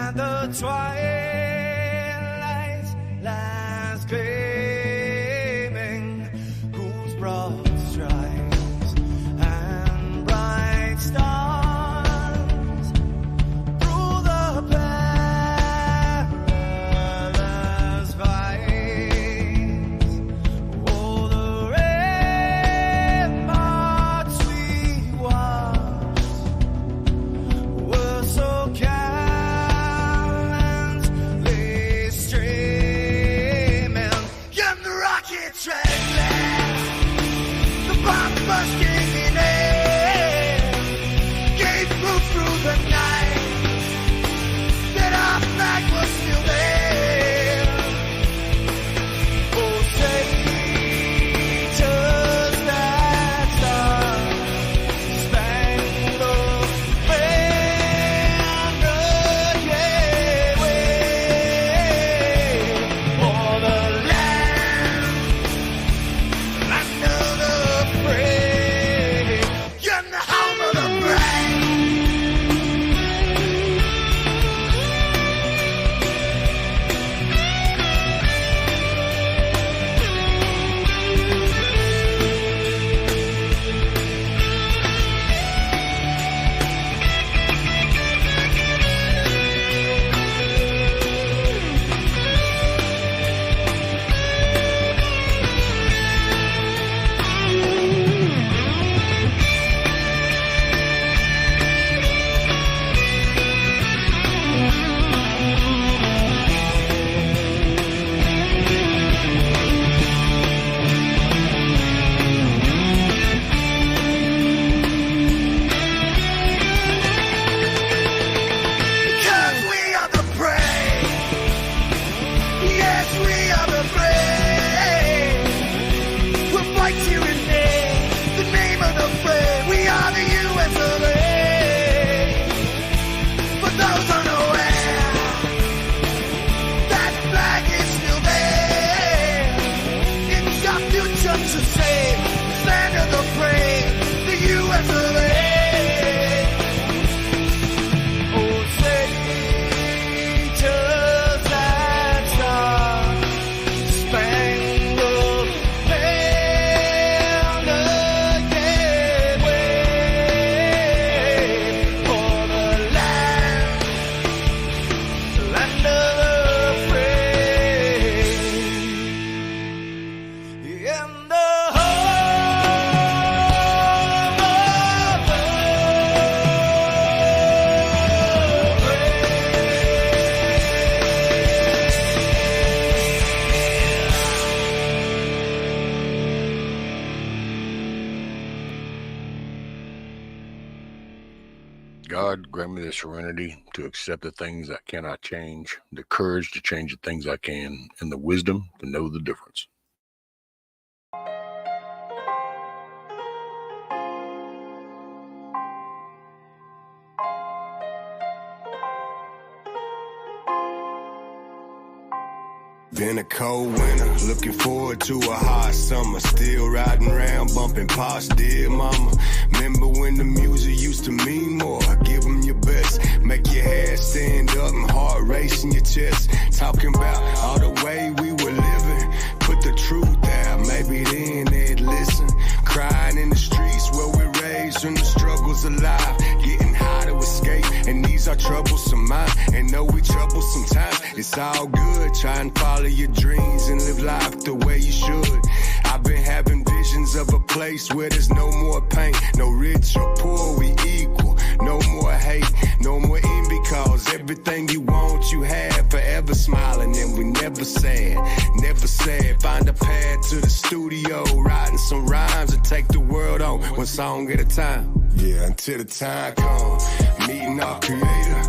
and the twilight lies gleaming, whose broad stripes and bright stars through the perilous fights. Oh, the ramparts we watched were so gallantly streaming, and the rocket track last, the bombs bursting in air, gave proof through the night that our flag was still there. Oh, say, just that star-spangled banner, yeah, wave for the land of the free, and the home of the brave. Because we are the brave. Yes, we are the brave. We'll fight till in the name of the brave. We are the U.S. of A. For those unaware, that flag is still there. It's our future to save. Land of the brave, the U.S. of A. Oh, say, just that star-spangled banner, yeah, wave for the land of the free, and the home of the God, grant me the serenity to accept the things I cannot change, the courage to change the things I can, and the wisdom to know the difference. Been a cold winter, looking forward to a hot summer. Still riding around, bumping pots, dear mama. Remember when the music used to mean more? Give them your best, make your hair stand up and heart race in your chest. Talking about all the way we were living, put the truth out, maybe then they'd listen. Crying in the streets where we raised when the struggle's alive. Getting high to escape, and these are troublesome minds. And though we trouble sometimes, it's all good. Try and follow your dreams and live life the way you should. I've been having visions of a place where there's no more pain, no rich or poor, we equal. No more hate, no more envy, cause everything you want you have. Forever smiling and we never sad, never sad. Find a path to the studio, writing some rhymes and take the world on one song at a time. Yeah, until the time comes, meeting our creator.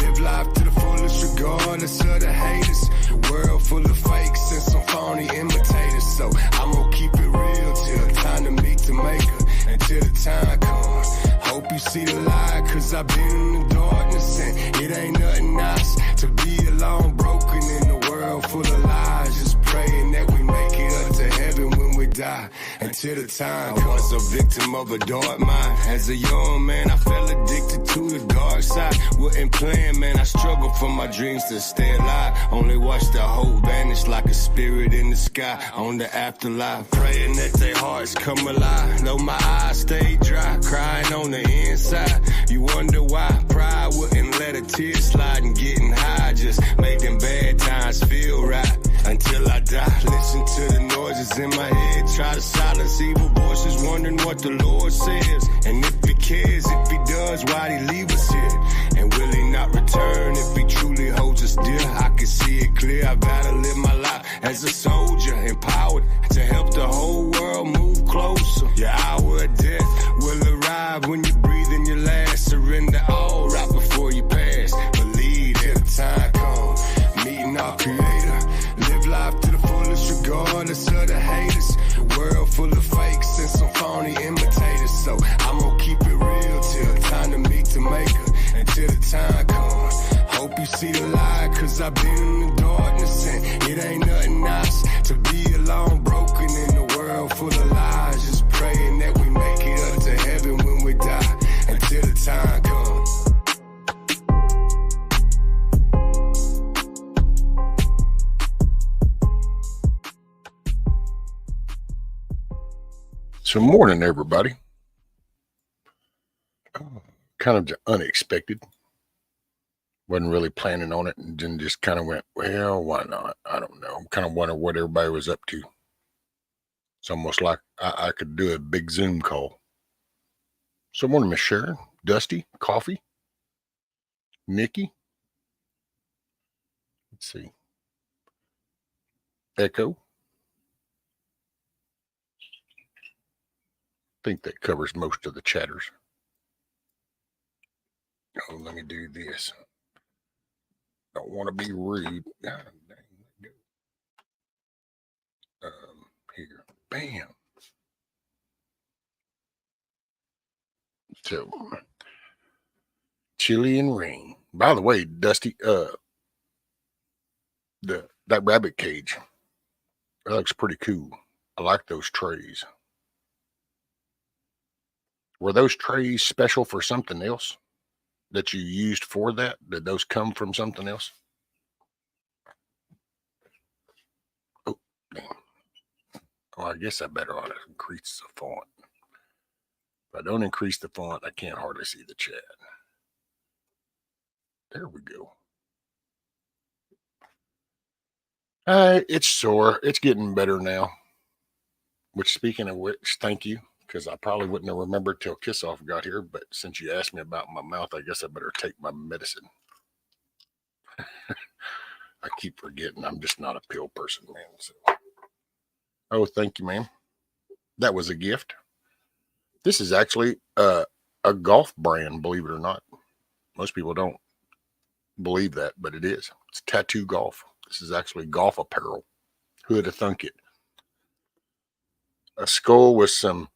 Live life to the fullest regardless of the haters. The world full of fakes and some phony imitators. So I'm gonna keep it real till time to meet the maker. Until the time comes, hope you see the light, cause I've been in the darkness and it ain't nothing nice to be alone, broken in a world full of lies. Just praying that we make it up to heaven when we die. And until the time. I was a victim of a dark mind. As a young man, I fell addicted to the dark side. Wasn't playing, man, I struggled for my dreams to stay alive. Only watched the hope vanish like a spirit in the sky on the afterlife. Praying that their hearts come alive. Though my eyes stay dry, crying on the inside. You wonder why pride wouldn't let a tear slide, and getting high just made them bad times feel right. Until I die, listen to the noises in my head, try to silence evil voices, wondering what the Lord says. And if he cares, if he does, why'd he leave us here? And will he not return if he truly holds us dear? I can see it clear, I gotta live my life as a soldier, empowered to help the whole world move closer. Your hour of death will arrive when you breathe in your last. Surrender all right before you pass. Believe till the time comes, meeting our creator. Live life to the fullest regardless of the haters. The world full of fakes and some phony imitators. So I'm gonna keep it real till time to meet the maker. Until the time comes, hope you see the light, cause I've been in the darkness and it ain't nothing nice to be alone, broken in a world full of lies. Just praying that we make it up to heaven when we die. Until the time comes. So morning, everybody. Kind of unexpected. Wasn't really planning on it, and then just kind of went, well, why not? I don't know. Kind of wondering what everybody was up to. It's almost like I could do a big Zoom call. So morning, Miss Sharon, Dusty, Coffee, Nikki. Let's see. Echo. I think that covers most of the chatters. Oh, let me do this. Don't want to be rude. God, dang, here. Bam. So, chili and rain. By the way, Dusty, that rabbit cage, that looks pretty cool. I like those trays. Were those trays special for something else that you used for that? Did those come from something else? Oh, damn. Oh, I guess I better ought to increase the font. If I don't increase the font, I can't hardly see the chat. There we go. It's sore. It's getting better now. Which, speaking of which, thank you, because I probably wouldn't have remembered till Kiss Off got here. But since you asked me about my mouth, I guess I better take my medicine. I keep forgetting I'm just not a pill person, man. So. Oh, thank you, ma'am. That was a gift. This is actually a golf brand, believe it or not. Most people don't believe that, but it is. It's Tattoo Golf. This is actually golf apparel. Who would have thunk it? A skull with some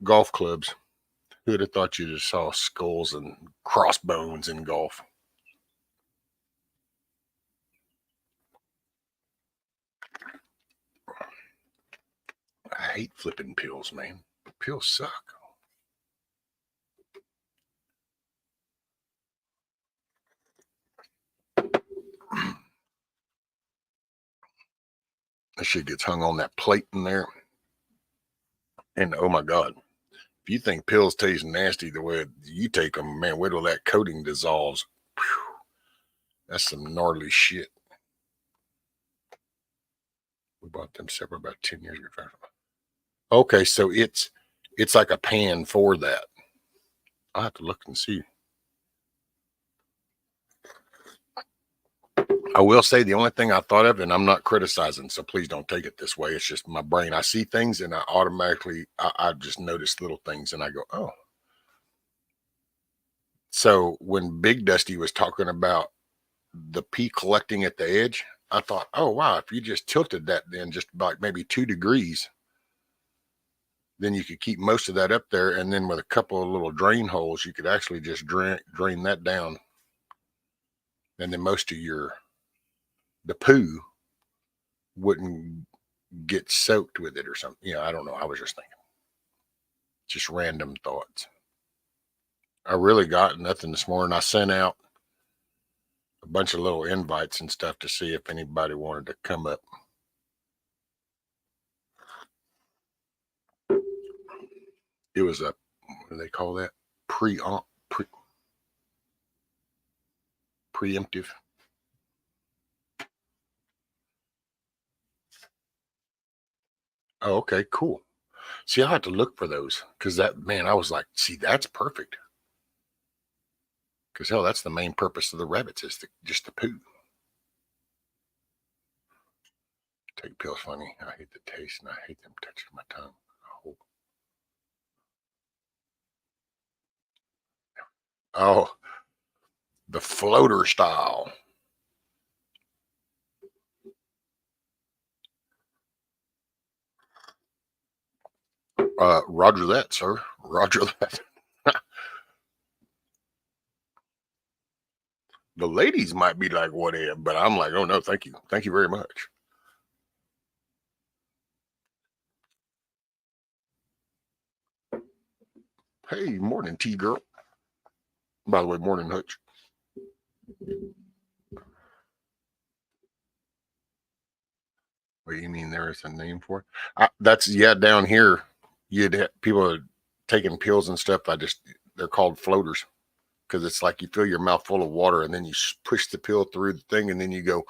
golf clubs. Who would have thought you just saw skulls and crossbones in golf? I hate flipping pills, man. Pills suck. That shit gets hung on that plate in there. And oh my God, if you think pills taste nasty the way you take them, man, wait till that coating dissolves. Whew. That's some gnarly shit. We bought them separate about 10 years ago. Okay, so it's like a pan for that. I'll have to look and see. I will say the only thing I thought of, and I'm not criticizing, so please don't take it this way. It's just my brain. I see things and I automatically, I just notice little things and I go, oh. So when Big Dusty was talking about the pee collecting at the edge, I thought, oh, wow, if you just tilted that then just like maybe 2 degrees, then you could keep most of that up there. And then with a couple of little drain holes, you could actually just drain that down. And then most of the poo wouldn't get soaked with it or something. You know, I don't know. I was just thinking, just random thoughts. I really got nothing this morning. I sent out a bunch of little invites and stuff to see if anybody wanted to come up. It was a, what do they call that? Preemptive. Oh, okay, cool. See, I have to look for those because that, man, I was like, see, that's perfect. Because hell, that's the main purpose of the rabbits is just to poo. Take pills funny. I hate the taste and I hate them touching my tongue. Oh, the floater style. Roger that, sir. Roger that. The ladies might be like, what if? But I'm like, oh no, thank you. Thank you very much. Hey, morning, T girl. By the way, morning, Hutch. What do you mean there is a name for it? That's, yeah, down here, you'd have people taking pills and stuff. They're called floaters because it's like you fill your mouth full of water and then you push the pill through the thing and then you go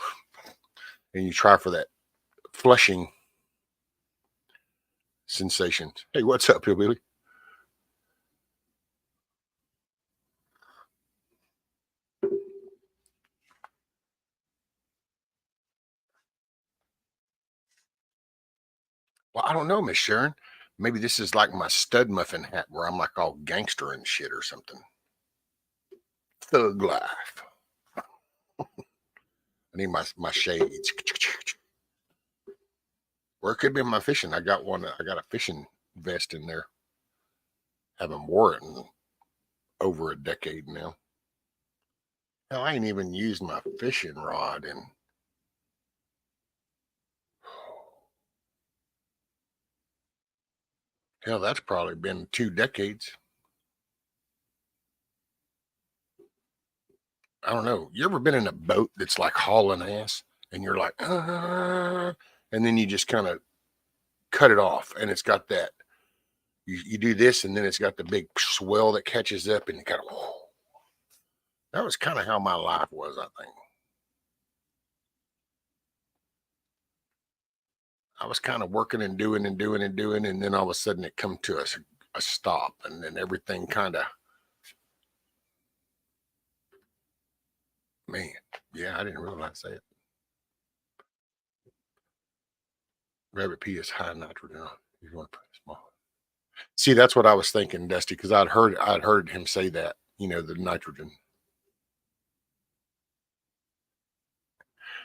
and you try for that flushing sensation. Hey, what's up, Hillbilly? Well, I don't know, Miss Sharon. Maybe this is like my stud muffin hat where I'm like all gangster and shit or something. Thug life. I need my shades. Or it could be my fishing. I got a fishing vest in there. Haven't wore it in over a decade now. Hell, I ain't even used my fishing rod in. Hell, that's probably been 2 decades. I don't know. You ever been in a boat that's like hauling ass and you're like, and then you just kind of cut it off and it's got that, you do this and then it's got the big swell that catches up and you kind of, that was kind of how my life was, I think. I was kind of working and doing and doing and doing, and then all of a sudden it come to a stop, and then everything kind of, man, yeah, I didn't realize that. Rabbit pee is high nitrogen. You want to put it small. See, that's what I was thinking, Dusty, because I'd heard him say that, the nitrogen.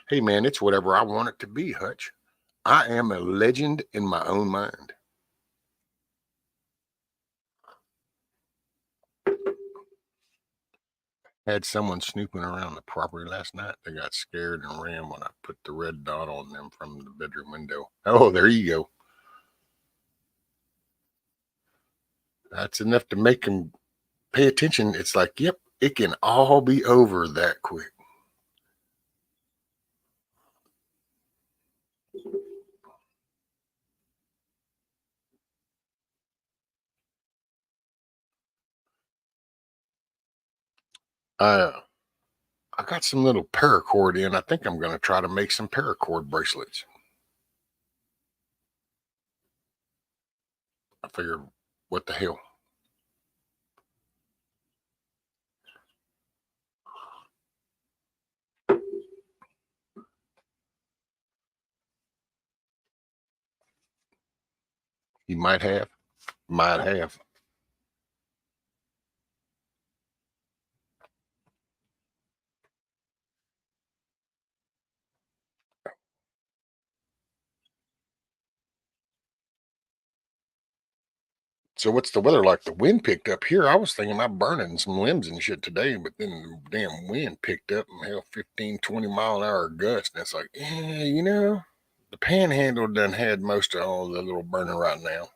Hey man, it's whatever I want it to be, Hutch. I am a legend in my own mind. Had someone snooping around the property last night. They got scared and ran when I put the red dot on them from the bedroom window. Oh, there you go. That's enough to make them pay attention. It's like, yep, it can all be over that quick. I got some little paracord in. I think I'm going to try to make some paracord bracelets. I figured, what the hell? You might have. So what's the weather like? The wind picked up here. I was thinking about burning some limbs and shit today, but then the damn wind picked up and hell 15, 20 mile an hour gust. And it's like, The Panhandle done had most of all the little burning right now.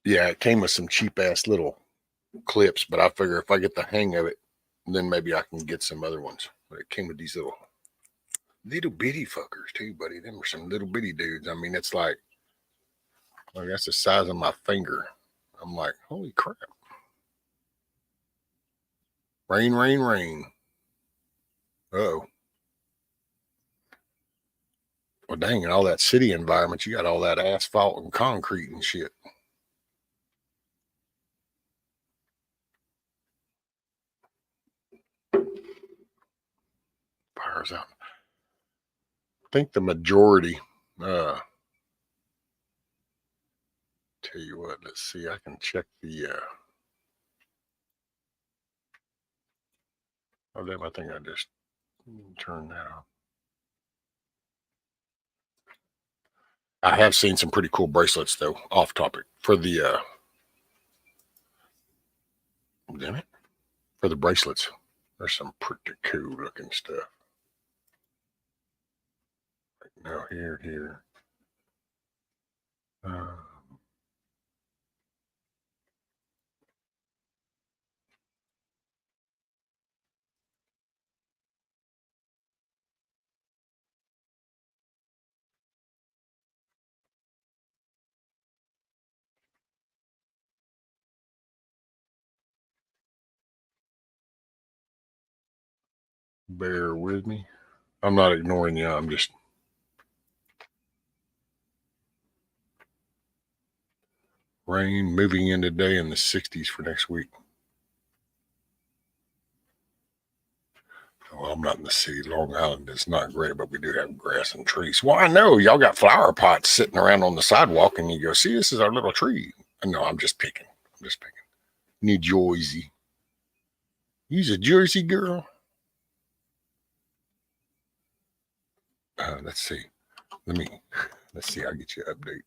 Yeah, it came with some cheap ass little clips, but I figure if I get the hang of it, then maybe I can get some other ones. But it came with these little bitty fuckers too, buddy. Them are some little bitty dudes. I mean, it's like that's the size of my finger. I'm like, holy crap. Rain, rain, rain. Oh. Well, dang, and all that city environment, you got all that asphalt and concrete and shit. Fires out. I think the majority, tell you what, let's see, I can check the, oh, damn, I think I just turned that off. I have seen some pretty cool bracelets, though, off topic, for the, damn it, for the bracelets. There's some pretty cool looking stuff. Like now, here. Bear with me. I'm not ignoring you. I'm just rain moving in today in the 60s for next week. Well, I'm not in the city. Long Island is not great, but we do have grass and trees. Well, I know y'all got flower pots sitting around on the sidewalk, and you go, see, this is our little tree. No, I'm just picking. New Jersey. You's a Jersey girl. Let's see. Let's see. I'll get you an update.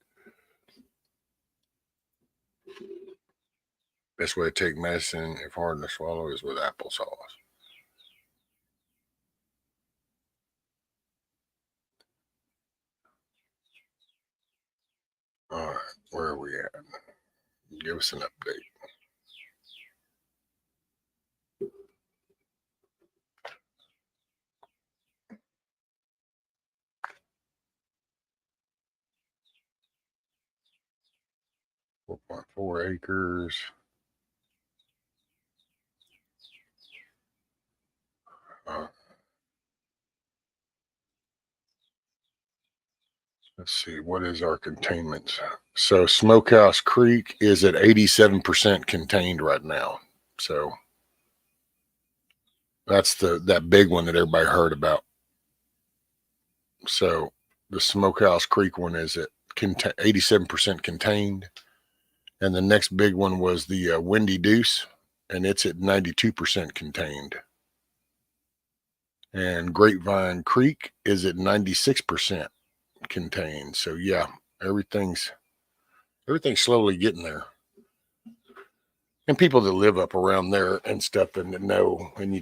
Best way to take medicine if hard to swallow is with applesauce. All right, where are we at? Give us an update. .4 acres. Let's see, what is our containment? So Smokehouse Creek is at 87% contained right now. So that's that big one that everybody heard about. So the Smokehouse Creek one is at 87% contained. And the next big one was the Windy Deuce, and it's at 92% contained. And Grapevine Creek is at 96% contained. So yeah, everything's slowly getting there. And people that live up around there and stuff and that know, and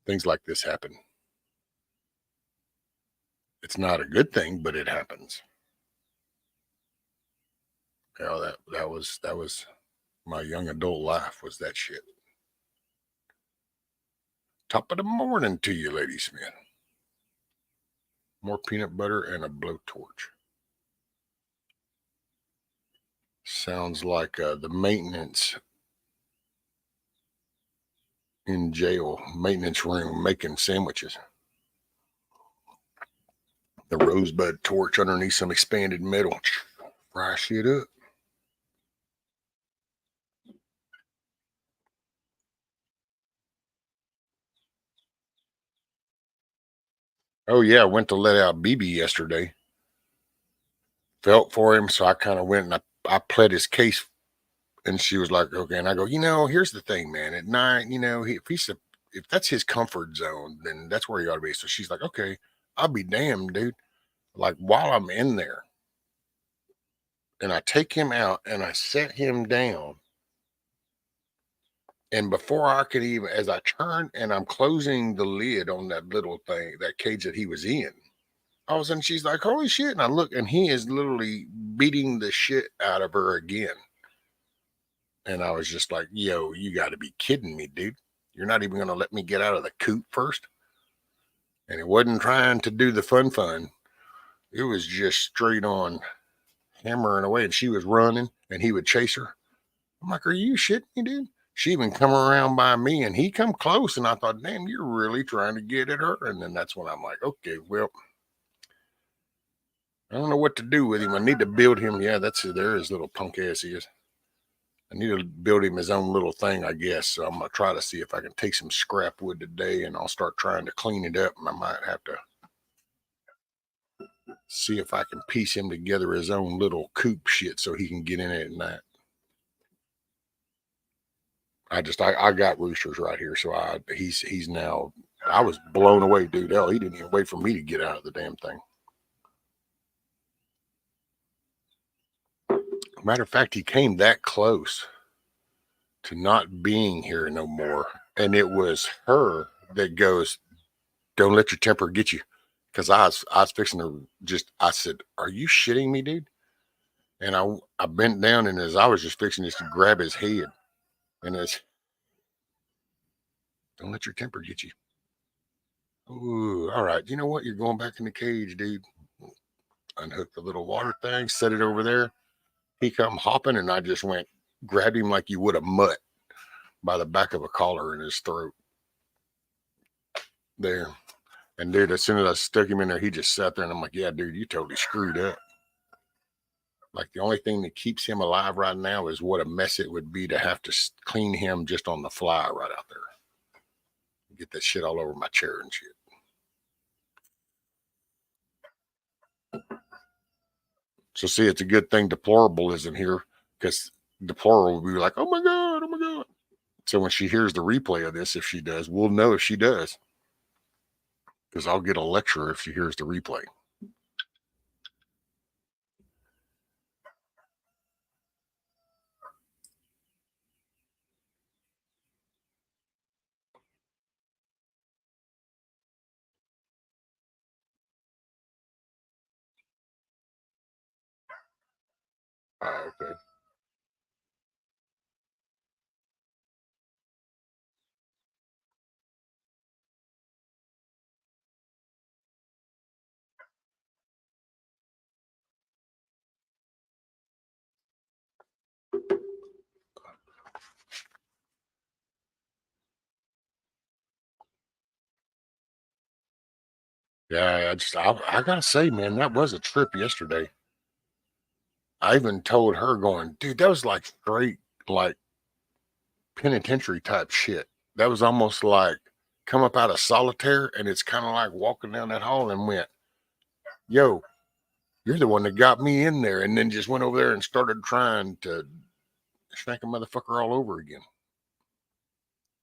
things like this happen. It's not a good thing, but it happens. You know, that was my young adult life, was that shit. Top of the morning to you, Lady Smith. More peanut butter and a blowtorch. Sounds like the maintenance in jail, maintenance room, making sandwiches. The rosebud torch underneath some expanded metal. Fry shit up. Oh yeah, I went to let out BB yesterday. Felt for him, so I kind of went and I pled his case. And she was like, okay. And I go, here's the thing, man. At night, if that's his comfort zone, then that's where he ought to be. So she's like, okay, I'll be damned, dude. like while I'm in there, and I take him out and I set him down. And before I could even, as I turn and I'm closing the lid on that little thing, that cage that he was in, all of a sudden she's like, holy shit. And I look and he is literally beating the shit out of her again. And I was just like, yo, you got to be kidding me, dude. You're not even going to let me get out of the coop first. And it wasn't trying to do the fun. It was just straight on hammering away. And she was running and he would chase her. I'm like, are you shitting me, dude? She even come around by me and he come close. And I thought, damn, you're really trying to get at her. And then that's when I'm like, okay, well, I don't know what to do with him. I need to build him. Yeah, that's it. There his little punk ass is. I need to build him his own little thing, I guess. So I'm going to try to see if I can take some scrap wood today and I'll start trying to clean it up. And I might have to see if I can piece him together his own little coop shit so he can get in it at night. I got roosters right here. So he's now, I was blown away, dude. Hell, he didn't even wait for me to get out of the damn thing. Matter of fact, he came that close to not being here no more. And it was her that goes, don't let your temper get you. Because I was fixing to I said, are you shitting me, dude? And I bent down and as I was just fixing to grab his head. And it's, don't let your temper get you. Ooh, all right. You know what? You're going back in the cage, dude. Unhook the little water thing, set it over there. He come hopping and I just grabbed him like you would a mutt by the back of a collar in his throat. There. And dude, as soon as I stuck him in there, he just sat there and I'm like, yeah, dude, you totally screwed up. Like the only thing that keeps him alive right now is what a mess it would be to have to clean him just on the fly right out there. Get that shit all over my chair and shit. So see, it's a good thing Deplorable isn't here because Deplorable will be like, oh my God, oh my God. So when she hears the replay of this, if she does, we'll know if she does. Because I'll get a lecture if she hears the replay. Okay. Yeah, I gotta say, man, that was a trip yesterday. I even told her going, dude, that was like straight like penitentiary type shit. That was almost like come up out of solitaire and it's kind of like walking down that hall and went, yo, you're the one that got me in there, and then just went over there and started trying to smack a motherfucker all over again.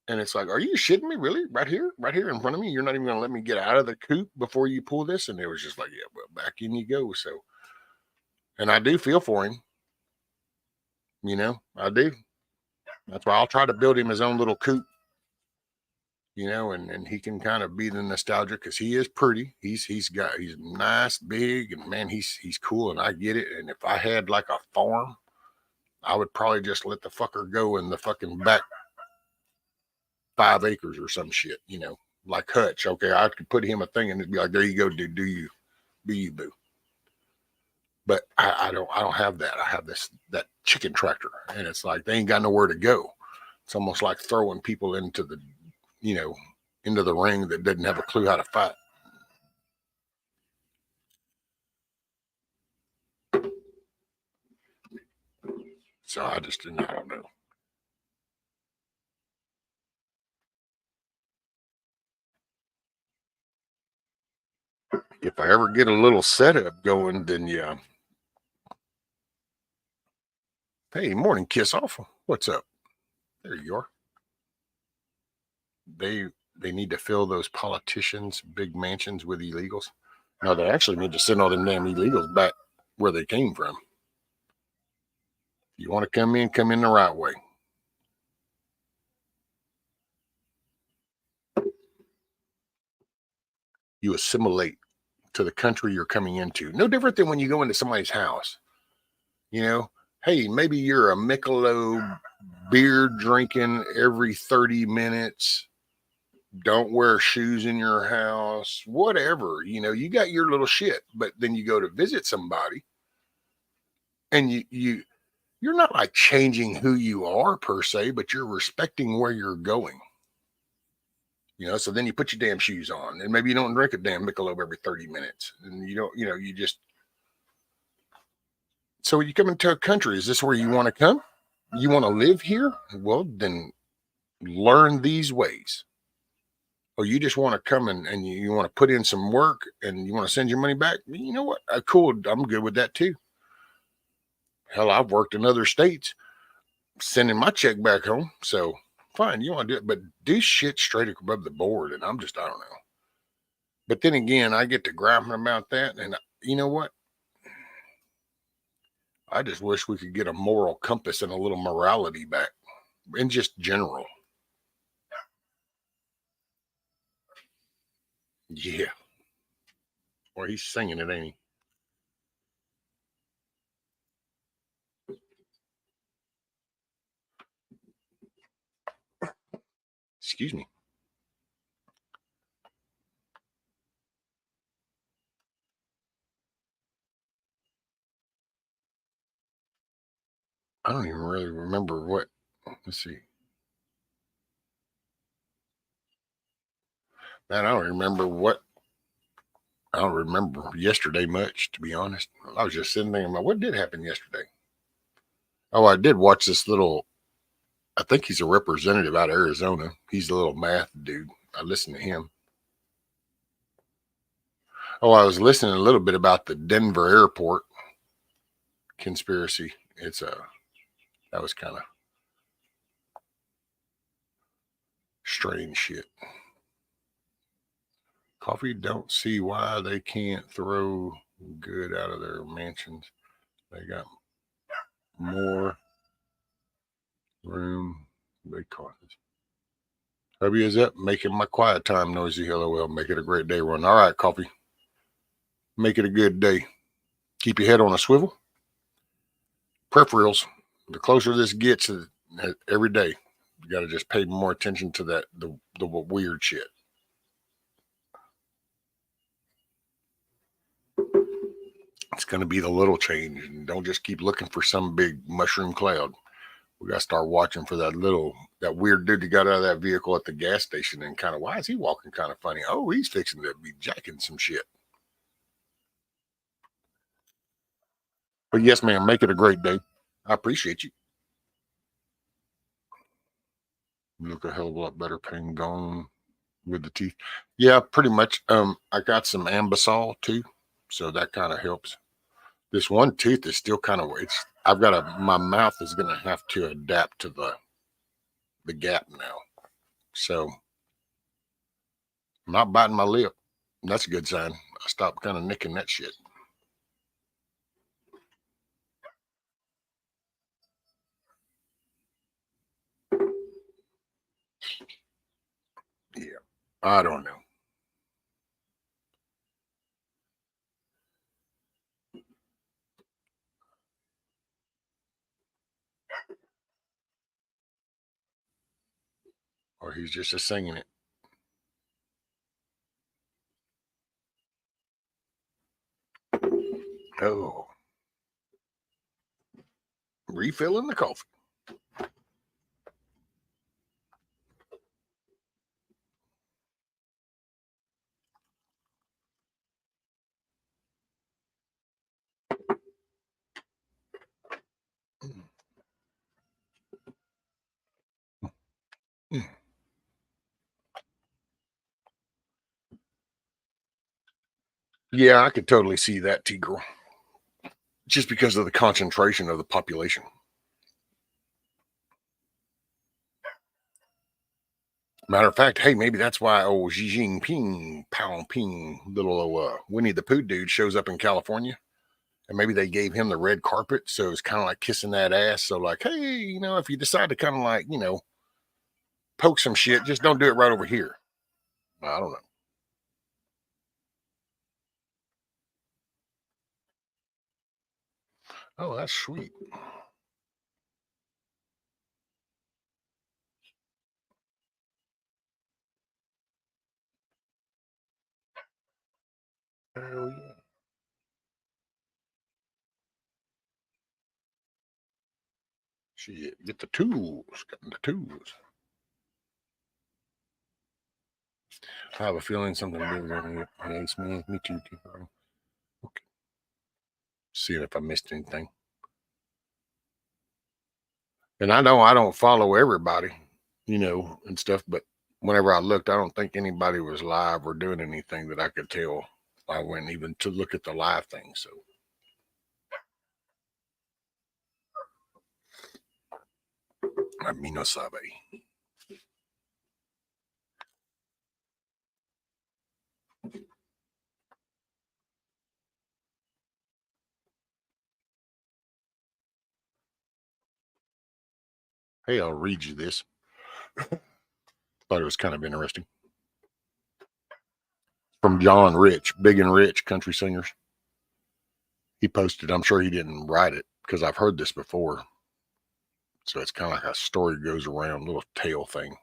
And it's like, are you shitting me? Really? Right here in front of me? You're not even going to let me get out of the coop before you pull this? And it was just like, yeah, well, back in you go. So, and I do feel for him. You know, I do. That's why I'll try to build him his own little coop, you know, and he can kind of be the nostalgia because he is pretty. He's nice, big, and man, he's cool. And I get it. And if I had like a farm, I would probably just let the fucker go in the fucking back 5 acres or some shit, you know, like Hutch. Okay, I could put him a thing and it'd be like, there you go, dude. Do you, be you, boo. But I don't have that. I have that chicken tractor, and it's like they ain't got nowhere to go. It's almost like throwing people into the, you know, into the ring that didn't have a clue how to fight. So I don't know. If I ever get a little setup going, then yeah. Hey, morning, Kiss Off. What's up? There you are. They need to fill those politicians' big mansions with illegals. No, they actually need to send all them damn illegals back where they came from. You want to come in the right way. You assimilate to the country you're coming into. No different than when you go into somebody's house. You know, hey, maybe you're a Michelob beer drinking every 30 minutes. Don't wear shoes in your house, whatever. You know, you got your little shit, but then you go to visit somebody and you're not like changing who you are per se, but you're respecting where you're going. You know, so then you put your damn shoes on, and maybe you don't drink a damn Michelob every 30 minutes, and you don't, you know, you just. So you come into a country, is this where you want to come? You want to live here? Well, then learn these ways. Or you just want to come and you want to put in some work and you want to send your money back? You know what? Cool. I'm good with that too. Hell, I've worked in other states sending my check back home. So fine, you want to do it, but do shit straight above the board. And I don't know. But then again, I get to griping about that. And you know what? I just wish we could get a moral compass and a little morality back in just general. Yeah. Well, he's singing it, ain't he? Excuse me. I don't even really remember what. Let's see. Man, I don't remember what. I don't remember yesterday much, to be honest. I was just sitting thinking about what did happen yesterday. Oh, I did watch this little. I think he's a representative out of Arizona. He's a little math dude. I listened to him. Oh, I was listening a little bit about the Denver airport conspiracy. That was kind of strange shit. Coffee don't see why they can't throw good out of their mansions. They got more room. They caught it. Hubby is up, making my quiet time noisy. LOL. Make it a great day, Ron. All right, Coffee. Make it a good day. Keep your head on a swivel. Peripherals. The closer this gets every day, you got to just pay more attention to the weird shit. It's going to be the little change, and don't just keep looking for some big mushroom cloud. We got to start watching for that weird dude that got out of that vehicle at the gas station and kind of, why is he walking kind of funny? Oh, he's fixing to be jacking some shit. But yes, ma'am, make it a great day. I appreciate you. You look a hell of a lot better, pain gone with the teeth. Yeah, pretty much. I got some Ambisol too, so that kind of helps. This one tooth is still kind of, my mouth is going to have to adapt to the gap now. So I'm not biting my lip. That's a good sign. I stopped kind of nicking that shit. Yeah, I don't know. Or he's just singing it. Oh, refilling the coffee. Mm. Yeah, I could totally see that, T-girl. Just because of the concentration of the population. Matter of fact, hey, maybe that's why Xi Jinping, Pow Ping, little Winnie the Pooh dude shows up in California. And maybe they gave him the red carpet. So it's kind of like kissing that ass. So, like, hey, if you decide to kind of like, poke some shit, just don't do it right over here. I don't know. Oh, that's sweet. Hell yeah. Shit, get the tools. Getting the tools. I have a feeling something big against me. Me too. Okay. Seeing if I missed anything. And I know I don't follow everybody, and stuff, but whenever I looked, I don't think anybody was live or doing anything that I could tell. I went even to look at the live thing. So I no sabe. Hey, I'll read you this. Thought it was kind of interesting. From John Rich, Big and Rich, country singers. He posted, I'm sure he didn't write it because I've heard this before. So it's kind of like a story goes around, little tale thing. It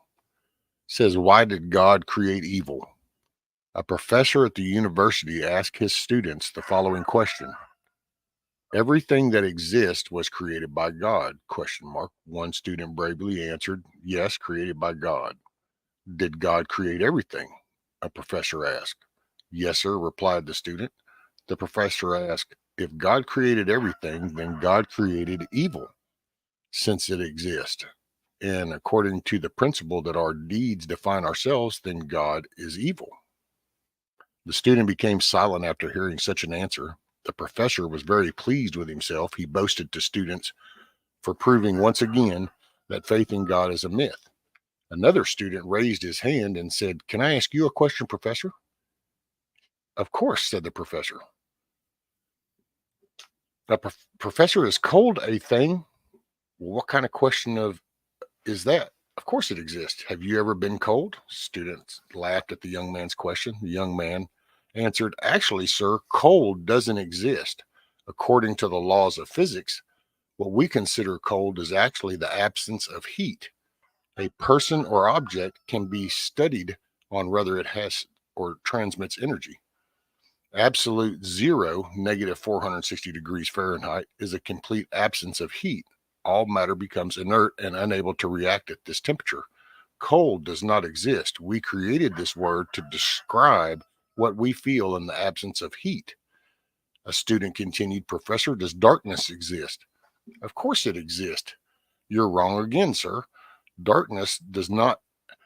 says, why did God create evil? A professor at the university asked his students the following question. Everything that exists was created by God, ? One student bravely answered, yes, created by God. Did God create everything? A professor asked. Yes, sir, replied the student. The professor asked, if God created everything, then God created evil, since it exists. And according to the principle that our deeds define ourselves, then God is evil. The student became silent after hearing such an answer. The professor was very pleased with himself. He boasted to students for proving once again that faith in God is a myth. Another student raised his hand and said, can I ask you a question, Professor? Of course, said the professor. Professor, is cold a thing? Well, what kind of question is that? Of course it exists. Have you ever been cold? Students laughed at the young man's question. The young man answered, actually, sir, cold doesn't exist. According to the laws of physics, what we consider cold is actually the absence of heat. A person or object can be studied on whether it has or transmits energy. Absolute zero, negative 460 degrees Fahrenheit, is a complete absence of heat. All matter becomes inert and unable to react at this temperature. Cold does not exist. We created this word to describe what we feel in the absence of heat. A student continued, Professor, does darkness exist? Of course it exists. You're wrong again, sir. Darkness does not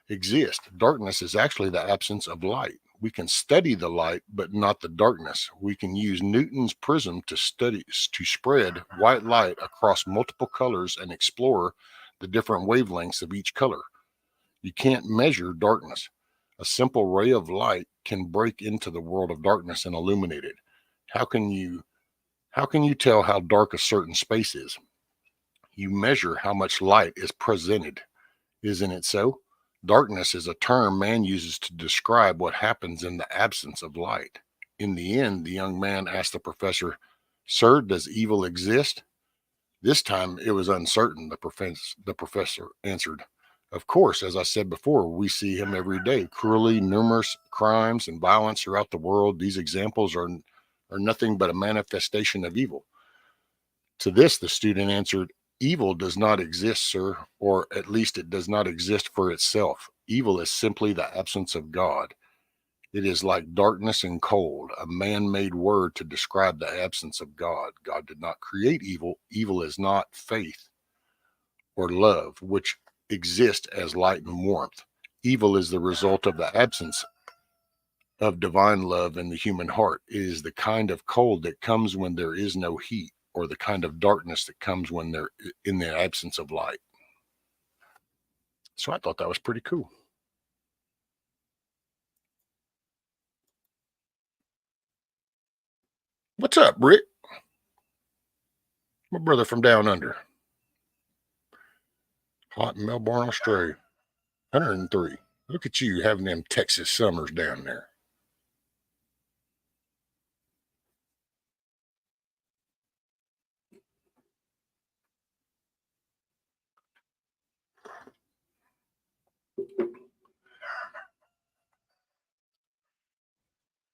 exist. Darkness is actually the absence of light. We can study the light, but not the darkness. We can use Newton's prism to spread white light across multiple colors and explore the different wavelengths of each color. You can't measure darkness. A simple ray of light can break into the world of darkness and illuminate it. How can you tell how dark a certain space is? You measure how much light is presented. Isn't it so? Darkness is a term man uses to describe what happens in the absence of light. In the end, the young man asked the professor, Sir, does evil exist? This time it was uncertain, the professor answered. Of course, as I said before, we see him every day. Cruelly numerous crimes and violence throughout the world. These examples are nothing but a manifestation of evil. To this, the student answered, Evil does not exist, sir, or at least it does not exist for itself. Evil is simply the absence of God. It is like darkness and cold, a man-made word to describe the absence of God. God did not create evil. Evil is not faith or love, which exist as light and warmth. Evil is the result of the absence of divine love in the human heart. It is the kind of cold that comes when there is no heat, or the kind of darkness that comes when they're in the absence of light. So I thought that was pretty cool. What's up, Rick? My brother from down under. Hot in Melbourne, Australia. 103. Look at you having them Texas summers down there.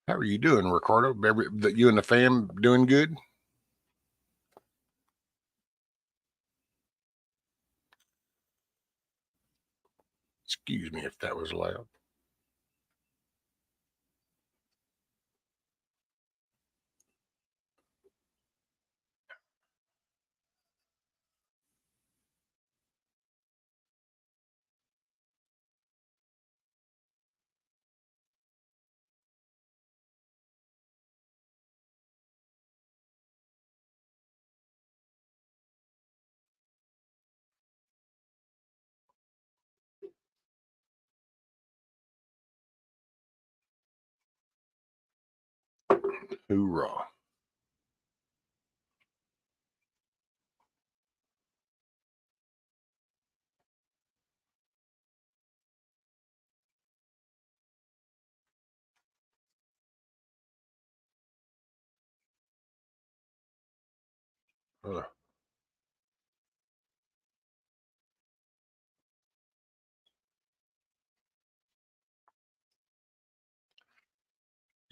How are you doing, Ricardo? You and the fam doing good? Excuse me if that was loud. Hoorah.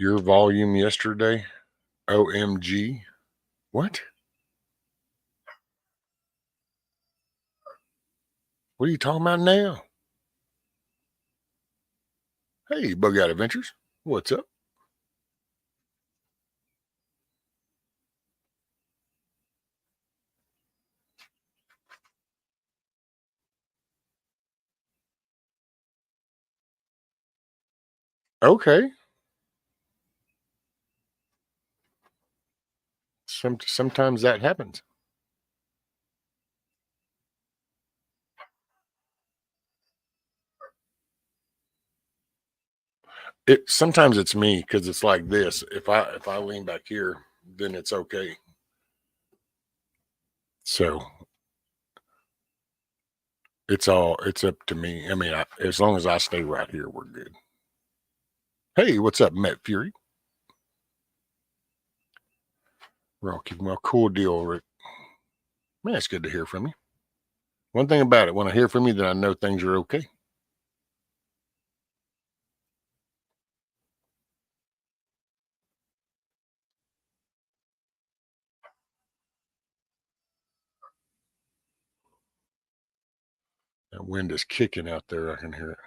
Your volume yesterday? OMG. What? What are you talking about now? Hey, Bug Out Adventures. What's up? Okay. Sometimes that happens. Sometimes it's me because it's like this. If I lean back here, then it's okay. So it's up to me. I mean, as long as I stay right here, we're good. Hey, what's up, Matt Fury? Rocky, well, cool deal, Rick. Man, it's good to hear from you. One thing about it, when I hear from you, then I know things are okay. That wind is kicking out there. I can hear it.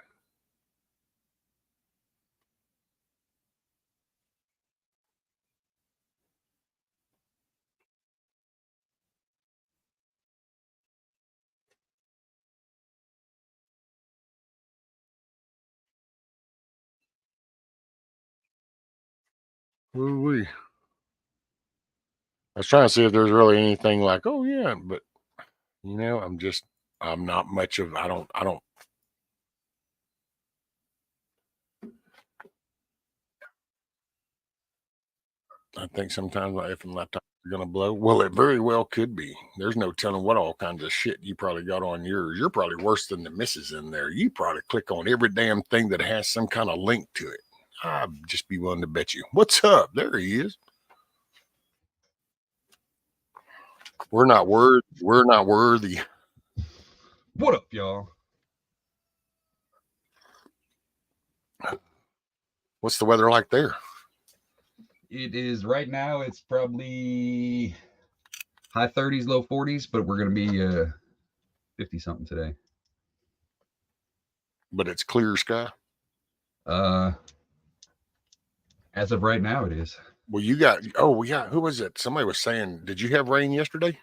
Woo-wee. I was trying to see if there's really anything like, oh yeah, but I'm not much of, I don't. I think sometimes my effing laptop is going to blow. Well, it very well could be. There's no telling what all kinds of shit you probably got on yours. You're probably worse than the missus in there. You probably click on every damn thing that has some kind of link to it. I'd just be willing to bet you. What's up? There he is. We're not worthy. What up, y'all? What's the weather like there? It is right now, it's probably high 30s, low 40s, but we're going to be 50 something today. But it's clear sky. As of right now, it is. Well, who was it? Somebody was saying, did you have rain yesterday?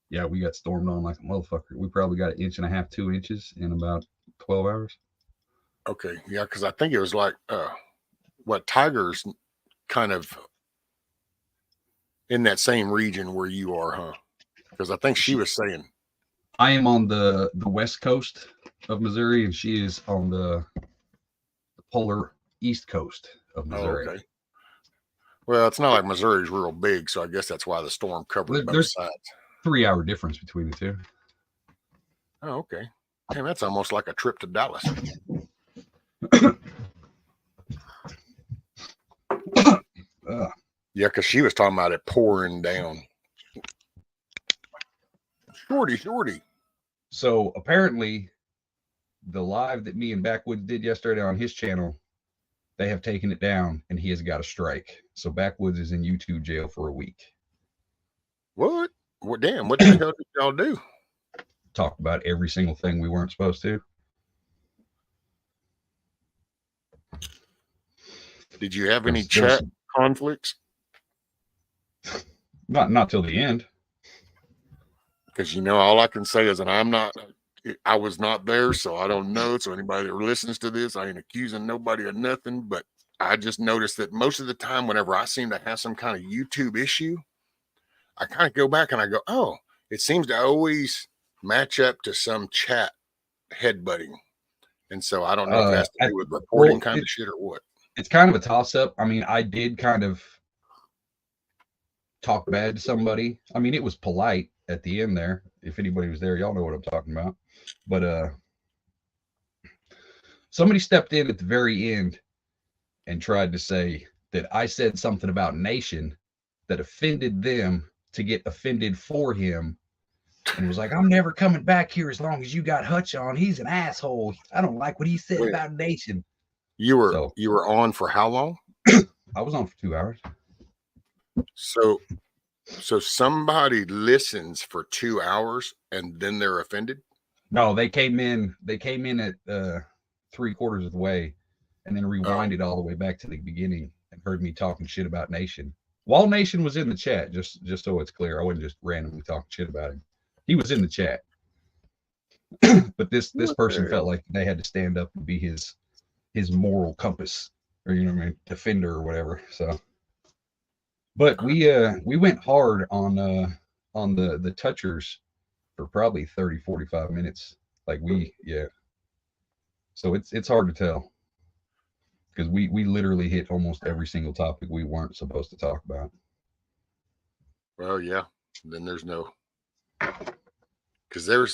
Yeah, we got stormed on like a motherfucker. We probably got 1.5 inches, 2 inches in about 12 hours. Okay. Yeah, because I think it was like Tiger's kind of in that same region where you are, huh? Because I think she was saying, I am on the west coast of Missouri, and she is on the polar east coast of Missouri. Oh, okay. Well, it's not like Missouri's real big, so I guess that's why the storm covered both There's sides. 3-hour difference between the two. Oh, okay. Damn, that's almost like a trip to Dallas. Yeah, because she was talking about it pouring down. Shorty. So apparently, the live that me and Backwoods did yesterday on his channel, they have taken it down, and he has got a strike. So Backwoods is in YouTube jail for a week. What? Well, damn, what the hell did y'all do? Talked about every single thing we weren't supposed to. Did you have any chat conflicts? Not till the end. Because, all I can say is that I was not there, so I don't know. So anybody that listens to this, I ain't accusing nobody of nothing, but I just noticed that most of the time, whenever I seem to have some kind of YouTube issue, I kind of go back and I go, oh, it seems to always match up to some chat headbutting. And so I don't know if it has to do with reporting kind of shit or what. It's kind of a toss-up. I mean, I did kind of talk bad to somebody. I mean, it was polite at the end there. If anybody was there, y'all know what I'm talking about. But somebody stepped in at the very end and tried to say that I said something about nation that offended them to get offended for him, and was like, I'm never coming back here as long as you got Hutch on. He's an asshole. I don't like what he said about nation. You were on for how long? I was on for 2 hours. So somebody listens for 2 hours and then they're offended? No, they came in at 3/4 of the way and then rewinded all the way back to the beginning and heard me talking shit about nation. While Nation was in the chat, just so it's clear, I wasn't just randomly talking shit about him. He was in the chat. But this person felt like they had to stand up and be his moral compass, or defender or whatever. So, but we went hard on the touchers for probably 30-45 minutes. So it's hard to tell, because we literally hit almost every single topic we weren't supposed to talk about. Well, yeah. Then there's no, because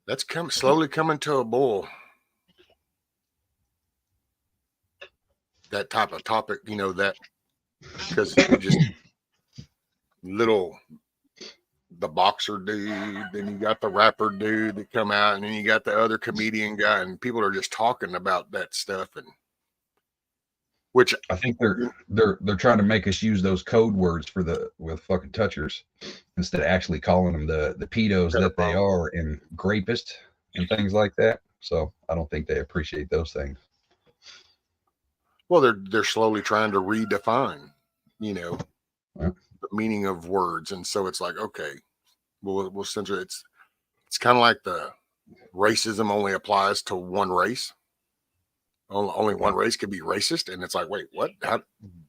that's slowly coming to a boil. That type of topic, that, because just the boxer dude, then you got the rapper dude that come out, and then you got the other comedian guy, and people are just talking about that stuff, and which I think they're trying to make us use those code words with fucking touchers instead of actually calling them the pedos that they are and grapists and things like that. So I don't think they appreciate those things. Well, they're slowly trying to redefine, the meaning of words, and so it's like, okay, we'll censor it. It's kind of like the racism only applies to one race. Only one race could be racist, and it's like, wait, what?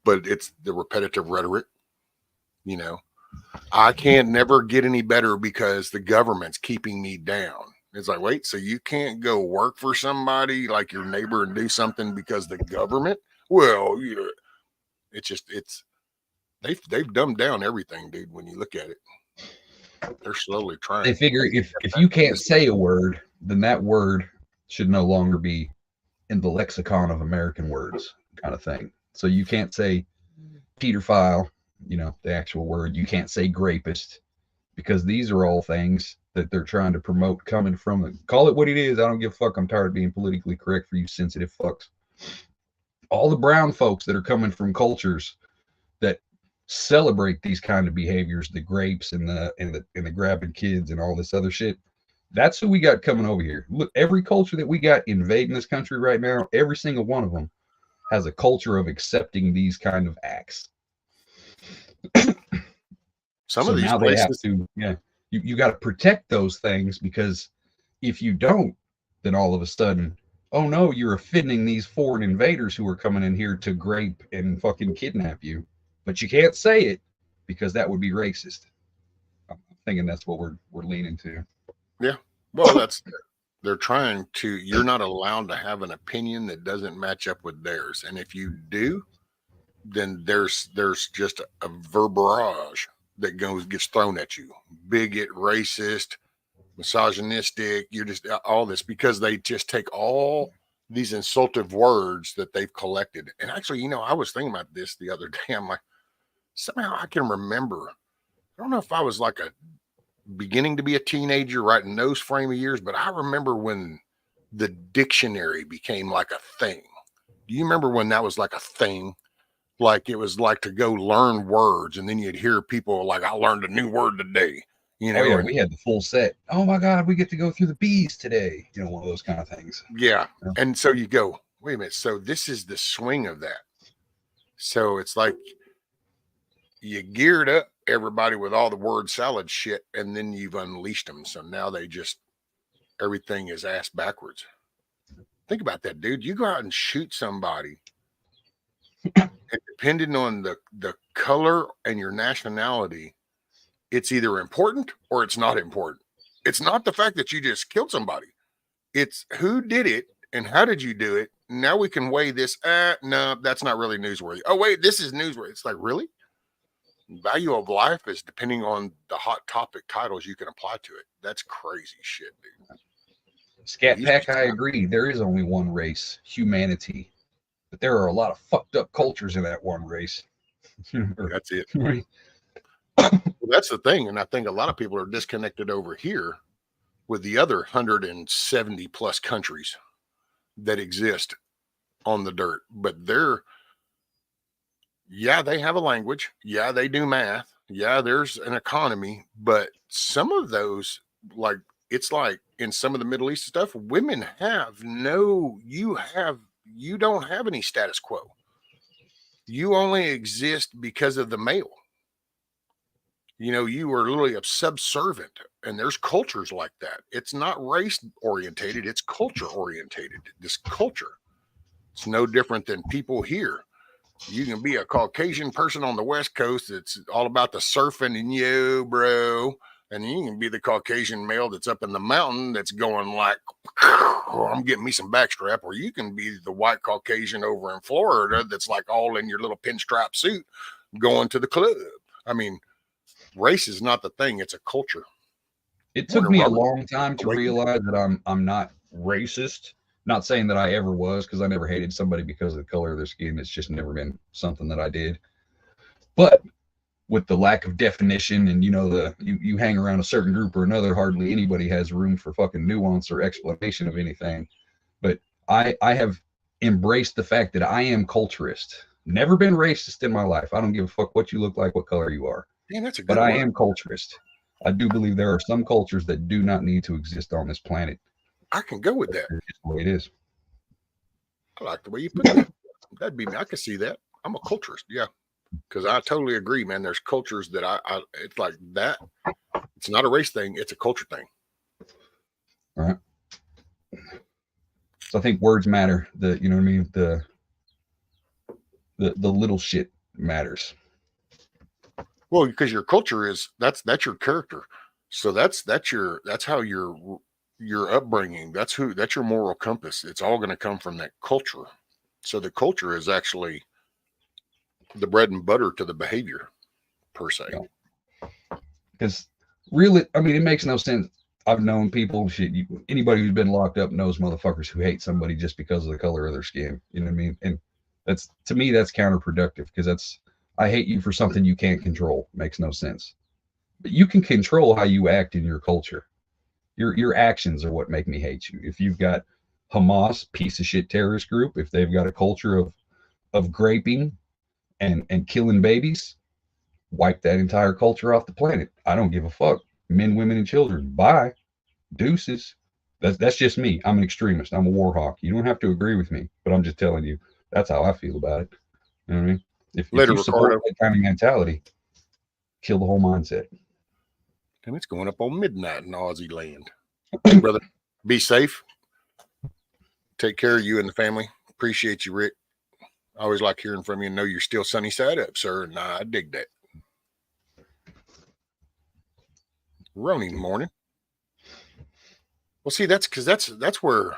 But it's the repetitive rhetoric. I can't never get any better because the government's keeping me down. It's like, wait, so you can't go work for somebody like your neighbor and do something because the government? Well, they've dumbed down everything, dude. When you look at it, they're slowly trying. They figure if you can't say a word, then that word should no longer be in the lexicon of American words, kind of thing. So you can't say pedophile, the actual word. You can't say grapist, because these are all things that they're trying to promote coming from. Call it what it is. I don't give a fuck. I'm tired of being politically correct for you sensitive fucks. All the brown folks that are coming from cultures that celebrate these kind of behaviors, the grapes and the grabbing kids and all this other shit. That's who we got coming over here. Look, every culture that we got invading this country right now, every single one of them has a culture of accepting these kind of acts. Some of these now places, they have to, you got to protect those things, because if you don't, then all of a sudden, oh no, you're offending these foreign invaders who are coming in here to grape and fucking kidnap you. But you can't say it because that would be racist. I'm thinking that's what we're leaning to. Yeah. Well, They're trying to, you're not allowed to have an opinion that doesn't match up with theirs. And if you do, then there's just a verbarrage that gets thrown at you. Bigot, racist, misogynistic, you're just all this, because they just take all these insultive words that they've collected. And actually, you know, I was thinking about this the other day. I'm like, somehow I can remember, I don't know if I was like a beginning to be a teenager right in those frame of years, but I remember when the dictionary became like a thing. Do you remember when that was like a thing? Like it was like to go learn words, and then you'd hear people like, I learned a new word today, you know. Oh yeah, and, we had the full set. Oh my God, we get to go through the bees today. You know, one of those kind of things. yeah. And so you go, wait a minute. So this is the swing of that. So it's like you geared up everybody with all the word salad shit, and then you've unleashed them. So now they just, everything is ass backwards. Think about that, dude. You go out and shoot somebody, and depending on the color and your nationality, it's either important or it's not important. It's not the fact that you just killed somebody. It's who did it and how did you do it. Now we can weigh this. No, that's not really newsworthy. Oh, wait, this is newsworthy. It's like, really? Value of life is depending on the hot topic titles you can apply to it. That's crazy shit, dude. Scat Pack, I agree. There is only one race, humanity. But there are a lot of fucked up cultures in that one race. That's it. Well, that's the thing. And I think a lot of people are disconnected over here with the other 170 plus countries that exist on the dirt. But they're, yeah, they have a language. Yeah, they do math. Yeah, there's an economy. But some of those, like, it's like in some of the Middle East stuff, women have no, you don't have any status quo. You only exist because of the male. You know, you are literally subservient, and there's cultures like that. It's not race orientated, it's culture orientated. This culture, it's no different than people here. You can be a Caucasian person on the West Coast that's all about the surfing and yo, bro. And you can be the Caucasian male that's up in the mountain that's going like, oh, I'm getting me some backstrap. Or you can be the white Caucasian over in Florida that's like all in your little pinstripe suit going to the club. I mean, race is not the thing, it's a culture. It took me a long time to realize that I'm not racist. Not saying that I ever was, because I never hated somebody because of the color of their skin. It's just never been something that I did. But with the lack of definition and, you know, you hang around a certain group or another, hardly anybody has room for fucking nuance or explanation of anything. But I have embraced the fact that I am culturist. Never been racist in my life. I don't give a fuck what you look like, what color you are. Man, that's a good but word. I am culturist. I do believe there are some cultures that do not need to exist on this planet. I can go with that. That's just the way it is. I like the way you put that. That'd be me. I can see that. I'm a culturist. Yeah. Because I totally agree, man. There's cultures that I it's like that. It's not a race thing. It's a culture thing. All right. So I think words matter. You know what I mean? The little shit matters. Well, because your culture is that's your character. So that's how your upbringing. That's your moral compass. It's all going to come from that culture. So the culture is actually the bread and butter to the behavior per se. Because really, I mean, it makes no sense. I've known people, anybody who's been locked up knows motherfuckers who hate somebody just because of the color of their skin. You know what I mean? And that's, to me, that's counterproductive, because I hate you for something you can't control. Makes no sense. But you can control how you act in your culture. Your actions are what make me hate you. If you've got Hamas, piece of shit terrorist group, if they've got a culture of graping and killing babies, wipe that entire culture off the planet. I don't give a fuck. Men, women, and children. Bye. Deuces. That's just me. I'm an extremist. I'm a war hawk. You don't have to agree with me, but I'm just telling you, that's how I feel about it. You know what I mean? If you support that kind of mentality, kill the whole mindset. And it's going up on midnight in Aussie land. Hey, brother, be safe. Take care of you and the family. Appreciate you, Rick. I always like hearing from you and know you're still sunny side up, sir. And I dig that. Rony morning. Well, see, that's where,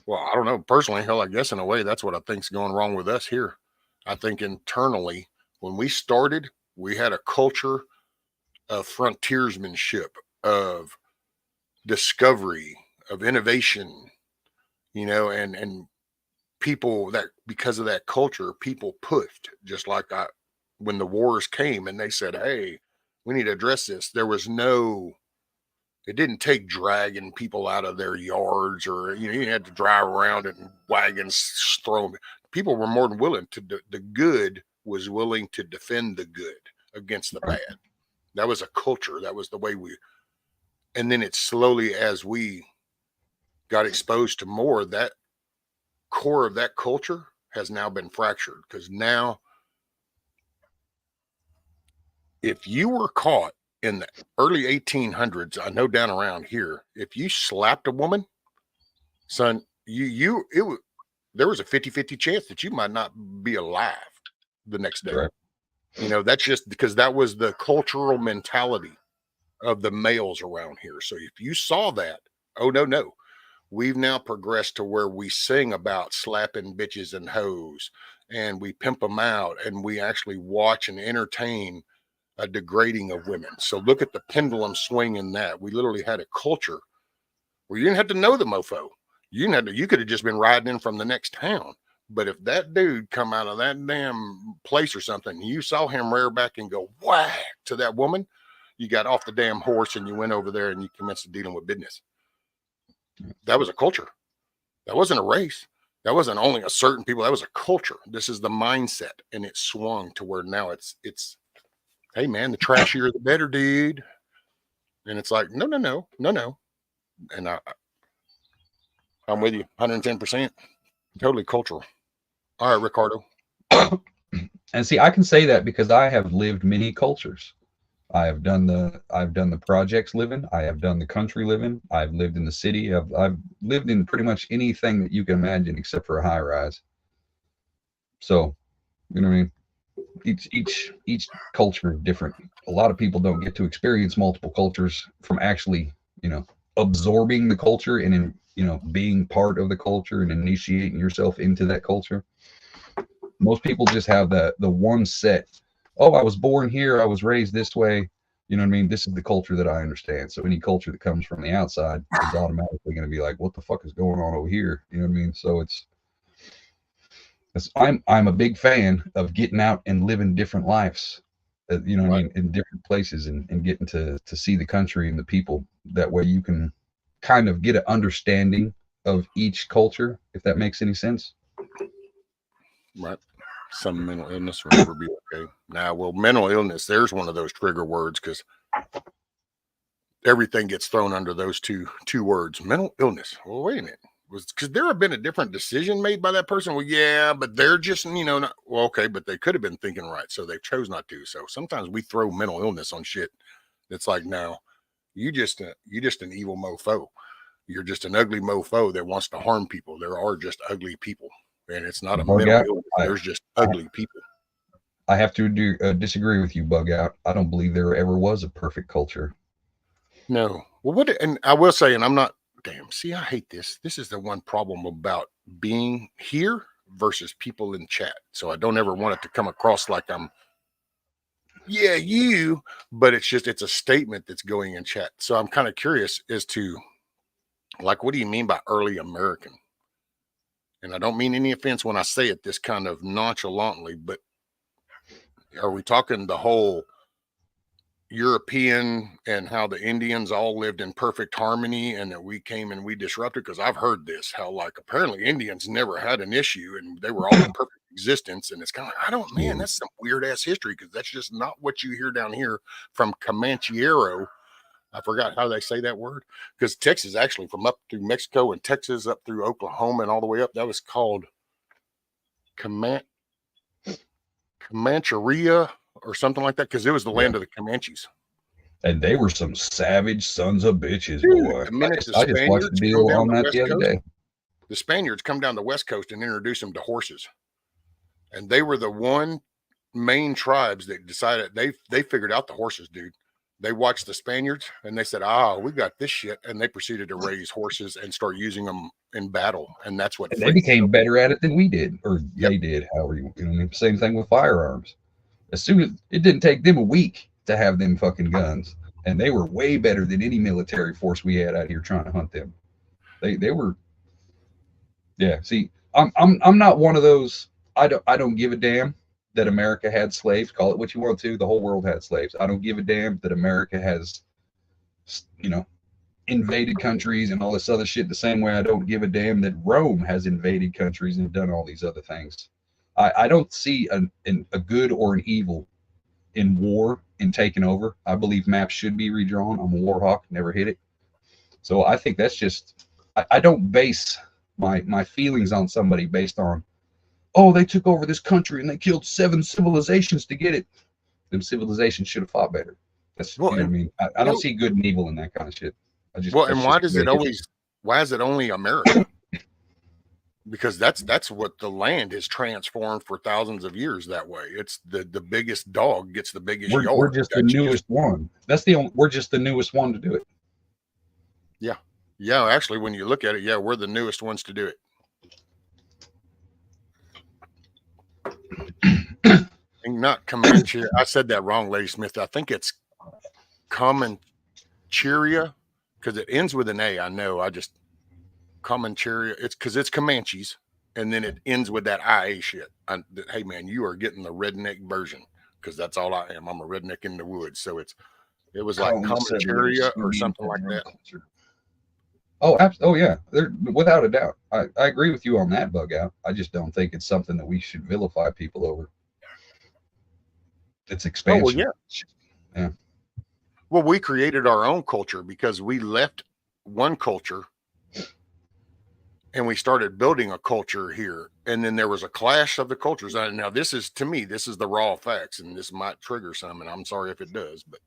well, I don't know. Personally, hell, I guess in a way, that's what I think's going wrong with us here. I think internally, when we started, we had a culture of frontiersmanship, of discovery, of innovation, and people that because of that culture, people pushed just like when the wars came and they said, hey, we need to address this. It didn't take dragging people out of their yards or, you had to drive around in wagons thrown. People were more than willing the good was willing to defend the good against the bad. That was a culture. That was the way and then it's slowly as we got exposed to more, that core of that culture has now been fractured because now if you were caught in the early 1800s, I know down around here, if you slapped a woman, son, there was a 50-50 chance that you might not be alive the next day. Right. That's just because that was the cultural mentality of the males around here. So if you saw that, oh, no. We've now progressed to where we sing about slapping bitches and hoes and we pimp them out and we actually watch and entertain a degrading of women. So look at the pendulum swing in that. We literally had a culture where you didn't have to know the mofo. You could have just been riding in from the next town. But if that dude come out of that damn place or something, you saw him rear back and go whack to that woman, you got off the damn horse and you went over there and you commenced dealing with business. That was a culture. That wasn't a race. That wasn't only a certain people. That was a culture. This is the mindset. And it swung to where now it's, hey man, the trashier, the better, dude. And it's like, no. And I'm with you 110%. Totally cultural. All right, Ricardo. And see, I can say that because I have lived many cultures. I've done the projects living. I have done the country living. I've lived in the city. I've lived in pretty much anything that you can imagine except for a high rise. So, you know what I mean? Each culture is different. A lot of people don't get to experience multiple cultures from actually, absorbing the culture and being part of the culture and initiating yourself into that culture. Most people just have the one set. Oh, I was born here. I was raised this way. You know what I mean? This is the culture that I understand. So any culture that comes from the outside is automatically going to be like, what the fuck is going on over here? You know what I mean? So I'm a big fan of getting out and living different lives, you know what I mean, in different places and getting to see the country and the people. That way you can kind of get an understanding of each culture, if that makes any sense. Right. Some mental illness will never be okay. Now, well, mental illness, there's one of those trigger words because everything gets thrown under those two words. Mental illness. Well, wait a minute. Because there have been a different decision made by that person. Well, yeah, but they're just, not, well, okay, but they could have been thinking right. So they chose not to. So sometimes we throw mental illness on shit. It's like, no, you just an evil mofo. You're just an ugly mofo that wants to harm people. There are just ugly people. And it's not a mental illness. There's just ugly people. I have to disagree with you, Bug Out. I don't believe there ever was a perfect culture. No. Well, and I will say, and I'm not, damn, see, I hate this. This is the one problem about being here versus people in chat. So I don't ever want it to come across like I'm, yeah, you, but it's a statement that's going in chat. So I'm kind of curious as to, like, what do you mean by early American? And I don't mean any offense when I say it this kind of nonchalantly, but are we talking the whole European and how the Indians all lived in perfect harmony and that we came and we disrupted? Because I've heard this, how like apparently Indians never had an issue and they were all in perfect existence. And it's kind of like, man, that's some weird ass history because that's just not what you hear down here from Comanchero. I forgot how they say that word because Texas actually from up through Mexico and Texas up through Oklahoma and all the way up, that was called Comancheria or something like that because it was the land of the Comanches. And they were some savage sons of bitches, dude, boy. The minute I just watched the deal on that the other day. The Spaniards come down the West Coast and introduce them to horses. And they were the one main tribes that decided they figured out the horses, dude. They watched the Spaniards and they said, "Ah, we got this shit," and they proceeded to raise horses and start using them in battle, and that's what And they became better at it than we did, or Yep. they did. However, you know, same thing with firearms. As soon as it didn't take them a week to have them fucking guns, and they were way better than any military force we had out here trying to hunt them. They were, yeah. See, I'm not one of those. I don't give a damn that America had slaves. Call it what you want to. The whole world had slaves. I don't give a damn that America has, you know, invaded countries and all this other shit. The same way I don't give a damn that Rome has invaded countries and done all these other things. I don't see a good or an evil in war and taking over. I believe maps should be redrawn. I'm a war hawk, never hit it. So I think that's just, I don't base my feelings on somebody based on, oh, they took over this country and they killed 7 civilizations to get it. Them civilizations should have fought better. That's, Well, you know what I mean? I don't see good and evil in that kind of shit. And why does it always? Why is it only America? Because that's what the land has transformed for thousands of years that way. It's the biggest dog gets the biggest yard. We're just the newest one. That's the only. We're just the newest one to do it. Yeah. Actually, when you look at it, yeah, we're the newest ones to do it. Not Comanche. I said that wrong, Lady Smith. I think it's Comancheria because it ends with an A. I know. I just Comancheria. It's because it's Comanches, and then it ends with that IA shit. Hey man, you are getting the redneck version because that's all I am. I'm a redneck in the woods. So it was like Comancheria or something like that. Oh yeah, without a doubt. I agree with you on that, Bug Out. I just don't think it's something that we should vilify people over. It's expansion. Oh, well, yeah. Well, we created our own culture because we left one culture and we started building a culture here. And then there was a clash of the cultures. Now, this is, to me, this is the raw facts, and this might trigger some, and I'm sorry if it does, but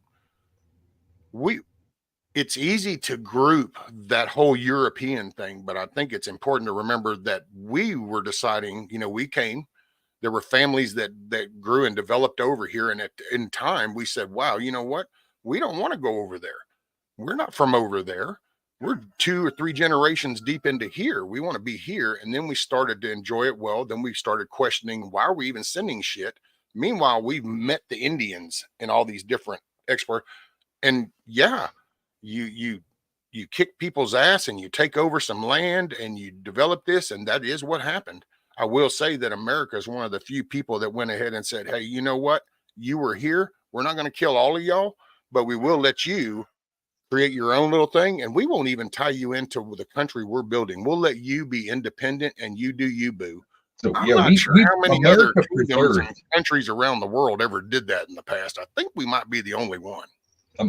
it's easy to group that whole European thing, but I think it's important to remember that we were deciding, we came, there were families that grew and developed over here. And in time, we said, wow, you know what? We don't want to go over there. We're not from over there. We're 2 or 3 generations deep into here. We want to be here. And then we started to enjoy it. Well, then we started questioning, why are we even sending shit? Meanwhile, we've met the Indians and all these different experts. And yeah, you kick people's ass and you take over some land and you develop this. And that is what happened. I will say that America is one of the few people that went ahead and said, hey, you know what? You were here. We're not going to kill all of y'all, but we will let you create your own little thing. And we won't even tie you into the country we're building. We'll let you be independent and you do you, boo. So, I'm not sure how many America other kingdoms and countries around the world ever did that in the past. I think we might be the only one.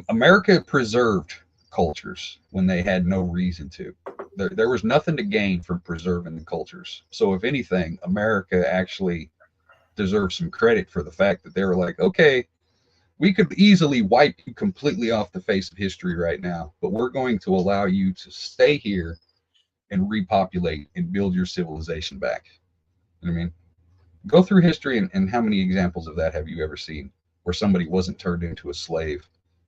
America preserved cultures when they had no reason to. There was nothing to gain from preserving the cultures. So if anything, America actually deserves some credit for the fact that they were like, okay, we could easily wipe you completely off the face of history right now, but we're going to allow you to stay here and repopulate and build your civilization back. You know what I mean? Go through history and how many examples of that have you ever seen where somebody wasn't turned into a slave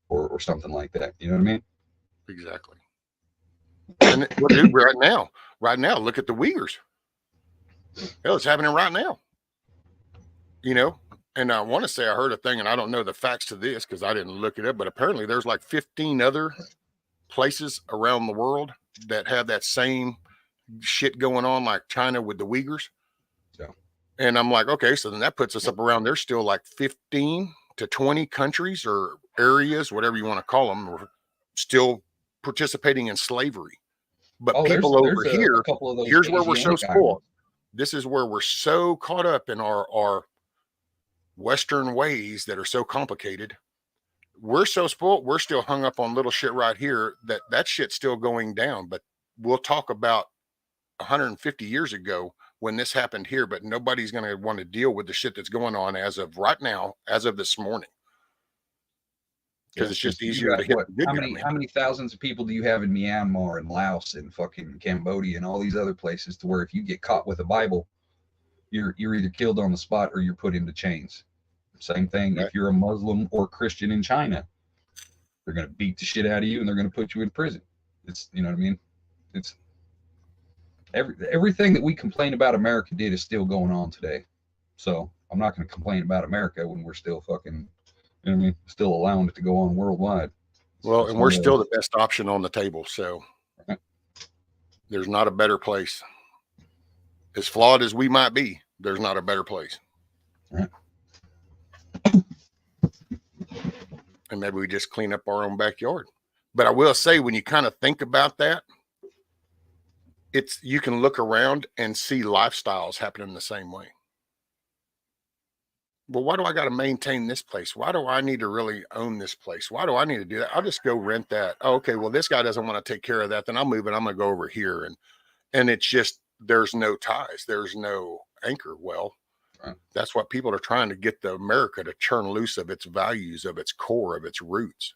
or something like that? You know what I mean? Exactly. And dude, right now, look at the Uyghurs. Hell, it's happening right now. And I want to say I heard a thing, and I don't know the facts to this because I didn't look it up, but apparently there's like 15 other places around the world that have that same shit going on, like China with the Uyghurs. Yeah. And I'm like, okay, so then that puts us up around, there's still like 15 to 20 countries or areas, whatever you want to call them, are still participating in slavery. But people over here, here's where we're so spoiled. This is where we're so caught up in our Western ways that are so complicated. We're so spoiled. We're still hung up on little shit right here that shit's still going down. But we'll talk about 150 years ago when this happened here, but nobody's going to want to deal with the shit that's going on as of right now, as of this morning. Because it's just easier to hit the good. How many thousands of people do you have in Myanmar and Laos and fucking Cambodia and all these other places to where if you get caught with a Bible, you're either killed on the spot or you're put into chains. Same thing if you're a Muslim or Christian in China. They're going to beat the shit out of you, and they're going to put you in prison. It's, you know what I mean? It's everything that we complain about America did is still going on today. So I'm not going to complain about America when we're still fucking, you know what I mean, still allowing it to go on worldwide. Well, and we're still the best option on the table. So there's not a better place. As flawed as we might be, there's not a better place. Right. And maybe we just clean up our own backyard. But I will say, when you kind of think about that, you can look around and see lifestyles happening the same way. Well, why do I got to maintain this place? Why do I need to really own this place? Why do I need to do that? I'll just go rent that. Oh, okay, well, this guy doesn't want to take care of that. Then I'll move it. I'm going to go over here. And it's just, there's no ties. There's no anchor. Well, that's what people are trying to get the America to turn loose of its values, of its core, of its roots.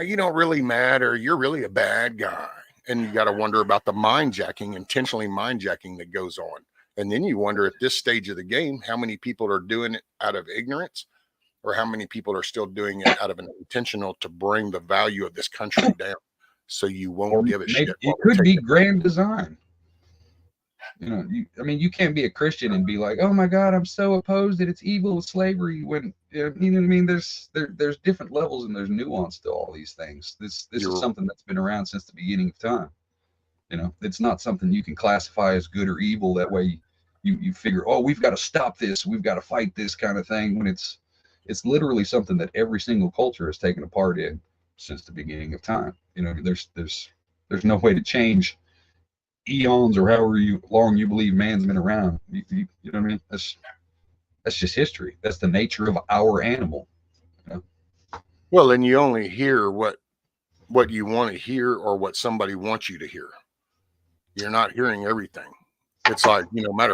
You don't really matter. You're really a bad guy. And you got to wonder about the intentionally mind jacking that goes on. And then you wonder, at this stage of the game, how many people are doing it out of ignorance, or how many people are still doing it out of an intentional to bring the value of this country down, so you won't give a shit. It could be grand design. You know, you can't be a Christian and be like, oh my God, I'm so opposed that it's evil with slavery. When you know what I mean, there's different levels and there's nuance to all these things. This is something that's been around since the beginning of time. You know, it's not something you can classify as good or evil. That way you figure, oh, we've got to stop this, we've got to fight this kind of thing, when it's literally something that every single culture has taken a part in since the beginning of time. You know, there's no way to change eons or however long you believe man's been around. You know what I mean? That's just history. That's the nature of our animal. You know? Well, and you only hear what you want to hear, or what somebody wants you to hear. You're not hearing everything. It's like,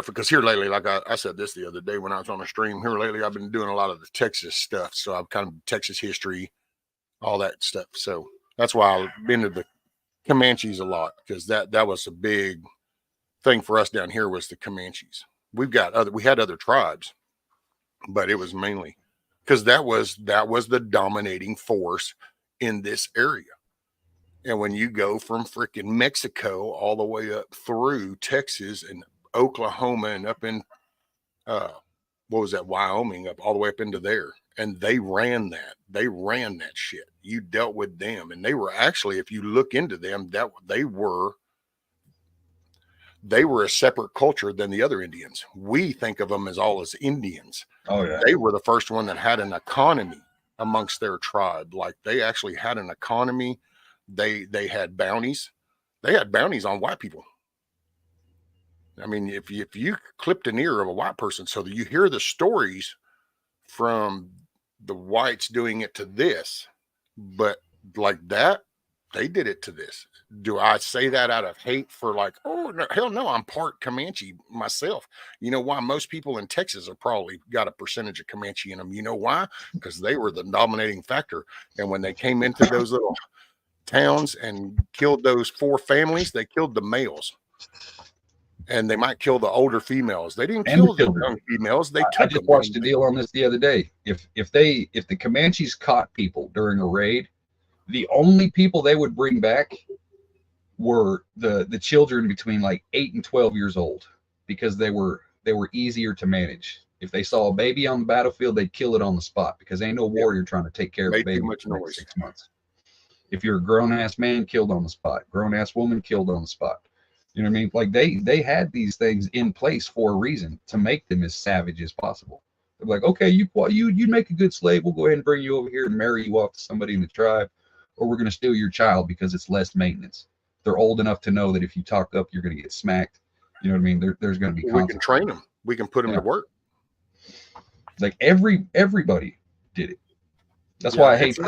because here lately, like I said this the other day when I was on a stream, here lately I've been doing a lot of the Texas stuff. So I've kind of Texas history, all that stuff. So that's why I've been to the Comanches a lot, because that was a big thing for us down here, was the Comanches. We had other tribes, but it was mainly because that was the dominating force in this area. And when you go from freaking Mexico all the way up through Texas and Oklahoma and up in Wyoming, up all the way up into there, and they ran that shit. You dealt with them, and they were actually, if you look into them, that they were a separate culture than the other Indians. We think of them as all as Indians. Oh yeah. They were the first one that had an economy amongst their tribe. Like, they actually had an economy. They had bounties. They had bounties on white people. I mean, if you clipped an ear of a white person, so that you hear the stories from the whites doing it to this, but like that, they did it to this. Do I say that out of hate for like, oh, no, hell no, I'm part Comanche myself. You know why? Most people in Texas have probably got a percentage of Comanche in them. You know why? Because they were the dominating factor. And when they came into those little towns and killed those 4 families, they killed the males. And they might kill the older females. They didn't kill the young females. I just watched a deal on this the other day. If the Comanches caught people during a raid, the only people they would bring back were the children between like 8 and 12 years old, because they were easier to manage. If they saw a baby on the battlefield, they'd kill it on the spot, because ain't no warrior trying to take care of a baby for 6 months. If you're a grown-ass man, killed on the spot. Grown-ass woman, killed on the spot. You know what I mean? Like, they had these things in place for a reason, to make them as savage as possible. They're like, okay, you make a good slave. We'll go ahead and bring you over here and marry you off to somebody in the tribe, or we're going to steal your child because it's less maintenance. They're old enough to know that if you talk up, you're going to get smacked. You know what I mean? There's going to be consequences. We can train them. We can put them to work. Like, everybody did it. That's why I hate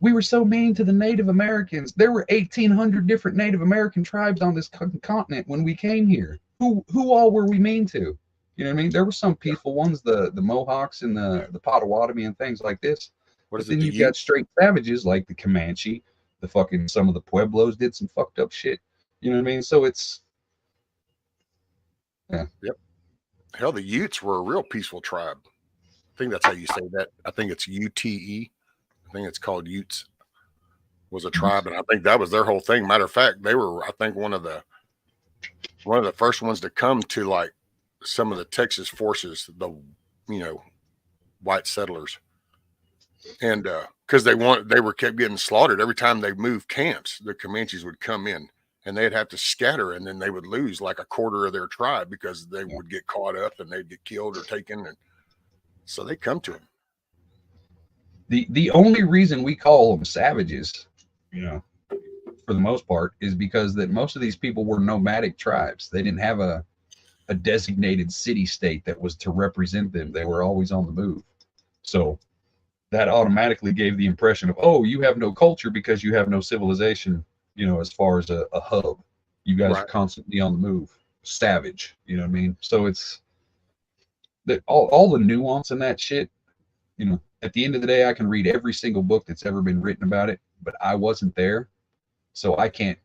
we were so mean to the Native Americans. There were 1,800 different Native American tribes on this continent when we came here. Who all were we mean to? You know what I mean? There were some peaceful ones, the Mohawks and the Potawatomi and things like this. But then you've got straight savages like the Comanche, some of the Pueblos did some fucked up shit. You know what I mean? So it's, yeah. Yep. Hell, the Utes were a real peaceful tribe. I think that's how you say that. I think it's UTE. I think it's called Utes, was a tribe, and I think that was their whole thing. Matter of fact, they were, I think, one of the first ones to come to like some of the Texas forces, the white settlers, and because they were kept getting slaughtered every time they moved camps. The Comanches would come in, and they'd have to scatter, and then they would lose like a quarter of their tribe because they would get caught up and they'd get killed or taken, and so they come to them. The only reason we call them savages, for the most part, is because that most of these people were nomadic tribes. They didn't have a designated city state that was to represent them. They were always on the move. So that automatically gave the impression of, oh, you have no culture because you have no civilization, as far as a hub. You guys are constantly on the move. Savage, you know what I mean? So it's that all the nuance in that shit, at the end of the day, I can read every single book that's ever been written about it, but I wasn't there. So I can't,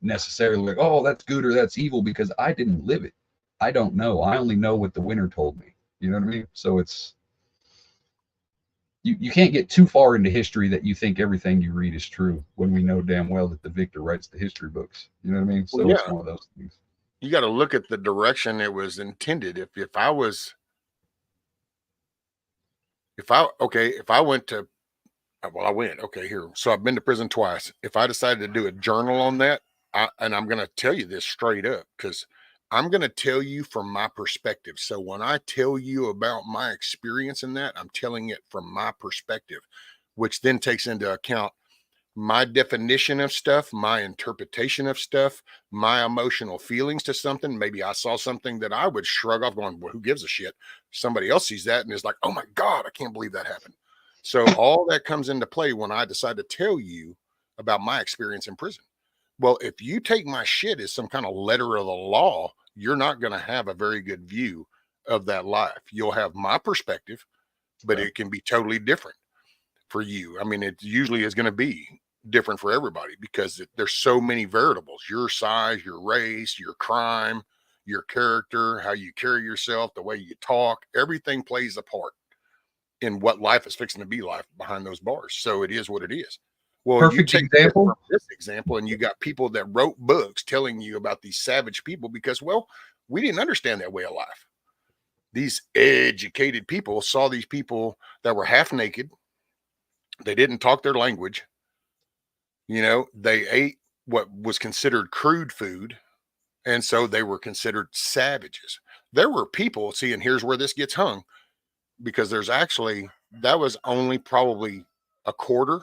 necessarily like, oh, that's good or that's evil, because I didn't live it. I don't know. I only know what the winner told me. You know what I mean? So it's, you can't get too far into history that you think everything you read is true, when we know damn well that the victor writes the history books. You know what I mean? So it's one of those things. You got to look at the direction it was intended. If I went to, I went, okay, here. So I've been to prison twice. If I decided to do a journal on that, and I'm going to tell you this straight up, because I'm going to tell you from my perspective. So when I tell you about my experience in that, I'm telling it from my perspective, which then takes into account my definition of stuff, my interpretation of stuff, my emotional feelings to something. Maybe I saw something that I would shrug off going, well, who gives a shit? Somebody else sees that and is like, oh my God, I can't believe that happened. So all that comes into play when I decide to tell you about my experience in prison. Well, if you take my shit as some kind of letter of the law, you're not going to have a very good view of that life. You'll have my perspective, but it can be totally different for you. I mean, it usually is going to be different for everybody because there's so many variables: your size, your race, your crime, your character, how you carry yourself, the way you talk, everything plays a part in what life is fixing to be like behind those bars. So it is what it is. Well, perfect you take example. This example, and you got people that wrote books telling you about these savage people because, well, we didn't understand that way of life. These educated people saw these people that were half naked. They didn't talk their language. They ate what was considered crude food. And so they were considered savages. There were people, see, and here's where this gets hung, because that was only probably a quarter.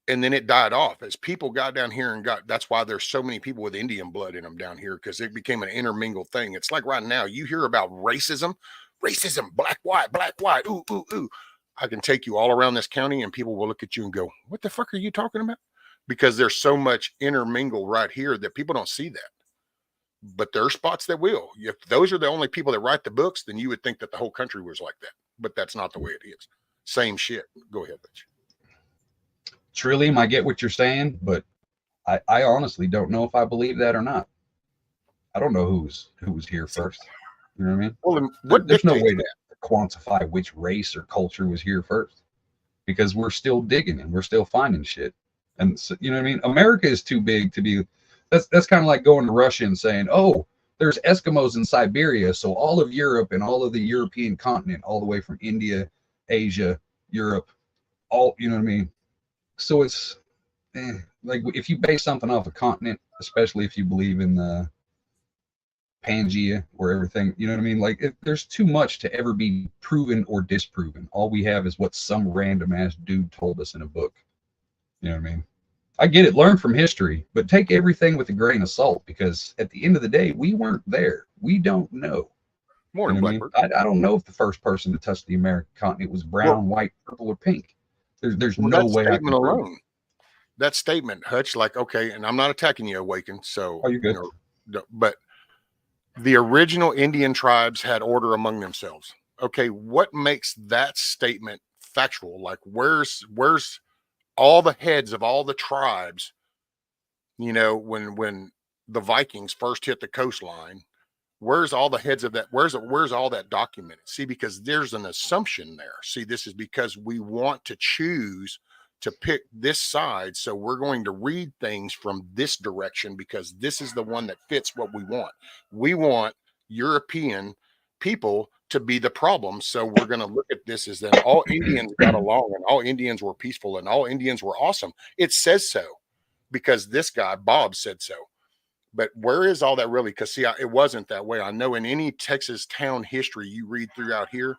And then it died off as people got down here that's why there's so many people with Indian blood in them down here, because it became an intermingled thing. It's like right now you hear about racism, black, white, ooh, ooh, ooh. I can take you all around this county and people will look at you and go, what the fuck are you talking about? Because there's so much intermingle right here that people don't see that. But there are spots that will. If those are the only people that write the books, then you would think that the whole country was like that. But that's not the way it is. Same shit. Go ahead, Mitch. Trillium, I get what you're saying, but I honestly don't know if I believe that or not. I don't know who was here first. You know what I mean? Well, there's no way to quantify which race or culture was here first, because we're still digging and we're still finding shit. And so, you know what I mean? America is too big to be. That's kind of like going to Russia and saying, oh, there's Eskimos in Siberia, so all of Europe and all of the European continent, all the way from India, Asia, Europe, all, you know what I mean? So it's like if you base something off a continent, especially if you believe in the Pangea or everything, you know what I mean? Like there's too much to ever be proven or disproven. All we have is what some random ass dude told us in a book. You know what I mean? I get it, learn from history, but take everything with a grain of salt, because at the end of the day, we weren't there. We don't know. More than Blackbird. I don't know if the first person to touch the American continent was brown, white, purple, or pink. There's no way I can prove it. That statement, Hutch, like, okay, and I'm not attacking you, Awaken. So, you're good. But the original Indian tribes had order among themselves. Okay, what makes that statement factual? Like, where's all the heads of all the tribes? When the Vikings first hit the coastline, Where's all the heads of that? Where's all that documented? See, because there's an assumption there. See, this is because we want to choose to pick this side. So we're going to read things from this direction because this is the one that fits what we want. We want European people to be the problem. So we're going to look at this as then all Indians got along and all Indians were peaceful and all Indians were awesome. It says so because this guy, Bob, said so. But where is all that really? Because see, it wasn't that way. I know in any Texas town history you read throughout here,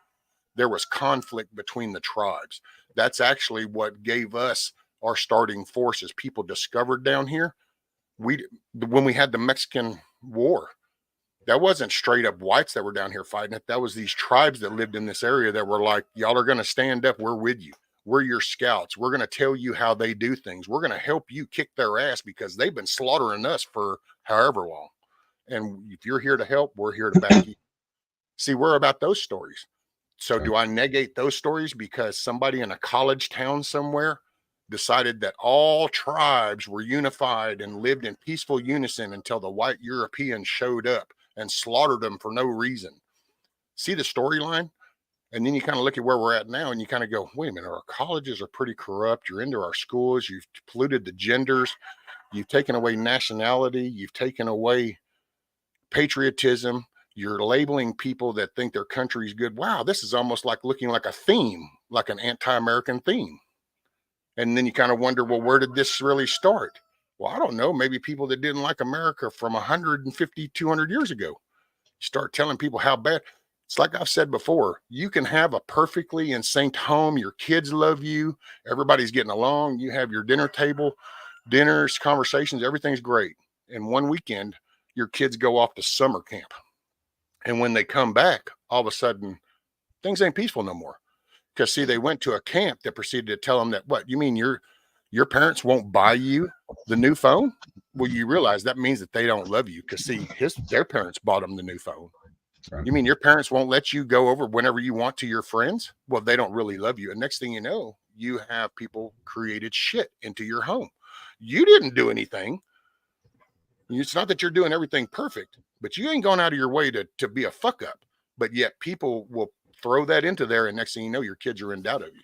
there was conflict between the tribes. That's actually what gave us our starting forces. People discovered down here. When we had the Mexican War, that wasn't straight up whites that were down here fighting it. That was these tribes that lived in this area that were like, y'all are going to stand up. We're with you. We're your scouts. We're going to tell you how they do things. We're going to help you kick their ass because they've been slaughtering us for however long. And if you're here to help, we're here to back you. See, we're about those stories. So do I negate those stories because somebody in a college town somewhere decided that all tribes were unified and lived in peaceful unison until the white Europeans showed up and slaughtered them for no reason? See the storyline? And then you kind of look at where we're at now and you kind of go, wait a minute, our colleges are pretty corrupt. You're into our schools. You've polluted the genders. You've taken away nationality. You've taken away patriotism. You're labeling people that think their country is good. Wow, this is almost like looking like a theme, like an anti-American theme. And then you kind of wonder, well, where did this really start? Well, I don't know. Maybe people that didn't like America from 150, 200 years ago. You start telling people how bad. It's like I've said before, you can have a perfectly in sync home. Your kids love you. Everybody's getting along. You have your dinner table, dinners, conversations. Everything's great. And one weekend, your kids go off to summer camp. And when they come back, all of a sudden, things ain't peaceful no more. Because, see, they went to a camp that proceeded to tell them that, what, you mean your parents won't buy you the new phone? Well, you realize that means that they don't love you because, see, their parents bought them the new phone. Right. You mean your parents won't let you go over whenever you want to your friends? Well, they don't really love you. And next thing you know, you have people created shit into your home. You didn't do anything. It's not that you're doing everything perfect, but you ain't gone out of your way to be a fuck up. But yet people will throw that into there. And next thing you know, your kids are in doubt of you.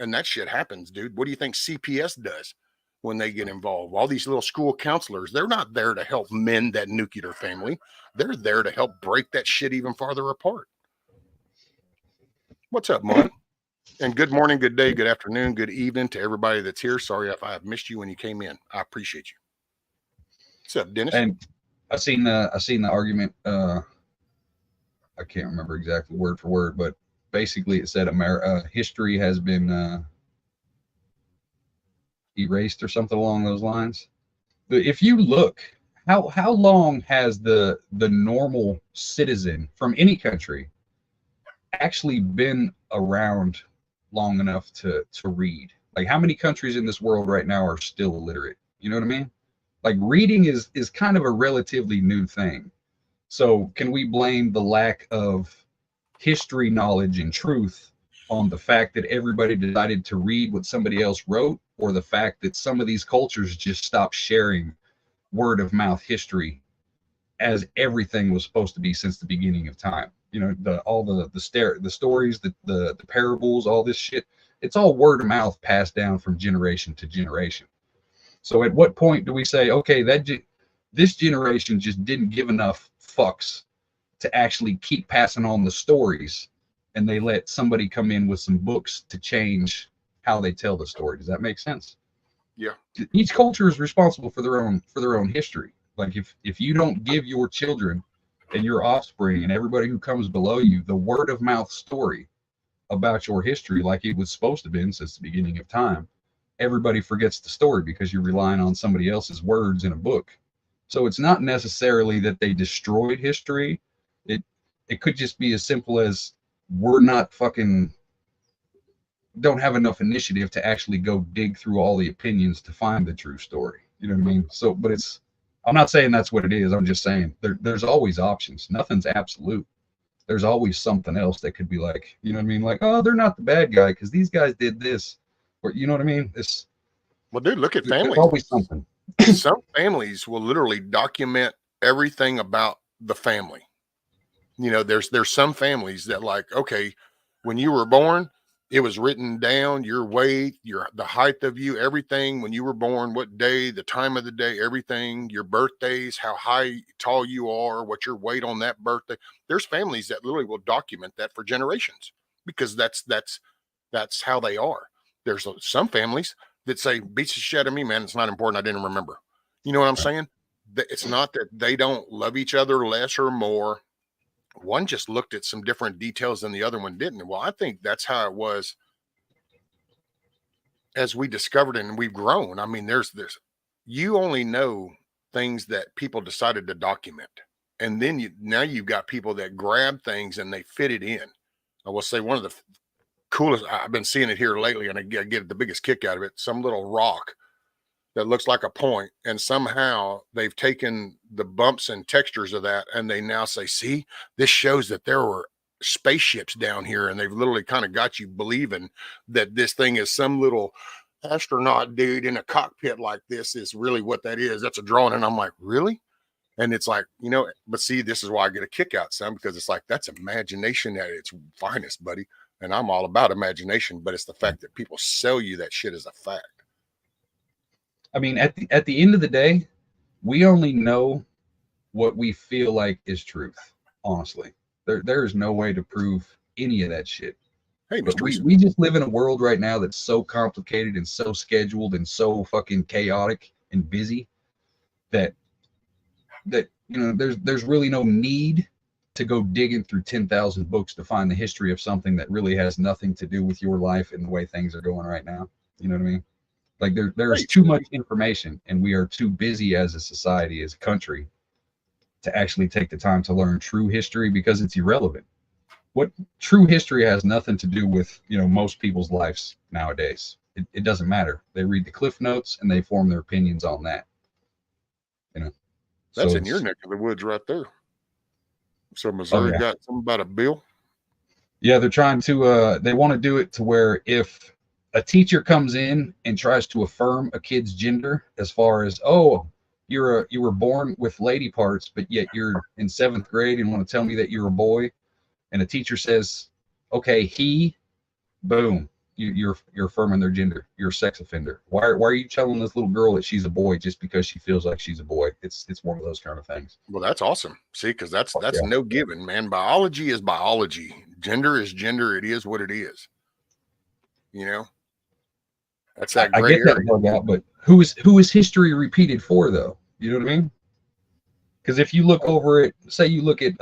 And that shit happens, dude. What do you think CPS does when they get involved? All these little school counselors, they're not there to help mend that nuclear family. They're there to help break that shit even farther apart. What's up, Mom? And good morning, good day, good afternoon, good evening to everybody that's here. Sorry if I have missed you when you came in. I appreciate you. What's up, Dennis? And I seen the argument. I can't remember exactly word for word, but basically it said history has been erased or something along those lines. But if you look, how long has the normal citizen from any country actually been around long enough to read? Like, how many countries in this world right now are still illiterate? You know what I mean? Like, reading is kind of a relatively new thing. So can we blame the lack of history knowledge and truth on the fact that everybody decided to read what somebody else wrote, or the fact that some of these cultures just stopped sharing word of mouth history as everything was supposed to be since the beginning of time? You know, all the stories, the parables, all this shit, it's all word of mouth passed down from generation to generation. So at what point do we say, okay, this generation just didn't give enough fucks to actually keep passing on the stories, and they let somebody come in with some books to change how they tell the story? Does that make sense? Yeah. Each culture is responsible for their own history. Like, if you don't give your children and your offspring and everybody who comes below you the word of mouth story about your history like it was supposed to have been since the beginning of time, everybody forgets the story because you're relying on somebody else's words in a book. So it's not necessarily that they destroyed history. It could just be as simple as we're not don't have enough initiative to actually go dig through all the opinions to find the true story. You know what I mean? So, but I'm not saying that's what it is. I'm just saying there's always options. Nothing's absolute. There's always something else that could be like, you know what I mean? Like, oh, they're not the bad guy because these guys did this. Or, you know what I mean? Well, dude, look at families. There's always something. Some families will literally document everything about the family. You know, there's some families that like, okay, when you were born, it was written down, your weight, the height of you, everything when you were born, what day, the time of the day, everything, your birthdays, how high, tall you are, what your weight on that birthday. There's families that literally will document that for generations because that's how they are. There's some families that say, beats the shit out of me, man. It's not important. I didn't remember. You know what I'm saying? It's not that they don't love each other less or more. One just looked at some different details than the other one didn't. Well, I think that's how it was as we discovered it and we've grown. I mean, there's this, you only know things that people decided to document. And then now you've got people that grab things and they fit it in. I will say one of the coolest, I've been seeing it here lately, and I get the biggest kick out of it. Some little rock that looks like a point, and somehow they've taken the bumps and textures of that, and they now say, see, this shows that there were spaceships down here, and they've literally kind of got you believing that this thing is some little astronaut dude in a cockpit like this is really what that is. That's a drawing. And I'm like, really? And it's like, you know, but see, this is why I get a kick out, son, because it's like, that's imagination at its finest, buddy. And I'm all about imagination, but it's the fact that people sell you that shit as a fact. I mean, at the end of the day, we only know what we feel like is truth. Honestly, there is no way to prove any of that shit. Hey, but Mr. we just live in a world right now that's so complicated and so scheduled and so fucking chaotic and busy that you know there's really no need to go digging through 10,000 books to find the history of something that really has nothing to do with your life and the way things are going right now. You know what I mean? Like there's too much information, and we are too busy as a society, as a country, to actually take the time to learn true history because it's irrelevant. What true history has nothing to do with, you know, most people's lives nowadays. It doesn't matter. They read the Cliff Notes and they form their opinions on that. You know, That's so in your neck of the woods right there. So Missouri got something about a bill. Yeah, they're trying to. They want to do it to where if a teacher comes in and tries to affirm a kid's gender, as far as, oh, you were born with lady parts, but yet you're in 7th grade and want to tell me that you're a boy, and a teacher says, okay, he, boom, you're affirming their gender. You're a sex offender. Why are you telling this little girl that she's a boy just because she feels like she's a boy? It's one of those kind of things. Well, that's awesome. See, because that's no given, man. Biology is biology. Gender is gender. It is what it is. You know, that's that gray area. That bug out, but who is history repeated for, though? You know what I mean? Because if you look over it, say you look at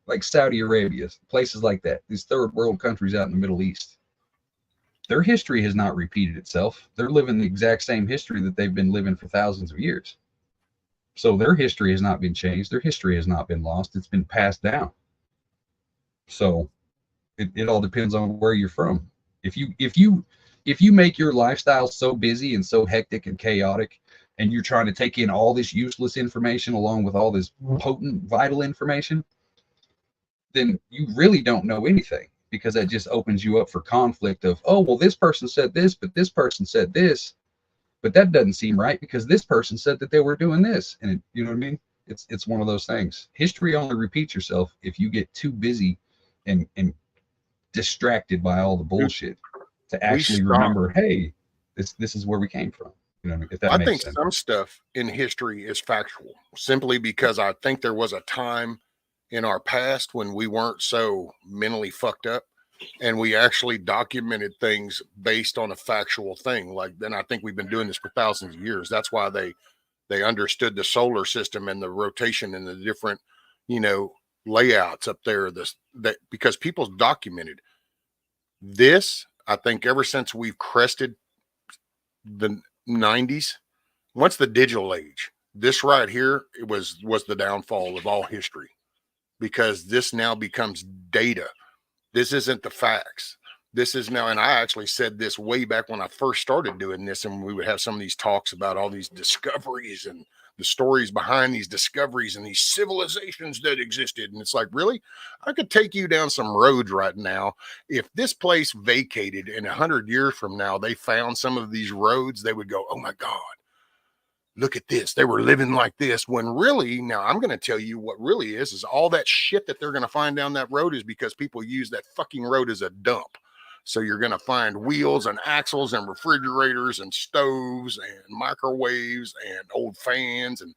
like Saudi Arabia, places like that, these third world countries out in the Middle East, their history has not repeated itself. They're living the exact same history that they've been living for thousands of years. So their history has not been changed. Their history has not been lost. It's been passed down. So it all depends on where you're from. If you make your lifestyle so busy and so hectic and chaotic, and you're trying to take in all this useless information along with all this potent, vital information, then you really don't know anything, because that just opens you up for conflict of, oh, well, this person said this, but this person said this, but that doesn't seem right because this person said that they were doing this. And you know what I mean? It's one of those things. History only repeats yourself if you get too busy and distracted by all the bullshit to actually remember, hey, this is where we came from. You know, if that makes sense. I think some stuff in history is factual, simply because I think there was a time in our past when we weren't so mentally fucked up, and we actually documented things based on a factual thing. Like, then I think we've been doing this for thousands of years. That's why they understood the solar system and the rotation and the different, you know, layouts up there. Because people's documented this. I think ever since we've crested the 90s, once the digital age, this right here, it was the downfall of all history, because this now becomes data. This isn't the facts. This is now, and I actually said this way back when I first started doing this, and we would have some of these talks about all these discoveries and the stories behind these discoveries and these civilizations that existed. And it's like, really? I could take you down some roads right now. If this place vacated and 100 years from now, they found some of these roads, they would go, oh my God, look at this, they were living like this, when really, now I'm going to tell you what really is all that shit that they're going to find down that road is because people use that fucking road as a dump. So you're going to find wheels and axles and refrigerators and stoves and microwaves and old fans. And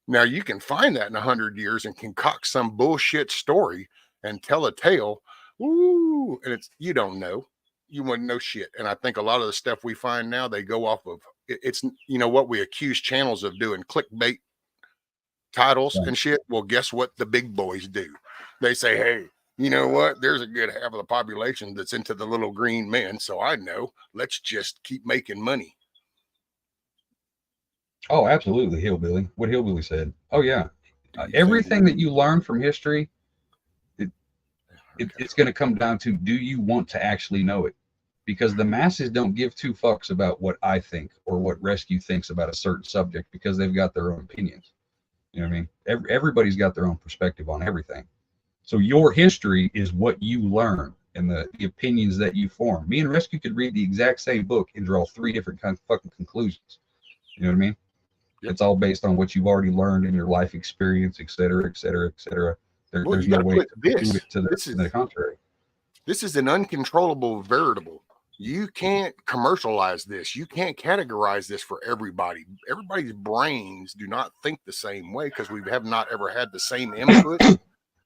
now you can find that in 100 years and concoct some bullshit story and tell a tale. Ooh, and you don't know. You wouldn't know shit. And I think a lot of the stuff we find now, they go off of, it's, what we accuse channels of doing, clickbait titles and shit. Well, guess what the big boys do? They say, hey, you know what? There's a good half of the population that's into the little green men. So I know, let's just keep making money. Oh, absolutely. Hillbilly. What Hillbilly said. Oh, yeah. Everything that you learn from history, it's going to come down to, do you want to actually know it? Because the masses don't give two fucks about what I think or what Rescue thinks about a certain subject, because they've got their own opinions. You know what I mean? Everybody's got their own perspective on everything. So your history is what you learn and the opinions that you form. Me and Rescue could read the exact same book and draw 3 different kinds of fucking conclusions. You know what I mean? Yep. It's all based on what you've already learned in your life experience, et cetera, et cetera, et cetera. There's no way to prove it to the contrary. This is an uncontrollable variable. You can't commercialize this. You can't categorize this for everybody. Everybody's brains do not think the same way because we have not ever had the same input,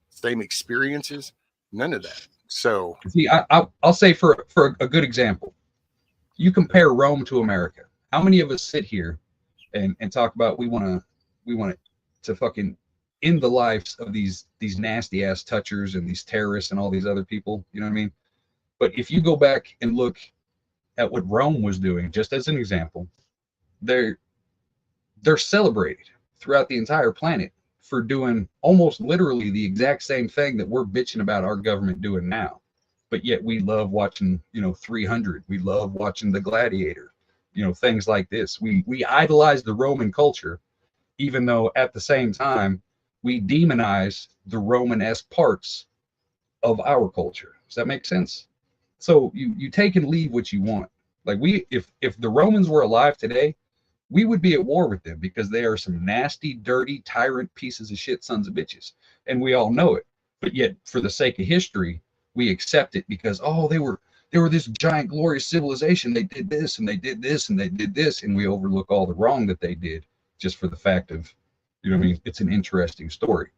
same experiences, none of that. So, see, I'll say for a good example, you compare Rome to America. How many of us sit here and talk about we want to fucking end the lives of these nasty ass touchers and these terrorists and all these other people? You know what I mean? But if you go back and look at what Rome was doing, just as an example, they're celebrated throughout the entire planet for doing almost literally the exact same thing that we're bitching about our government doing now. But yet we love watching, 300. We love watching The Gladiator, things like this. We idolize the Roman culture, even though at the same time we demonize the Roman-esque parts of our culture. Does that make sense? So you take and leave what you want. Like if the Romans were alive today, we would be at war with them because they are some nasty, dirty, tyrant pieces of shit, sons of bitches. And we all know it. But yet, for the sake of history, we accept it because, they were this giant, glorious civilization. They did this and they did this and they did this. And we overlook all the wrong that they did just for the fact of, it's an interesting story.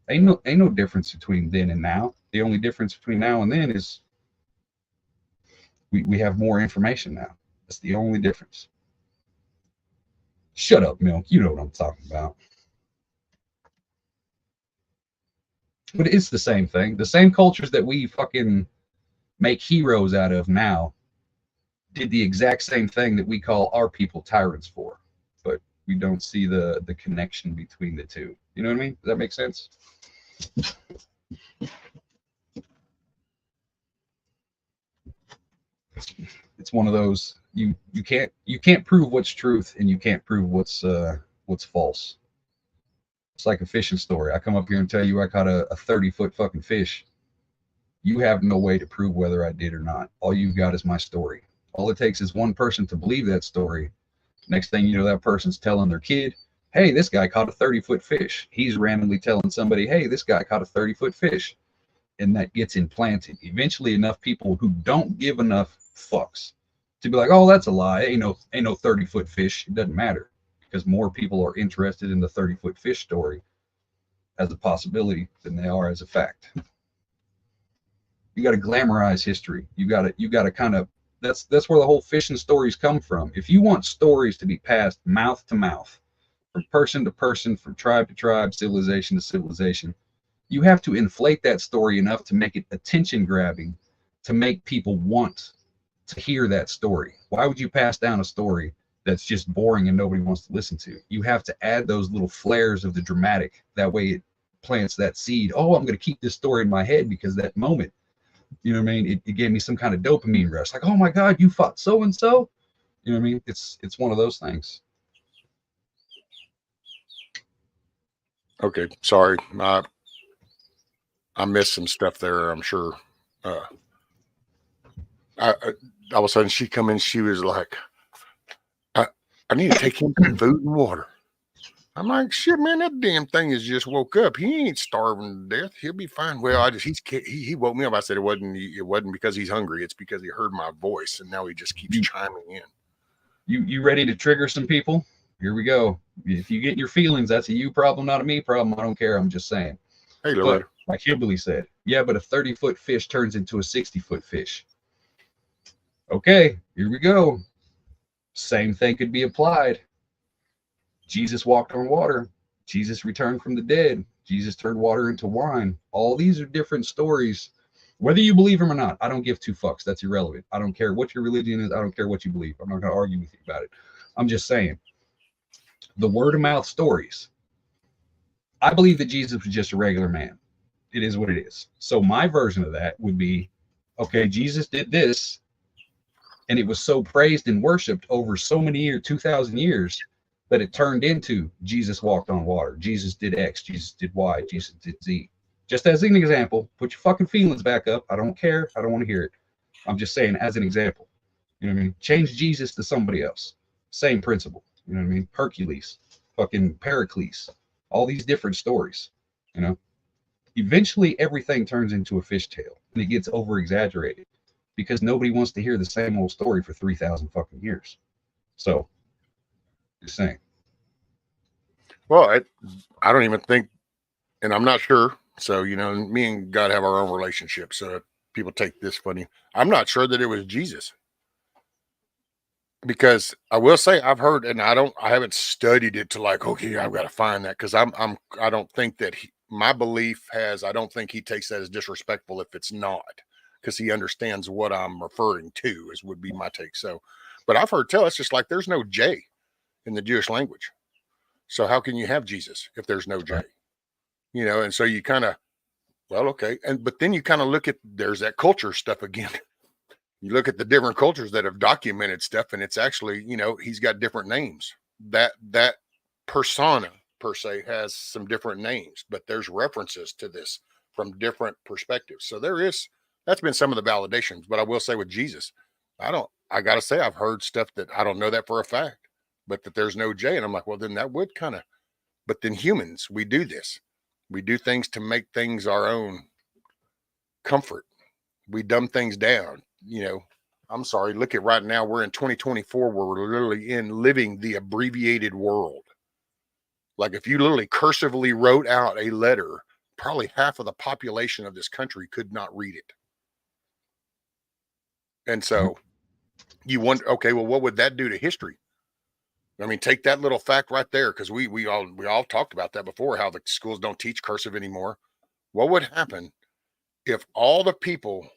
Ain't no difference between then and now. The only difference between now and then is we have more information now. That's the only difference. Shut up, Milk. You know what I'm talking about. But it's the same thing. The same cultures that we fucking make heroes out of now did the exact same thing that we call our people tyrants for. But we don't see the connection between the two. You know what I mean? Does that make sense? It's one of those, you can't prove what's truth and you can't prove what's false. It's like a fishing story. I come up here and tell you I caught a 30-foot fucking fish. You have no way to prove whether I did or not. All you've got is my story. All it takes is one person to believe that story. Next thing you know, that person's telling their kid, hey, this guy caught a 30-foot fish. He's randomly telling somebody, hey, this guy caught a 30-foot fish. And that gets implanted. Eventually enough people who don't give enough fucks to be like, oh, that's a lie. Ain't no 30-foot fish. It doesn't matter because more people are interested in the 30-foot fish story as a possibility than they are as a fact. You got to glamorize history. You got to kind of, that's where the whole fishing stories come from. If you want stories to be passed mouth to mouth, from person to person, from tribe to tribe, civilization to civilization, you have to inflate that story enough to make it attention grabbing, to make people want to hear that story. Why would you pass down a story that's just boring and nobody wants to listen to? You have to add those little flares of the dramatic. That way it plants that seed. Oh, I'm going to keep this story in my head because that moment, you know what I mean? It gave me some kind of dopamine rush. Like, oh my God, you fought so-and-so. You know what I mean? It's one of those things. Okay. Sorry. I missed some stuff there. I'm sure. All of a sudden she come in. She was like, I need to take him some food and water. I'm like, shit, man, that damn thing has just woke up. He ain't starving to death. He'll be fine. Well, he woke me up. I said it wasn't because he's hungry. It's because he heard my voice, and now he just keeps chiming in. You ready to trigger some people? Here we go. If you get your feelings, that's a you problem, not a me problem. I don't care. I'm just saying. Hey, Loretta. But like Hillbilly said, yeah, but a 30-foot fish turns into a 60-foot fish. Okay, here we go. Same thing could be applied. Jesus walked on water. Jesus returned from the dead. Jesus turned water into wine. All these are different stories. Whether you believe them or not, I don't give two fucks. That's irrelevant. I don't care what your religion is. I don't care what you believe. I'm not going to argue with you about it. I'm just saying. The word of mouth stories. I believe that Jesus was just a regular man. It is what it is. So my version of that would be, okay, Jesus did this, and it was so praised and worshipped over so many years, 2,000 years, that it turned into Jesus walked on water. Jesus did X. Jesus did Y. Jesus did Z. Just as an example, put your fucking feelings back up. I don't care. I don't want to hear it. I'm just saying as an example. You know what I mean? Change Jesus to somebody else. Same principle. You know what I mean? Hercules, fucking Pericles, all these different stories, you know? Eventually, everything turns into a fishtail, and it gets over-exaggerated because nobody wants to hear the same old story for 3,000 fucking years. So, just saying. Well, I don't even think, and I'm not sure. So, you know, me and God have our own relationship. So if people take this funny, I'm not sure that it was Jesus. Because I will say I've heard, and I haven't studied it to like, okay, I've got to find that. Cause I don't think that my belief I don't think he takes that as disrespectful if it's not, because he understands what I'm referring to would be my take. So, but I've heard tell it's just like, there's no J in the Jewish language. So how can you have Jesus if there's no J? Right. You know, and so you kind of, well, okay. But then you kind of look at, there's that culture stuff again. You look at the different cultures that have documented stuff, and it's actually, you know, he's got different names. That persona per se has some different names, but there's references to this from different perspectives. So that's been some of the validations. But I will say with Jesus, I got to say, I've heard stuff that I don't know that for a fact, but that there's no J. And I'm like, well, then that would kind of, but then humans, we do this. We do things to make things our own comfort. We dumb things down. You know, I'm sorry, look at right now, we're in 2024, where we're literally living the abbreviated world. Like if you literally cursively wrote out a letter, probably half of the population of this country could not read it. And so you wonder, okay, well, what would that do to history? I mean, take that little fact right there, because we all talked about that before, how the schools don't teach cursive anymore. What would happen if all the people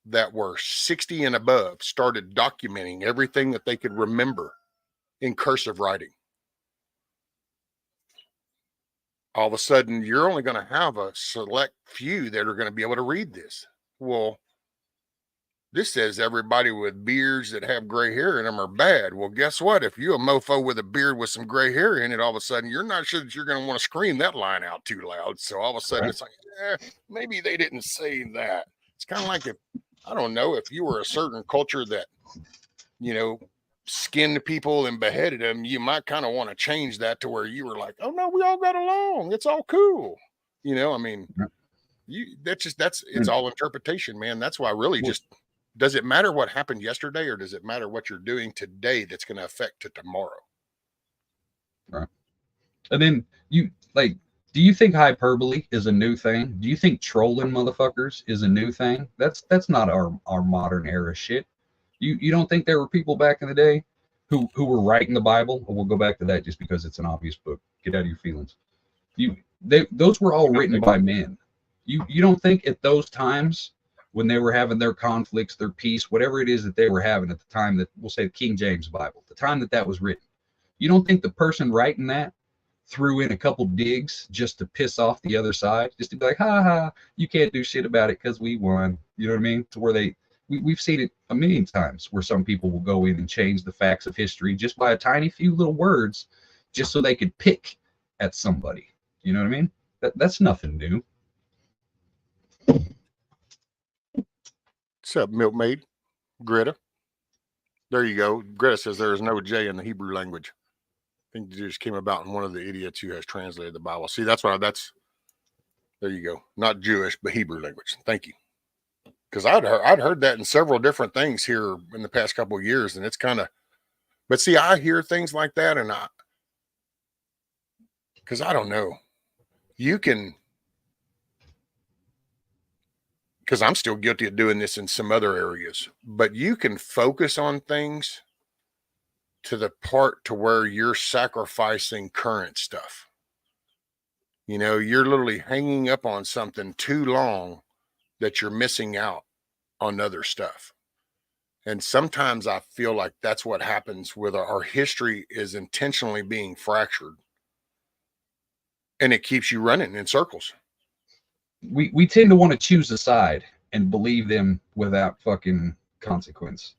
that were 60 and above started documenting everything that they could remember in cursive writing? All of a sudden, you're only going to have a select few that are going to be able to read this. Well, this says everybody with beards that have gray hair in them are bad. Well, guess what? If you're a mofo with a beard with some gray hair in it, all of a sudden, you're not sure that you're going to want to scream that line out too loud. So all of a sudden, It's like, maybe they didn't say that. It's kind of like I don't know, if you were a certain culture that, you know, skinned people and beheaded them, you might kind of want to change that to where you were like, oh no, we all got along. It's all cool. You know, I mean, it's all interpretation, man. That's why really does it matter what happened yesterday, or does it matter what you're doing today that's going to affect to tomorrow? Right. And then do you think hyperbole is a new thing? Do you think trolling motherfuckers is a new thing? That's not our modern era shit. You don't think there were people back in the day who were writing the Bible? Or we'll go back to that just because it's an obvious book. Get out of your feelings. Those were all written by men. You don't think at those times when they were having their conflicts, their peace, whatever it is that they were having at the time, that we'll say the King James Bible, the time that was written, you don't think the person writing that threw in a couple digs just to piss off the other side, just to be like, ha ha, you can't do shit about it because we won. You know what I mean? To where we've seen it a million times where some people will go in and change the facts of history just by a tiny few little words, just so they could pick at somebody. You know what I mean? That's nothing new. What's up, milkmaid? Greta. There you go. Greta says there is no J in the Hebrew language. think it just came about in one of the idiots who has translated the Bible. See, that's there you go. Not Jewish, but Hebrew language. Thank you. Because I'd heard that in several different things here in the past couple of years, and it's kind of, but see, I hear things like that, and because I don't know, you can, because I'm still guilty of doing this in some other areas, but you can focus on things to the part to where you're sacrificing current stuff. You know, you're literally hanging up on something too long that you're missing out on other stuff. And sometimes I feel like that's what happens with our history is intentionally being fractured, and it keeps you running in circles. We tend to want to choose a side and believe them without fucking consequence.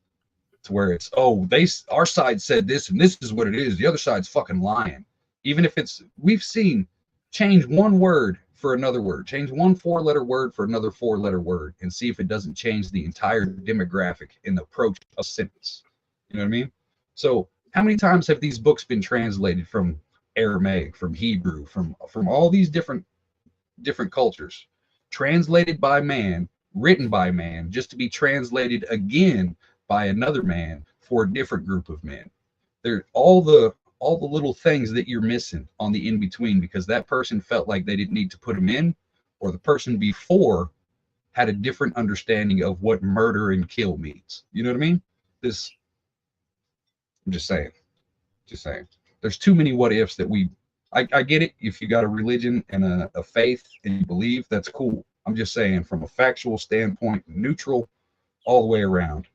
To where it's, oh, our side said this and this is what it is. The other side's fucking lying. Even if we've seen change one word for another word, change one 4-letter word for another 4-letter word, and see if it doesn't change the entire demographic in the approach of sentence. You know what I mean? So how many times have these books been translated from Aramaic, from Hebrew, from all these different cultures, translated by man, written by man, just to be translated again by another man for a different group of men? They're all the little things that you're missing on the in between, because that person felt like they didn't need to put them in, or the person before had a different understanding of what murder and kill means. You know what I mean? I'm just saying. There's too many what ifs that I get it. If you got a religion and a faith and you believe, that's cool. I'm just saying, from a factual standpoint, neutral all the way around,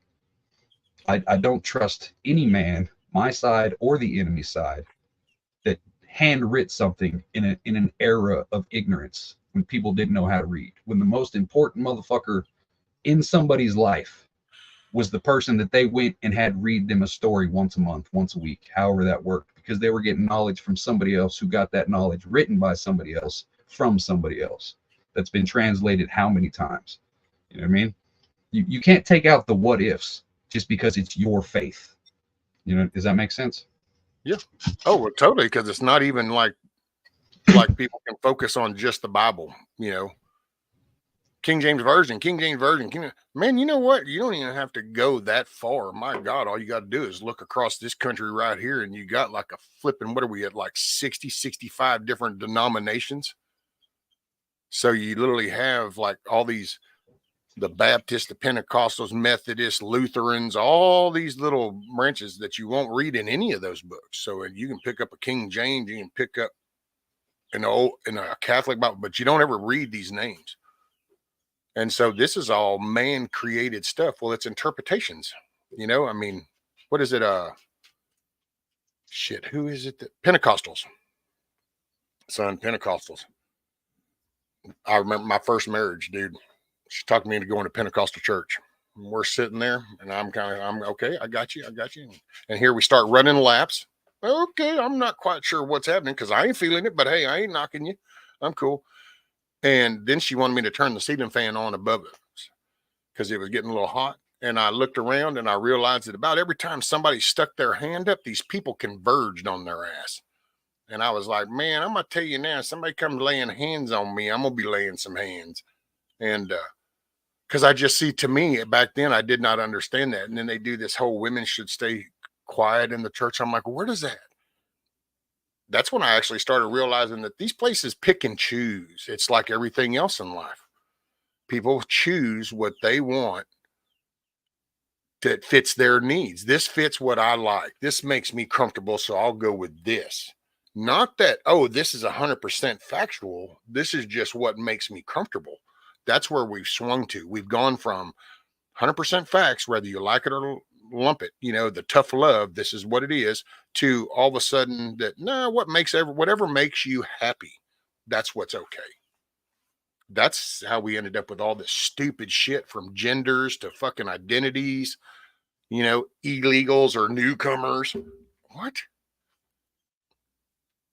I don't trust any man, my side or the enemy side, that handwrit something in an era of ignorance when people didn't know how to read, when the most important motherfucker in somebody's life was the person that they went and had read them a story once a month, once a week, however that worked, because they were getting knowledge from somebody else who got that knowledge written by somebody else from somebody else that's been translated how many times. You know what I mean? You can't take out the what ifs just because it's your faith. You know, does that make sense? Yeah. Oh, well, totally. Because it's not even like people can focus on just the Bible, you know, King James Version. Man, you know what? You don't even have to go that far. My God, all you got to do is look across this country right here, and you got like a flipping, what are we at, like 60, 65 different denominations? So you literally have like all these, the Baptists, the Pentecostals, Methodists, Lutherans, all these little branches that you won't read in any of those books. So you can pick up a King James, you can pick up a Catholic Bible, but you don't ever read these names. And so this is all man created stuff. Well, it's interpretations, you know, I mean, what is it? Who is it? Pentecostals. Pentecostals. I remember my first marriage, dude. She talked me into going to Pentecostal church. And we're sitting there, and I'm okay. I got you. And here we start running laps. Okay, I'm not quite sure what's happening because I ain't feeling it, but hey, I ain't knocking you. I'm cool. And then she wanted me to turn the ceiling fan on above it because it was getting a little hot. And I looked around and I realized that about every time somebody stuck their hand up, these people converged on their ass. And I was like, man, I'm going to tell you now, somebody comes laying hands on me, I'm going to be laying some hands. And because I just see, to me, back then, I did not understand that. And then they do this whole women should stay quiet in the church. I'm like, well, where does that? That's when I actually started realizing that these places pick and choose. It's like everything else in life. People choose what they want that fits their needs. This fits what I like. This makes me comfortable, so I'll go with this. Not that, oh, this is 100% factual. This is just what makes me comfortable. That's where we've swung to. We've gone from 100% facts, whether you like it or lump it, you know, the tough love, this is what it is, to all of a sudden that, no, whatever makes you happy, that's what's okay. That's how we ended up with all this stupid shit, from genders to fucking identities, you know, illegals or newcomers. What?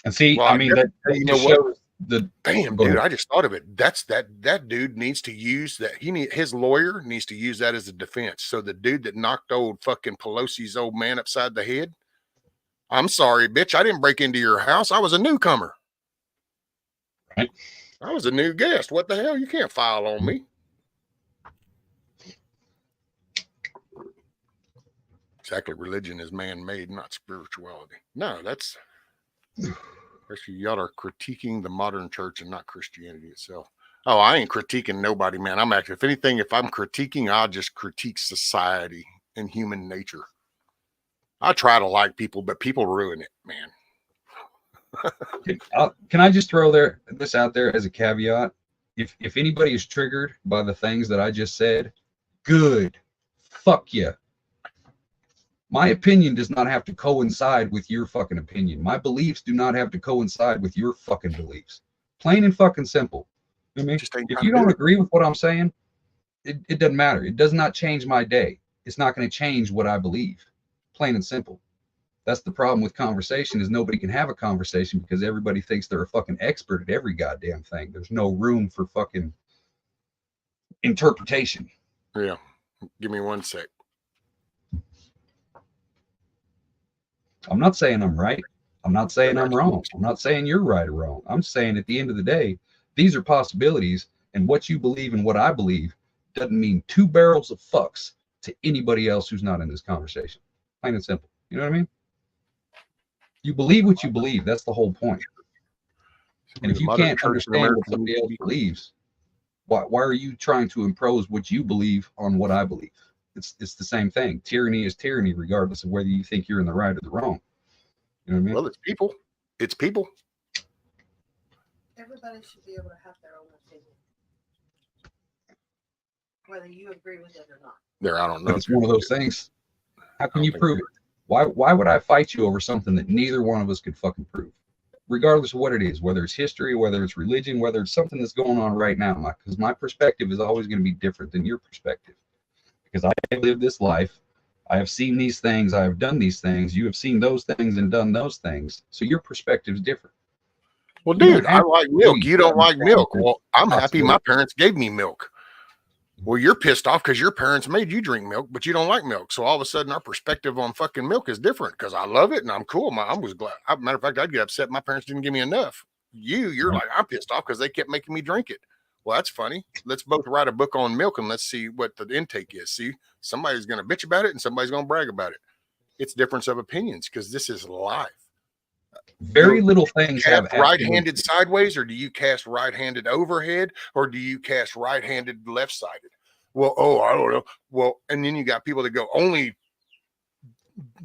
And see, Well, I mean, that you know just what? shows the Damn, dude, I just thought of it. That's that dude needs to use that. His lawyer needs to use that as a defense. So the dude that knocked old fucking Pelosi's old man upside the head, I'm sorry, bitch. I didn't break into your house. I was a newcomer. Right. I was a new guest. What the hell? You can't file on me. Exactly. Religion is man-made, not spirituality. No, that's actually y'all are critiquing the modern church and not Christianity itself. Oh, I ain't critiquing nobody, man. I'm actually, if anything, if I'm critiquing, I'll just critique society and human nature. I try to like people, but people ruin it, man. Can I just throw this out there as a caveat? If anybody is triggered by the things that I just said, good. Fuck you. My opinion does not have to coincide with your fucking opinion. My beliefs do not have to coincide with your fucking beliefs. Plain and fucking simple. I mean, if you don't agree with what I'm saying, it doesn't matter. It does not change my day. It's not going to change what I believe. Plain and simple. That's the problem with conversation, is nobody can have a conversation because everybody thinks they're a fucking expert at every goddamn thing. There's no room for fucking interpretation. Yeah. Give me 1 sec. I'm not saying I'm right. I'm not saying I'm wrong. I'm not saying you're right or wrong. I'm saying at the end of the day, these are possibilities, and what you believe and what I believe doesn't mean 2 barrels of fucks to anybody else who's not in this conversation. Plain and simple. You know what I mean? You believe what you believe. That's the whole point. And if you can't understand what somebody else believes, why are you trying to impose what you believe on what I believe? It's the same thing. Tyranny is tyranny, regardless of whether you think you're in the right or the wrong. You know what I mean? Well, it's people. It's people. Everybody should be able to have their own opinion, whether you agree with it or not. There, I don't know. It's one of those things. How can you prove it? Why would I fight you over something that neither one of us could fucking prove? Regardless of what it is, whether it's history, whether it's religion, whether it's something that's going on right now. Because my perspective is always going to be different than your perspective. Because I have lived this life. I have seen these things. I have done these things. You have seen those things and done those things. So your perspective is different. Well, dude, I like milk. You don't like milk. Well, I'm happy my parents gave me milk. Well, you're pissed off because your parents made you drink milk, but you don't like milk. So all of a sudden, our perspective on fucking milk is different because I love it and I'm cool. I was glad. Matter of fact, I'd get upset. My parents didn't give me enough. You're like, I'm pissed off because they kept making me drink it. Well, that's funny. Let's both write a book on milk and let's see what the intake is. See, somebody's going to bitch about it and somebody's going to brag about it. It's difference of opinions because this is life. Very little things have right-handed sideways, or do you cast right-handed overhead, or do you cast right-handed left-sided? Well, I don't know. Well, and then you got people that go, only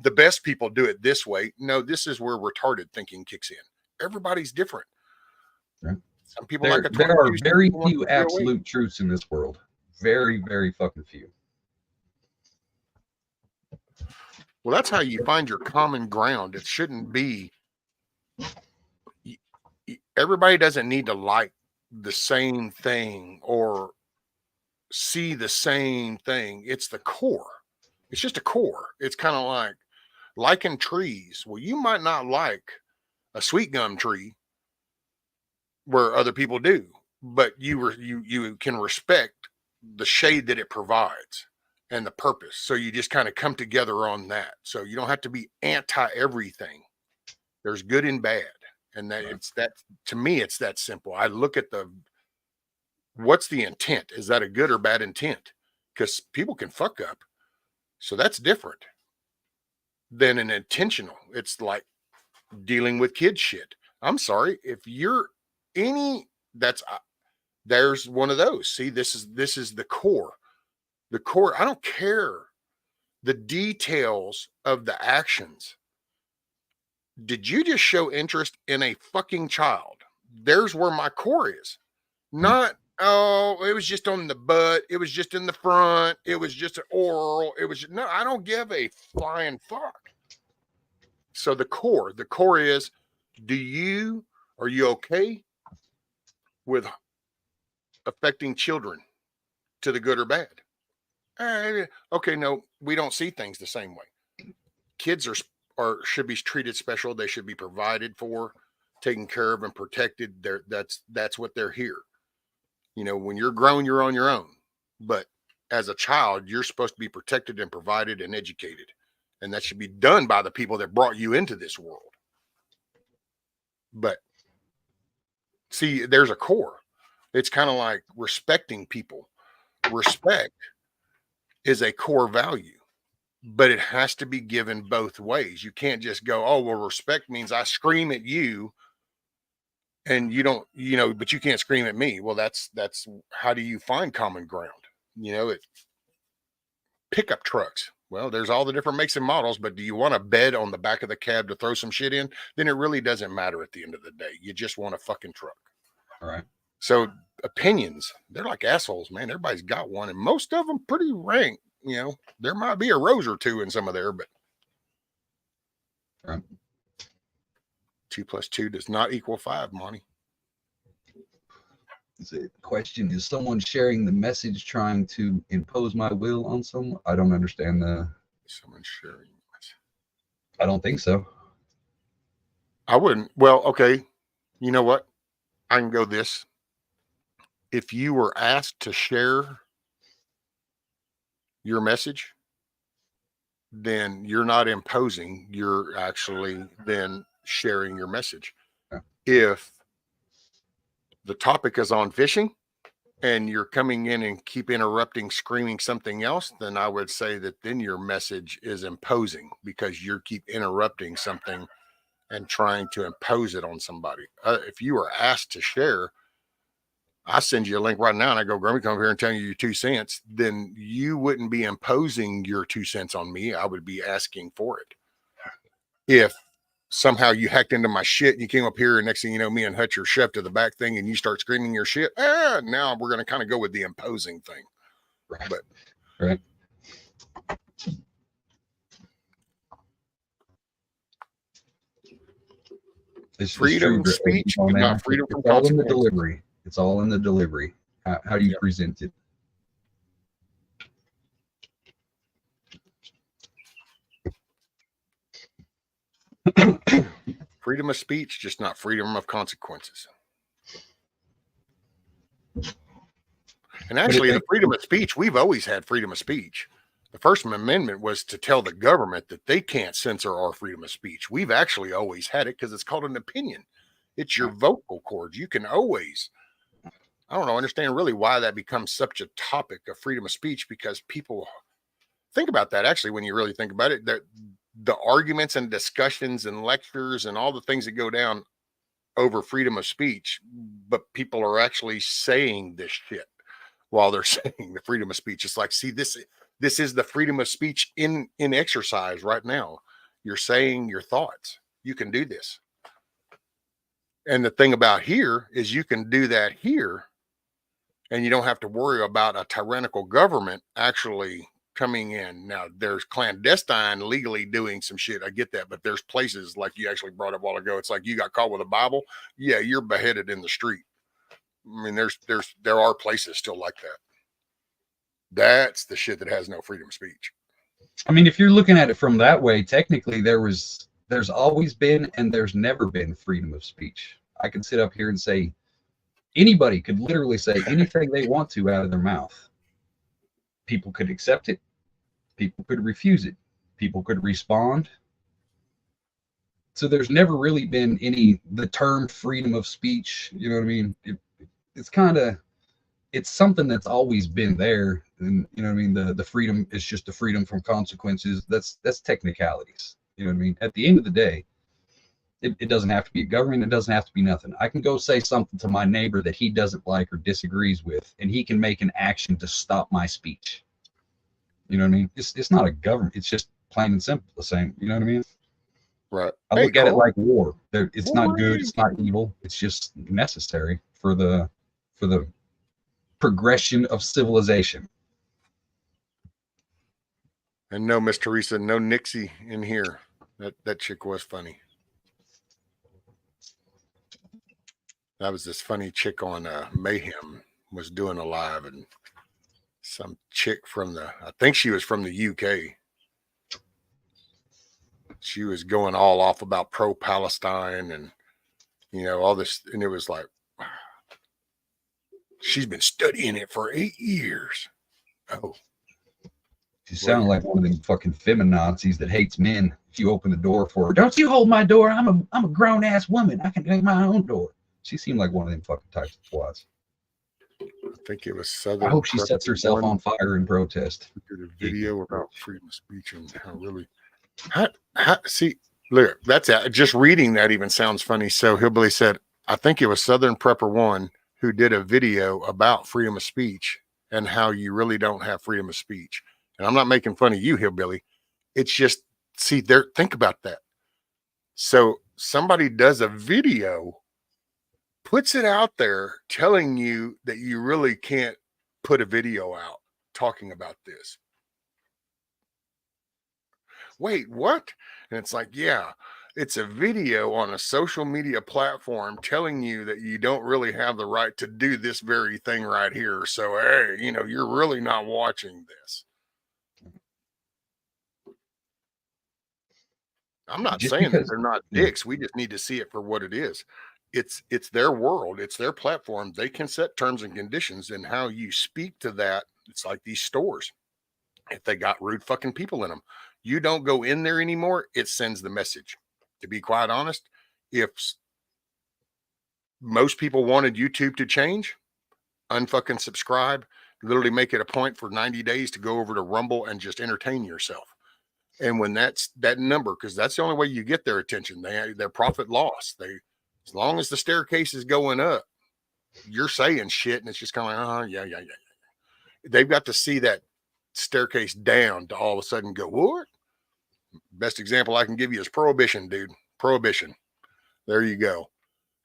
the best people do it this way. No, this is where retarded thinking kicks in. Everybody's different. Right. Some people there are very few absolute truths in this world. Very, very fucking few. Well, that's how you find your common ground. It shouldn't be. Everybody doesn't need to like the same thing or see the same thing. It's the core. It's just a core. It's kind of like liking trees. Well, you might not like a sweet gum tree where other people do, but you can respect the shade that it provides and the purpose. So you just kind of come together on that. So you don't have to be anti everything. There's good and bad. And that it's that, to me, it's that simple. I look at what's the intent? Is that a good or bad intent? Because people can fuck up. So that's different than an intentional. It's like dealing with kid shit. I'm sorry. If you're there's one of those. See, this is the core. The core. I don't care the details of the actions. Did you just show interest in a fucking child? There's where my core is. Not, oh, it was just on the butt. It was just in the front. It was just an oral. No, I don't give a flying fuck. So the core is, are you okay with affecting children to the good or bad? Okay, no, we don't see things the same way. Kids should be treated special. They should be provided for, taken care of, and protected. That's what they're here. You know, when you're grown, you're on your own. But as a child, you're supposed to be protected and provided and educated. And that should be done by the people that brought you into this world. But see, there's a core. It's kind of like respecting people. Respect is a core value, but it has to be given both ways. You can't just go, oh, well, respect means I scream at you and you don't, but you can't scream at me. Well, that's how do you find common ground? Pickup trucks. Well, there's all the different makes and models, but do you want a bed on the back of the cab to throw some shit in? Then it really doesn't matter at the end of the day. You just want a fucking truck. All right. So opinions, they're like assholes, man. Everybody's got one, and most of them pretty rank. There might be a rose or two in some of there, but Right. 2 + 2 does not equal 5, Monty. The question is, someone sharing the message trying to impose my will on someone? I don't understand Someone sharing. I don't think so. I wouldn't. Well, okay. You know what? I can go this. If you were asked to share your message, then you're not imposing. You're actually then sharing your message. Yeah. If the topic is on fishing and you're coming in and keep interrupting, screaming something else, then I would say that then your message is imposing because you keep interrupting something and trying to impose it on somebody. If you are asked to share, I send you a link right now and I go, Grammy, come here and tell you your 2 cents. Then you wouldn't be imposing your 2 cents on me. I would be asking for it. If somehow you hacked into my shit and you came up here and next thing you know, me and Hutch are shoved to the back thing and you start screaming your shit. Now we're going to kind of go with the imposing thing. Right. But right. It's freedom of speech, but not freedom from consequences. All in the delivery. It's all in the delivery. How do you present it? Freedom of speech, just not freedom of consequences. And actually, the freedom of speech, we've always had freedom of speech. The First Amendment was to tell the government that they can't censor our freedom of speech. We've actually always had it because it's called an opinion. It's your vocal cords. You can always, I don't know, understand really why that becomes such a topic of freedom of speech, because people think about that. Actually, when you really think about it, the arguments and discussions and lectures and all the things that go down over freedom of speech, but people are actually saying this shit while they're saying the freedom of speech. It's like, see, this is the freedom of speech in exercise right now. You're saying your thoughts. You can do this. And the thing about here is you can do that here and you don't have to worry about a tyrannical government actually coming in. Now, there's clandestine legally doing some shit. I get that. But there's places like you actually brought up a while ago. It's like you got caught with a Bible. Yeah, you're beheaded in the street. I mean, there are places still like that. That's the shit that has no freedom of speech. I mean, if you're looking at it from that way, technically there's always been and there's never been freedom of speech. I can sit up here and say anybody could literally say anything they want to out of their mouth. People could accept it. People could refuse it. People could respond. So there's never really been the term freedom of speech. You know what I mean? It's something that's always been there. And you know what I mean? The freedom is just the freedom from consequences. That's technicalities. You know what I mean? At the end of the day, it doesn't have to be a government. It doesn't have to be nothing. I can go say something to my neighbor that he doesn't like or disagrees with, and he can make an action to stop my speech. You know what I mean? It's not a government. It's just plain and simple the same. You know what I mean? Right. I look at it like war. It's not good. It's not evil. It's just necessary for the progression of civilization. And no, Miss Teresa, no Nixie in here. That chick was funny. That was this funny chick on Mayhem was doing a live, and some chick I think she was from the UK. She was going all off about pro-Palestine and, all this. And it was like, she's been studying it for 8 years. Oh, She sounded like one of them fucking feminazis that hates men. If you open the door for her, don't you hold my door. I'm a grown ass woman. I can make my own door. She seemed like one of them fucking types of twats. I think it was Southern. I hope she sets herself on fire in protest. Did a video about freedom of speech and how really, see, look, that's just reading that even sounds funny. So Hillbilly said, I think it was Southern Prepper One who did a video about freedom of speech and how you really don't have freedom of speech. And I'm not making fun of you, Hillbilly. It's just, see, there, think about that. So somebody does a video, puts it out there telling you that you really can't put a video out talking about this. Wait, what? And it's like, yeah, it's a video on a social media platform telling you that you don't really have the right to do this very thing right here. So, hey, you know, you're really not watching this. I'm not saying that they're not dicks. We just need to see it for what it is. It's their world. It's their platform. They can set terms and conditions, and how you speak to that. It's like these stores. If they got rude fucking people in them, you don't go in there anymore. It sends the message. To be quite honest, if most people wanted YouTube to change, unfucking subscribe, literally make it a point for 90 days to go over to Rumble and just entertain yourself. And when that's that number, because that's the only way you get their attention, their profit loss. As long as the staircase is going up, you're saying shit, and it's just kind of like, yeah. They've got to see that staircase down to all of a sudden go, what? Best example I can give you is Prohibition, dude. Prohibition. There you go.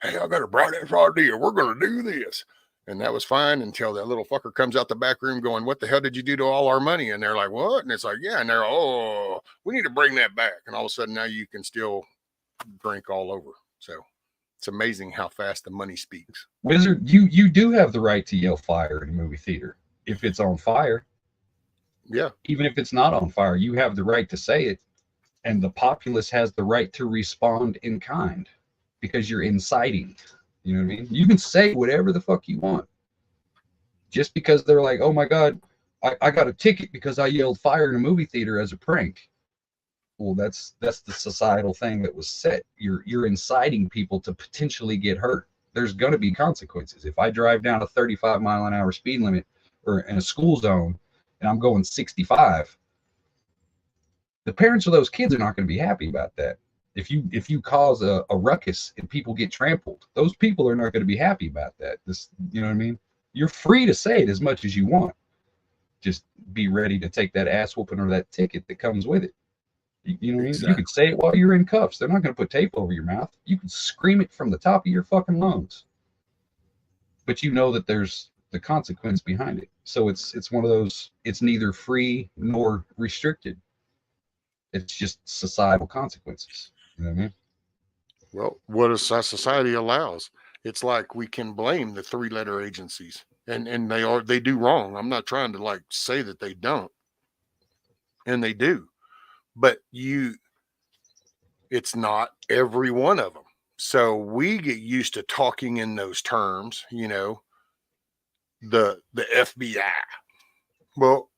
Hey, I got a bright ass idea. We're going to do this. And that was fine until that little fucker comes out the back room going, what the hell did you do to all our money? And they're like, what? And it's like, yeah. And they're, oh, we need to bring that back. And all of a sudden now you can still drink all over. So it's amazing how fast the money speaks. Wizard, you do have the right to yell fire in a movie theater. If it's on fire. Yeah. Even if it's not on fire, you have the right to say it. And the populace has the right to respond in kind because you're inciting. You know what I mean? You can say whatever the fuck you want. Just because they're like, oh my God, I got a ticket because I yelled fire in a movie theater as a prank. Well, that's the societal thing that was set. You're inciting people to potentially get hurt. There's going to be consequences. If I drive down a 35-mile-an-hour speed limit or in a school zone and I'm going 65, the parents of those kids are not going to be happy about that. If you cause a ruckus and people get trampled, those people are not going to be happy about that. You know what I mean? You're free to say it as much as you want. Just be ready to take that ass whooping or that ticket that comes with it. You know what I mean? You could say it while you're in cuffs. They're not going to put tape over your mouth. You can scream it from the top of your fucking lungs. But you know that there's the consequence behind it. So it's one of those, it's neither free nor restricted. It's just societal consequences. You know what I mean? Well, what a society allows. It's like we can blame the 3-letter agencies, and they do wrong. I'm not trying to like say that they don't, and they do, but it's not every one of them. So we get used to talking in those terms, you know, the FBI. Well,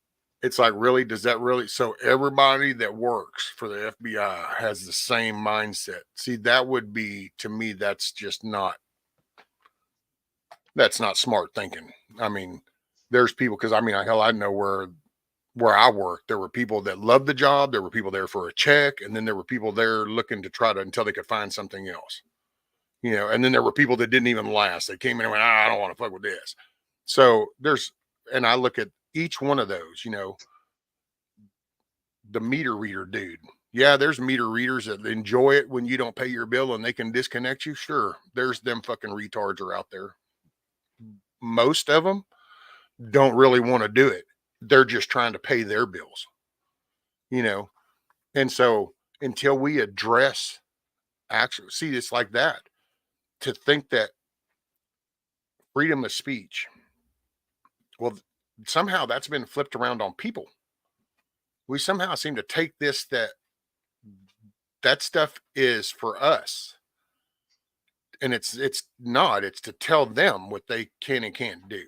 it's like, really, does that really? So everybody that works for the FBI has the same mindset. See, that would be, to me, that's not smart thinking. I mean, there's people, because I mean, hell, I know where I worked, there were people that loved the job. There were people there for a check. And then there were people there looking to try to, until they could find something else, you know, and then there were people that didn't even last. They came in and went, I don't want to fuck with this. So and I look at each one of those, you know, the meter reader dude. Yeah, there's meter readers that enjoy it when you don't pay your bill and they can disconnect you. Sure, there's them fucking retards are out there. Most of them don't really want to do it. They're just trying to pay their bills, you know. And so until we address actually, see, it's like that. To think that freedom of speech, well, somehow that's been flipped around on people. We somehow seem to take this, that stuff is for us. And it's not, it's to tell them what they can and can't do.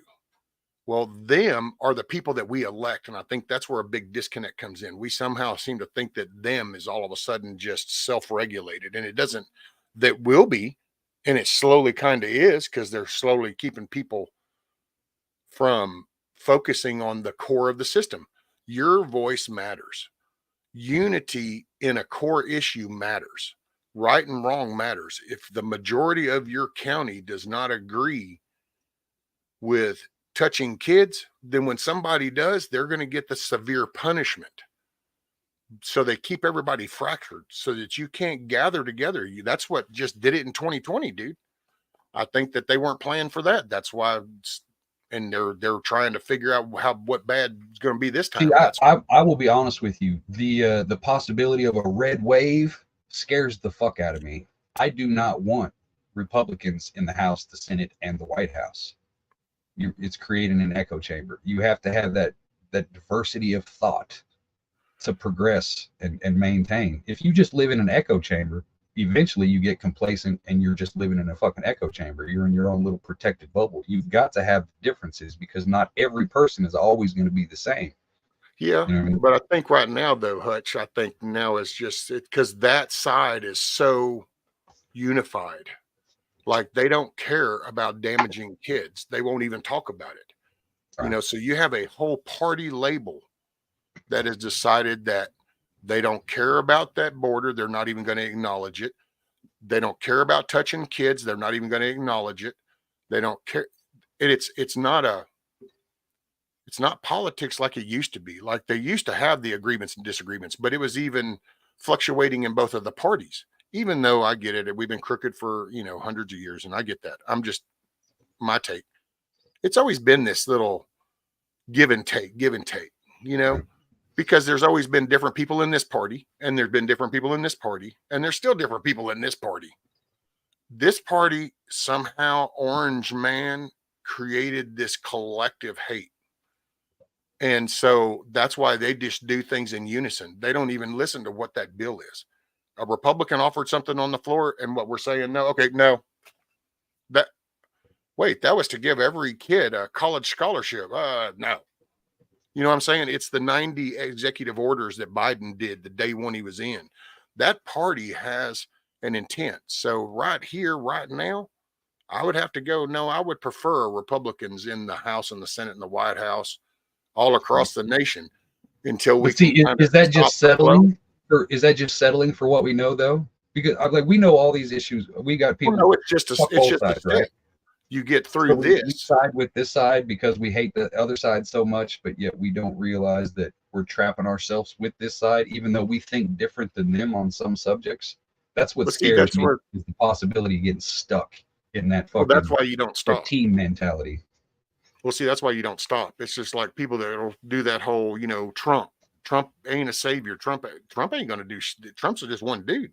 Well, them are the people that we elect. And I think that's where a big disconnect comes in. We somehow seem to think that them is all of a sudden just self-regulated, and it doesn't. That will be, and it slowly kind of is, because they're slowly keeping people from focusing on the core of the system. Your voice matters. Unity in a core issue matters. Right and wrong matters. If the majority of your county does not agree with touching kids, then when somebody does, they're going to get the severe punishment. So they keep everybody fractured so that you can't gather together. That's what just did it in 2020, dude. I think that they weren't planning for that. That's why, and they're trying to figure out what bad is going to be this time. See, I will be honest with you. The possibility of a red wave scares the fuck out of me. I do not want Republicans in the House, the Senate, and the White House. It's creating an echo chamber. You have to have that diversity of thought to progress and maintain. If you just live in an echo chamber, eventually you get complacent and you're just living in a fucking echo chamber. You're in your own little protected bubble. You've got to have differences, because not every person is always going to be the same. Yeah, You know what I mean? but I think right now, though, Hutch, I think now is just because that side is so unified. Like, they don't care about damaging kids. They won't even talk about it. Right. So you have a whole party label that has decided that they don't care about that border. They're not even going to acknowledge it. They don't care about touching kids. They're not even going to acknowledge it. They don't care. It's not politics like it used to be. Like, they used to have the agreements and disagreements, but it was even fluctuating in both of the parties. Even though I get it, we've been crooked for, hundreds of years, and I get that. I'm just, my take. It's always been this little give and take, because there's always been different people in this party, and there's been different people in this party, and there's still different people in this party. This party, somehow, Orange Man created this collective hate. And so that's why they just do things in unison. They don't even listen to what that bill is. A Republican offered something on the floor, and what we're saying, no, okay, no. That was to give every kid a college scholarship. No. You know what I'm saying? It's the 90 executive orders that Biden did the day one he was in. That party has an intent. So right here, right now, I would have to go, no, I would prefer Republicans in the House and the Senate and the White House all across the nation until we see, is that just settling? Or is that just settling for what we know, though? Because we know all these issues. We got people. Well, no, it's just sides, right? You get through this. We side with this side because we hate the other side so much, but yet we don't realize that we're trapping ourselves with this side, even though we think different than them on some subjects. That's what scares me, is the possibility of getting stuck in that fucking. Well, that's why you don't stop. Team mentality. Well, see, that's why you don't stop. It's just like people that will do that whole, Trump. Trump ain't a savior. Trump ain't going to do. Trump's just one dude.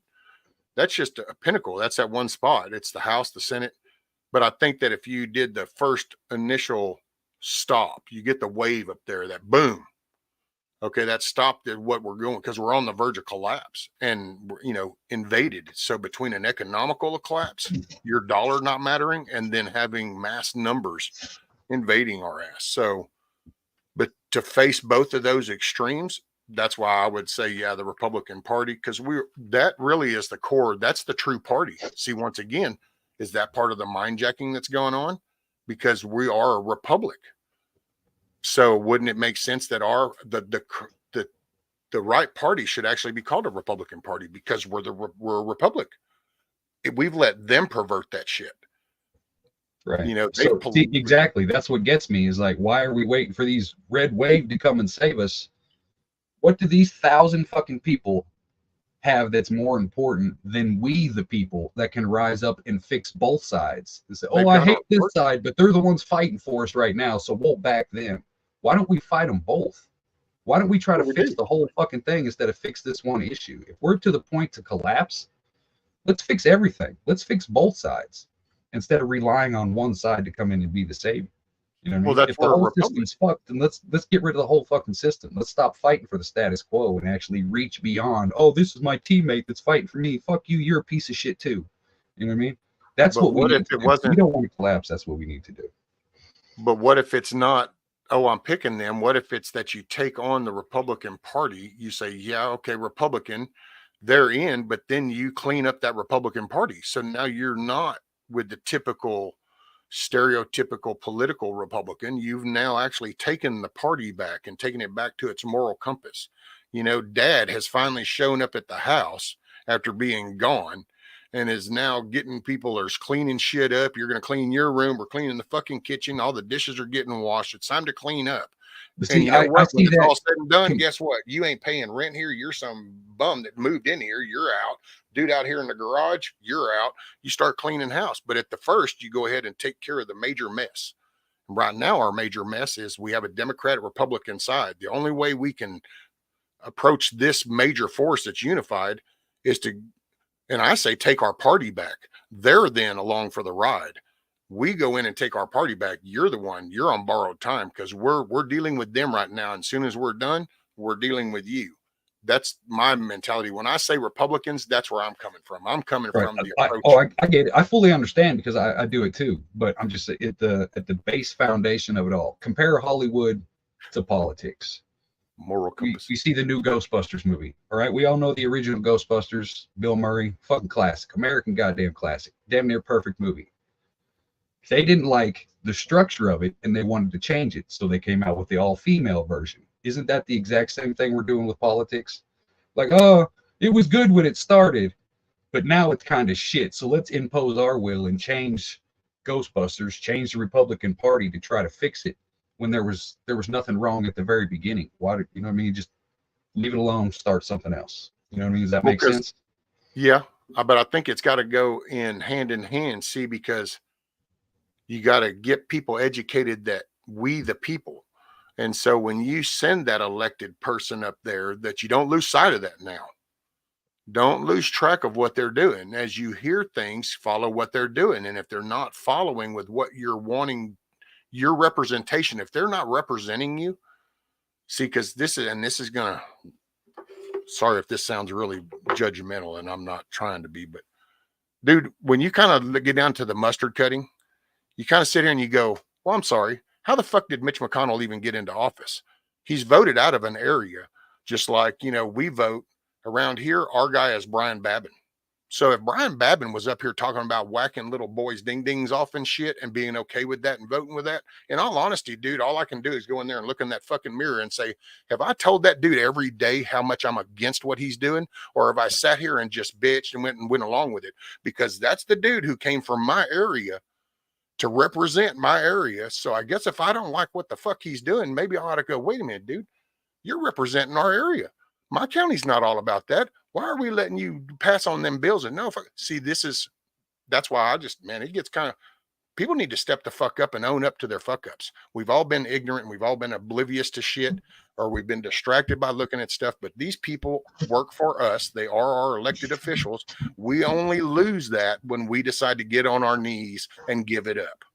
That's just a pinnacle. That's that one spot. It's the House, the Senate. But I think that if you did the first initial stop, you get the wave up there, that boom. Okay, that stopped at what we're going, because we're on the verge of collapse and, invaded. So between an economical collapse, your dollar not mattering, and then having mass numbers invading our ass. So, but to face both of those extremes, that's why I would say, yeah, the Republican Party, because that really is the core. That's the true party. See, once again, is that part of the mind jacking that's going on? Because we are a republic. So wouldn't it make sense that the right party should actually be called a Republican Party, because we're a republic? We've let them pervert that shit. Right. Exactly. That's what gets me, is like, why are we waiting for these red wave to come and save us? What do these 1,000 fucking people have that's more important than we, the people that can rise up and fix both sides? They say, I hate this side, but they're the ones fighting for us right now, so we'll back them. Why don't we fight them both? Why don't we try to fix the whole fucking thing instead of fix this one issue? If we're to the point to collapse, let's fix everything. Let's fix both sides instead of relying on one side to come in and be the savior. You know what I mean? If the whole system's fucked, then let's get rid of the whole fucking system. Let's stop fighting for the status quo and actually reach beyond, this is my teammate that's fighting for me. Fuck you, you're a piece of shit too. You know what I mean? That's what we need to do. If we don't want to collapse, that's what we need to do. But what if it's not oh, I'm picking them. What if it's that you take on the Republican Party? You say, yeah, okay, Republican, they're in, but then you clean up that Republican Party. So now you're not with the typical stereotypical political Republican. You've now actually taken the party back and taken it back to its moral compass. You know, dad has finally shown up at the house after being gone and is now getting people are cleaning shit up. You're going to clean your room. We're cleaning the fucking kitchen. All the dishes are getting washed. It's time to clean up. But And see, you know I what? see When it's that. all said and done, guess what? You ain't paying rent here. You're some bum that moved in here. You're out. Dude out here in the garage, you're out. You start cleaning house. But at the first, you go ahead and take care of the major mess. Right now, our major mess is we have a Democrat Republican side. The only way we can approach this major force that's unified is to, and I say, take our party back. They're then along for the ride. We go in and take our party back. You're the one, you're on borrowed time because we're dealing with them right now. And as soon as we're done, we're dealing with you. That's my mentality. When I say Republicans, that's where I'm coming from. I'm coming Right. from the approach. I get it. I fully understand because I do it too. But I'm just at the base foundation of it all. Compare Hollywood to politics. Moral compass. We see the new Ghostbusters movie. All right. We all know the original Ghostbusters, Bill Murray, fucking classic, American goddamn classic, damn near perfect movie. They didn't like the structure of it and they wanted to change it. So they came out with the all-female version. Isn't that the exact same thing we're doing with politics? Like, oh, it was good when it started, but now it's kind of shit. So let's impose our will and change Ghostbusters, change the Republican Party to try to fix it when there was nothing wrong at the very beginning. Why do you know what I mean? Just leave it alone, start something else. You know what I mean? Does that make sense? Yeah, but I think it's got to go in hand, see, because you got to get people educated that we the people. And so when you send that elected person up there, that you don't lose sight of that now. Don't lose track of what they're doing. As you hear things, follow what they're doing. And if they're not following with what you're wanting, your representation, if they're not representing you, see, because this is going to, sorry if this sounds really judgmental and I'm not trying to be, but dude, when you kind of get down to the mustard cutting, you kind of sit here and you go, well, I'm sorry. How the fuck did Mitch McConnell even get into office? He's voted out of an area, just like, you know, we vote around here. Our guy is Brian Babin. So if Brian Babin was up here talking about whacking little boys ding dings off and shit and being okay with that and voting with that, in all honesty, dude, all I can do is go in there and look in that fucking mirror and say, have I told that dude every day how much I'm against what he's doing? Or have I sat here and just bitched and went along with it? Because that's the dude who came from my area to represent my area. So I guess if I don't like what the fuck he's doing, maybe I ought to go, wait a minute, dude, you're representing our area. My county's not all about that. Why are we letting you pass on them bills? And no, see, that's why it gets kind of, people need to step the fuck up and own up to their fuck ups. We've all been ignorant. We've all been oblivious to shit, or we've been distracted by looking at stuff. But these people work for us. They are our elected officials. We only lose that when we decide to get on our knees and give it up.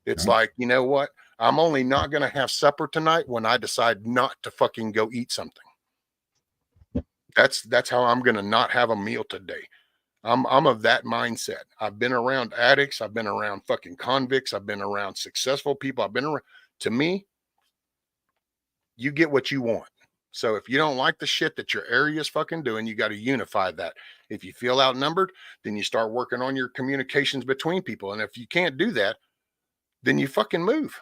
It's like, you know what? I'm only not going to have supper tonight when I decide not to fucking go eat something. That's how I'm going to not have a meal today. I'm of that mindset. I've been around addicts. I've been around fucking convicts. I've been around successful people. To me, you get what you want. So if you don't like the shit that your area is fucking doing, you got to unify that. If you feel outnumbered, then you start working on your communications between people. And if you can't do that, then you fucking move.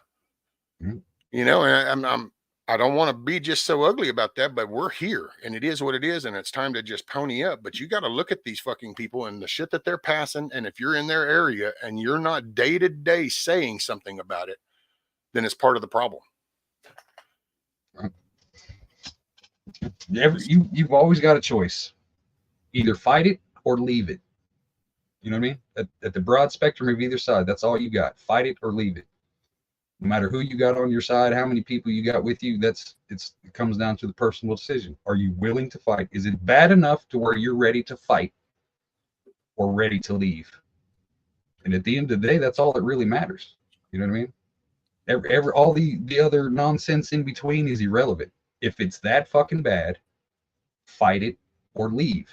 Mm-hmm. You know, and I don't want to be just so ugly about that, but we're here and it is what it is. And it's time to just pony up. But you got to look at these fucking people and the shit that they're passing. And if you're in their area and you're not day to day saying something about it, then it's part of the problem. You've always got a choice. Either fight it or leave it. You know what I mean? At the broad spectrum of either side, that's all you got. Fight it or leave it. No matter who you got on your side, how many people you got with you, it comes down to the personal decision. Are you willing to fight? Is it bad enough to where you're ready to fight or ready to leave? And at the end of the day, that's all that really matters. You know what I mean? All the other nonsense in between is irrelevant. If it's that fucking bad, fight it or leave.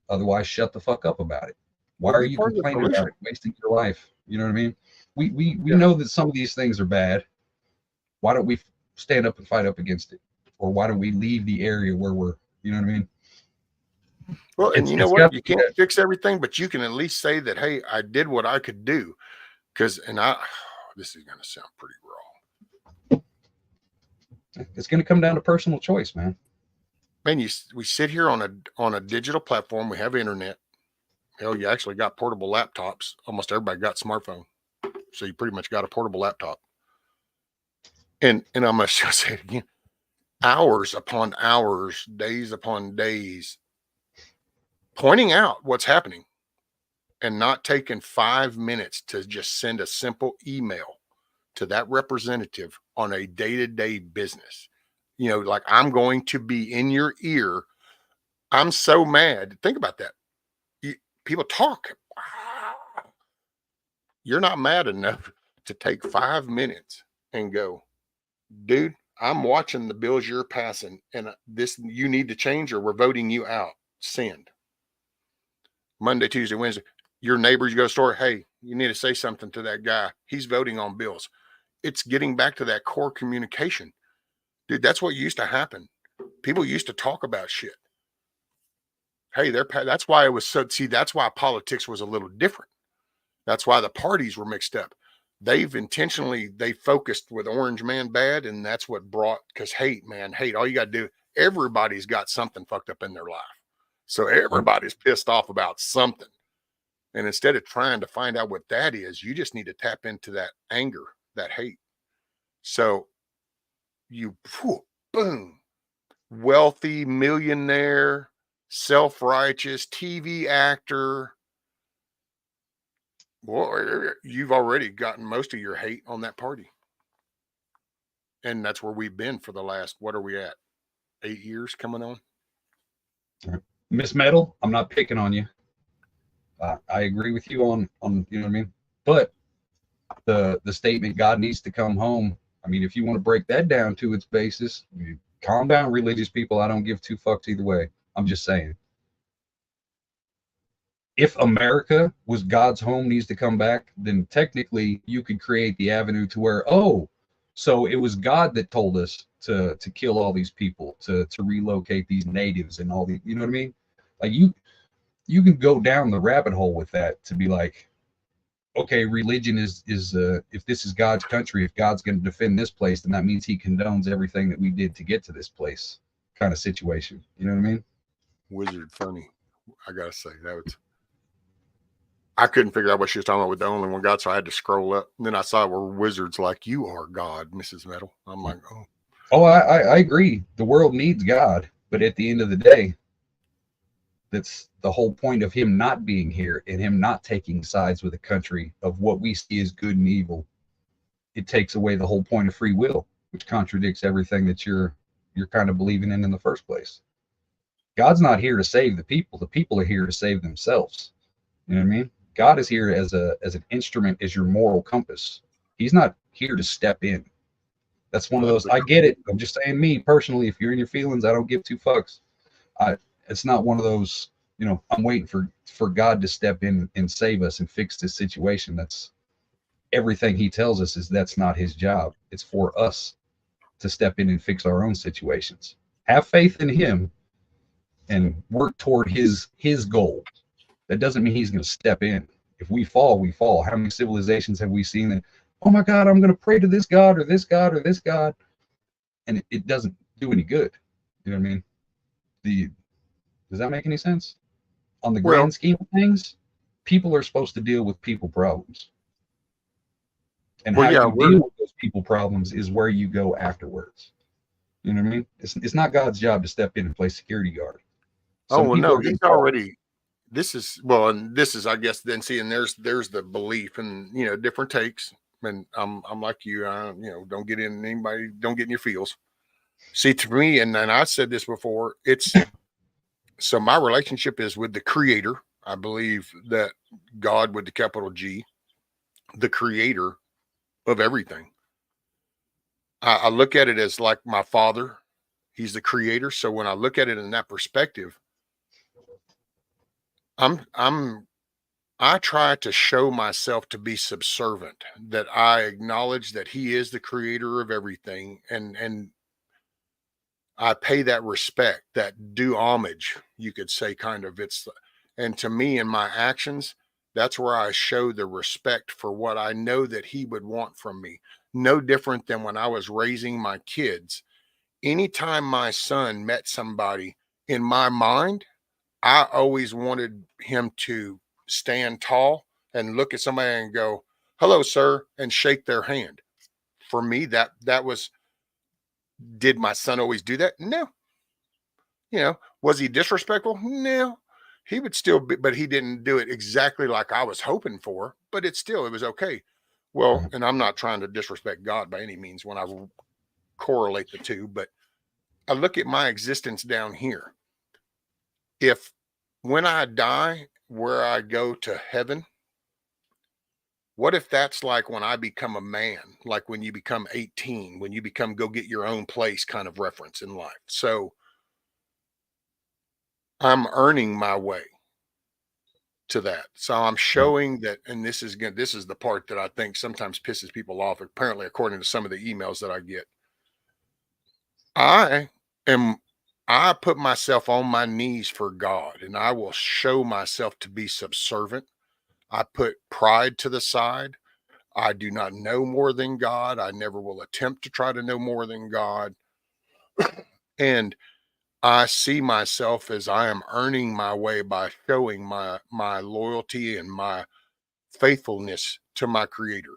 Otherwise, shut the fuck up about it. Why are you complaining about it, wasting your life? You know what I mean? We know that some of these things are bad. Why don't we stand up and fight up against it? Or why don't we leave the area where we're, you know what I mean? Well, and you know it's what? got You to be can't fix everything, but you can at least say that, hey, I did what I could do. Because, this is going to sound pretty wrong. It's going to come down to personal choice, man. Man, we sit here on a digital platform. We have internet. Hell, you actually got portable laptops. Almost everybody got smartphone. So you pretty much got a portable laptop. And I'm going to say it again. Hours upon hours, days upon days, pointing out what's happening and not taking 5 minutes to just send a simple email to that representative on a day-to-day business. You know, like, I'm going to be in your ear. I'm so mad. Think about that. People talk. You're not mad enough to take 5 minutes and go, dude, I'm watching the bills you're passing, and this, you need to change, or we're voting you out. Send. Monday, Tuesday, Wednesday. Your neighbors, you go to the store. Hey, you need to say something to that guy. He's voting on bills. It's getting back to that core communication. Dude, that's what used to happen. People used to talk about shit. Hey, that's why it was so, see, that's why politics was a little different. That's why the parties were mixed up. They focused with Orange Man bad, and that's what brought, because hate, all you got to do, everybody's got something fucked up in their life. So everybody's pissed off about something. And instead of trying to find out what that is, you just need to tap into that anger, that hate. So boom, wealthy, millionaire, self-righteous, TV actor. Well, you've already gotten most of your hate on that party. And that's where we've been for the last, what are we at? 8 years coming on? Miss Metal, I'm not picking on you. I agree with you on, you know what I mean? But the statement, God needs to come home. I mean, if you want to break that down to its basis, calm down, religious people. I don't give two fucks either way. I'm just saying. If America was God's home needs to come back, then technically you could create the avenue to where, so it was God that told us to kill all these people, to relocate these natives and all the, you know what I mean? Like you can go down the rabbit hole with that to be like, okay, religion is if this is God's country, if God's going to defend this place, then that means he condones everything that we did to get to this place, kind of situation. You know what I mean? Wizard funny. I gotta say, I couldn't figure out what she was talking about with the only one God, so I had to scroll up. And then I saw where wizards like, you are God, Mrs. Metal. I'm like, oh. Oh, I agree. The world needs God, but at the end of the day, that's the whole point of him not being here and him not taking sides with a country of what we see as good and evil. It takes away the whole point of free will, which contradicts everything that you're kind of believing in the first place. God's not here to save the people. The people are here to save themselves. You know what I mean? God is here as an instrument, as your moral compass. He's not here to step in. That's one of those. I get it. I'm just saying, me personally, if you're in your feelings, I don't give two fucks. It's not one of those, I'm waiting for God to step in and save us and fix this situation. That's everything he tells us is that's not his job. It's for us to step in and fix our own situations. Have faith in him and work toward his goal. That doesn't mean he's going to step in. If we fall, we fall. How many civilizations have we seen that, oh my God, I'm going to pray to this God or this God or this God, and it doesn't do any good. You know what I mean? Does that make any sense? On the grand scheme of things, people are supposed to deal with people problems. And how you deal with those people problems is where you go afterwards. You know what I mean? It's not God's job to step in and play security guard. No, he's already, this is, I guess, then seeing there's the belief and, different takes. And I'm like you, don't get in anybody, don't get in your feels. See, to me, and I said this before, so my relationship is with the creator. I believe that God with the capital G, the creator of everything. I look at it as like my father. He's the creator. So when I look at it in that perspective, I'm I try to show myself to be subservient, that I acknowledge that he is the creator of everything, and I pay that respect, that due homage, you could say, kind of. And to me, in my actions, that's where I show the respect for what I know that he would want from me. No different than when I was raising my kids. Anytime my son met somebody, in my mind, I always wanted him to stand tall and look at somebody and go, "Hello, sir," and shake their hand. For me, that was, did my son always do that? No. Was he disrespectful? No. He would still be, but he didn't do it exactly like I was hoping for, but it was okay. Well, and I'm not trying to disrespect God by any means when I correlate the two, but I look at my existence down here. If when I die, where I go to heaven, what if that's like when I become a man, like when you become 18, when you become go get your own place kind of reference in life? So I'm earning my way to that. So I'm showing that, and this is the part that I think sometimes pisses people off, apparently, according to some of the emails that I get. I am I put myself on my knees for God, and I will show myself to be subservient. I put pride to the side. I do not know more than God. I never will attempt to try to know more than God. And I see myself as I am earning my way by showing my loyalty and my faithfulness to my creator.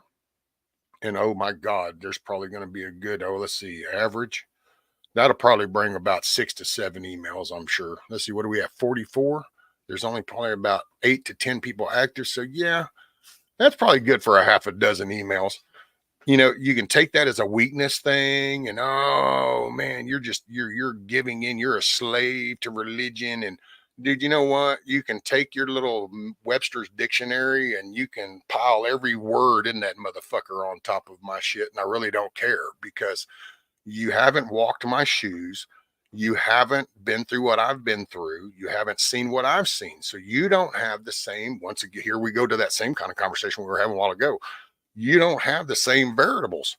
And oh my God, there's probably going to be a good, let's see, average. That'll probably bring about 6 to 7 emails, I'm sure. Let's see, what do we have? 44. There's only probably about 8 to 10 people active. So yeah, that's probably good for a half a dozen emails. You can take that as a weakness thing, and oh man, you're giving in, you're a slave to religion. And dude, you know what? You can take your little Webster's dictionary and you can pile every word in that motherfucker on top of my shit, and I really don't care, because you haven't walked my shoes. You haven't been through what I've been through. You haven't seen what I've seen. So you don't have the same, once again, here we go to that same kind of conversation we were having a while ago. You don't have the same variables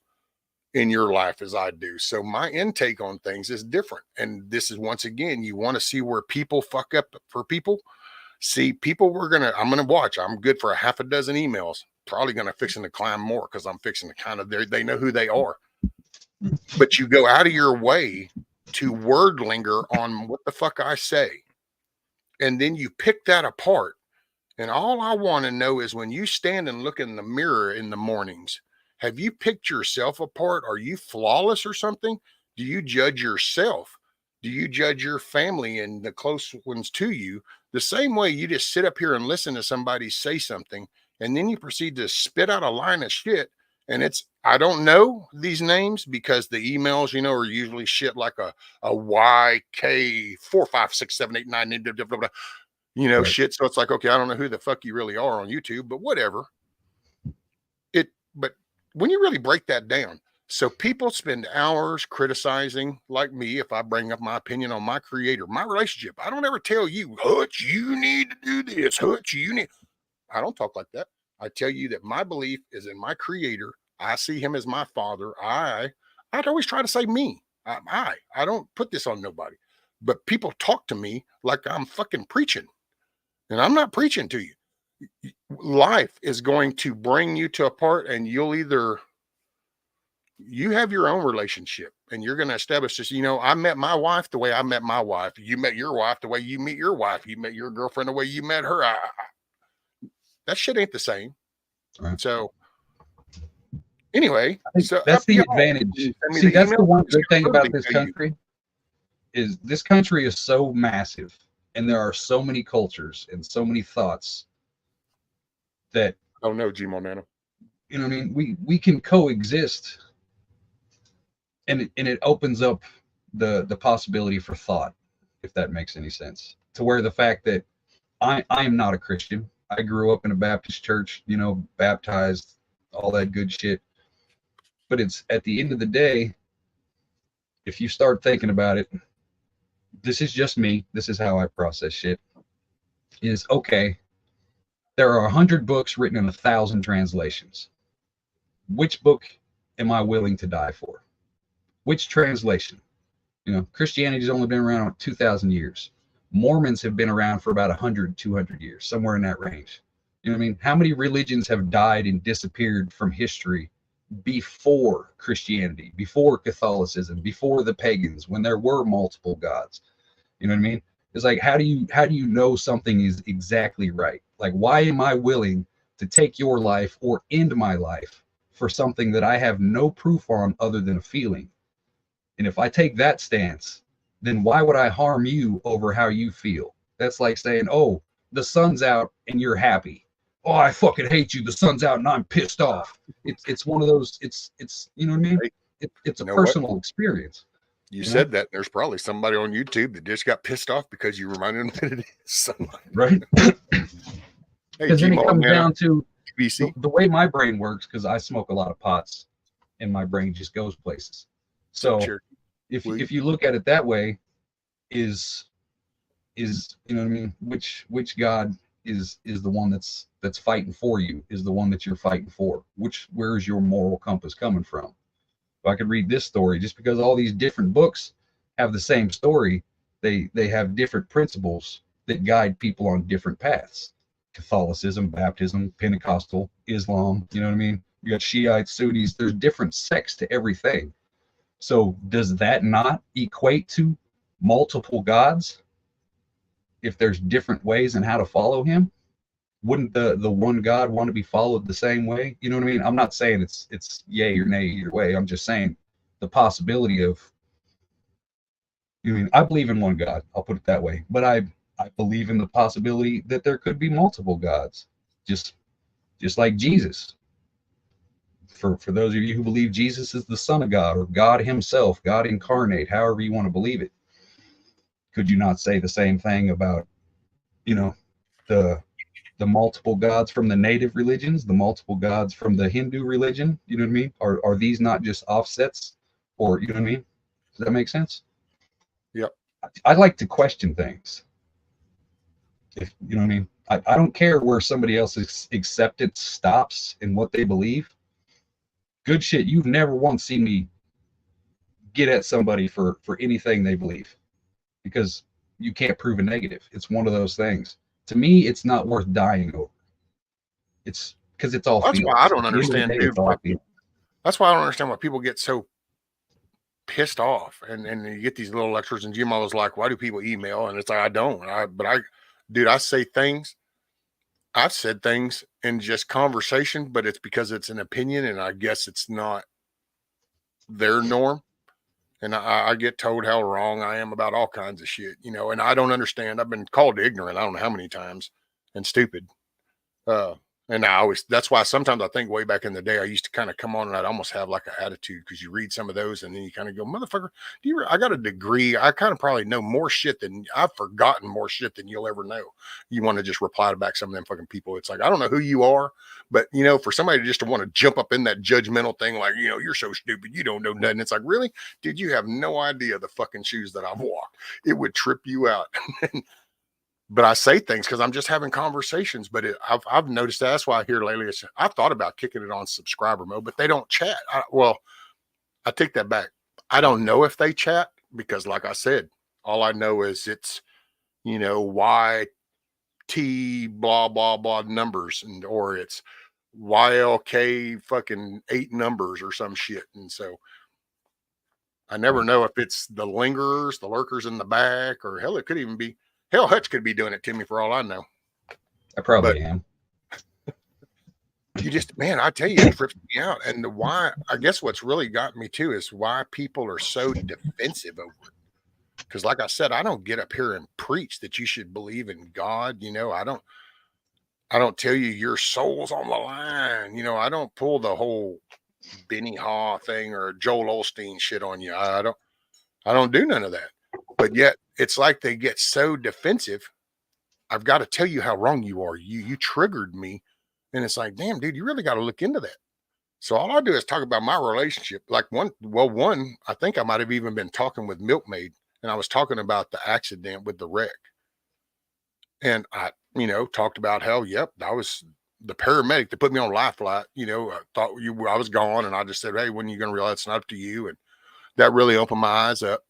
in your life as I do. So my intake on things is different. And this is, once again, you want to see where people fuck up for people. See, people, I'm going to watch. I'm good for a half a dozen emails. Probably going to fixing to climb more, because I'm fixing to kind of, they know who they are. But you go out of your way to word linger on what the fuck I say. And then you pick that apart. And all I want to know is, when you stand and look in the mirror in the mornings, have you picked yourself apart? Are you flawless or something? Do you judge yourself? Do you judge your family and the close ones to you the same way you just sit up here and listen to somebody say something, and then you proceed to spit out a line of shit? And I don't know these names, because the emails, are usually shit like a YK4567899, Right. shit. So it's like, okay, I don't know who the fuck you really are on YouTube, but whatever. But when you really break that down, so people spend hours criticizing, like me, if I bring up my opinion on my creator, my relationship. I don't ever tell you, Hutch, you need to do this. Hutch, I don't talk like that. I tell you that my belief is in my creator. I see him as my father. I'd always try to say me. I don't put this on nobody, but people talk to me like I'm fucking preaching. And I'm not preaching to you. Life is going to bring you to a part, and you have your own relationship, and you're going to establish this. I met my wife the way I met my wife. You met your wife the way you meet your wife. You met your girlfriend the way you met her. That shit ain't the same. Right. So anyway, so that's the advantage. See, that's the one good thing about this country, is this country is so massive, and there are so many cultures and so many thoughts that, oh no, G Monano. I mean, we can coexist, and it opens up the possibility for thought, if that makes any sense. To where the fact that I am not a Christian. I grew up in a Baptist church, baptized, all that good shit. But it's, at the end of the day, if you start thinking about it, this is just me. This is how I process shit. Is okay. There are 100 books written in 1,000 translations. Which book am I willing to die for? Which translation? You know, Christianity's only been around 2,000 years. Mormons have been around for about 100, 200 years, somewhere in that range. You know what I mean? How many religions have died and disappeared from history before Christianity, before Catholicism, before the pagans, when there were multiple gods? You know what I mean? It's like, how do you know something is exactly right? Like, why am I willing to take your life or end my life for something that I have no proof on other than a feeling? And if I take that stance, then why would I harm you over how you feel? That's like saying, oh, the sun's out and you're happy. Oh, I fucking hate you. The sun's out and I'm pissed off. It's one of those, it's you know what I mean? It's a You know what? personal experience. You Yeah. said that. There's probably somebody on YouTube that just got pissed off because you reminded them that it is sunlight. Right? Hey, Because then it comes down to BC. the way my brain works, because I smoke a lot of pots and my brain just goes places. So Sure. if you look at it that way, is you know what I mean, which God is the one that's fighting for you, is the one that you're fighting for? Where is your moral compass coming from? If I could read this story, just because all these different books have the same story, they have different principles that guide people on different paths. Catholicism, Baptism, Pentecostal, Islam, you know what I mean? You got Shiites, Sunnis, there's different sects to everything. So does that not equate to multiple gods? If there's different ways in how to follow him, wouldn't the one God want to be followed the same way? You know what I mean? I'm not saying it's yay or nay either way. I'm just saying the possibility of, you know, I believe in one God, I'll put it that way, but I believe in the possibility that there could be multiple gods, just like Jesus. For those of you who believe Jesus is the Son of God or God himself, God incarnate, however you want to believe it, could you not say the same thing about, you know, the multiple gods from the native religions, the multiple gods from the Hindu religion? You know what I mean? Are these not just offsets? Or, you know what I mean? Does that make sense? Yep. I like to question things. If you know what I mean? I don't care where somebody else's acceptance stops and what they believe. Good shit. You've never once seen me get at somebody for anything they believe, because you can't prove a negative. It's one of those things. To me, it's not worth dying over. It's because it's all That's feelings. why I don't At the end of the understand, day, dude. it's all feelings. That's why I don't understand why people get so pissed off, and you get these little lectures, and Jim always like, why do people email? And it's like, I don't. Dude, I say things. I've said things in just conversation, but it's because it's an opinion, and I guess it's not their norm. And I get told how wrong I am about all kinds of shit, you know, and I don't understand. I've been called ignorant, I don't know how many times, and stupid. And that's why sometimes I think way back in the day, I used to kind of come on and I'd almost have like an attitude, because you read some of those and then you kind of go, motherfucker, I got a degree. I kind of probably know more shit than I've forgotten more shit than you'll ever know. You want to just reply back some of them fucking people. It's like, I don't know who you are, but you know, for somebody just to want to jump up in that judgmental thing, like, you know, you're so stupid, you don't know nothing. It's like, really? Dude, you have no idea the fucking shoes that I've walked. It would trip you out. But I say things because I'm just having conversations. But I've noticed that's why I hear lately. I've thought about kicking it on subscriber mode, but they don't chat. I take that back. I don't know if they chat, because, like I said, all I know is it's, you know, YT blah blah blah numbers, or it's YLK fucking 8 numbers or some shit. And so I never know if it's the lingerers, the lurkers in the back, or hell, it could even be. Hell, Hutch could be doing it to me for all I know. I probably am. You just, man, I tell you, it trips me out. And why, I guess what's really got me too is why people are so defensive over it. Because like I said, I don't get up here and preach that you should believe in God. You know, I don't tell you your soul's on the line. You know, I don't pull the whole Benny Haw thing or Joel Osteen shit on you. I don't do none of that. But yet it's like they get so defensive. I've got to tell you how wrong you are. You triggered me. And it's like, damn, dude, you really got to look into that. So all I do is talk about my relationship. Like one, I think I might have even been talking with Milkmaid, and I was talking about the accident with the wreck. And I, talked about how, yep, I was the paramedic that put me on life flight. I thought I was gone, and I just said, hey, when are you going to realize it's not up to you? And that really opened my eyes up.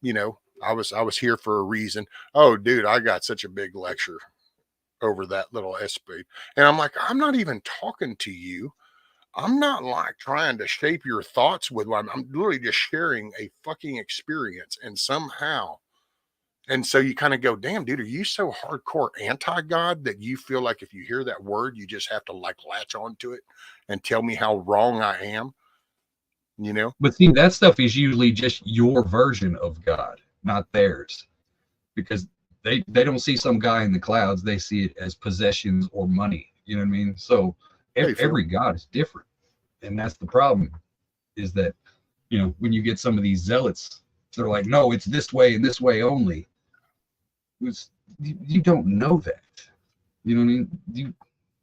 I was here for a reason. Oh, dude, I got such a big lecture over that little SP. And I'm like, I'm not even talking to you. I'm not like trying to shape your thoughts with what I'm literally just sharing a fucking experience. And somehow, and so you kind of go, damn, dude, are you so hardcore anti-God that you feel like if you hear that word, you just have to like latch onto it and tell me how wrong I am? But see, that stuff is usually just your version of God, not theirs, because they don't see some guy in the clouds. They see it as possessions or money. You know what I mean? So every God is different, and that's the problem. Is that when you get some of these zealots, they're like, no, it's this way and this way only. You don't know that. You know what I mean?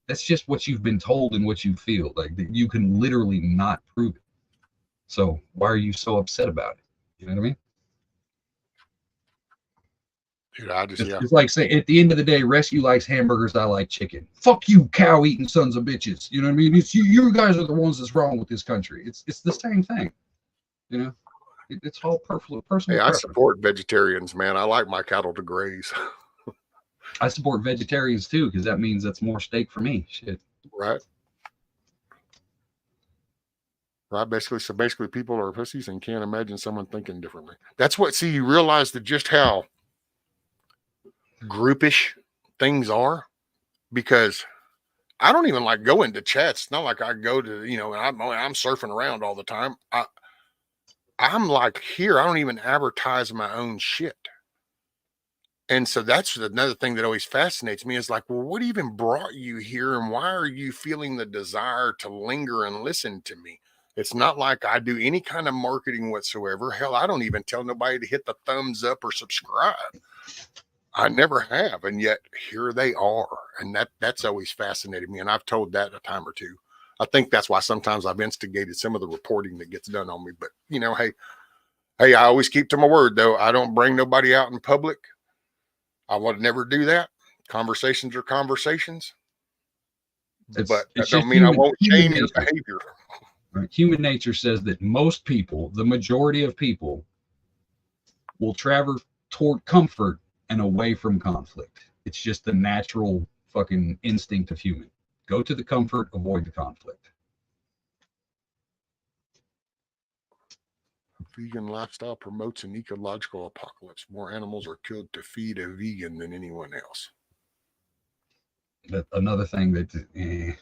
That's just what you've been told and what you feel. Like you can literally not prove it. So why are you so upset about it? You know what I mean? Dude, It's like saying at the end of the day, Rescue likes hamburgers, I like chicken. Fuck you, cow eating sons of bitches. You know what I mean? It's you guys are the ones that's wrong with this country. It's the same thing. It's all personal. Hey, I support vegetarians, man. I like my cattle to graze. I support vegetarians too, because that means that's more steak for me. Shit. Right. Basically people are pussies and can't imagine someone thinking differently. That's what, you realize that just how groupish things are, because I don't even like go into chats. It's not like I go to, and I'm surfing around all the time. I'm like here, I don't even advertise my own shit. And so that's another thing that always fascinates me is like, well, what even brought you here? And why are you feeling the desire to linger and listen to me? It's not like I do any kind of marketing whatsoever. Hell, I don't even tell nobody to hit the thumbs up or subscribe. I never have. And yet here they are. And that's always fascinated me. And I've told that a time or two. I think that's why sometimes I've instigated some of the reporting that gets done on me. But, hey, I always keep to my word, though. I don't bring nobody out in public. I would never do that. Conversations are conversations. But that don't mean I won't shame your behavior. Right. Human nature says that most people, the majority of people, will travel toward comfort and away from conflict. It's just the natural fucking instinct of human. Go to the comfort, avoid the conflict. Vegan lifestyle promotes an ecological apocalypse. More animals are killed to feed a vegan than anyone else. Another thing that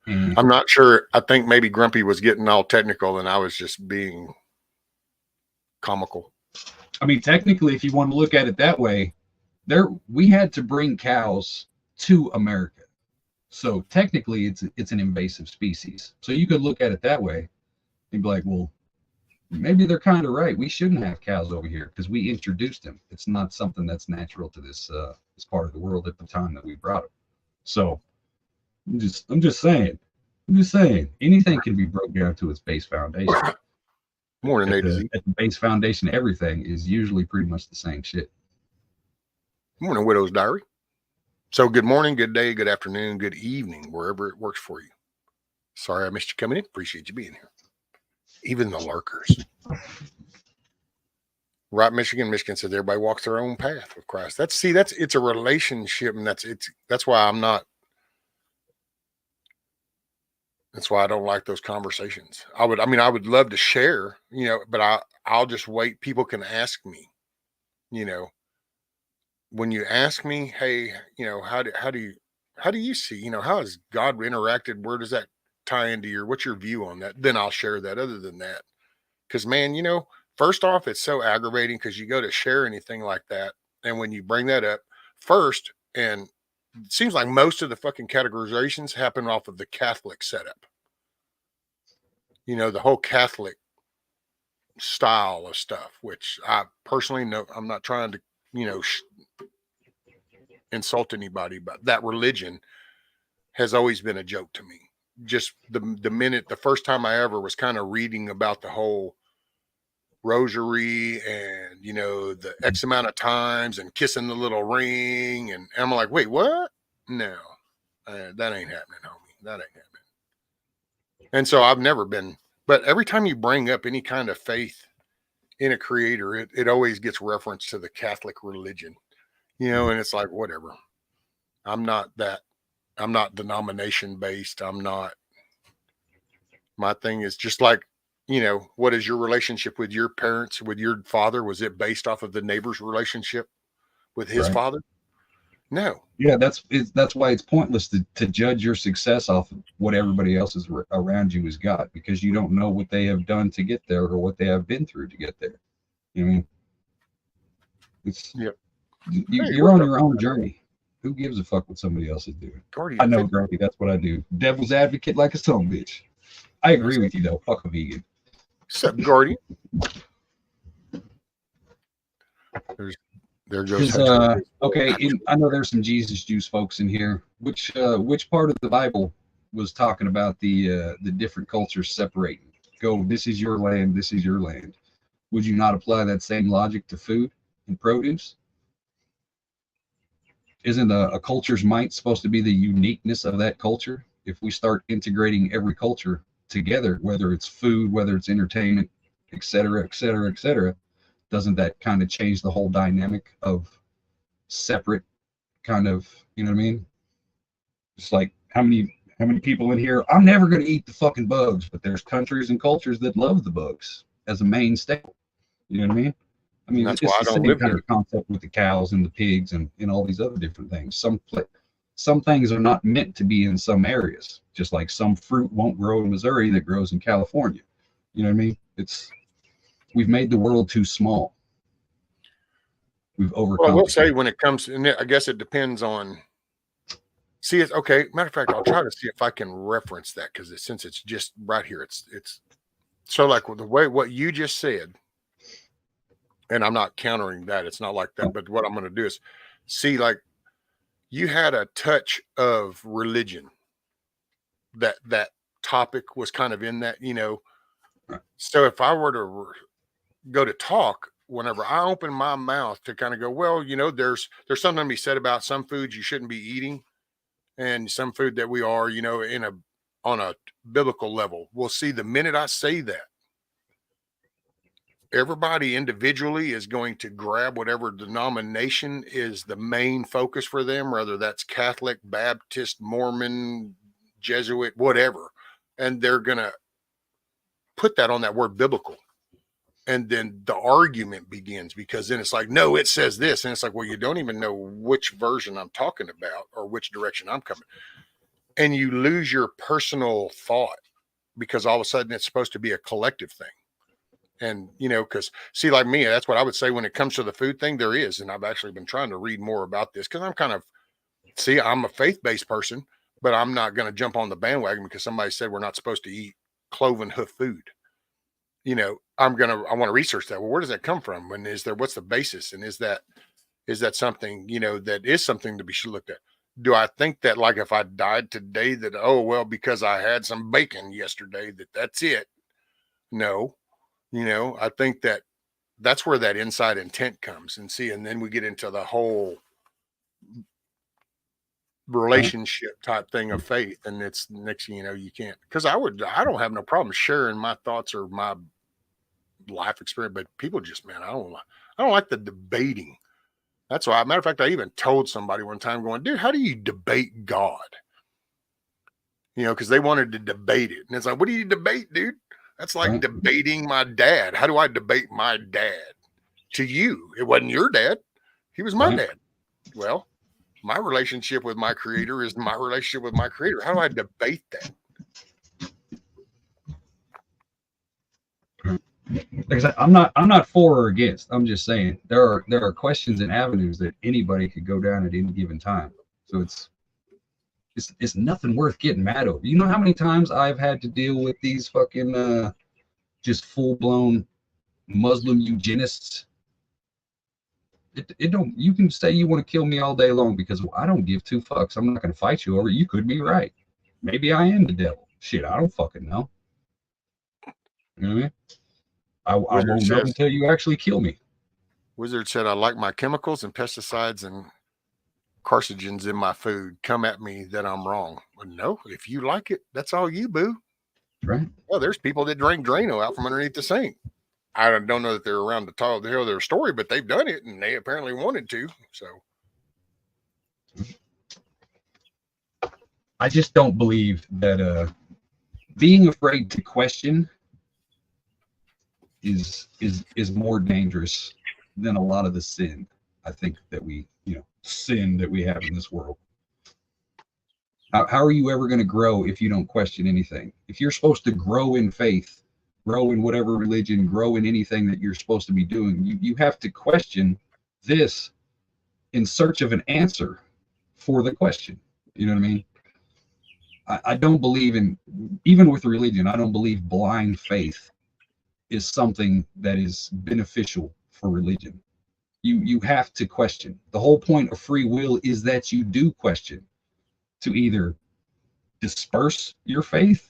I'm not sure. I think maybe Grumpy was getting all technical and I was just being comical. I mean, technically, if you want to look at it that way, we had to bring cows to America. So technically it's an invasive species. So you could look at it that way and be like, well, maybe they're kind of right. We shouldn't have cows over here because we introduced them. It's not something that's natural to this part of the world at the time that we brought them. So I'm just saying anything can be broken down to its base foundation. More than at the base foundation, everything is usually pretty much the same shit. Morning, Widow's Diary. So good morning, good day, good afternoon, good evening, wherever it works for you. Sorry I missed you coming in. Appreciate you being here. Even the lurkers. Right, Michigan says everybody walks their own path with Christ. It's a relationship, and that's why I'm not. That's why I don't like those conversations. I would love to share, but I'll just wait. People can ask me, when you ask me, hey, how do you see, how has God interacted? Where does that tie into what's your view on that? Then I'll share that. Other than that, because man, first off, it's so aggravating because you go to share anything like that. And when you bring that up first, and it seems like most of the fucking categorizations happen off of the Catholic setup. The whole Catholic style of stuff, which I personally know, I'm not trying to, insult anybody, but that religion has always been a joke to me. Just the first time I ever was kind of reading about the whole rosary and, you know, the X amount of times and kissing the little ring. And I'm like, wait, what? No, that ain't happening, homie. That ain't happening. And so I've never been, but every time you bring up any kind of faith in a creator, it always gets reference to the Catholic religion, you know, and it's like, whatever. I'm not denomination based. My thing is just like, you know, what is your relationship with your parents, with your father? Was it based off of the neighbor's relationship with his father? No. Yeah, that's why it's pointless to judge your success off of what everybody else is around you has got, because you don't know what they have done to get there or what they have been through to get there. You know, it's you're on your own journey. Who gives a fuck what somebody else is doing? I know, Grumpy, that's what I do. Devil's advocate like a son bitch. I agree with you though. Fuck a vegan. What's up, Guardian? There goes. Okay, I know there's some Jesus Juice folks in here. Which part of the Bible was talking about the different cultures separating? Go, this is your land, this is your land. Would you not apply that same logic to food and produce? Isn't a culture's might supposed to be the uniqueness of that culture? If we start integrating every culture together, whether it's food, whether it's entertainment, et cetera, et cetera, et cetera, doesn't that kind of change the whole dynamic of separate kind of, you know what I mean? It's like how many people in here, I'm never going to eat the fucking bugs, but there's countries and cultures that love the bugs as a main staple. You know what I mean? I mean, that's it's why the same kind of concept with the cows and the pigs and all these other different things. Some things are not meant to be in some areas, just like some fruit won't grow in Missouri that grows in California. You know what I mean? We've made the world too small. We've overcome. Well, I will say when it comes, and I guess it depends on. See, it's okay. Matter of fact, I'll try to see if I can reference that because since it's just right here, it's so like the way what you just said, and I'm not countering that. It's not like that. But what I'm going to do is see, like you had a touch of religion. That topic was kind of in that, you know. So if I were to go to talk, whenever I open my mouth to kind of go, well, you know, there's something to be said about some foods you shouldn't be eating, and some food that we are, you know, on a biblical level. We'll see the minute I say that, everybody individually is going to grab whatever denomination is the main focus for them, whether that's Catholic, Baptist, Mormon, Jesuit, whatever, and they're gonna put that on that word biblical. And then the argument begins because then it's like, no, it says this. And it's like, well, you don't even know which version I'm talking about or which direction I'm coming. And you lose your personal thought because all of a sudden it's supposed to be a collective thing. And, you know, because see, like me, that's what I would say when it comes to the food thing, there is. And I've actually been trying to read more about this because I'm a faith-based person, but I'm not going to jump on the bandwagon because somebody said we're not supposed to eat cloven hoof food. You know, I want to research that. Well, where does that come from? And what's the basis? And is that something, you know, that is something to be looked at? Do I think that like if I died today that, oh, well, because I had some bacon yesterday, that's it? No, you know, I think that's where that inside intent comes and then we get into the whole relationship type thing of faith, and it's next thing you know, you can't, because I don't have no problem sharing my thoughts or my life experience, but people just, man, I don't like the debating. That's why, matter of fact, I even told somebody one time going, dude, how do you debate God? You know, because they wanted to debate it, and it's like, what do you debate, dude? That's like debating my dad. How do I debate my dad? To you, it wasn't your dad, he was my dad. Well, my relationship with my creator is my relationship with my creator. How do I debate that? Like I'm not for or against. I'm just saying there are questions and avenues that anybody could go down at any given time. So it's nothing worth getting mad over. You know how many times I've had to deal with these fucking just full blown Muslim eugenists. It don't. You can say you want to kill me all day long because I don't give two fucks. I'm not going to fight you over it. You could be right. Maybe I am the devil. Shit, I don't fucking know. You know what I mean? I won't know until you actually kill me. Wizard said, I like my chemicals and pesticides and carcinogens in my food. Come at me that I'm wrong. Well, no, if you like it, that's all you, boo. Right. Well, there's people that drink Drano out from underneath the sink. I don't know that they're around to tell their story, but they've done it and they apparently wanted to. So I just don't believe that being afraid to question is more dangerous than a lot of the sin I think that we sin that we have in this world. How are you ever going to grow if you don't question anything? If you're supposed to grow in faith, grow in whatever religion, grow in anything that you're supposed to be doing, you have to question this in search of an answer for the question. You know what I mean? I don't believe in, even with religion, I don't believe blind faith is something that is beneficial for religion. You have to question. The whole point of free will is that you do question, to either disperse your faith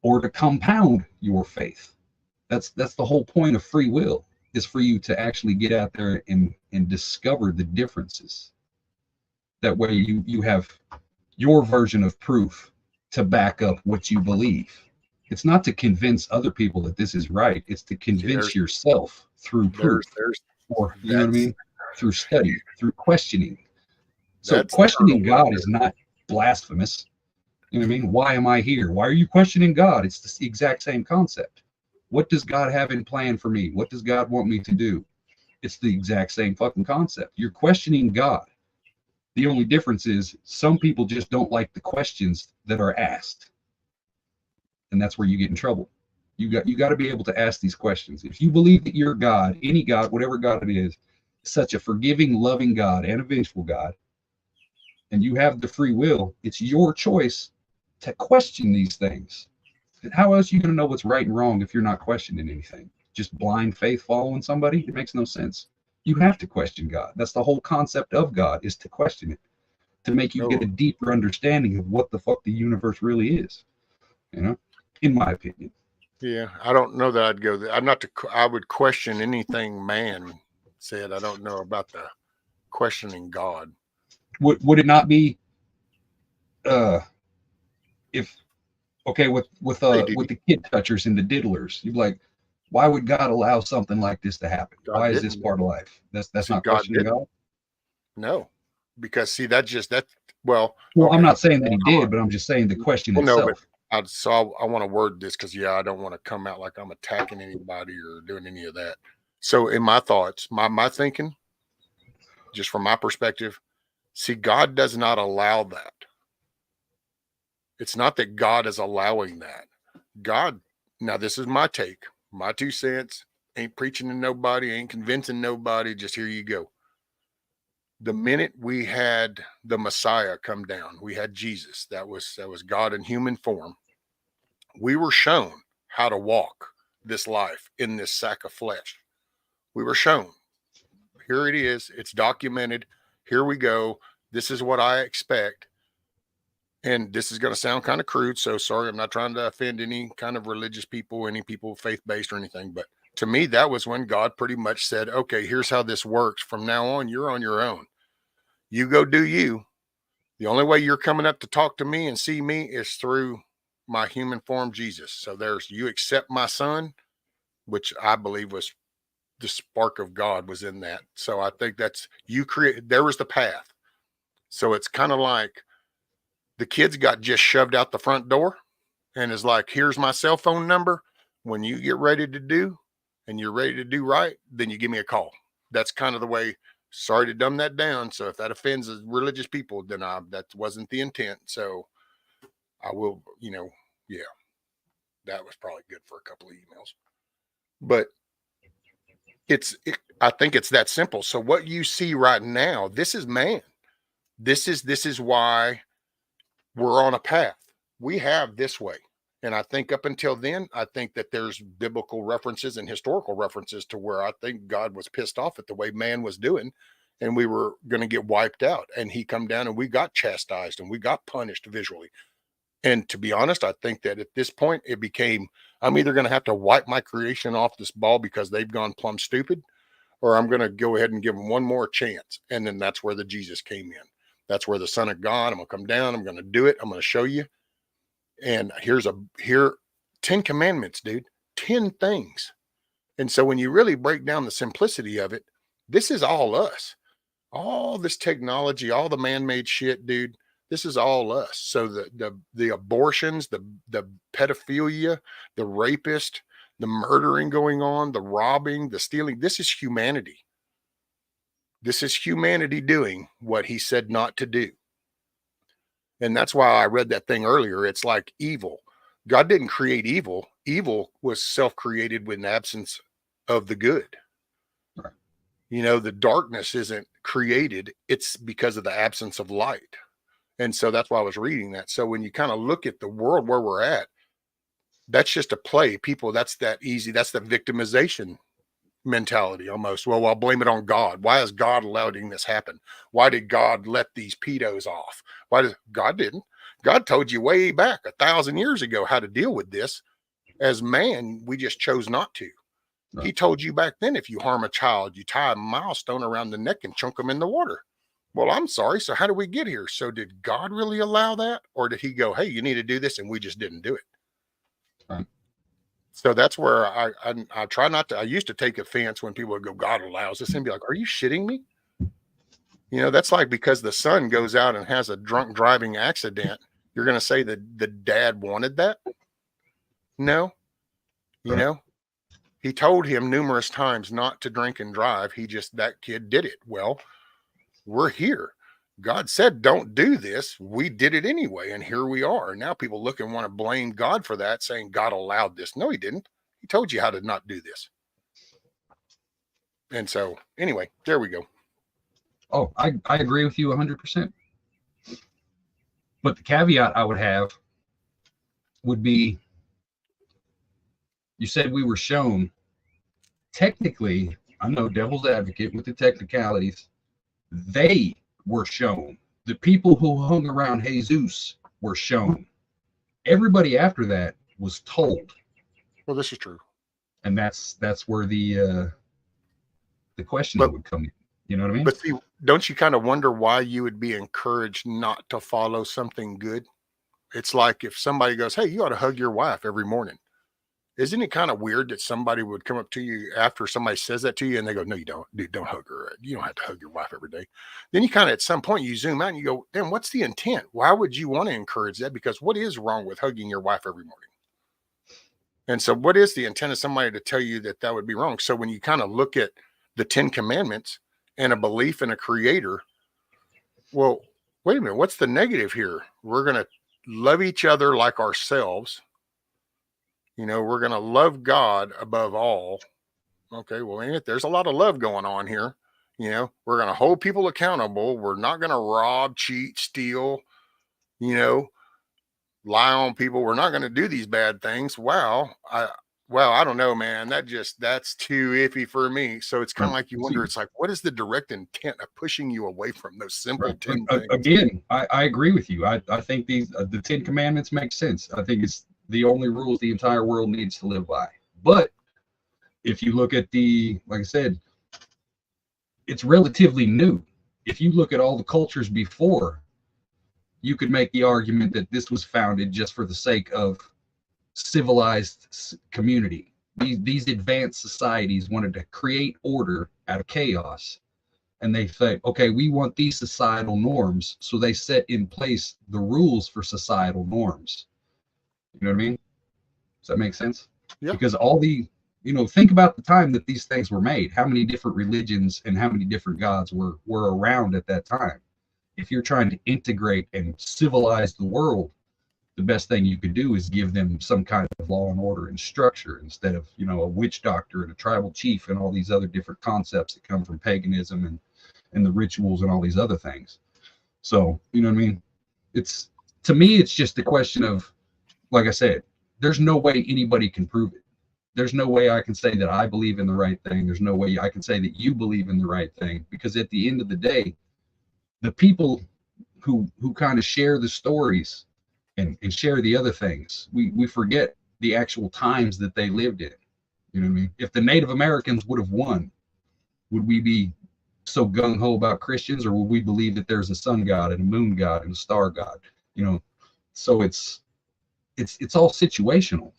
or to compound your faith. That's the whole point of free will, is for you to actually get out there and discover the differences. That way you have your version of proof to back up what you believe. It's not to convince other people that this is right. It's to convince yourself through proof, or you know what I mean, through study, through questioning. So questioning God is not blasphemous. You know what I mean? Why am I here? Why are you questioning God? It's the exact same concept. What does God have in plan for me? What does God want me to do? It's the exact same fucking concept. You're questioning God. The only difference is some people just don't like the questions that are asked. And that's where you get in trouble. You got to be able to ask these questions. If you believe that your God, any God, whatever God it is such a forgiving, loving God and a vengeful God, and you have the free will, it's your choice to question these things. How else are you going to know what's right and wrong if you're not questioning anything? Just blind faith following somebody? It makes no sense. You have to question God. That's the whole concept of God, is to question it, to make you get a deeper understanding of what the fuck the universe really is, you know, in my opinion. Yeah, I don't know that I'd go there. I would question anything man said. I don't know about the questioning God. Would it not be if okay with the kid touchers and the diddlers, you're like, why would God allow something like this to happen? Why is this part of life? That's not questioning God. No, because see, well, I'm not saying that he did, but I'm just saying the question itself. No, but I want to word this because I don't want to come out like I'm attacking anybody or doing any of that. So in my thoughts, my thinking, just from my perspective, see, God does not allow that. It's not that God is allowing that. God, now this is my take, my 2 cents, ain't preaching to nobody, ain't convincing nobody, just here you go. The minute we had the Messiah come down, we had Jesus, that was God in human form. We were shown how to walk this life in this sack of flesh. We were shown. Here it is. It's documented. Here we go. This is what I expect. And this is going to sound kind of crude, so sorry. I'm not trying to offend any kind of religious people, any people faith-based or anything. But to me, that was when God pretty much said, okay, here's how this works. From now on, you're on your own. You go do you. The only way you're coming up to talk to me and see me is through my human form, Jesus. So you accept my son, which I believe was the spark of God was in that. So I think there was the path. So it's kind of like the kids got just shoved out the front door and is like, here's my cell phone number. When you get ready to do and you're ready to do right, then you give me a call. That's kind of the way. Sorry to dumb that down. So if that offends religious people, then that wasn't the intent. So I will, yeah, that was probably good for a couple of emails. But I think it's that simple. So what you see right now, this is man. This is why we're on a path. We have this way. And I think up until then, I think that there's biblical references and historical references to where I think God was pissed off at the way man was doing, and we were going to get wiped out. And he come down and we got chastised and we got punished visually. And to be honest, I think that at this point, it became I'm either going to have to wipe my creation off this ball because they've gone plumb stupid, or I'm going to go ahead and give them one more chance. And then that's where the Jesus came in. That's where the Son of God, I'm going to come down. I'm going to do it. I'm going to show you. And here, 10 commandments, dude, 10 things. And so when you really break down the simplicity of it, this is all us. All this technology, all the man-made shit, dude, this is all us. So the abortions, the pedophilia, the rapist, the murdering going on, the robbing, the stealing, this is humanity. This is humanity doing what he said not to do. And that's why I read that thing earlier. It's like evil. God didn't create evil. Evil was self-created with an absence of the good. Right. You know, the darkness isn't created. It's because of the absence of light. And so that's why I was reading that. So when you kind of look at the world where we're at, that's just a play. People, that's that easy. That's the victimization mentality almost. Well, I'll blame it on God. Why is God allowing this happen? Why did God let these pedos off? God didn't. God told you way back 1,000 years ago how to deal with this. As man, we just chose not to. Right. He told you back then, if you harm a child, you tie a milestone around the neck and chunk them in the water. Well, I'm sorry. So how did we get here? So did God really allow that? Or did he go, hey, you need to do this, and we just didn't do it? Right. So that's where I try not to. I used to take offense when people would go, God allows this, and be like, are you shitting me? You know, that's like because the son goes out and has a drunk driving accident, you're going to say that the dad wanted that? No. You know, he told him numerous times not to drink and drive. That kid did it. Well, we're here. God said, don't do this. We did it anyway. And here we are. Now people look and want to blame God for that, saying God allowed this. No, he didn't. He told you how to not do this. And so anyway, there we go. Oh, I agree with you 100%. But the caveat I would have would be, you said we were shown. Technically, I'm no devil's advocate with the technicalities. They were shown. The people who hung around Jesus were shown. Everybody after that was told. Well, this is true. And that's where the question would come in. You know what I mean? But see, don't you kind of wonder why you would be encouraged not to follow something good? It's like if somebody goes, hey, you ought to hug your wife every morning. Isn't it kind of weird that somebody would come up to you after somebody says that to you and they go, no, you don't, dude, don't hug her. You don't have to hug your wife every day. Then you kind of, at some point you zoom out and you go, then what's the intent? Why would you want to encourage that? Because what is wrong with hugging your wife every morning? And so what is the intent of somebody to tell you that that would be wrong? So when you kind of look at the 10 commandments and a belief in a creator, well, wait a minute, what's the negative here? We're going to love each other like ourselves. You know, we're going to love God above all. Okay, well, there's a lot of love going on here. You know, we're going to hold people accountable. We're not going to rob, cheat, steal, you know, lie on people. We're not going to do these bad things. Wow. I don't know, man. That's too iffy for me. So it's kind of like you wonder, it's like, what is the direct intent of pushing you away from those simple 10 things? Again, I agree with you. I think the 10 commandments make sense. I think it's the only rules the entire world needs to live by. But if you look at like I said, it's relatively new. If you look at all the cultures before, you could make the argument that this was founded just for the sake of civilized community. These advanced societies wanted to create order out of chaos. And they say, okay, we want these societal norms. So they set in place the rules for societal norms. You know what I mean? Does that make sense? Yeah. Because think about the time that these things were made. How many different religions and how many different gods were around at that time? If you're trying to integrate and civilize the world, the best thing you could do is give them some kind of law and order and structure instead of, a witch doctor and a tribal chief and all these other different concepts that come from paganism and the rituals and all these other things. So, you know what I mean? To me, it's just a question of, like I said, there's no way anybody can prove it. There's no way I can say that I believe in the right thing. There's no way I can say that you believe in the right thing, because at the end of the day, the people who kind of share the stories and share the other things, we forget the actual times that they lived in. You know what I mean? If the Native Americans would have won, would we be so gung-ho about Christians, or would we believe that there's a sun god and a moon god and a star god? You know, so it's all situational.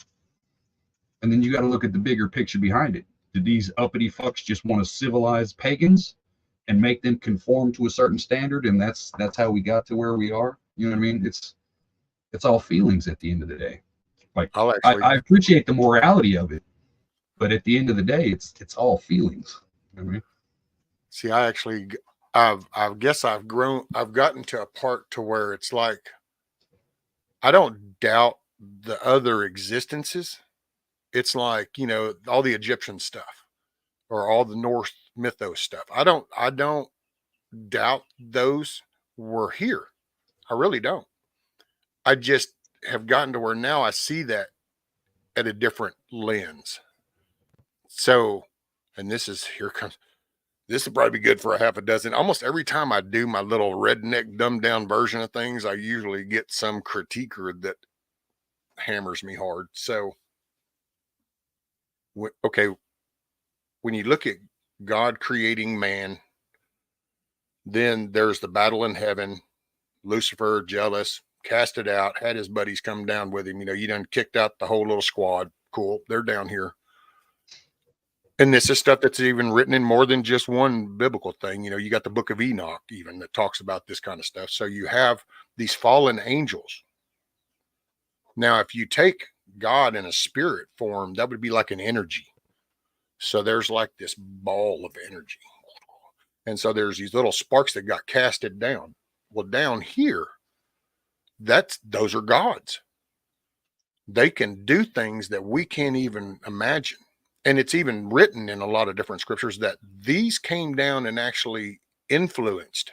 And then you got to look at the bigger picture behind it. Did these uppity fucks just want to civilize pagans and make them conform to a certain standard, and that's how we got to where we are? You know what I mean? It's all feelings at the end of the day. Like, I appreciate the morality of it, but at the end of the day, it's all feelings. You know what I mean? See, I guess I've gotten to a part to where it's like, I don't doubt the other existences. It's like, you know, all the Egyptian stuff or all the Norse mythos stuff. I don't doubt those were here. I really don't. I just have gotten to where now I see that at a different lens. So, and this will probably be good for a half a dozen. Almost every time I do my little redneck dumbed down version of things, I usually get some critiquer that hammers me hard. So, okay, when you look at God creating man, then there's the battle in heaven. Lucifer, jealous, cast it out, had his buddies come down with him. You know, you done kicked out the whole little squad. Cool. They're down here. And this is stuff that's even written in more than just one biblical thing. You know, you got the book of Enoch even that talks about this kind of stuff. So you have these fallen angels. Now, if you take God in a spirit form, that would be like an energy. So there's like this ball of energy. And so there's these little sparks that got casted down. Well, down here, those are gods. They can do things that we can't even imagine. And it's even written in a lot of different scriptures that these came down and actually influenced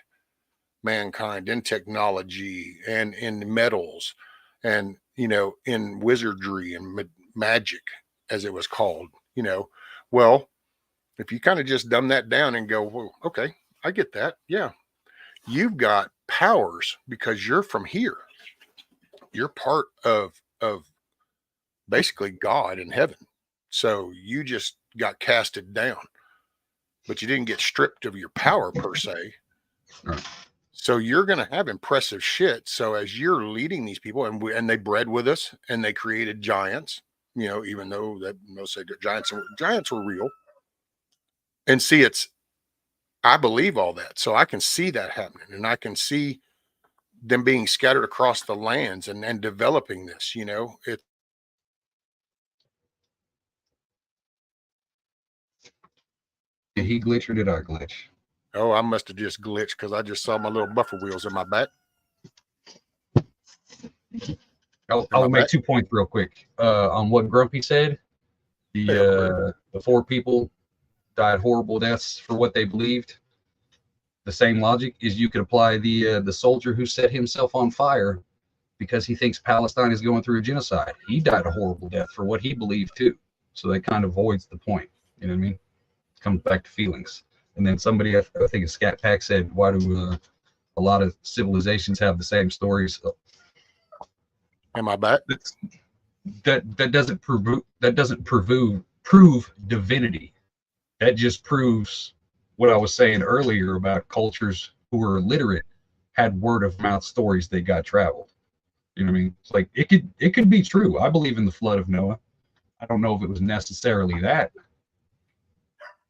mankind in technology and in metals and, you know, in wizardry and magic, as it was called, you know. Well, if you kind of just dumb that down and go, well, okay, I get that. Yeah. You've got powers because you're from here. You're part of basically God in heaven. So you just got casted down, but you didn't get stripped of your power per se. Right. So you're going to have impressive shit. So as you're leading these people, and they bred with us, and they created giants, you know, even though that most say giants were real. And see, I believe all that. So I can see that happening, and I can see them being scattered across the lands and developing this, you know. Did he glitch or did I glitch? Oh, I must have just glitched because I just saw my little buffer wheels in my back. I'll make 2 points real quick on what Grumpy said. The 4 people died horrible deaths for what they believed. The same logic is you could apply the soldier who set himself on fire because he thinks Palestine is going through a genocide. He died a horrible death for what he believed too. So that kind of voids the point. You know what I mean? It comes back to feelings. And then somebody, I think a Scat Pack said, why do a lot of civilizations have the same stories? Am I back? That doesn't prove divinity. That just proves what I was saying earlier about cultures who were illiterate had word of mouth stories that got traveled. You know what I mean? It's like it could be true. I believe in the flood of Noah. I don't know if it was necessarily that.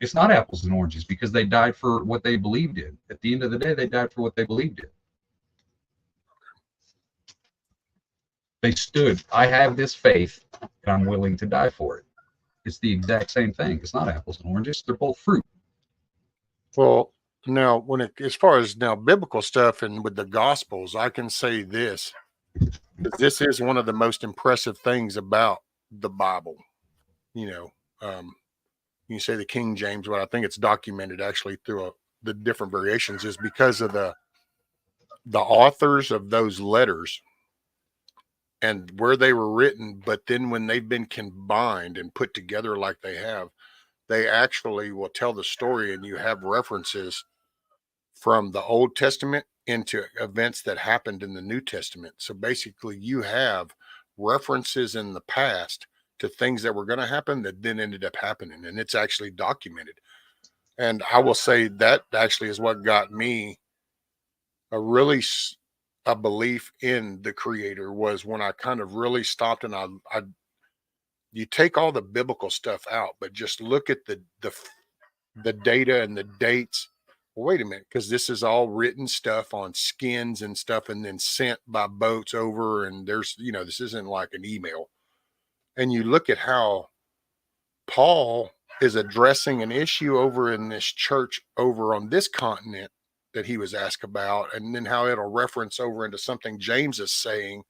It's not apples and oranges because they died for what they believed in. At the end of the day, they died for what they believed in. They stood, I have this faith and I'm willing to die for it. It's the exact same thing. It's not apples and oranges. They're both fruit. Well, now as far as now biblical stuff and with the gospels, I can say this. This is one of the most impressive things about the Bible. You know, you say the King James, but I think it's documented actually through the different variations is because of the authors of those letters and where they were written. But then when they've been combined and put together like they have, they actually will tell the story, and you have references from the Old Testament into events that happened in the New Testament. So basically you have references in the past to things that were going to happen that then ended up happening, and it's actually documented. And I will say that actually is what got me a belief in the creator, was when I kind of really stopped and I you take all the biblical stuff out, but just look at the data and the dates. Well, wait a minute, because this is all written stuff on skins and stuff and then sent by boats over, and there's, this isn't like an email. And you look at how Paul is addressing an issue over in this church over on this continent that he was asked about, and then how it'll reference over into something James is saying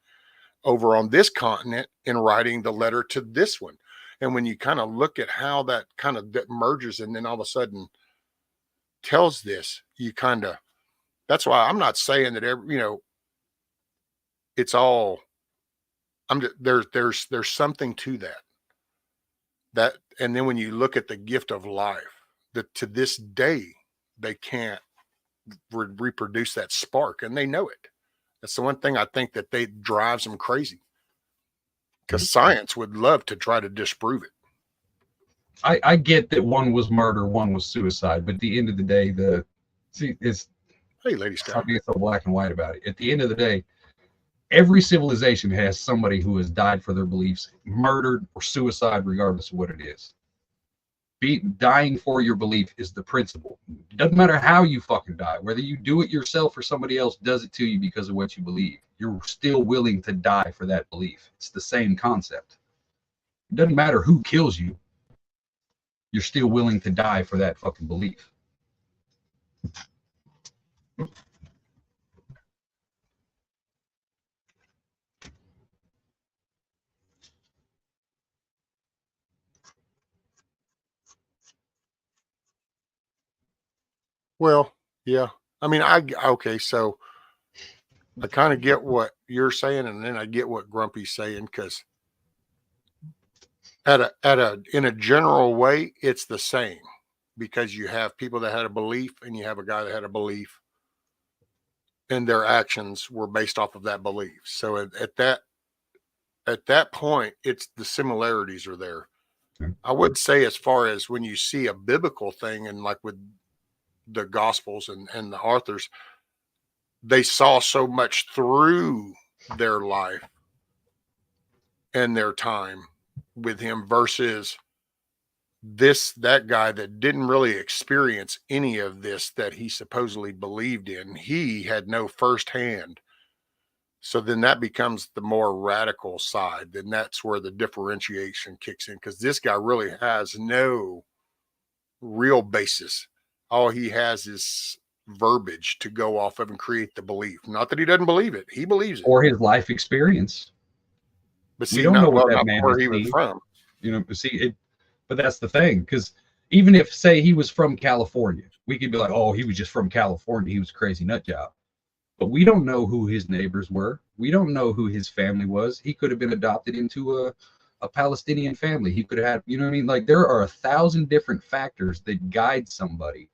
over on this continent in writing the letter to this one. And when you kind of look at how that kind of merges and then all of a sudden tells this, that's why I'm not saying that it's all, there's something to that. And then when you look at the gift of life, that to this day, they can't reproduce that spark, and they know it. That's the one thing I think that drives them crazy, because science would love to try to disprove it. I get that one was murder, one was suicide, but at the end of the day, Hey, Lady Scott. I'll be so black and white about it. At the end of the day, every civilization has somebody who has died for their beliefs, murdered or suicide, regardless of what it is. Dying for your belief is the principle. It doesn't matter how you fucking die, whether you do it yourself or somebody else does it to you because of what you believe. You're still willing to die for that belief. It's the same concept. It doesn't matter who kills you. You're still willing to die for that fucking belief. Well, yeah. I mean, okay, so I kind of get what you're saying, and then I get what Grumpy's saying, because in a general way, it's the same, because you have people that had a belief and you have a guy that had a belief, and their actions were based off of that belief. So at that point, it's the similarities are there. I would say, as far as when you see a biblical thing, and like with the Gospels and the authors, they saw so much through their life and their time with him, versus that guy that didn't really experience any of this that he supposedly believed in. He had no firsthand. So then that becomes the more radical side. Then that's where the differentiation kicks in, because this guy really has no real basis. All he has is verbiage to go off of and create the belief. Not that he doesn't believe it; he believes it, or his life experience. But see, we don't know what that man where he was from. But that's the thing, because even if, say, he was from California, we could be like, oh, he was just from California, he was a crazy nut job. But we don't know who his neighbors were. We don't know who his family was. He could have been adopted into a Palestinian family. He could have had, Like, there are 1,000 different factors that guide somebody.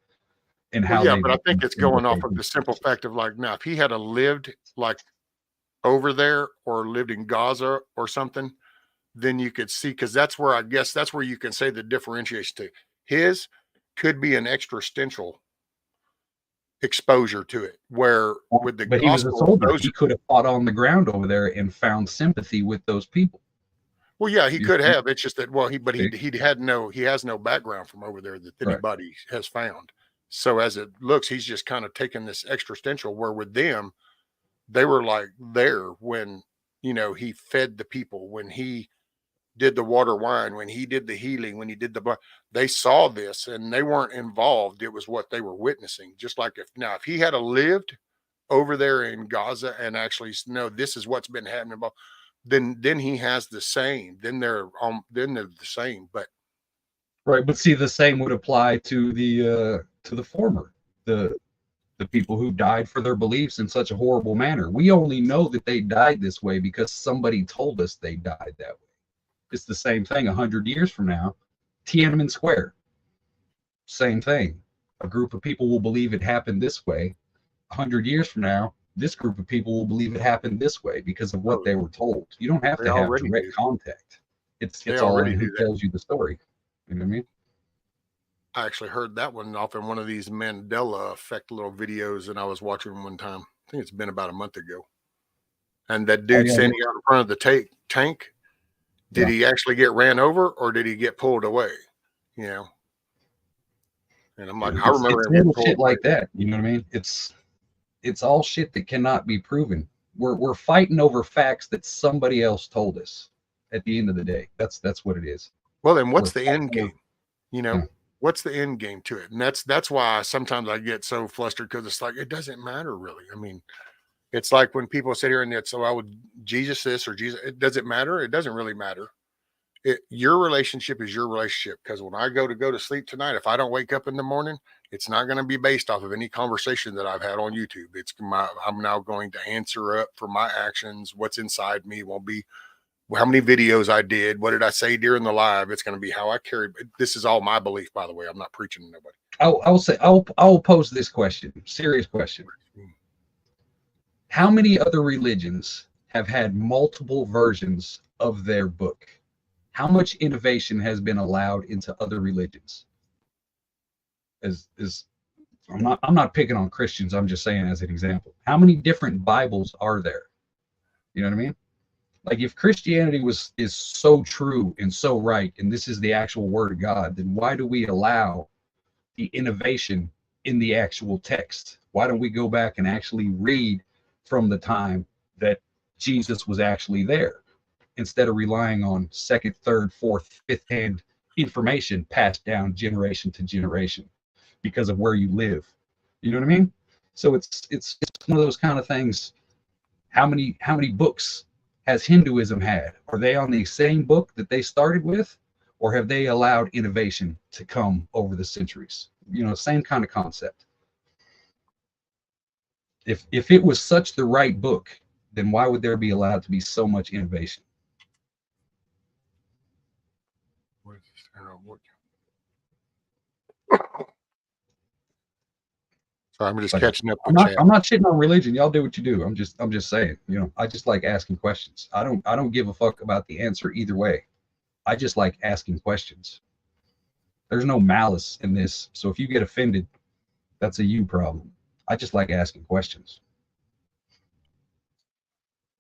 But I think it's going off of the simple fact of, like, now, if he had lived like over there or lived in Gaza or something, then you could see, because that's where you can say the differentiation to his could be an existential exposure to it, where with the gospel, he was a soldier. He could have fought on the ground over there and found sympathy with those people. Well, yeah, he could have. It's just that, he has no background from over there that anybody has found. So as it looks, he's just kind of taking this existential, where with them, they were like there when, he fed the people, when he did the water wine, when he did the healing, when he did they saw this and they weren't involved. It was what they were witnessing. Just like if he had lived over there in Gaza and actually know this is what's been happening, then he has the same. Then they're the same. But right, but see, the same would apply to the former, the people who died for their beliefs in such a horrible manner. We only know that they died this way because somebody told us they died that way. It's the same thing 100 years from now. Tiananmen Square, same thing. A group of people will believe it happened this way. 100 years from now, this group of people will believe it happened this way because of what Oh, they were told. You don't have they to have already direct do. contact. It's They all already in who do that. tells you the story. You know what I mean? I actually heard that one off in one of these Mandela effect little videos, and I was watching one time. I think it's been about a month ago. And that dude yeah, standing out in front of the tank, did he actually get ran over or did he get pulled away? You know? And I'm like, I remember It's him getting little pulled shit away. like that. You know what I mean? It's all shit that cannot be proven. We're fighting over facts that somebody else told us. At the end of the day, that's what it is. Well, then what's We're the end fighting over- game? You know, Yeah. what's the end game to it? And that's why sometimes I get so flustered because it's like, it doesn't matter really. I mean, it's like when people sit here and it's, so I would Jesus this or Jesus, it doesn't matter. It doesn't really matter. Your relationship is your relationship. Because when I go to sleep tonight, if I don't wake up in the morning, it's not going to be based off of any conversation that I've had on YouTube. I'm now going to answer up for my actions. What's inside me won't be how many videos I did. What did I say during the live? It's going to be how I carry. This is all my belief, by the way. I'm not preaching to nobody. I'll pose this question, serious question. How many other religions have had multiple versions of their book? How much innovation has been allowed into other religions? I'm not picking on Christians. I'm just saying as an example. How many different Bibles are there? You know what I mean? Like if Christianity is so true and so right, and this is the actual word of God, then why do we allow the innovation in the actual text? Why don't we go back and actually read from the time that Jesus was actually there instead of relying on second, third, fourth, fifth hand information passed down generation to generation because of where you live? You know what I mean? So it's one of those kind of things. How many books has Hinduism had? Are they on the same book that they started with, or have they allowed innovation to come over the centuries? You know, same kind of concept. If it was such the right book, then why would there be allowed to be so much innovation? So I'm just Like, catching up I'm with not chat. I'm not shitting on religion. Y'all do what you do. I'm just saying, you know, I just like asking questions. I don't give a fuck about the answer either way. I just like asking questions. There's no malice in this. So if you get offended, that's a you problem. I just like asking questions.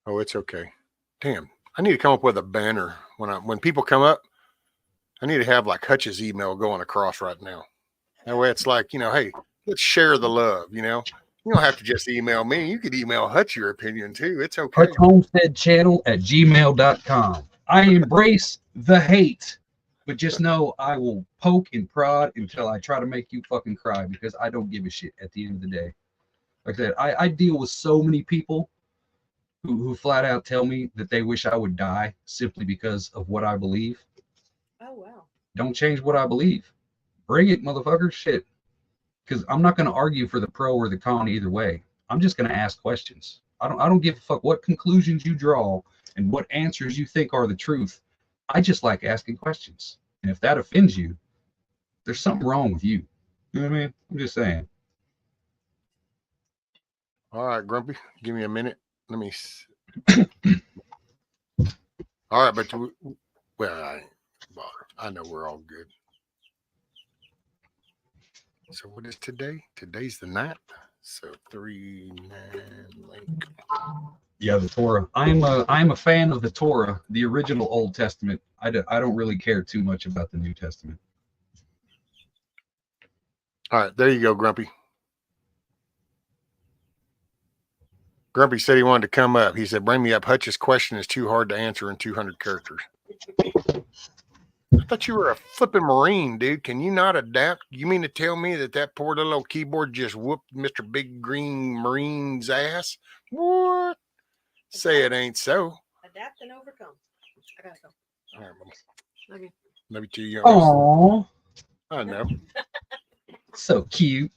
Oh, it's okay. Damn, I need to come up with a banner when people come up. I need to have like Hutch's email going across right now. That way, it's like, you know, hey, let's share the love. You know, you don't have to just email me. You could email Hutch your opinion too. It's okay. HutchHomesteadChannel@gmail.com. I embrace the hate, but just know I will poke and prod until I try to make you fucking cry because I don't give a shit at the end of the day. Like I said, I deal with so many people who flat out tell me that they wish I would die simply because of what I believe. Oh, wow. Don't change what I believe. Bring it, motherfucker. Shit. Because I'm not going to argue for the pro or the con either way. I'm just going to ask questions. I don't give a fuck what conclusions you draw and what answers you think are the truth. I just like asking questions. And if that offends you, there's something wrong with you. You know what I mean? I'm just saying. All right, Grumpy, give me a minute. Let me. All right, but well, I ain't bothered. I know we're all good. So what is today? Today's the 9th. So 3-9 link. Yeah, the Torah. I'm a fan of the Torah, the original Old Testament. I don't really care too much about the New Testament. All right, there you go, Grumpy. Grumpy said he wanted to come up. He said, bring me up. Hutch's question is too hard to answer in 200 characters. I thought you were a flipping Marine, dude. Can you not adapt? You mean to tell me that poor little keyboard just whooped Mr. Big Green Marine's ass? What? Say it ain't so. Adapt and overcome. I gotta go. All right, Mama. Okay. Maybe to you. Aww, I know. so cute.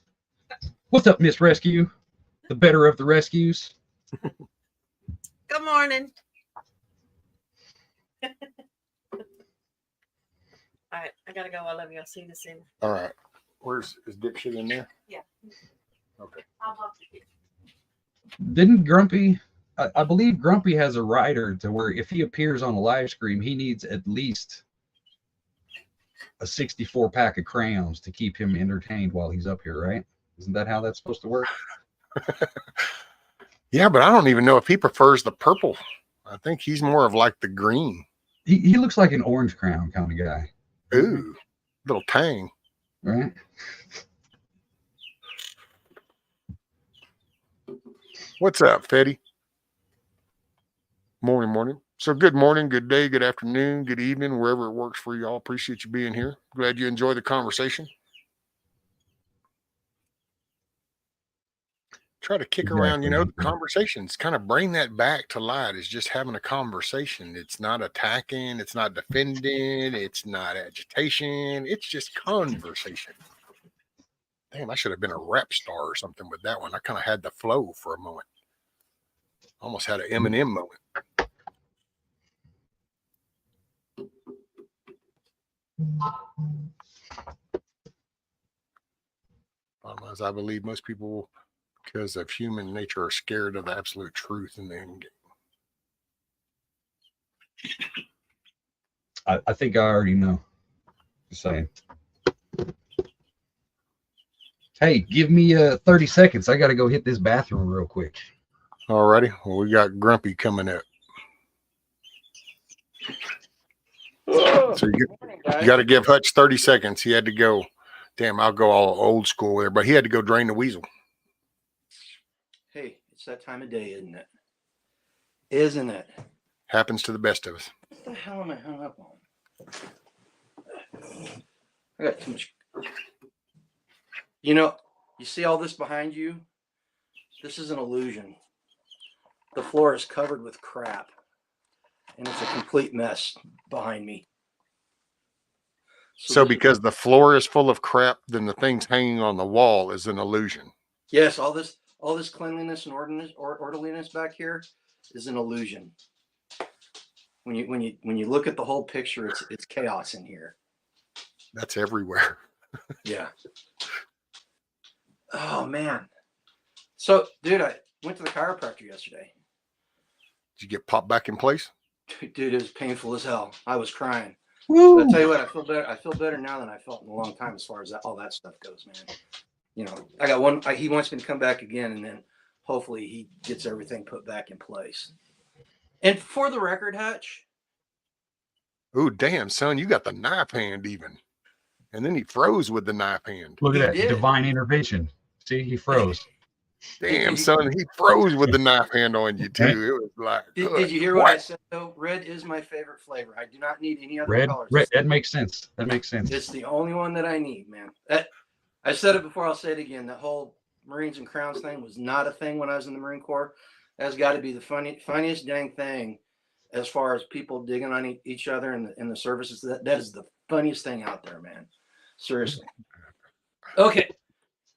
What's up, Miss Rescue? The better of the rescues. Good morning. All right, I gotta go. I love you. I'll see you this evening. All right. Is dipshit in there? Yeah. Okay. I'll talk to you. Didn't Grumpy? I believe Grumpy has a rider to where if he appears on a live stream, he needs at least a 64 pack of crayons to keep him entertained while he's up here, right? Isn't that how that's supposed to work? Yeah, but I don't even know if he prefers the purple. I think he's more of like the green. He looks like an orange crown kind of guy. Ooh, little tang. Right? What's up, Fetty? Morning. So good morning, good day, good afternoon, good evening, wherever it works for you all. Appreciate you being here. Glad you enjoy the conversation. Try to kick around, the conversations, kind of bring that back to light. Is just having a conversation. It's not attacking, it's not defending, it's not agitation, it's just conversation. Damn, I should have been a rap star or something with that one. I kind of had the flow for a moment. Almost had an Eminem moment. As I believe most people, because of human nature, are scared of the absolute truth in the end game. I think I already know. Just saying. Hey, give me 30 seconds. I got to go hit this bathroom real quick. Alrighty. Well, we got Grumpy coming up. So you got to give Hutch 30 seconds. He had to go. Damn, I'll go all old school there, but he had to go drain the weasel. Hey, it's that time of day, isn't it? Isn't it? Happens to the best of us. What the hell am I hung up on? I got too much. You see all this behind you? This is an illusion. The floor is covered with crap, and it's a complete mess behind me. So because the floor is full of crap, then the things hanging on the wall is an illusion. Yes, all this cleanliness and orderliness back here is an illusion. When you look at the whole picture, it's chaos in here. That's everywhere. Yeah. Oh man. So, dude, I went to the chiropractor yesterday. Did you get popped back in place? Dude, it was painful as hell. I was crying. Woo! But I tell you what, I feel better. I feel better now than I felt in a long time as far as all that stuff goes, man. I got one. He wants me to come back again, and then hopefully he gets everything put back in place. And for the record, Hutch. Oh, damn, son, you got the knife hand even. And then he froze with the knife hand. Look at that divine intervention. See, he froze. Damn, son, he froze with the knife hand on you too. It was like. Did you hear what I said though? Red is my favorite flavor. I do not need any other colors. Red. That makes sense. It's the only one that I need, man. I said it before. I'll say it again. That whole Marines and Crowns thing was not a thing when I was in the Marine Corps. That's got to be the funniest dang thing, as far as people digging on each other in the services. That is the funniest thing out there, man. Seriously. Okay.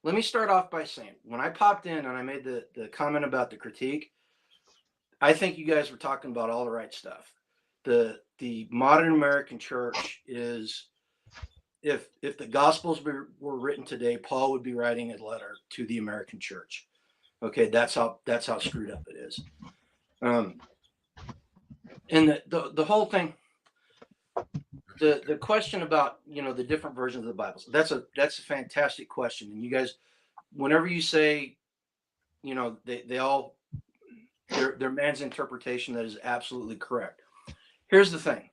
Let me start off by saying, when I popped in and I made the comment about the critique, I think you guys were talking about all the right stuff. The modern American church is, if the Gospels were written today, Paul would be writing a letter to the American church. Okay, that's how screwed up it is. And the whole thing, the question about the different versions of the Bible, that's a fantastic question. And you guys, whenever you say they all they're man's interpretation, that is absolutely correct. Here's the thing,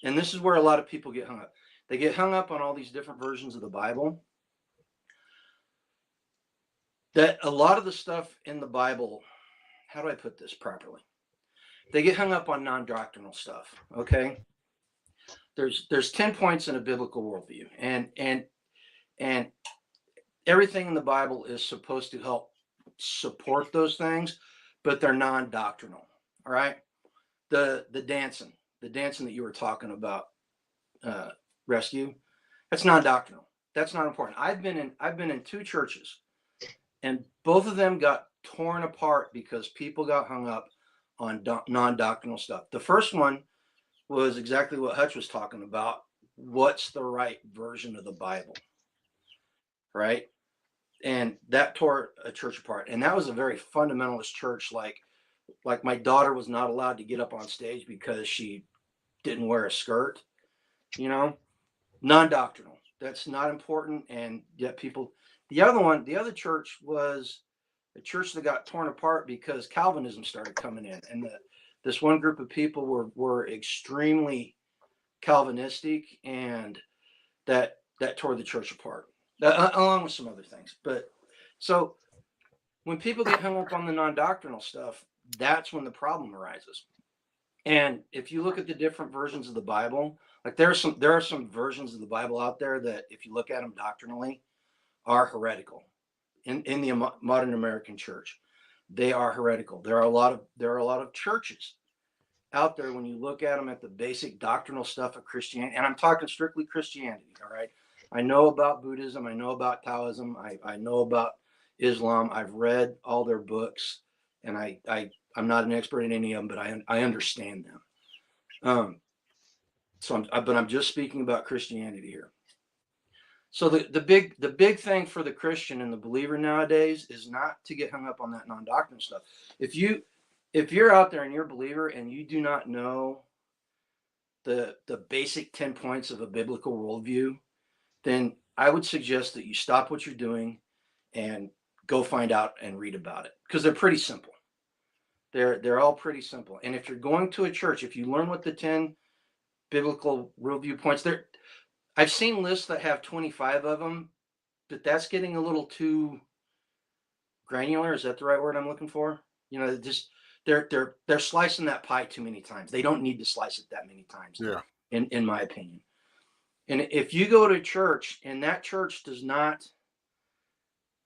and this is where a lot of people get hung up. They get hung up on all these different versions of the Bible. That a lot of the stuff in the Bible, how do I put this properly? They get hung up on non-doctrinal stuff. Okay. There's 10 points in a biblical worldview, and everything in the Bible is supposed to help support those things, but they're non-doctrinal. All right. The dancing that you were talking about, Rescue, that's non-doctrinal. That's not important. I've been in two churches, and both of them got torn apart because people got hung up on non-doctrinal stuff. The first one was exactly what Hutch was talking about. What's the right version of the Bible? Right? And that tore a church apart. And that was a very fundamentalist church. Like my daughter was not allowed to get up on stage because she didn't wear a skirt, you know, non-doctrinal. That's not important. And yet the other church was a church that got torn apart because Calvinism started coming in. And this one group of people were extremely Calvinistic, and that tore the church apart, along with some other things. But so when people get hung up on the non-doctrinal stuff, that's when the problem arises. And if you look at the different versions of the Bible, like there are some versions of the Bible out there that, if you look at them doctrinally, are heretical in the modern American church. They are heretical. There are a lot of churches out there, when you look at them at the basic doctrinal stuff of Christianity, and I'm talking strictly Christianity. All right. I know about Buddhism. I know about Taoism. I know about Islam. I've read all their books, and I'm not an expert in any of them, but I understand them. But I'm just speaking about Christianity here. So the big thing for the Christian and the believer nowadays is not to get hung up on that non-doctrinal stuff. If you're out there and you're a believer and you do not know the basic 10 points of a biblical worldview, then I would suggest that you stop what you're doing and go find out and read about it, because they're pretty simple. They're all pretty simple. And if you're going to a church, if you learn what the 10 biblical worldview points, I've seen lists that have 25 of them, but that's getting a little too granular. Is that the right word I'm looking for? You know, just they're slicing that pie too many times. They don't need to slice it that many times. Yeah. In my opinion. And if you go to church and that church does not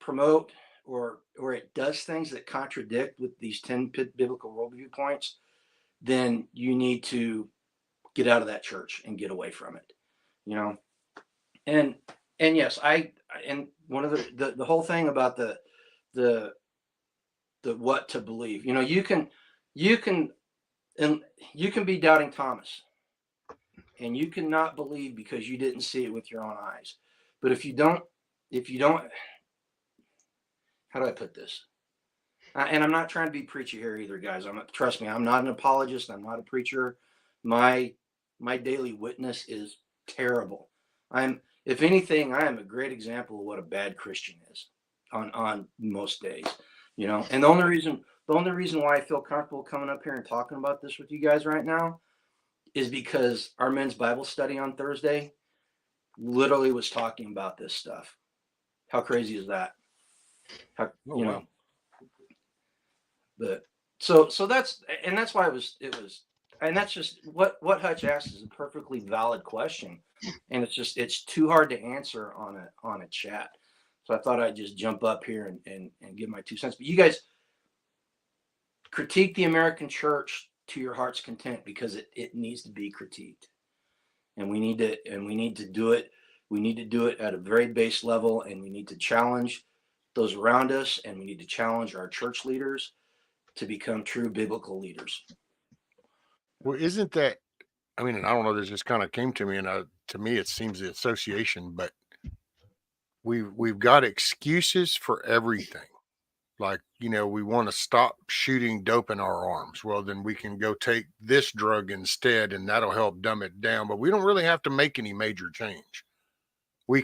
promote or it does things that contradict with these 10 biblical worldview points, then you need to get out of that church and get away from it. You know, and yes, and one of the whole thing about the what to believe, you know, you can be doubting Thomas, and you cannot believe because you didn't see it with your own eyes. But if you don't, how do I put this? And I'm not trying to be preachy here either, guys. Trust me, I'm not an apologist. I'm not a preacher. My daily witness is terrible. If anything, I am a great example of what a bad Christian is on most days, you know. And the only reason why I feel comfortable coming up here and talking about this with you guys right now is because our men's Bible study on Thursday literally was talking about this stuff. How crazy is that? You know, but so that's why it was, and that's just what Hutch asked is a perfectly valid question, and it's too hard to answer on a chat. So I thought I'd just jump up here and give my 2 cents. But you guys critique the American church to your heart's content, because it needs to be critiqued, and we need to do it. We need to do it at a very base level, and we need to challenge those around us, and we need to challenge our church leaders to become true biblical leaders. Well, isn't that, I mean, and I don't know, this just kind of came to me, and to me, it seems the association, but we've got excuses for everything. Like, you know, we want to stop shooting dope in our arms. Well, then we can go take this drug instead, and that'll help dumb it down. But we don't really have to make any major change. We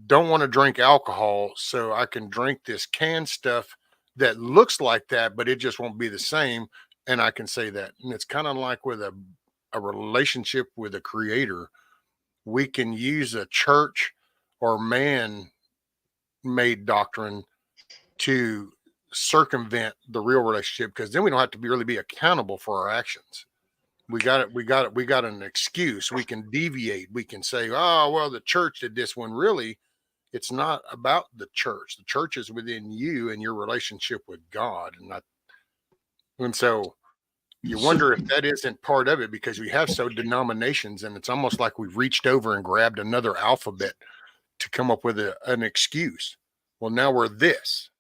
don't want to drink alcohol, so I can drink this canned stuff that looks like that, but it just won't be the same. And I can say that. And it's kind of like with a relationship with a creator. We can use a church or man-made doctrine to circumvent the real relationship, because then we don't have to really be accountable for our actions. We got an excuse. We can deviate. We can say, oh, well, the church did this, when really it's not about the church. The church is within you and your relationship with God. And so you wonder if that isn't part of it, because we have so denominations, and it's almost like we've reached over and grabbed another alphabet to come up with an excuse. Well, now we're this.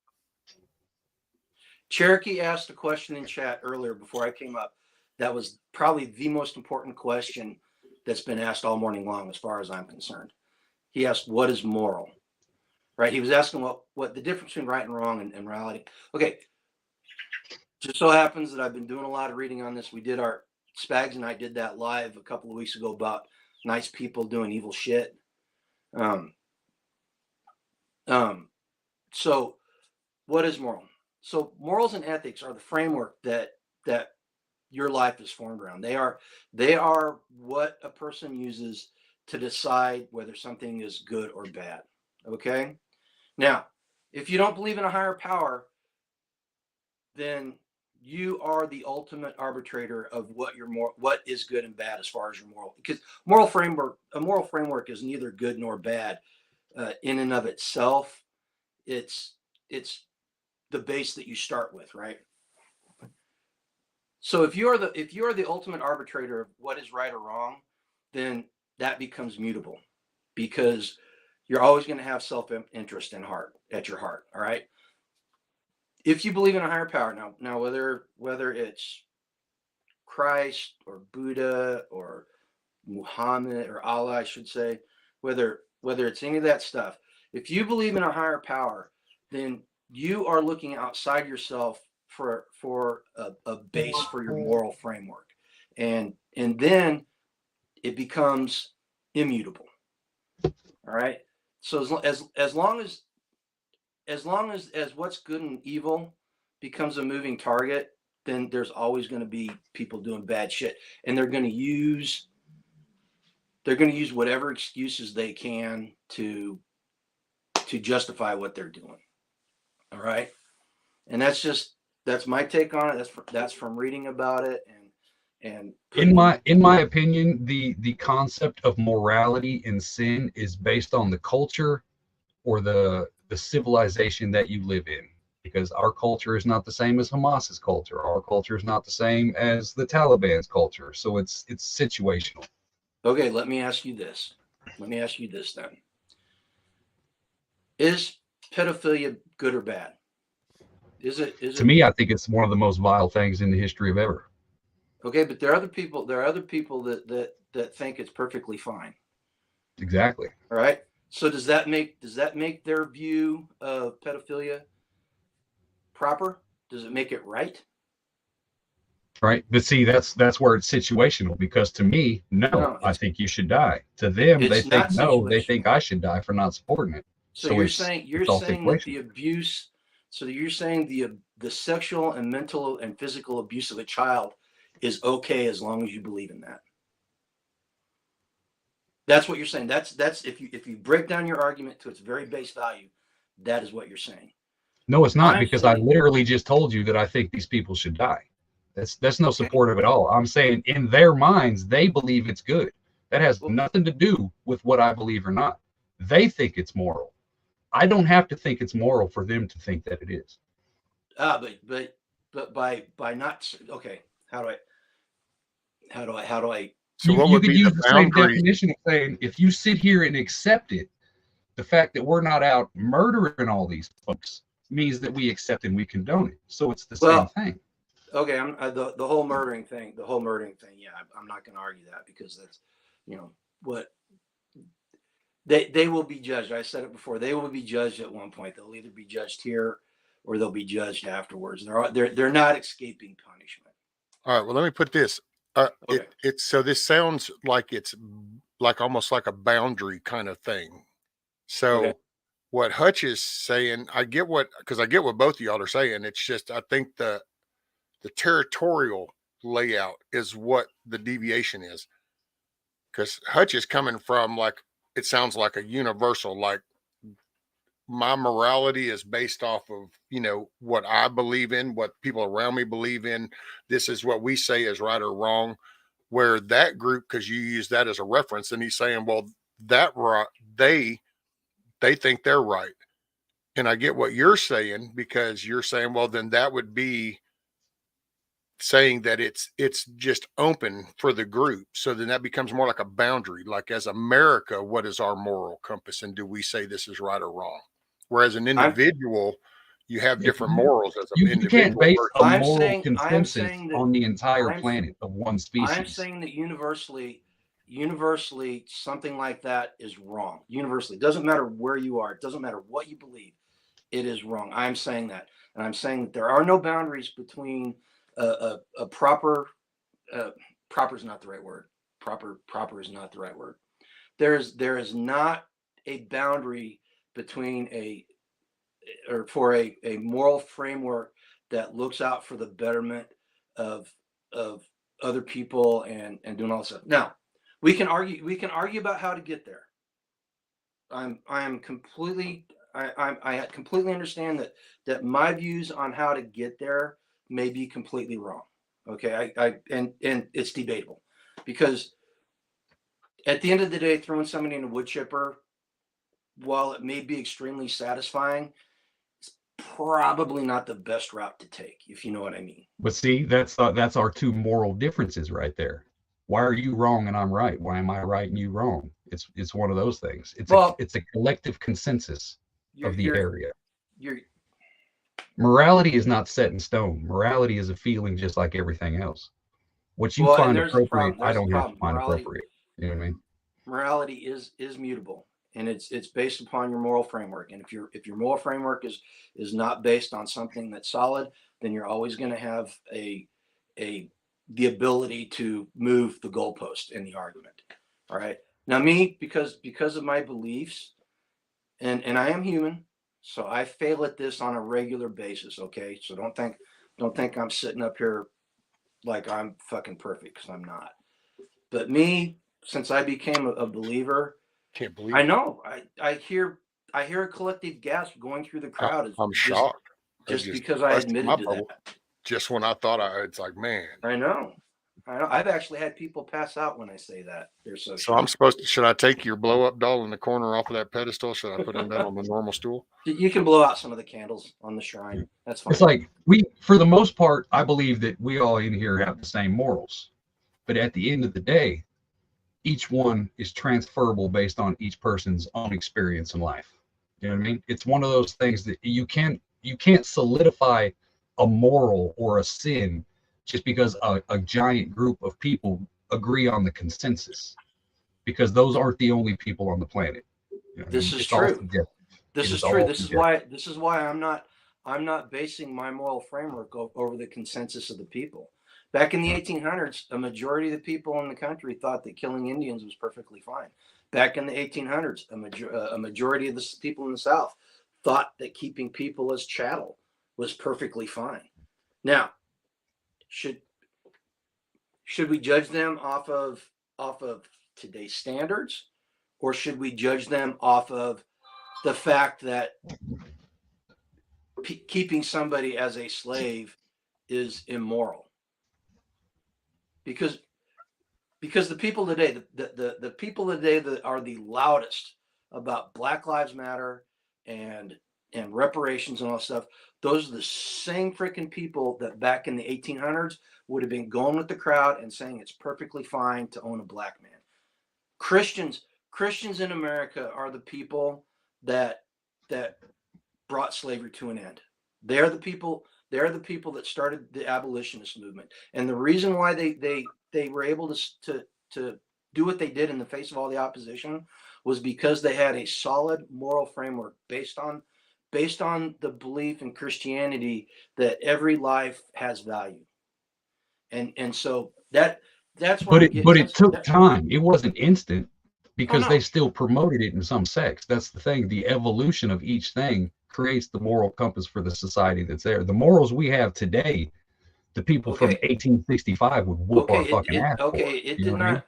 Cherokee asked a question in chat earlier before I came up. That was probably the most important question that's been asked all morning long, as far as I'm concerned. He asked, what is moral? right? He was asking what the difference between right and wrong and morality. Okay. Just so happens that I've been doing a lot of reading on this. We did Spags and I did that live a couple of weeks ago about nice people doing evil shit. So what is moral? So morals and ethics are the framework that your life is formed around. They are what a person uses to decide whether something is good or bad. Okay. Now, if you don't believe in a higher power, then you are the ultimate arbitrator of what is good and bad as far as your moral. Because a moral framework is neither good nor bad in and of itself. It's the base that you start with, right? So if you are the ultimate arbitrator of what is right or wrong, then that becomes mutable, because you're always going to have self-interest at your heart. All right. If you believe in a higher power, now whether it's Christ or Buddha or Muhammad or Allah, I should say, whether it's any of that stuff, if you believe in a higher power, then you are looking outside yourself for a base for your moral framework, and then it becomes immutable. All right. So as long as what's good and evil becomes a moving target, then there's always going to be people doing bad shit, and they're going to use whatever excuses they can to justify what they're doing. All right. And that's my take on it. That's from reading about it. And in my opinion, the concept of morality and sin is based on the culture or the civilization that you live in, because our culture is not the same as Hamas's culture. Our culture is not the same as the Taliban's culture. So it's situational. Okay, let me ask you this then. Is pedophilia good or bad? To me, I think it's one of the most vile things in the history of ever. Okay, but there are other people that think it's perfectly fine. Exactly. All right. So does that make their view of pedophilia proper? Does it make it right? Right. But see, that's where it's situational, because to me, no, I think you should die. To them, they think no, they think I should die for not supporting it. So you're saying that the abuse, so you're saying the sexual and mental and physical abuse of a child is okay as long as you believe in that. That's what you're saying. That's if you break down your argument to its very base value, that is what you're saying. No, it's not, because I literally just told you that I think these people should die. That's no supportive at all. I'm saying in their minds, they believe it's good. That has nothing to do with what I believe or not. They think it's moral. I don't have to think it's moral for them to think that it is. But by not, okay. How do I? So you could use the same definition of saying, if you sit here and accept it, the fact that we're not out murdering all these folks means that we accept and we condone it. So it's the same thing. Okay, the whole murdering thing. Yeah, I'm not going to argue that, because that's, what they will be judged. I said it before. They will be judged at one point. They'll either be judged here or they'll be judged afterwards. They're not escaping punishment. All right. Well, let me put this. Okay. So this sounds like it's like almost like a boundary kind of thing. So what Hutch is saying, I get what both of y'all are saying. It's just, I think the territorial layout is what the deviation is, because Hutch is coming from, like, it sounds like a universal, like, my morality is based off of, what I believe in, what people around me believe in. This is what we say is right or wrong. Where that group, because you use that as a reference, and he's saying, well, they think they're right. And I get what you're saying, because you're saying, well, then that would be saying that it's just open for the group. So then that becomes more like a boundary. Like, as America, what is our moral compass, and do we say this is right or wrong? Whereas an individual, you have different morals as an individual. You can't base a moral consensus on the entire planet of one species. I'm saying that universally, universally, something like that is wrong. Universally, it doesn't matter where you are. It doesn't matter what you believe. It is wrong. I'm saying that, and I'm saying that there are no boundaries between a proper. Proper is not the right word. Proper is not the right word. There is not a boundary between for a moral framework that looks out for the betterment of other people and doing all this stuff. Now, we can argue about how to get there. I completely understand that my views on how to get there may be completely wrong. Okay, and it's debatable, because at the end of the day, throwing somebody in a wood chipper, while it may be extremely satisfying, it's probably not the best route to take, if you know what I mean. But see, that's our two moral differences right there. Why are you wrong and I'm right? Why am I right and you wrong? It's one of those things. It's a collective consensus of the area. Morality is not set in stone. Morality is a feeling just like everything else. What you find appropriate, I don't have to find appropriate. You know what I mean? Morality is mutable, and it's based upon your moral framework. And if your moral framework is not based on something that's solid, then you're always going to have the ability to move the goalpost in the argument. All right. Now, me, because of my beliefs, and I am human, so I fail at this on a regular basis. Okay, so don't think I'm sitting up here like I'm fucking perfect, because I'm not. But me, since I became a believer, Can't believe I know I hear a collective gasp going through the crowd. I'm shocked. Just because I admitted to that. Just when I thought it's like, man. I know. I've actually had people pass out when I say that. They're so I'm supposed to, should I take your blow up doll in the corner off of that pedestal? Should I put him down on the normal stool? You can blow out some of the candles on the shrine. That's fine. It's like for the most part, I believe that we all in here have the same morals. But at the end of the day, each one is transferable based on each person's own experience in life. You know what I mean? It's one of those things that you can't solidify a moral or a sin just because a giant group of people agree on the consensus, because those aren't the only people on the planet. You know this is true. This is true. This is why I'm not basing my moral framework over the consensus of the people. Back in the 1800s, a majority of the people in the country thought that killing Indians was perfectly fine. Back in the 1800s, a majority of the people in the South thought that keeping people as chattel was perfectly fine. Now, should we judge them off of today's standards, or should we judge them off of the fact that keeping somebody as a slave is immoral? Because the people today, the people today that are the loudest about Black Lives Matter and reparations and all that stuff, those are the same freaking people that back in the 1800s would have been going with the crowd and saying it's perfectly fine to own a black man. Christians in America are the people that brought slavery to an end. They're the people that started the abolitionist movement. And the reason why they were able to do what they did in the face of all the opposition was because they had a solid moral framework based on the belief in Christianity that every life has value. And so that's what it took time. It wasn't instant, because they still promoted it in some sects. That's the thing. The evolution of each thing creates the moral compass for the society that's there. The morals we have today, the people from 1865 would whoop our fucking ass. It did not.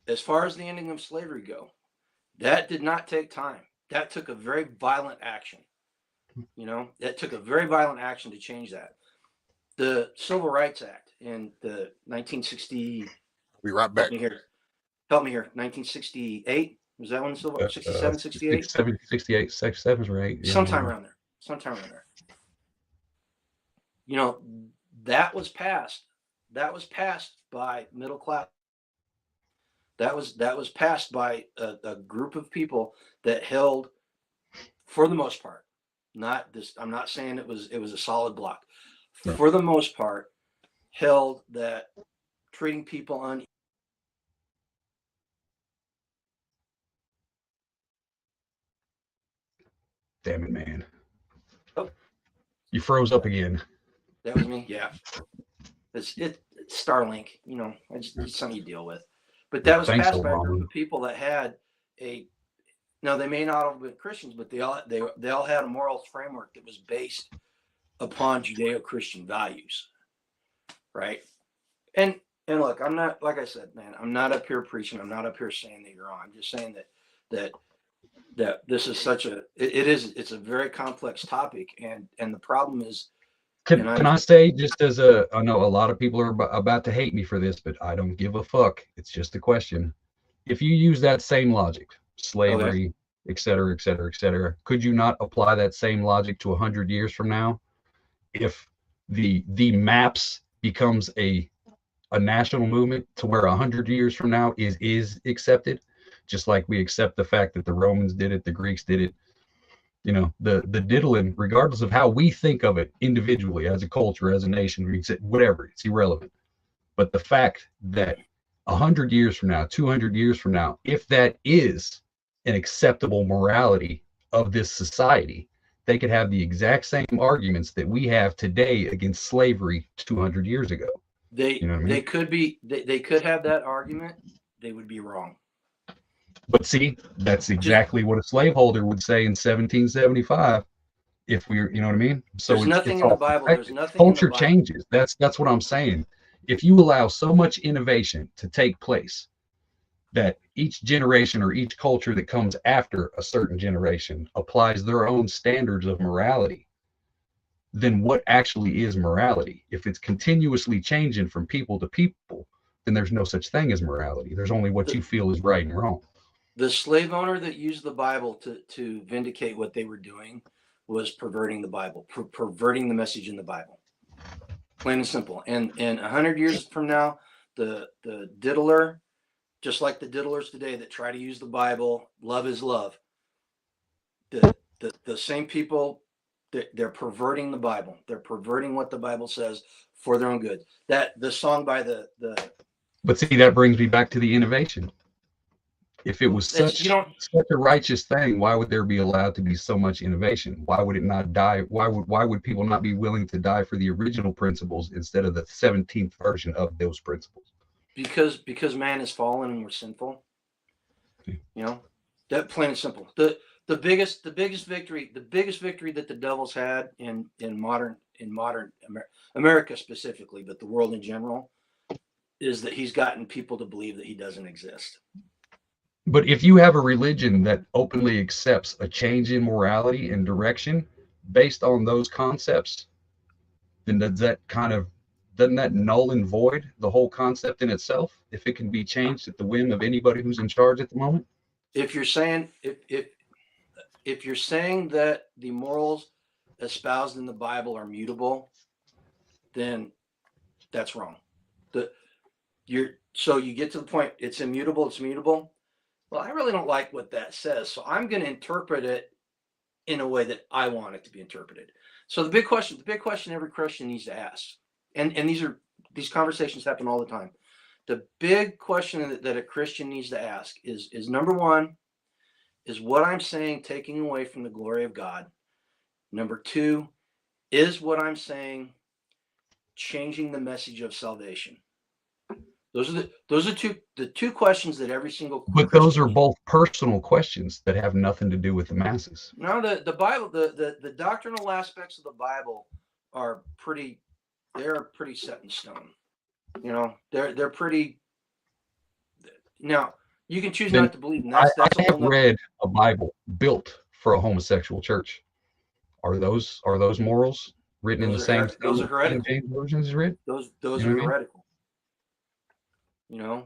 As far as the ending of slavery go, that did not take time. That took a very violent action. That took a very violent action to change that. The Civil Rights Act in the 1960. Be right back. Help me here. 1968. Was that one? 67, 68? 68, 67 or 8. Sometime around there. That was passed. That was passed by middle class. That was passed by a group of people that held, for the most part, not this. I'm not saying it was a solid block. For the most part, held that treating people Damn it, man. Oh. You froze up again. That was me. Yeah. It's Starlink, you know, it's something you deal with. But that was Thanks, passed by a group Obama. of people that had now they may not have been Christians, but they all had a moral framework that was based upon Judeo-Christian values. Right. And look, I'm not, like I said, man, I'm not up here preaching. I'm not up here saying that you're wrong. I'm just saying that this is it's a very complex topic. And the problem is, Can I say, just as I know a lot of people are about to hate me for this, but I don't give a fuck. It's just a question. If you use that same logic, slavery, et cetera, et cetera, et cetera, could you not apply that same logic to 100 years from now? If the maps becomes a national movement to where 100 years from now is accepted, just like we accept the fact that the Romans did it, the Greeks did it, you know, the diddling, regardless of how we think of it individually, as a culture, as a nation, whatever, it's irrelevant. But the fact that 100 years from now, 200 years from now, if that is an acceptable morality of this society, they could have the exact same arguments that we have today against slavery 200 years ago. They could have that argument. They would be wrong. But see, that's exactly what a slaveholder would say in 1775. If we're, you know what I mean? So there's nothing in the Bible. There's nothing. Culture changes. That's what I'm saying. If you allow so much innovation to take place, that each generation or each culture that comes after a certain generation applies their own standards of morality, then what actually is morality? If it's continuously changing from people to people, then there's no such thing as morality. There's only what you feel is right and wrong. The slave owner that used the Bible to vindicate what they were doing was perverting the Bible, perverting the message in the Bible. Plain and simple. And 100 years from now, the diddler, just like the diddlers today that try to use the Bible, love is love. The same people, they're perverting the Bible. They're perverting what the Bible says for their own good. That the song by the But see, that brings me back to the innovation. If it was such a righteous thing, why would there be allowed to be so much innovation? Why would it not die? Why would people not be willing to die for the original principles instead of the 17th version of those principles? Because man is fallen and we're sinful. You know, that plain and simple. The biggest victory that the devil's had in modern America specifically, but the world in general, is that he's gotten people to believe that he doesn't exist. But if you have a religion that openly accepts a change in morality and direction based on those concepts, then doesn't that null and void the whole concept in itself if it can be changed at the whim of anybody who's in charge at the moment? If you're saying if you're saying that the morals espoused in the Bible are mutable, then that's wrong. So you get to the point, it's immutable, it's mutable. Well, I really don't like what that says, so I'm going to interpret it in a way that I want it to be interpreted. So the big question every Christian needs to ask, and these conversations happen all the time. The big question that a Christian needs to ask is number one, is what I'm saying taking away from the glory of God? Number two, is what I'm saying changing the message of salvation? Those are the two questions that every single But Christian those are both personal questions that have nothing to do with the masses. No, the Bible, the doctrinal aspects of the Bible are pretty set in stone. You know, they're pretty. Now you can choose not to believe in that. I have read a Bible built for a homosexual church. Are those morals written in the same? Those are heretical. Versions is written. Those are heretical. You know,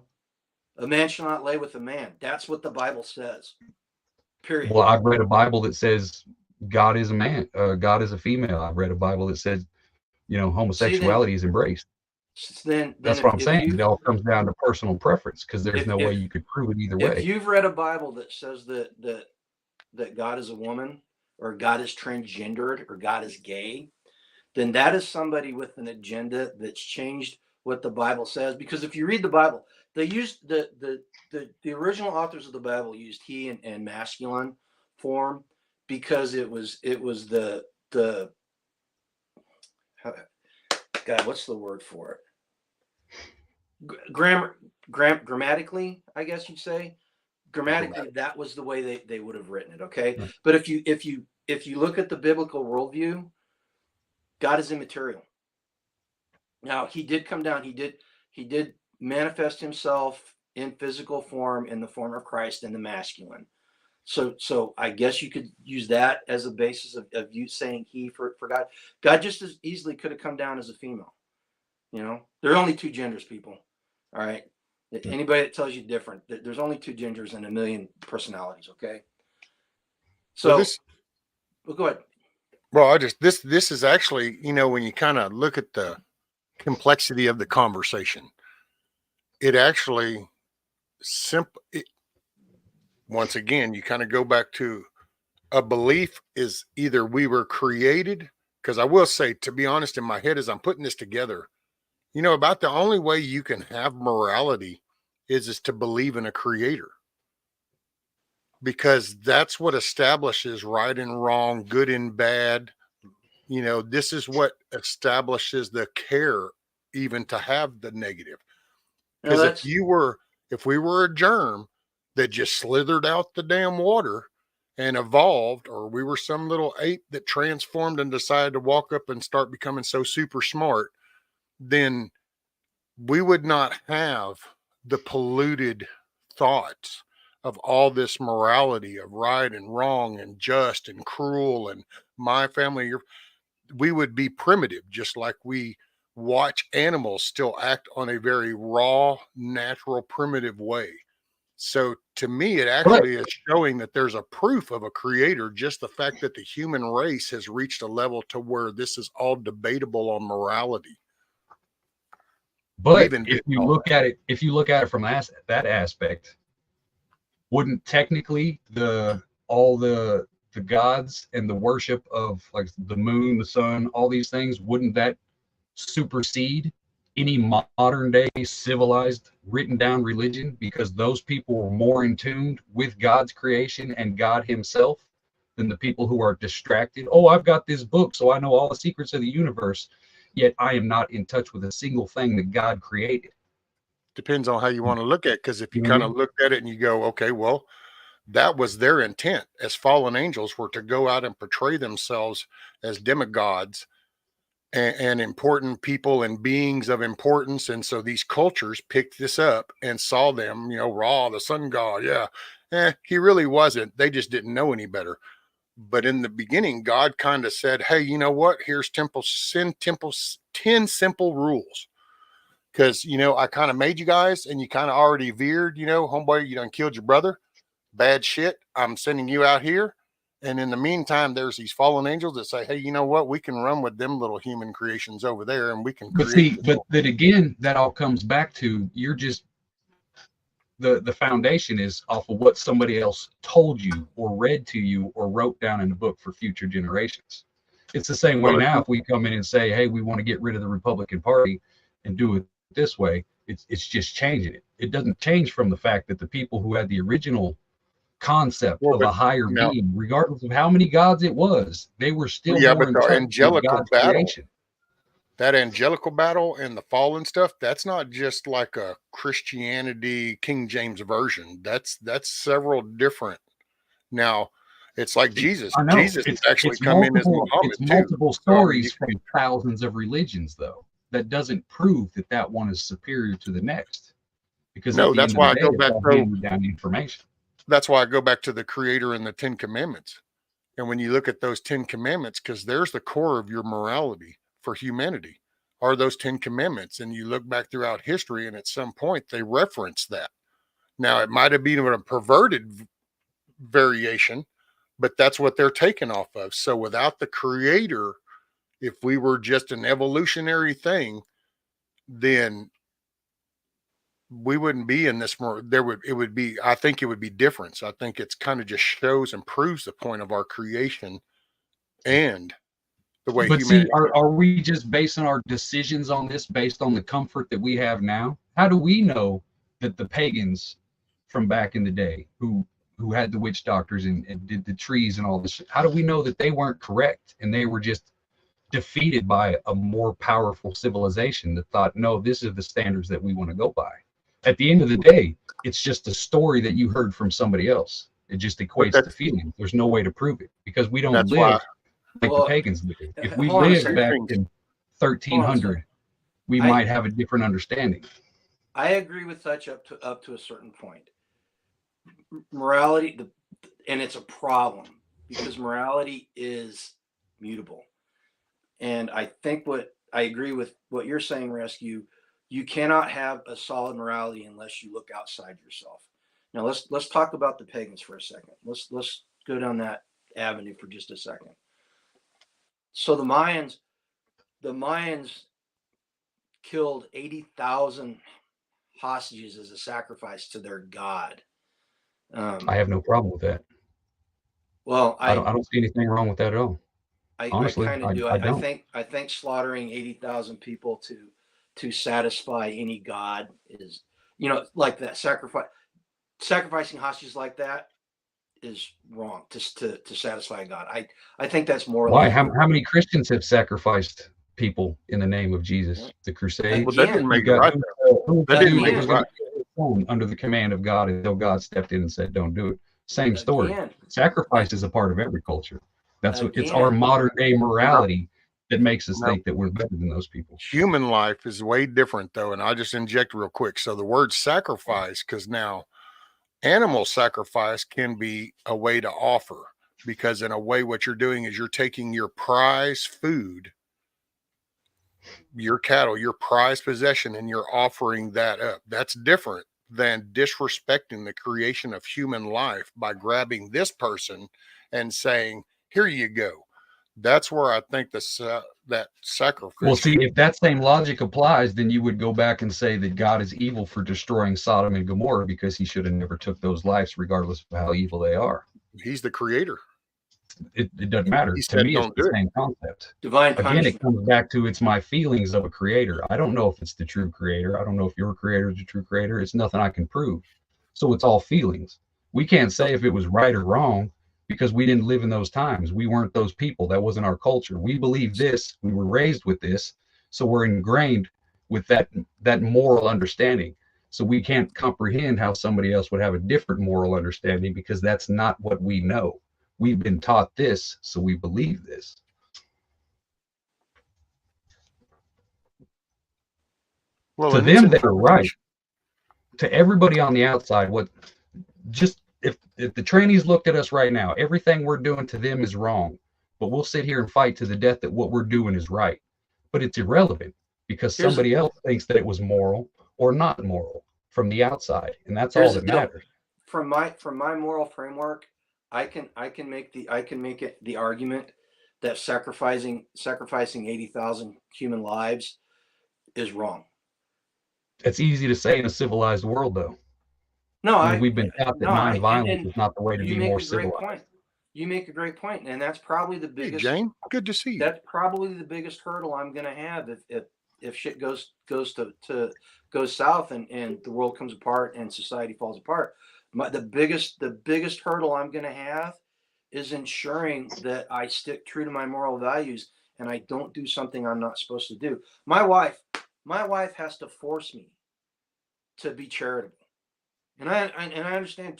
a man shall not lay with a man. That's what the Bible says. Period. Well, I've read a Bible that says God is a man, God is a female. I've read a Bible that says, you know, homosexuality is embraced. Then that's what I'm saying. It all comes down to personal preference because there's no way you could prove it either way. If you've read a Bible that says that God is a woman, or God is transgendered, or God is gay, then that is somebody with an agenda that's changed what the Bible says. Because if you read the Bible, they used the original authors of the Bible used he and masculine form because it was the God, what's the word for it? Grammatically, I guess you'd say. Grammatically, that was the way they would have written it. Okay. Right. But if you look at the biblical worldview, God is immaterial. Now, he did come down, he did manifest himself in physical form, in the form of Christ, in the masculine. So I guess you could use that as a basis of you saying he for God. God just as easily could have come down as a female. You know, there are only two genders, people. All right. Anybody that tells you different, there's only two genders and a million personalities. Okay. So well, go ahead. Well, this is actually, you know, when you kind of look at the complexity of the conversation, it actually once again, you kind of go back to a belief is either we were created, because I will say, to be honest, in my head as I'm putting this together, you know, about the only way you can have morality is to believe in a creator, because that's what establishes right and wrong, good and bad. You know, this is what establishes the care even to have the negative. Because if we were a germ that just slithered out the damn water and evolved, or we were some little ape that transformed and decided to walk up and start becoming so super smart, then we would not have the polluted thoughts of all this morality of right and wrong and just and cruel and my family. We would be primitive, just like we watch animals still act on a very raw, natural, primitive way. So to me, it actually is showing that there's a proof of a creator, just the fact that the human race has reached a level to where this is all debatable on morality. But if you look at it from that aspect, wouldn't technically all the gods and the worship of like the moon, the sun, all these things, wouldn't that supersede any modern day civilized written down religion, because those people were more in tune with God's creation and God himself than the people who are distracted? Oh, I've got this book, so I know all the secrets of the universe, yet I am not in touch with a single thing that God created. Depends on how you want to look at it, because if you kind of look at it and you go, okay, well, that was their intent as fallen angels, were to go out and portray themselves as demigods and important people and beings of importance. And so these cultures picked this up and saw them, you know, Ra, the sun god. Yeah. He really wasn't. They just didn't know any better. But in the beginning, God kind of said, hey, you know what? Here's 10 simple rules. Because, you know, I kind of made you guys and you kind of already veered, you know, homeboy, you done killed your brother. Bad shit. I'm sending you out here. And in the meantime, there's these fallen angels that say, hey, you know what? We can run with them little human creations over there, and we can create. But that again, that all comes back to, you're just, the foundation is off of what somebody else told you or read to you or wrote down in a book for future generations. It's the same way now. If we come in and say, hey, we want to get rid of the Republican Party and do it this way, it's just changing it. It doesn't change from the fact that the people who had the original concept of a higher being, regardless of how many gods it was, they were still more in touch with God's creation. That angelical battle and the fallen stuff, that's not just like a Christianity King James version. That's several different. Now, it's like Jesus. Jesus actually come in as Muhammad. It's multiple stories from thousands of religions, though. That doesn't prove that one is superior to the next. Because that's why I go back down information. That's why I go back to the creator and the 10 commandments. And when you look at those 10 commandments, because there's the core of your morality for humanity, are those 10 commandments. And you look back throughout history, and at some point they reference that. Now, it might have been a perverted variation, but that's what they're taken off of. So without the creator, if we were just an evolutionary thing, then we wouldn't be in this more. I think it would be different. So I think it's kind of just shows and proves the point of our creation and the way. But see, are we just basing our decisions on this based on the comfort that we have now? How do we know that the pagans from back in the day who who had the witch doctors and did the trees and all this, how do we know that they weren't correct and they were just defeated by a more powerful civilization that thought, no, this is the standards that we want to go by? At the end of the day, it's just a story that you heard from somebody else. It just equates to feelings. There's no way to prove it because we don't That's live why. like Well, the pagans did. If we hold on a lived second. back in 1300, we might have a different understanding. I agree with Touch up to a certain point. Morality, and it's a problem because morality is mutable. And I think I agree with what you're saying, Rescue. You cannot have a solid morality unless you look outside yourself. Now let's talk about the pagans for a second. Let's go down that avenue for just a second. So the Mayans killed 80,000 hostages as a sacrifice to their god. I have no problem with that. Well, I don't see anything wrong with that at all. Honestly, I kind of do. I don't. I think slaughtering 80,000 people to satisfy any god is, like that sacrificing hostages like that is wrong to satisfy God. I think that's morally. Why? How many Christians have sacrificed people in the name of Jesus? The Crusades. Well, that didn't make it right. That didn't make it right. Under the command of God until God stepped in and said, "Don't do it." Same story. Sacrifice is a part of every culture. That's what it's our modern day morality that makes us think that we're better than those people. Human life is way different, though, and I'll just inject real quick. So the word sacrifice, because now animal sacrifice can be a way to offer, because in a way what you're doing is you're taking your prize food, your cattle, your prized possession, and you're offering that up. That's different than disrespecting the creation of human life by grabbing this person and saying, here you go. That's where I think that sacrifice. Well, see, if that same logic applies, then you would go back and say that God is evil for destroying Sodom and Gomorrah because he should have never took those lives, regardless of how evil they are. He's the creator. It doesn't matter. He To said, me, it's the same concept. Divine Again, punishment. it comes back to it's my feelings of a creator. I don't know if it's the true creator. I don't know if your creator is the true creator. It's nothing I can prove. So it's all feelings. We can't say if it was right or wrong because we didn't live in those times. We weren't those people. That wasn't our culture. We believe this. We were raised with this. So we're ingrained with that moral understanding. So we can't comprehend how somebody else would have a different moral understanding because that's not what we know. We've been taught this, so we believe this. Well, to them, they're right. To everybody on the outside, if the trainees looked at us right now, everything we're doing to them is wrong. But we'll sit here and fight to the death that what we're doing is right. But it's irrelevant because somebody else thinks that it was moral or not moral from the outside, and that's all that matters. From my moral framework, I can make the argument that sacrificing 80,000 human lives is wrong. It's easy to say in a civilized world, though. No, we've been taught that nonviolence is not the way to be more civilized. You make a great point, and that's probably the biggest. Hey, Jane, good to see you. That's probably the biggest hurdle I'm going to have if shit goes south and the world comes apart and society falls apart. The biggest hurdle I'm going to have is ensuring that I stick true to my moral values and I don't do something I'm not supposed to do. My wife has to force me to be charitable, and I understand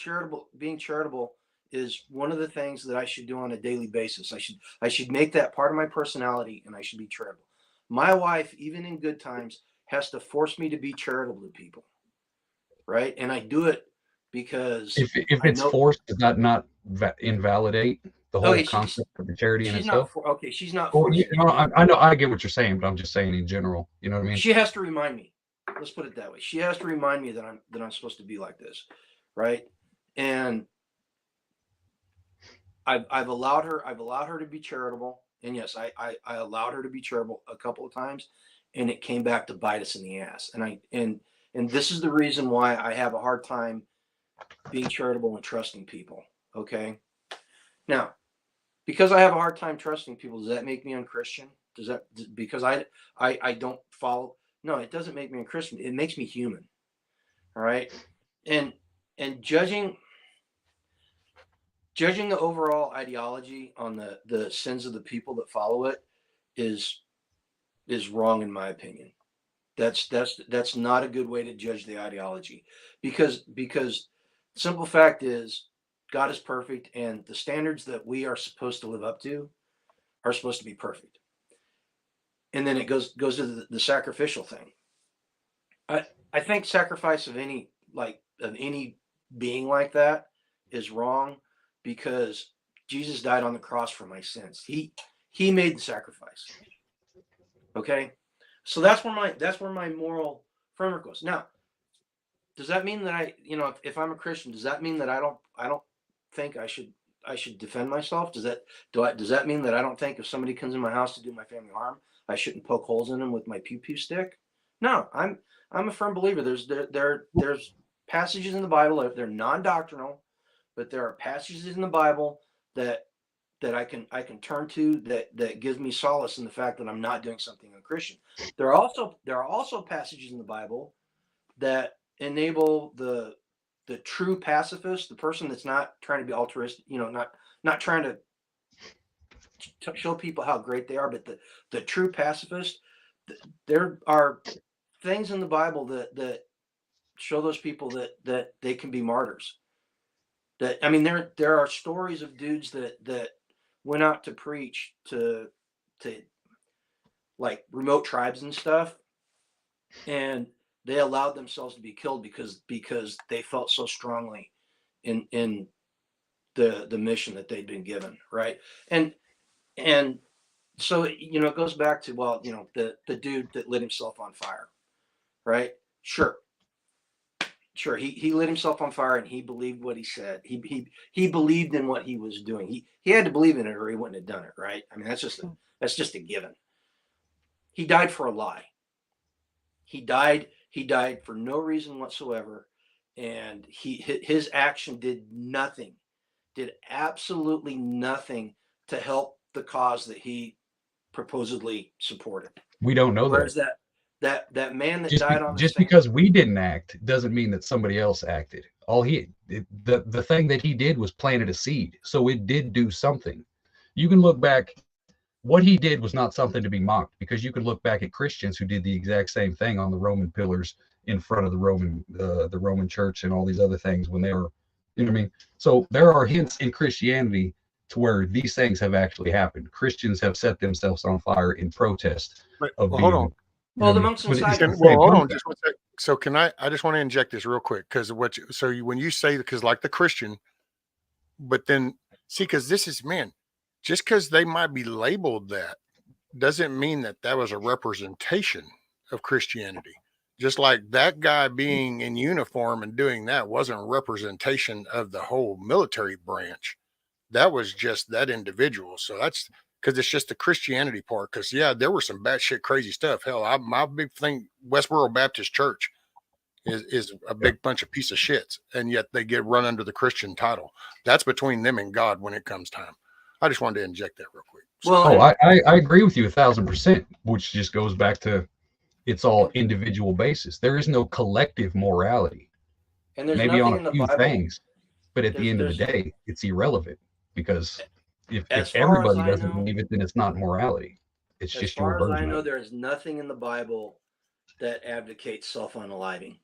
being charitable is one of the things that I should do on a daily basis. I should make that part of my personality, and I should be charitable. My wife, even in good times, has to force me to be charitable to people, right? And I do it because if it's forced, does that not invalidate the whole concept of the charity in itself? She's not forced. I know, I get what you're saying, but I'm just saying in general. You know what I mean? She has to remind me. Let's put it that way. She has to remind me that I'm supposed to be like this, right? And I've allowed her to be charitable, and yes, I allowed her to be charitable a couple of times, and it came back to bite us in the ass. And this is the reason why I have a hard time being charitable and trusting people. Okay. Now, because I have a hard time trusting people, does that make me unchristian? Because I don't follow? No, it doesn't make me unchristian. It makes me human. All right. And judging judging the overall ideology on the sins of the people that follow it is wrong, in my opinion. That's not a good way to judge the ideology, because simple fact is God is perfect, and the standards that we are supposed to live up to are supposed to be perfect. And then it goes to the sacrificial thing. I think sacrifice of any being like that is wrong, because Jesus died on the cross for my sins. He made the sacrifice. Okay, so that's where my moral framework goes. Now, does that mean that if I'm a Christian, does that mean that I don't think I should defend myself? Does that mean that I don't think if somebody comes in my house to do my family harm, I shouldn't poke holes in them with my pew stick? No, I'm a firm believer. There's passages in the Bible, they're non-doctrinal, but there are passages in the Bible that I can turn to that gives me solace in the fact that I'm not doing something unchristian. There are also passages in the Bible that enable the true pacifist, the person that's not trying to be altruistic, not trying to show people how great they are, but the true pacifist. There are things in the Bible that show those people that they can be martyrs. There are stories of dudes that went out to preach to like remote tribes and stuff, and they allowed themselves to be killed because they felt so strongly in the mission that they'd been given, right? And so it goes back to, well, the dude that lit himself on fire, right? Sure, he lit himself on fire, and he believed what he said. He believed in what he was doing. He had to believe in it, or he wouldn't have done it, right? I mean, that's just a given. He died for a lie. He died for no reason whatsoever, and his action did absolutely nothing to help the cause that he supposedly supported. We don't know Whereas that. That man that died on the just same, because we didn't act doesn't mean that somebody else acted. The thing that he did was planted a seed, so it did do something. You can look back. What he did was not something to be mocked, because you can look back at Christians who did the exact same thing on the Roman pillars in front of the Roman church and all these other things when they were, you know what I mean? So there are hints in Christianity to where these things have actually happened. Christians have set themselves on fire in protest of being. Hold on. Well, the monks inside. Hold on just one second. So can I just want to inject this real quick, because when you say, because like the Christian, but then see, because this is, man, just because they might be labeled that doesn't mean that was a representation of Christianity. Just like that guy being in uniform and doing that wasn't a representation of the whole military branch. That was just that individual. So that's because it's just the Christianity part. Because there were some batshit crazy stuff. Hell, my big thing, Westboro Baptist Church is a big bunch of piece of shits, and yet they get run under the Christian title. That's between them and God when it comes time. I just wanted to inject that real quick. Well, I agree with you 1,000%, which just goes back to it's all individual basis. There is no collective morality. and there's Maybe nothing on in a the few Bible. things, but at the end of the day, it's irrelevant, because if As far as everybody I doesn't know- believe it, then it's not morality. It's As just your far as I version know, of it. there is nothing in the Bible that advocates self-unaliving.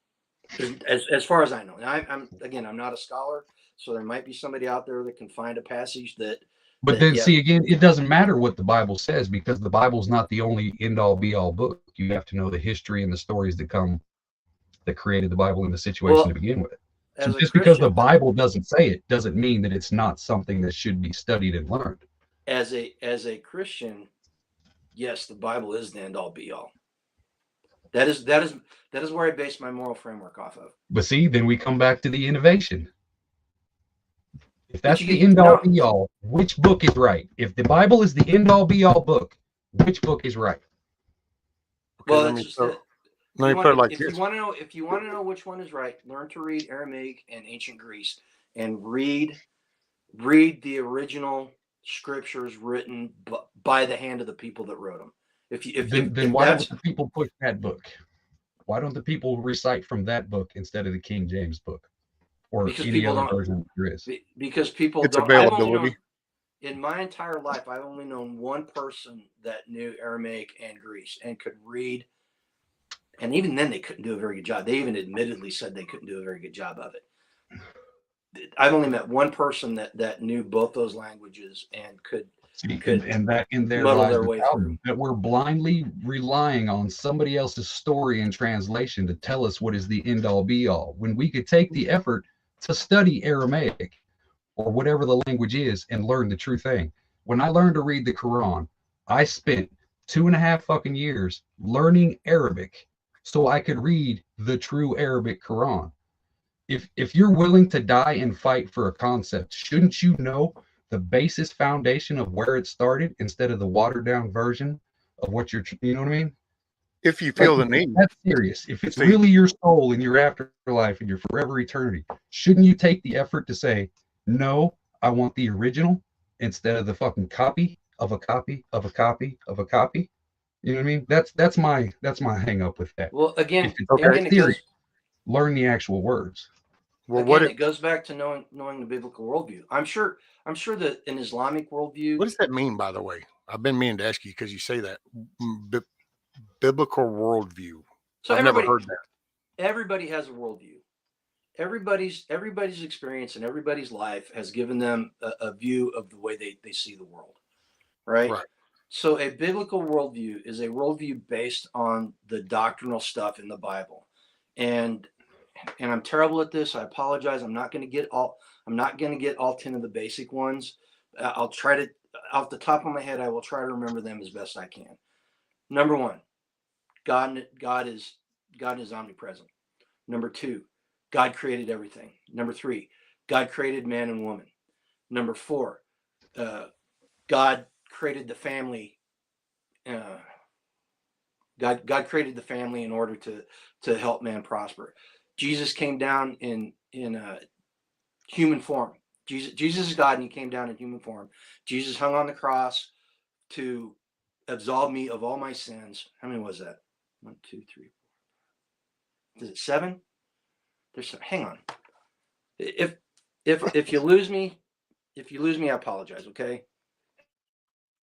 As far as I know, and I'm not a scholar, so there might be somebody out there that can find a passage that. But then, see, again, it doesn't matter what the Bible says, because the Bible's not the only end-all, be-all book. You have to know the history and the stories that created the Bible in the situation to begin with. So just because the Bible doesn't say it doesn't mean that it's not something that should be studied and learned. As a Christian, yes, the Bible is the end-all, be-all. That is where I base my moral framework off of. But see, then we come back to the innovation. If that's the end-all, be-all, which book is right? If the Bible is the end-all, be-all book, which book is right? Okay, Well, let me put it like this. If you want to know which one is right, learn to read Aramaic and ancient Greece, and read the original scriptures written by the hand of the people that wrote them. Then why don't the people push that book? Why don't the people recite from that book instead of the King James book? or Because any people other don't- version there is. Because people It's don't. I've only availability. known, in my entire life, I've only known one person that knew Aramaic and Greek and could read. And even then, they couldn't do a very good job. They even admittedly said they couldn't do a very good job of it. I've only met one person that knew both those languages and could And that in there muddle lies their the way problem, through. that we're blindly relying on somebody else's story and translation to tell us what is the end all be all, when we could take the effort to study Aramaic or whatever the language is and learn the true thing. When I learned to read the Quran, I spent 2.5 fucking years learning Arabic so I could read the true Arabic Quran. If you're willing to die and fight for a concept, shouldn't you know the basis foundation of where it started instead of the watered down version of what you know what I mean? If you feel the Like, need. that's serious. If it's See. really your soul and your afterlife and your forever eternity, shouldn't you take the effort to say, no, I want the original instead of the fucking copy of a copy of a copy of a copy? You know what I mean? That's my hang up with that. Well, again, If it's Okay. that again, it serious, goes. learn the actual words. Well, Again, what it goes back to knowing the biblical worldview. I'm sure that an Islamic worldview. does that mean, by the way? I've been meaning to ask you because you say that biblical worldview. So I've never heard that. Everybody has a worldview. Everybody's experience and everybody's life has given them a view of the way they see the world, right? Right. So a biblical worldview is a worldview based on the doctrinal stuff in the Bible, and I'm terrible at this. I apologize. I'm not going to get all 10 of the basic ones. I'll try to, off the top of my head, I will try to remember them as best I can. Number one, God is omnipresent. Number two, God created everything. Number three, God created man and woman. Number four, God created the family. God created the family in order to help man prosper. Jesus came down in human form. Jesus is God, and he came down in human form. Jesus hung on the cross to absolve me of all my sins. How many was that? 1, 2, 3, 4. Is it 7? There's some. Hang on. If you lose me, I apologize. Okay.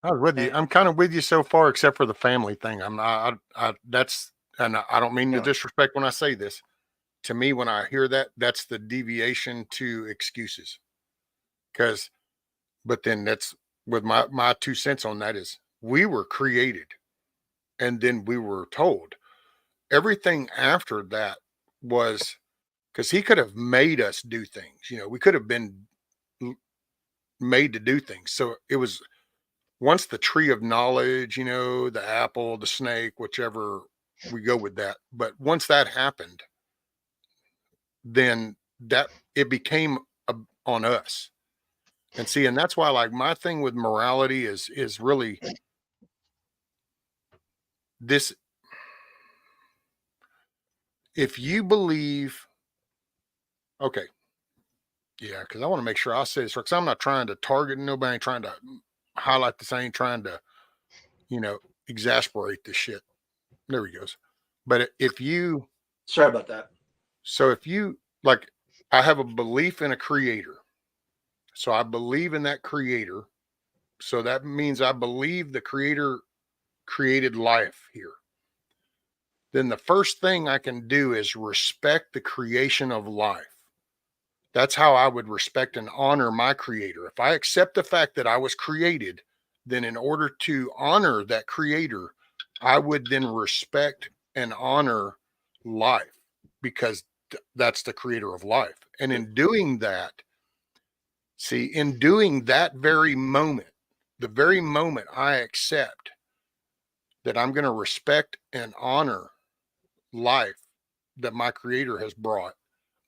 I was with you. I'm kind of with you so far, except for the family thing. I'm not. That's, and I don't mean to Yeah. disrespect when I say this. To me, when I hear that, that's the deviation to excuses. But then that's with my 2 cents on that is we were created, and then we were told everything after that was because he could have made us do things. We could have been made to do things. So it was once the tree of knowledge, the apple, the snake, whichever we go with that. But once that happened, then that it became on us. And see, and that's why like my thing with morality is really this. If you believe, okay, yeah, because I want to make sure I say this because I'm not trying to target nobody, ain't trying to highlight this, I ain't trying to, exasperate this shit. There he goes. But if you, Sorry about that. so if you like, I have a belief in a creator. So I believe in that creator. So that means I believe the creator created life here. Then the first thing I can do is respect the creation of life. That's how I would respect and honor my creator. If I accept the fact that I was created, then in order to honor that creator, I would then respect and honor life because that's the creator of life. And in doing that, in doing that very moment, the very moment I accept that I'm going to respect and honor life that my creator has brought,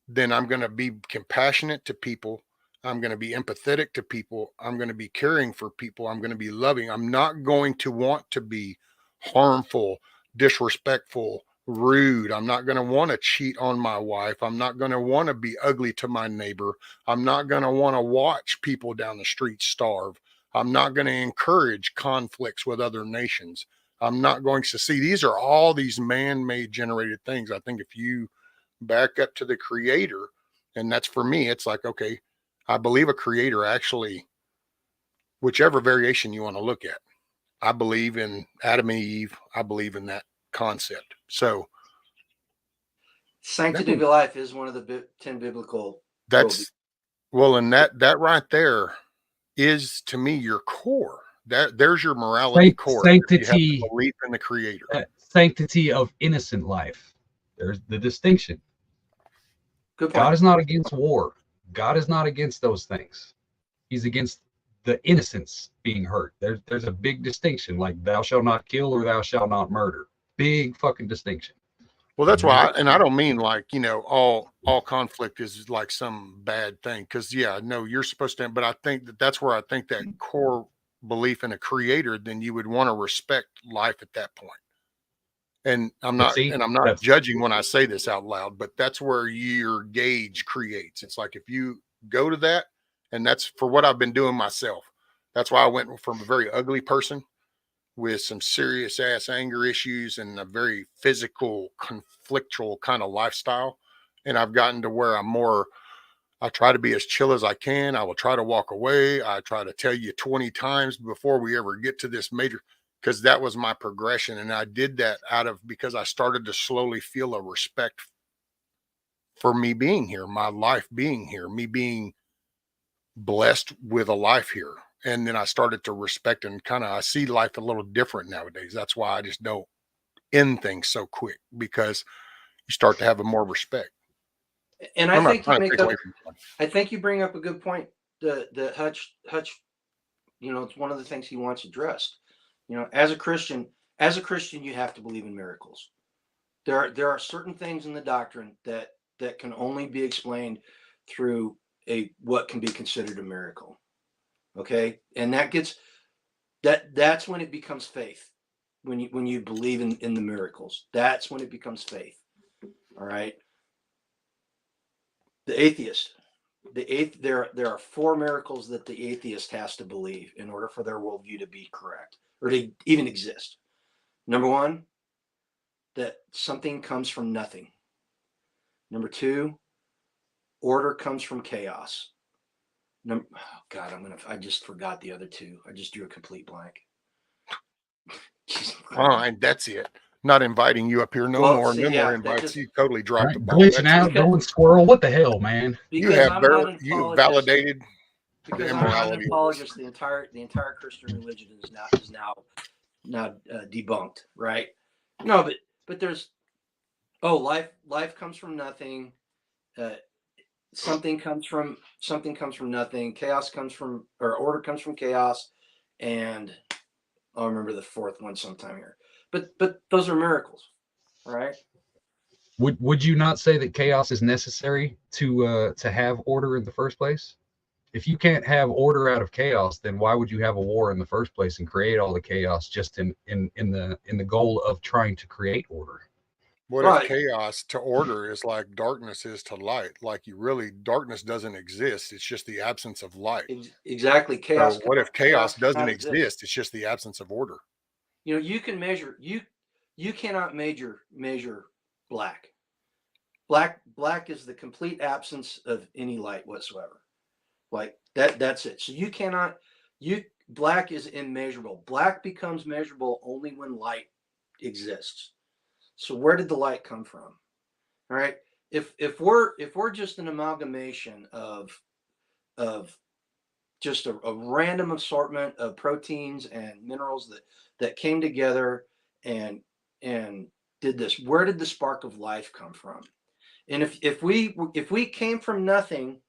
then I'm going to be compassionate to people. I'm going to be empathetic to people. I'm going to be caring for people. I'm going to be loving. I'm not going to want to be harmful, disrespectful, rude. I'm not going to want to cheat on my wife. I'm not going to want to be ugly to my neighbor. I'm not going to want to watch people down the street starve. I'm not going to encourage conflicts with other nations. I'm not going to see, these are all these man-made generated things. I think if you back up to the creator And that's for me, it's like, okay, I believe a creator actually, whichever variation you want to look at. I believe in Adam and Eve. I believe in that concept. So Sanctity of life is one of the 10 biblical. That's well, and that right there is to me your core. There's your morality core. Sanctity, you have belief in the creator. Sanctity of innocent life. There's the distinction. Good point. God is not against war. God is not against those things. He's against the innocence being hurt. There's a big distinction, like thou shalt not kill or thou shalt not murder. Big fucking distinction. Well, that's why, I don't mean like, all conflict is like some bad thing. Cause yeah, no, you're supposed to, but I think that's where I think that core belief in a creator, then you would want to respect life at that point. And I'm not judging when I say this out loud, but that's where your gauge creates. It's like, if you go to that, and that's for what I've been doing myself. That's why I went from a very ugly person with some serious ass anger issues and a very physical, conflictual kind of lifestyle. And I've gotten to where I try to be as chill as I can. I will try to walk away. I try to tell you 20 times before we ever get to this major, because that was my progression. And I did that because I started to slowly feel a respect for me being here, my life being here, me being blessed with a life here. And then I started to respect and I see life a little different nowadays. That's why I just don't end things so quick, because you start to have a more respect. And I think you bring up a good point. The Hutch, it's one of the things he wants addressed. As a Christian, you have to believe in miracles. There are certain things in the doctrine that can only be explained through what can be considered a miracle. Okay. And that's when it becomes faith. When you believe in the miracles, that's when it becomes faith. All right. The atheist, there are 4 miracles that the atheist has to believe in order for their worldview to be correct or to even exist. Number 1, that something comes from nothing. Number 2, order comes from chaos. I just forgot the other 2. I just drew a complete blank. And that's it. Not inviting you up here no more invites. You totally dropped the ball. Glitching out, going squirrel. What the hell, man? You validated because I'm not an apologist. The entire Christian religion is now debunked, right? No, but there's life comes from nothing. Something comes from nothing. Chaos comes from, or order comes from chaos, and I'll remember the 4th one sometime here. But those are miracles, right? Would you not say that chaos is necessary to have order in the first place? If you can't have order out of chaos, then why would you have a war in the first place and create all the chaos just in the goal of trying to create order? What if chaos to order is like darkness is to light? Like darkness doesn't exist. It's just the absence of light. Exactly. Chaos. So what if chaos doesn't exist? It's just the absence of order. You can measure, you cannot measure black. Black is the complete absence of any light whatsoever. Like that's it. So black is immeasurable. Black becomes measurable only when light exists. So where did the light come from? All right. If we're just an amalgamation of just a random assortment of proteins and minerals that came together and did this, where did the spark of life come from? And if we came from nothing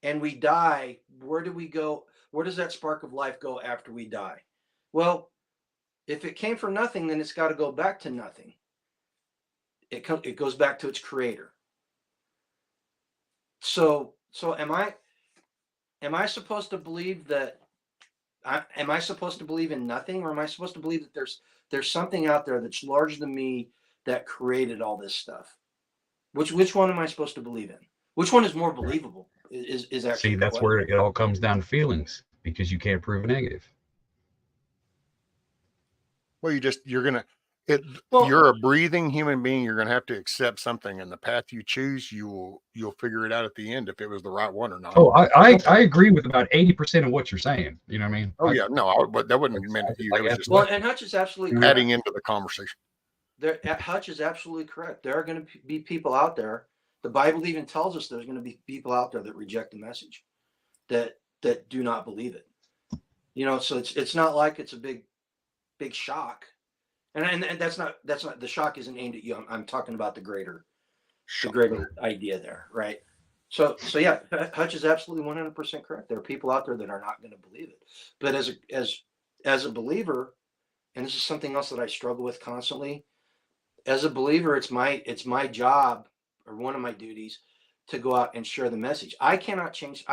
and we die, where do we go? Where does that spark of life go after we die? Well, if it came from nothing, then it's got to go back to nothing. It goes back to its creator. So am I supposed to believe that? Am I supposed to believe in nothing, or am I supposed to believe that there's something out there that's larger than me that created all this stuff? Which one am I supposed to believe in? Which one is more believable? Is actually that's where it all comes down to feelings, because you can't prove a negative. Well, Well, You're a breathing human being. You're going to have to accept something, and the path you choose, you'll figure it out at the end if it was the right one or not. Oh, I agree with about 80% of what you're saying. You know what I mean? Oh yeah, no, but that wasn't meant at you. That was just well, and Hutch is absolutely adding correct. into the conversation. Hutch is absolutely correct. There are going to be people out there. The Bible even tells us there's going to be people out there that reject the message, that do not believe it. You know, so it's not like it's a big shock. And that's not the shock isn't aimed at you. I'm talking about the greater idea there, right? So yeah, Hutch is absolutely 100% correct. There are people out there that are not going to believe it. But as a believer, and this is something else that I struggle with constantly, as a believer, it's my job, or one of my duties, to go out and share the message. I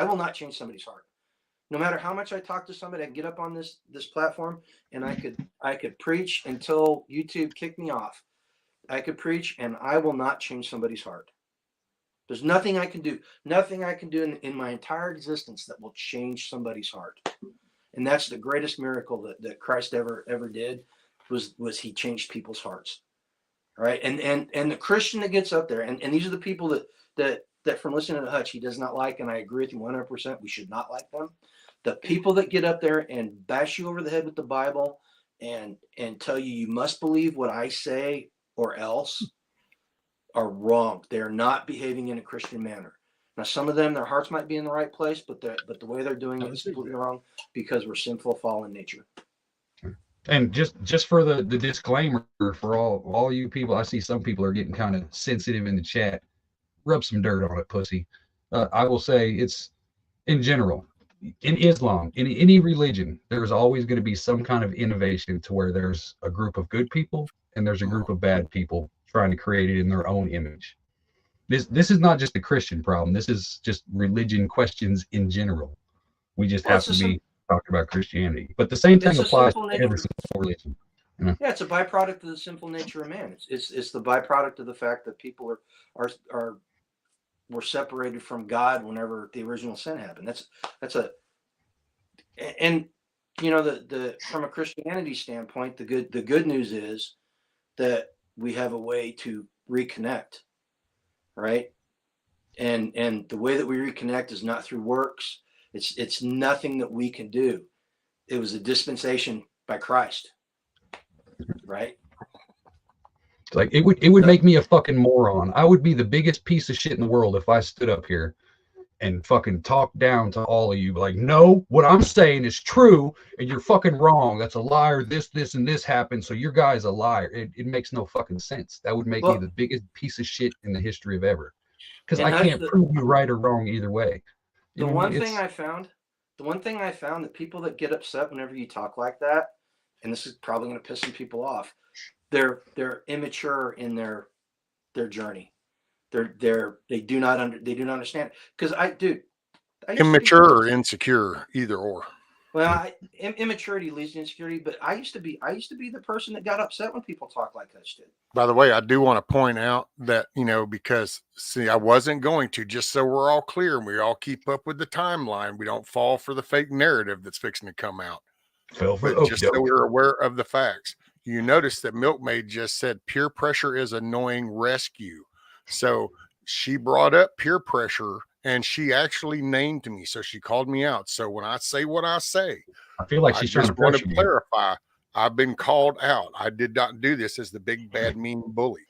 will not change somebody's heart. No matter how much I talk to somebody, I can get up on this platform and I could preach until YouTube kicked me off. I could preach and I will not change somebody's heart. There's nothing I can do in my entire existence that will change somebody's heart. And that's the greatest miracle that Christ ever did, was he changed people's hearts. Right. And the Christian that gets up there, and these are the people that from listening to Hutch, he does not like, and I agree with him 100%, we should not like them. The people that get up there and bash you over the head with the Bible and tell you must believe what I say or else are wrong. They're not behaving in a Christian manner. Now, some of them, their hearts might be in the right place, but the way they're doing it is completely wrong, because we're sinful, fallen nature. And just for the disclaimer for all you people, I see some people are getting kind of sensitive in the chat. Rub some dirt on it, pussy. I will say, it's in general, in Islam, in any religion, there's always going to be some kind of innovation to where there's a group of good people and there's a group of bad people trying to create it in their own image. This is not just a Christian problem. This is just religion questions in general. We just have to be talking about Christianity. But the same thing applies to every single religion. You know? Yeah, it's a byproduct of the sinful nature of man. It's the byproduct of the fact that people were separated from God whenever the original sin happened. And you know, the from a Christianity standpoint, the good news is that we have a way to reconnect, right? And the way that we reconnect is not through works. It's nothing that we can do. It was a dispensation by Christ, right? Like it would make me a fucking moron. I would be the biggest piece of shit in the world if I stood up here and fucking talked down to all of you. Like, no, what I'm saying is true and you're fucking wrong. That's a liar. This, and this happened. So your guy's a liar. It makes no fucking sense. That would make me the biggest piece of shit in the history of ever. Because I can't prove you right or wrong either way. The one thing I found that people that get upset whenever you talk like that, and this is probably going to piss some people off, they're immature in their journey. They do not understand. Because immature or insecure, either or. Well, immaturity leads to insecurity, but I used to be the person that got upset when people talk like Hutch did. By the way, I do want to point out that, because I wasn't going to, just so we're all clear and we all keep up with the timeline. We don't fall for the fake narrative that's fixing to come out. So we're aware of the facts. You notice that Milkmaid just said peer pressure is annoying rescue. So she brought up peer pressure and she actually named me. So she called me out. So when I say what I say, I feel like she's trying to want to clarify. I've been called out. I did not do this as the big bad mean bully.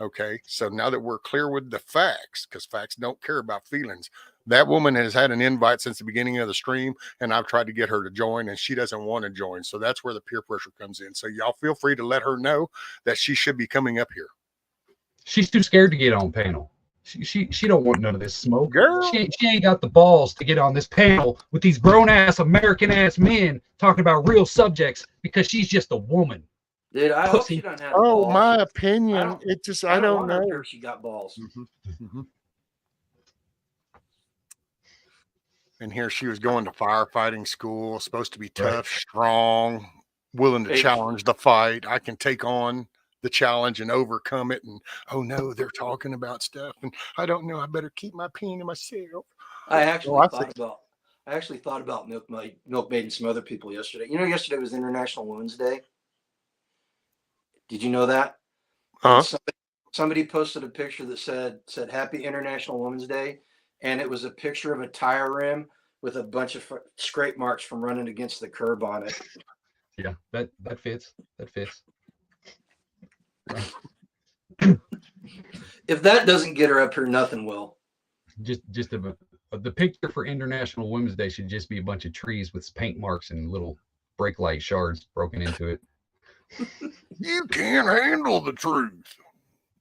Okay. So now that we're clear with the facts, because facts don't care about feelings, that woman has had an invite since the beginning of the stream, and I've tried to get her to join, and she doesn't want to join. So that's where the peer pressure comes in. So y'all feel free to let her know that she should be coming up here. She's too scared to get on panel. She don't want none of this smoke. Girl. She ain't got the balls to get on this panel with these grown-ass American-ass men talking about real subjects because she's just a woman. Dude, I hope she don't have balls. My opinion. I don't know. If she got balls. Mm-hmm. Mm-hmm. And here she was going to firefighting school, supposed to be tough, strong, willing to challenge the fight. I can take on the challenge and overcome it. And oh no, they're talking about stuff, and I don't know. I better keep my opinion to myself. I actually thought about Milkmaid and some other people yesterday. Yesterday was International Women's Day. Did you know that? Huh? Somebody posted a picture that said Happy International Women's Day, and it was a picture of a tire rim with a bunch of scrape marks from running against the curb on it. Yeah, that fits. That fits. If that doesn't get her up here, nothing will. Just the picture for International Women's Day should just be a bunch of trees with paint marks and little brake light shards broken into it. You can't handle the truth.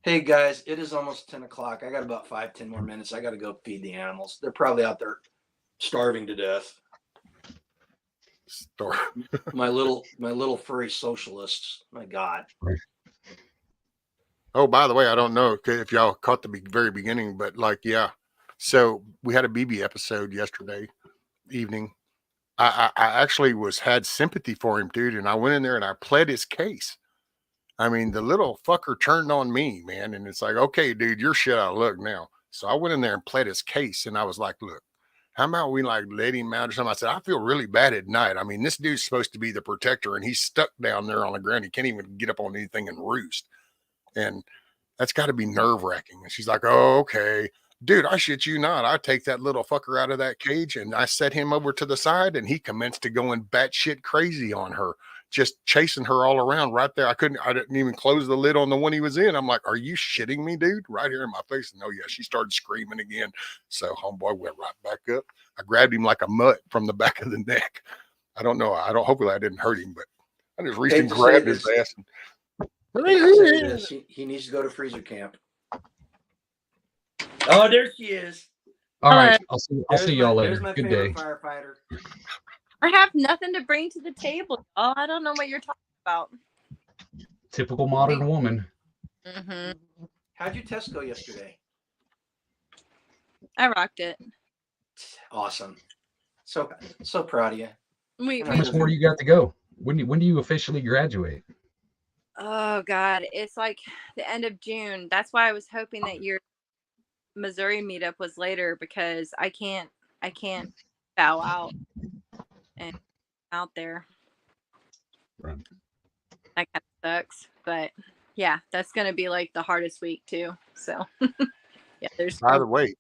Hey guys, it is almost 10 o'clock. I got about 5-10 more minutes. I got to go feed the animals. They're probably out there starving to death. My little furry socialists. My God. Oh, by the way, I don't know if y'all caught the very beginning, but like, yeah. So we had a BB episode yesterday evening. I actually had sympathy for him, dude, and I went in there and I pled his case. I mean, the little fucker turned on me, man, and it's like, okay, dude, you're shit out of luck now. So I went in there and pled his case, and I was like, look, how about we like let him out or something? I said, I feel really bad at night. I mean, this dude's supposed to be the protector, and he's stuck down there on the ground. He can't even get up on anything and roost. And that's got to be nerve wracking. And she's like, oh, okay. Dude, I shit you not. I take that little fucker out of that cage and I set him over to the side and he commenced to going batshit crazy on her, just chasing her all around right there. I didn't even close the lid on the one he was in. I'm like, are you shitting me, dude? Right here in my face. And oh yeah, she started screaming again. So homeboy went right back up. I grabbed him like a mutt from the back of the neck. I don't know. Hopefully I didn't hurt him, but I just reached and grabbed his ass. He needs to go to freezer camp. Oh, there she is. All right, I'll see y'all later. There's my Good favorite day. firefighter. I have nothing to bring to the table. Oh, I don't know what you're talking about. Typical modern woman. Mm-hmm. How'd your test go yesterday? I rocked it. Awesome. So proud of you. How much more do you got to go? When do you officially graduate? Oh God, it's like the end of June. That's why I was hoping that your Missouri meetup was later, because I can't bow out and out there. Right. That kind of sucks, but yeah, that's gonna be like the hardest week too. So yeah, there's by the way.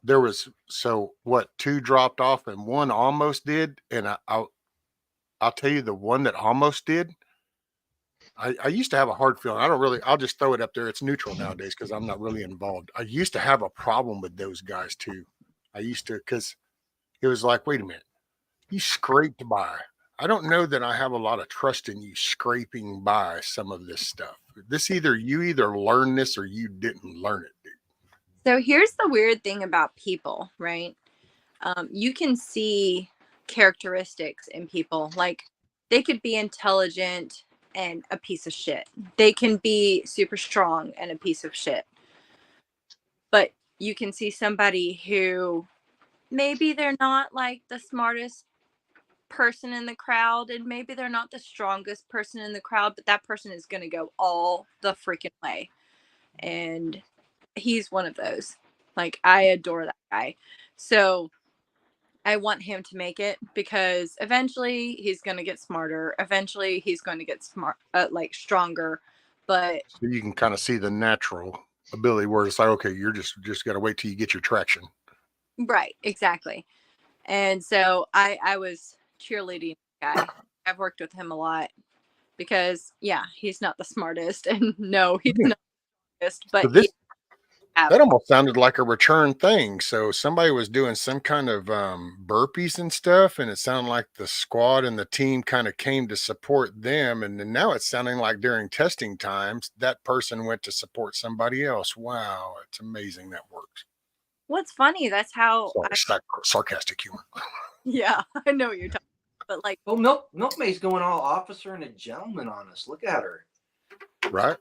There was, so what, 2 dropped off and 1 almost did. And I'll tell you, the one that almost did, I used to have a hard feeling. I'll just throw it up there. It's neutral nowadays because I'm not really involved. I used to have a problem with those guys too. Because it was like, wait a minute, you scraped by. I don't know that I have a lot of trust in you scraping by some of this stuff. You either learn this or you didn't learn it, dude. So here's the weird thing about people, right? You can see characteristics in people. Like, they could be intelligent and a piece of shit. They can be super strong and a piece of shit. But you can see somebody who maybe they're not like the smartest person in the crowd, and maybe they're not the strongest person in the crowd, but that person is going to go all the freaking way. And he's one of those. Like, I adore that guy. So I want him to make it, because eventually he's going to get smarter. Eventually he's going to get stronger. But so you can kind of see the natural ability where it's like, okay, you're just got to wait till you get your traction. Right. Exactly. And so I was cheerleading that guy. I've worked with him a lot because, yeah, he's not the smartest, and no, he's not the smartest, but so that almost sounded like a return thing. So somebody was doing some kind of burpees and stuff, and it sounded like the squad and the team kind of came to support them. And then now it's sounding like during testing times, that person went to support somebody else. Wow, it's amazing that works. What's funny, that's how sarcastic humor. Yeah, I know what you're talking about. But like, well, Milkmaid's going all officer and a gentleman on us. Look at her. Right?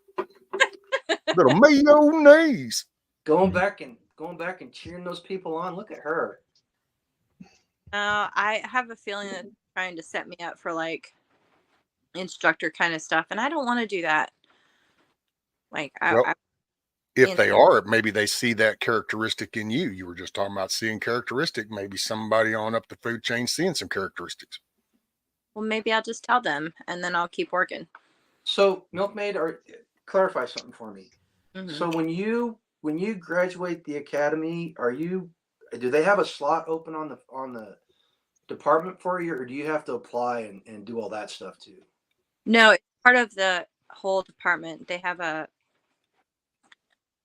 Little mayonnaise. Going back and cheering those people on. Look at her. I have a feeling that they're trying to set me up for like instructor kind of stuff, and I don't want to do that. Like, if they are, maybe they see that characteristic in you. You were just talking about seeing characteristic. Maybe somebody on up the food chain seeing some characteristics. Well, maybe I'll just tell them, and then I'll keep working. So, Milkmaid, clarify something for me. Mhm. So when you graduate the academy, do they have a slot open on the department for you, or do you have to apply and do all that stuff too? No, it's part of the whole department. They have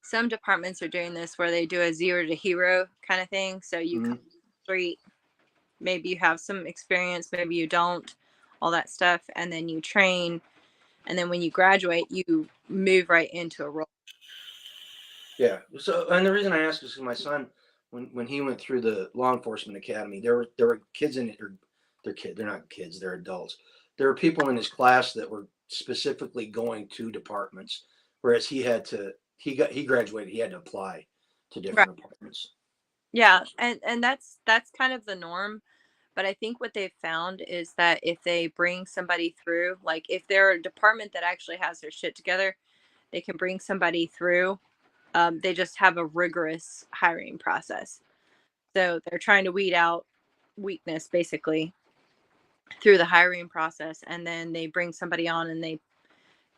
some departments are doing this where they do a 0 to hero kind of thing. So you come street, maybe you have some experience, maybe you don't, all that stuff, and then you train, and then when you graduate, you move right into a role. Yeah. So, and the reason I ask is because my son, when he went through the law enforcement academy, there were kids in it, or they're not kids, they're adults. There were people in his class that were specifically going to departments, whereas he graduated, he had to apply to different departments. Yeah, and that's kind of the norm. But I think what they've found is that if they bring somebody through, like if they're a department that actually has their shit together, they can bring somebody through. They just have a rigorous hiring process. So they're trying to weed out weakness basically through the hiring process, and then they bring somebody on and they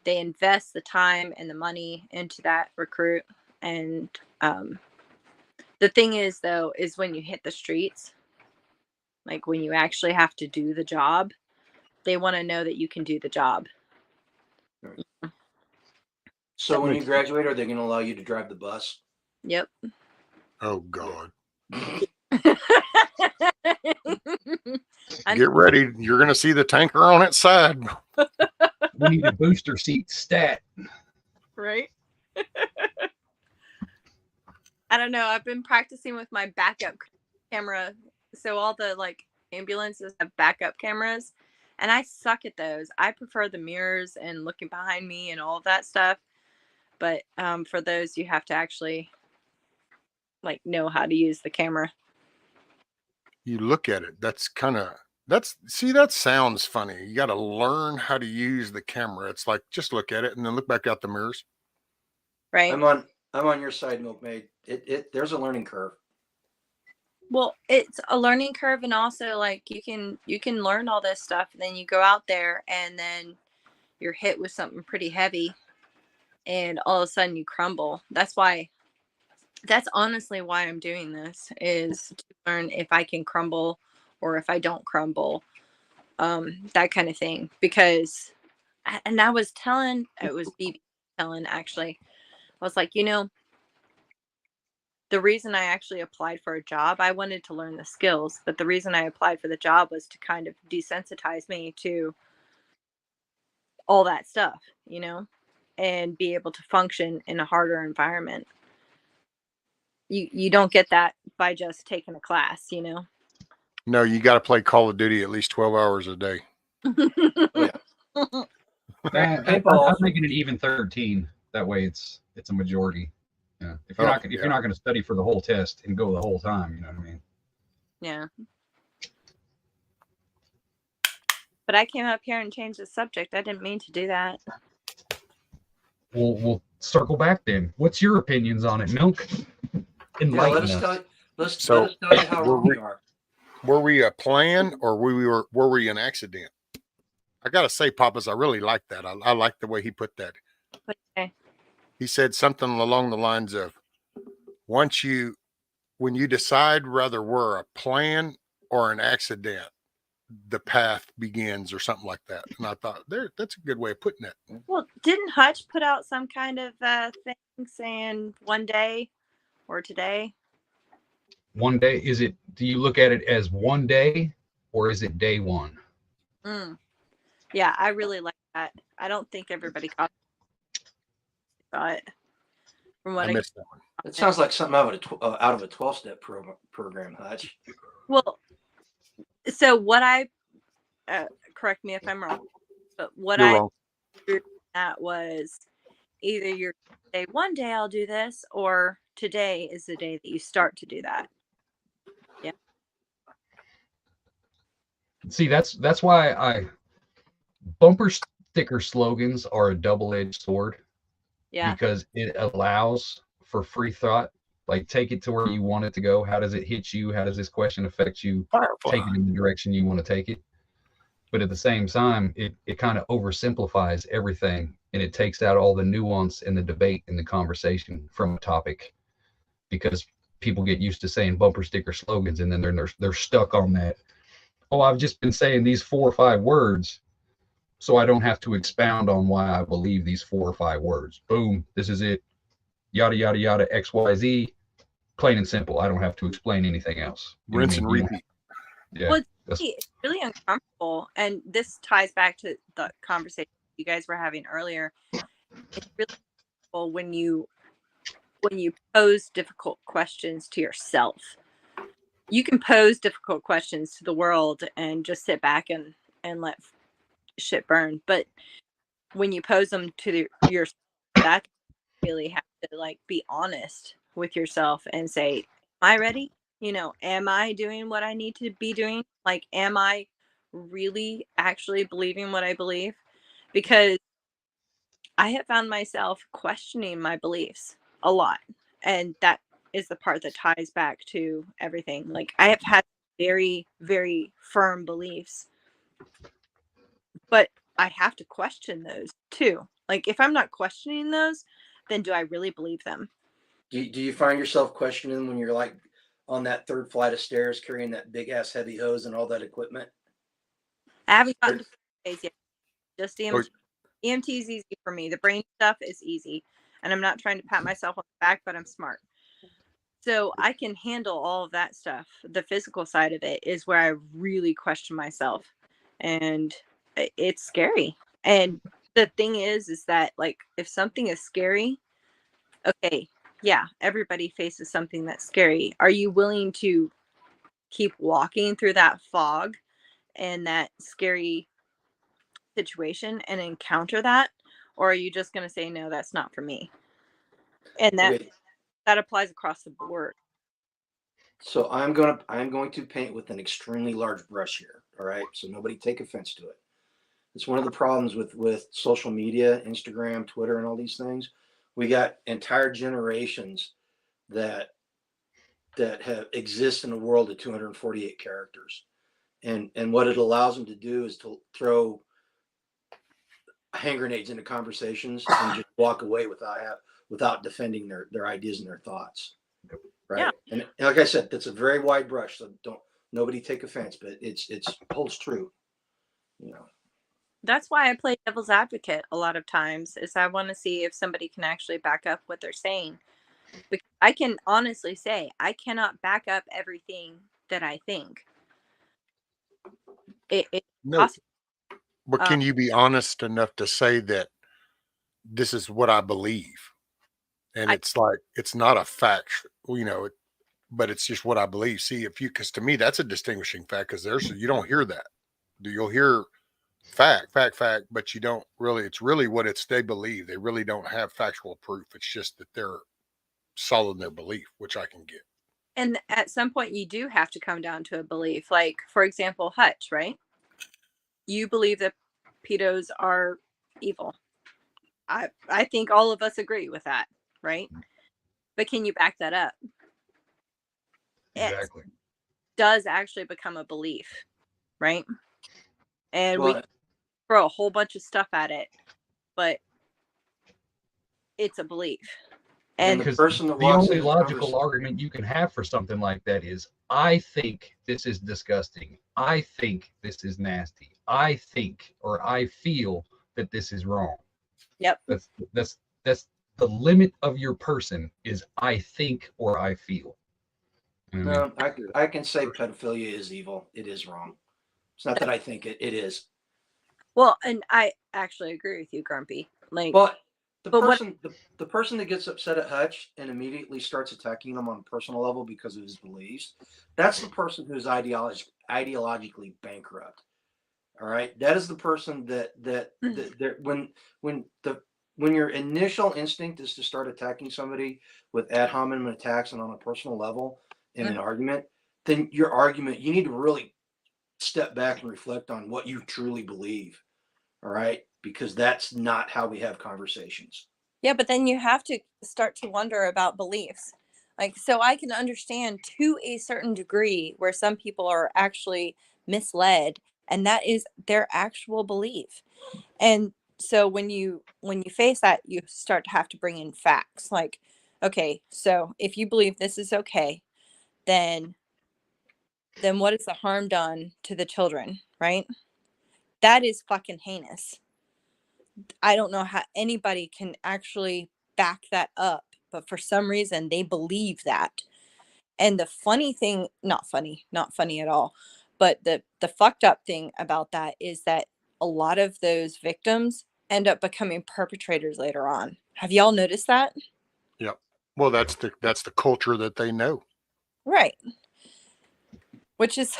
invest the time and the money into that recruit. And the thing is, though, is when you hit the streets, like when you actually have to do the job, they want to know that you can do the job. So when you graduate, are they going to allow you to drive the bus? Yep. Oh God. I Get ready. You're going to see the tanker on its side. We need a booster seat stat. Right? I don't know. I've been practicing with my backup camera. So all the like ambulances have backup cameras, and I suck at those. I prefer the mirrors and looking behind me and all of that stuff. But for those, you have to actually like know how to use the camera. You look at it. That sounds funny. You got to learn how to use the camera. It's like, just look at it and then look back out the mirrors. Right. I'm on your side, Milkmaid. There's a learning curve. Well, it's a learning curve, and also like you can learn all this stuff, and then you go out there and then you're hit with something pretty heavy, and all of a sudden you crumble. That's honestly why I'm doing this, is to learn if I can crumble or if I don't crumble, that kind of thing. Because, and I was telling, it was BB telling actually, I was like, the reason I actually applied for a job, I wanted to learn the skills, but the reason I applied for the job was to kind of desensitize me to all that stuff, and be able to function in a harder environment. You don't get that by just taking a class, No, you got to play Call of Duty at least 12 hours a day. Oh, yeah. I'm making it even 13. That way it's a majority. Yeah. If you're not going to study for the whole test and go the whole time, you know what I mean? Yeah. But I came up here and changed the subject. I didn't mean to do that. We'll circle back then. What's your opinions on it, Milk? Enlighten us. Let us tell you how wrong we are. Were we a plan, or were we an accident? I gotta say, Papas, I really like that. I like the way he put that. Okay. He said something along the lines of, when you decide whether we're a plan or an accident, the path begins, or something like that. And I thought, that's a good way of putting it. Well, didn't Hutch put out some kind of thing saying one day or today? One day, do you look at it as one day, or is it day one? Yeah, I really like that. I don't think everybody caught it. From what I missed that one. It sounds like something out of a 12-step program, Hutch. Well, so what I correct me if I'm wrong, but what You're I wrong. that was either you're say one day I'll do this, or today is the day that you start to do that. Yeah. See, that's why bumper sticker slogans are a double-edged sword. Yeah. Because it allows for free thought. Like, take it to where you want it to go. How does it hit you? How does this question affect you? Firefly. Take it in the direction you want to take it. But at the same time, it kind of oversimplifies everything, and it takes out all the nuance in the debate and the conversation from a topic, because people get used to saying bumper sticker slogans, and then they're stuck on that. Oh, I've just been saying these 4 or 5 words, so I don't have to expound on why I believe these 4 or 5 words. Boom, this is it. Yada yada yada. XYZ. Plain and simple. I don't have to explain anything else. Rinse and repeat. Yeah. Well, it's really uncomfortable, and this ties back to the conversation you guys were having earlier. It's really uncomfortable when you pose difficult questions to yourself. You can pose difficult questions to the world and just sit back and let shit burn, but when you pose them to yourself, that really have to like be honest with yourself and say, am I ready? Am I doing what I need to be doing? Like, am I really actually believing what I believe? Because I have found myself questioning my beliefs a lot. And that is the part that ties back to everything. Like, I have had very, very firm beliefs, but I have to question those too. Like, if I'm not questioning those, then do I really believe them? Do you find yourself questioning when you're like on that 3rd flight of stairs carrying that big ass heavy hose and all that equipment? I haven't gotten to phase yet. Just Or- EMT is easy for me. The brain stuff is easy. And I'm not trying to pat myself on the back, but I'm smart. So I can handle all of that stuff. The physical side of it is where I really question myself. And it's scary. And the thing is that, like, if something is scary, okay, yeah, everybody faces something that's scary. Are you willing to keep walking through that fog and that scary situation and encounter that? Or are you just going to say, no, that's not for me? And Okay, that applies across the board. so I'm going to paint with an extremely large brush here. All right, so nobody take offense to it. It's one of the problems with social media, Instagram, Twitter, and all these things. We got entire generations that have exist in a world of 248 characters, and what it allows them to do is to throw hand grenades into conversations and just walk away without defending their ideas and their thoughts. Right. Yeah. And like I said, that's a very wide brush. So nobody take offense, but it's holds true. That's why I play devil's advocate a lot of times, is I want to see if somebody can actually back up what they're saying. Because I can honestly say I cannot back up everything that I think. It's No, possible. but can you be honest enough to say that this is what I believe? And it's like, it's not a fact, but it's just what I believe. See, because to me, that's a distinguishing fact, because you don't hear that. You'll hear fact, but you don't really, it's really they believe. They really don't have factual proof. It's just that they're solid in their belief, which I can get. And at some point you do have to come down to a belief. Like, for example, Hutch, right? You believe that pedos are evil. I think all of us agree with that, right? But can you back that up? Exactly. It does actually become a belief, right? And we throw a whole bunch of stuff at it, but it's a belief. And the person that the only logical argument you can have for something like that is, I think this is disgusting. I think this is nasty. I think, or I feel that this is wrong. Yep. That's the limit of your person is I think or I feel. No, I can say pedophilia is evil. It is wrong. It's not that I think it is. Well, and I actually agree with you, Grumpy. Like, but the person that gets upset at Hutch and immediately starts attacking him on a personal level because of his beliefs, that's the person who's ideologically bankrupt. All right, that is the person that when your initial instinct is to start attacking somebody with ad hominem attacks and on a personal level in an argument, then your argument, you need to really step back and reflect on what you truly believe. All right, because that's not how we have conversations. Yeah, but then you have to start to wonder about beliefs. Like, so I can understand to a certain degree where some people are actually misled and that is their actual belief. And so when you face that, you start to have to bring in facts. Like, okay, so if you believe this is okay, then what is the harm done to the children, right? That is fucking heinous. I don't know how anybody can actually back that up, but for some reason they believe that. And the funny thing, not funny at all, but the fucked up thing about that is that a lot of those victims end up becoming perpetrators later on. Have y'all noticed that? Yep. Well, that's the culture that they know. Right. Which is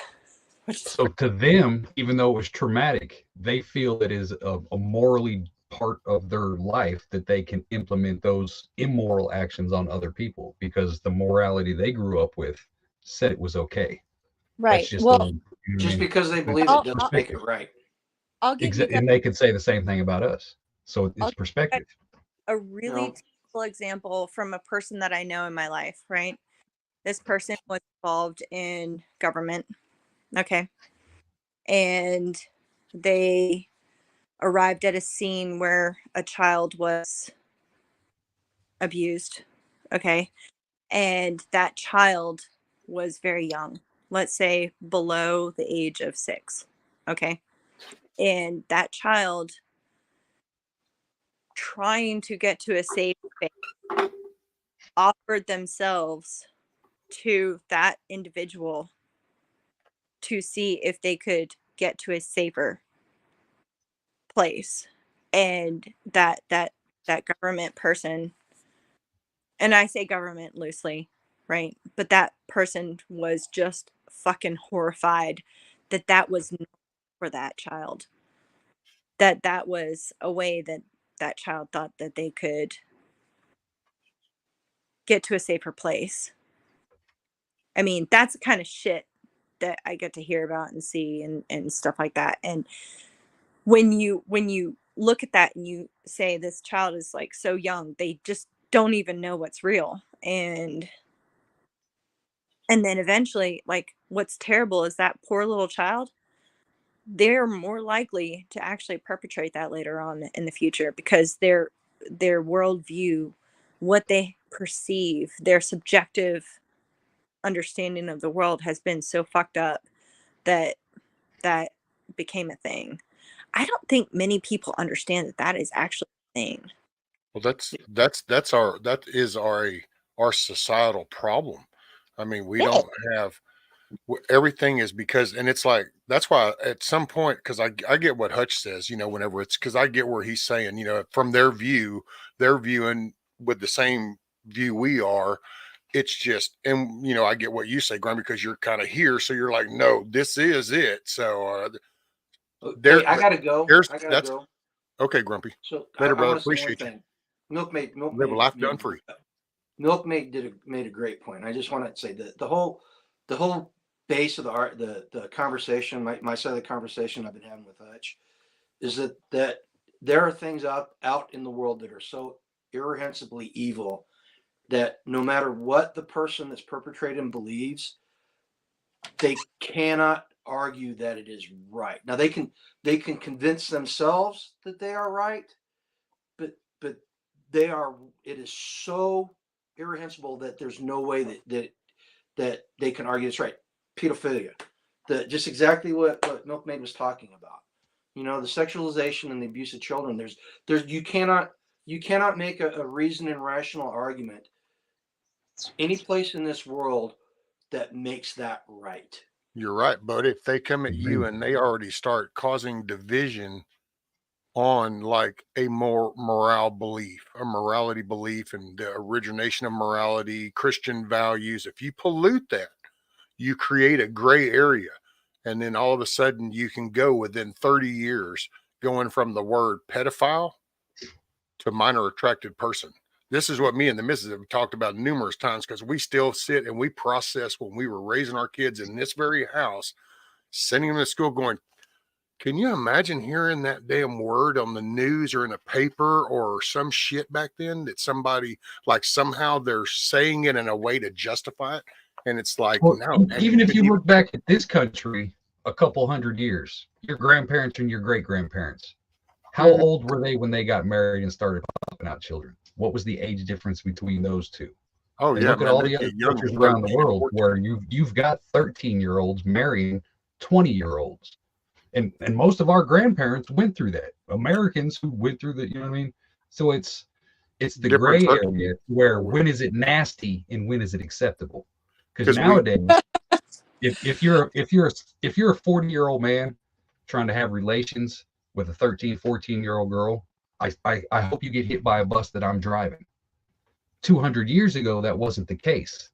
So to them, even though it was traumatic, they feel it is a morally part of their life that they can implement those immoral actions on other people because the morality they grew up with said it was okay. right. That's just Well, their, you know what I Just mean? because they believe I'll- it doesn't make it right. I'll give you guys, And they could say the same thing about us. So I'll it's give you guys perspective. a really No. typical example from a person that I know in my life, right? This person was involved in government. Okay. And they arrived at a scene where a child was abused. Okay. And that child was very young, let's say below the age of 6. Okay. And that child, trying to get to a safe space, offered themselves to that individual to see if they could get to a safer place. And that government person, and I say government loosely, right? But that person was just fucking horrified that that was not for that child. That was a way that that child thought that they could get to a safer place. I mean, that's the kind of shit that I get to hear about and see and stuff like that. And when you look at that and you say this child is like so young, they just don't even know what's real. And then eventually, like, what's terrible is that poor little child, they're more likely to actually perpetrate that later on in the future because their worldview, what they perceive, their subjective understanding of the world has been so fucked up that that became a thing. I don't think many people understand that that is actually a thing. Well, that is our societal problem. I mean, we Yeah. don't have everything is because, and it's like that's why at some point, because I get what Hutch says, whenever it's because I get where he's saying, from their view, they're viewing with the same view we are. It's just, and I get what you say, Graham, because you're kind of here, so you're like, no, this is it. So there, Hey, I gotta go. that's okay, Grumpy. So Later, I brother. want to say one Appreciate you. thing. Milkmaid Live a life done free. Milkmaid made a great point. I just want to say that the whole base of the conversation, my side of the conversation I've been having with Hutch, is that there are things out in the world that are so irrehensibly evil that no matter what the person that's perpetrating believes, they cannot argue that it is right. Now they can convince themselves that they are right, but it is so irrehensible that there's no way that they can argue it's right. Pedophilia, just exactly what Milkmaid was talking about. The sexualization and the abuse of children. There's you cannot make a reasoned and rational argument any place in this world that makes that right. You're right, but if they come at you and they already start causing division on like a more morality belief and the origination of morality, Christian values, if you pollute that, you create a gray area. And then all of a sudden you can go within 30 years going from the word pedophile to minor attracted person. This is what me and the missus have talked about numerous times because we still sit and we process when we were raising our kids in this very house, sending them to school going, can you imagine hearing that damn word on the news or in a paper or some shit back then that somebody like somehow they're saying it in a way to justify it? And it's like, Well, no. even if you look back at this country, a couple hundred years. Your grandparents and your great grandparents. How Mhm. old were they when they got married and started popping out children? What was the age difference between those two? Oh And yeah, look at man, all they the other get young cultures at around the 13 and world 14. where you've got 13-year-olds marrying 20-year-olds. And most of our grandparents went through that. Americans who went through the, you know what I mean? So it's the Different gray circumstances. area where when is it nasty and when is it acceptable? Because Because we, nowadays, if you're a 40-year-old man trying to have relations with a 13, 14-year-old girl, I hope you get hit by a bus that I'm driving. 200 years ago, that wasn't the case.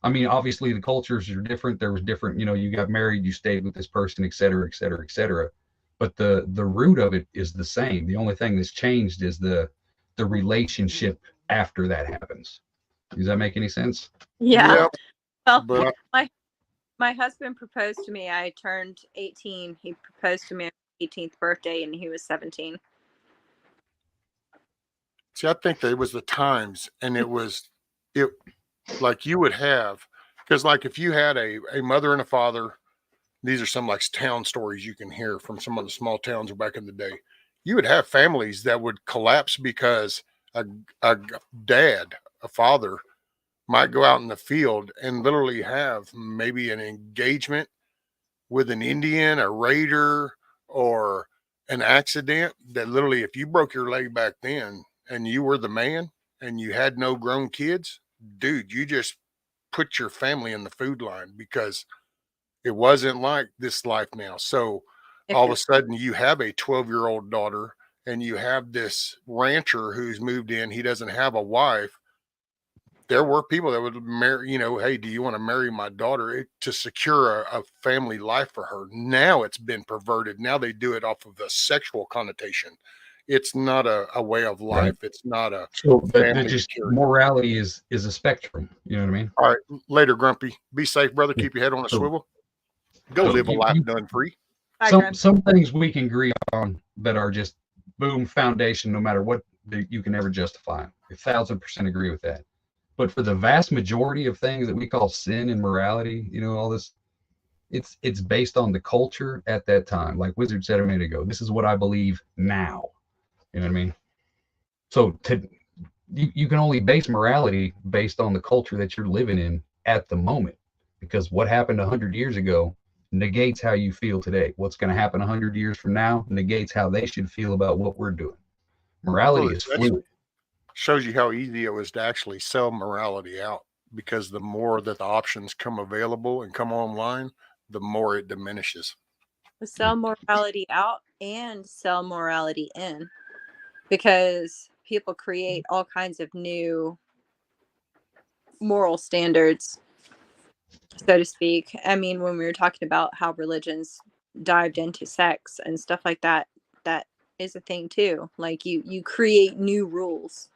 I mean, obviously the cultures are different. There was different, you got married, you stayed with this person, et cetera, et cetera, et cetera. But the root of it is the same. The only thing that's changed is the relationship after that happens. Does that make any sense? Yeah. yeah, Well, but my husband proposed to me. I turned 18. He proposed to me on my 18th birthday, and he was 17. see, I think that it was the times, and it like you would have, because like if you had a mother and a father, these are some like town stories you can hear from some of the small towns back in the day. You would have families that would collapse because a dad, a father, might go out in the field and literally have maybe an engagement with an Indian, a raider, or an accident that literally, if you broke your leg back then and you were the man and you had no grown kids, dude, you just put your family in the food line because it wasn't like this life now. So all of a sudden you have a 12-year-old daughter and you have this rancher who's moved in. He doesn't have a wife. There were people that would marry, hey, do you want to marry my daughter to secure a family life for her? Now it's been perverted. Now they do it off of the sexual connotation. It's not a way of Right. life. It's not a So that family just security. morality is a spectrum. You know what I mean? All right, later, Grumpy. Be safe, brother. Yeah. Keep your head on a So, swivel. Go so live a life you done free. Bye, some Graham. some things we can agree on that are just boom foundation, no matter what you can never justify. 1,000% agree with that. But for the vast majority of things that we call sin and morality, all this, it's based on the culture at that time. Like Wizard said a minute ago, this is what I believe now. You know what I mean? So you can only base morality based on the culture that you're living in at the moment, because what happened 100 years ago negates how you feel today. What's going to happen 100 years from now negates how they should feel about what we're doing. Morality Well, is it's actually fluid. shows you how easy it was to actually sell morality out because the more that the options come available and come online, the more it diminishes. Sell morality out and sell morality in, because people create all kinds of new moral standards, so to speak. I mean, when we were talking about how religions dived into sex and stuff like that, that is a thing too. Like you create new rules,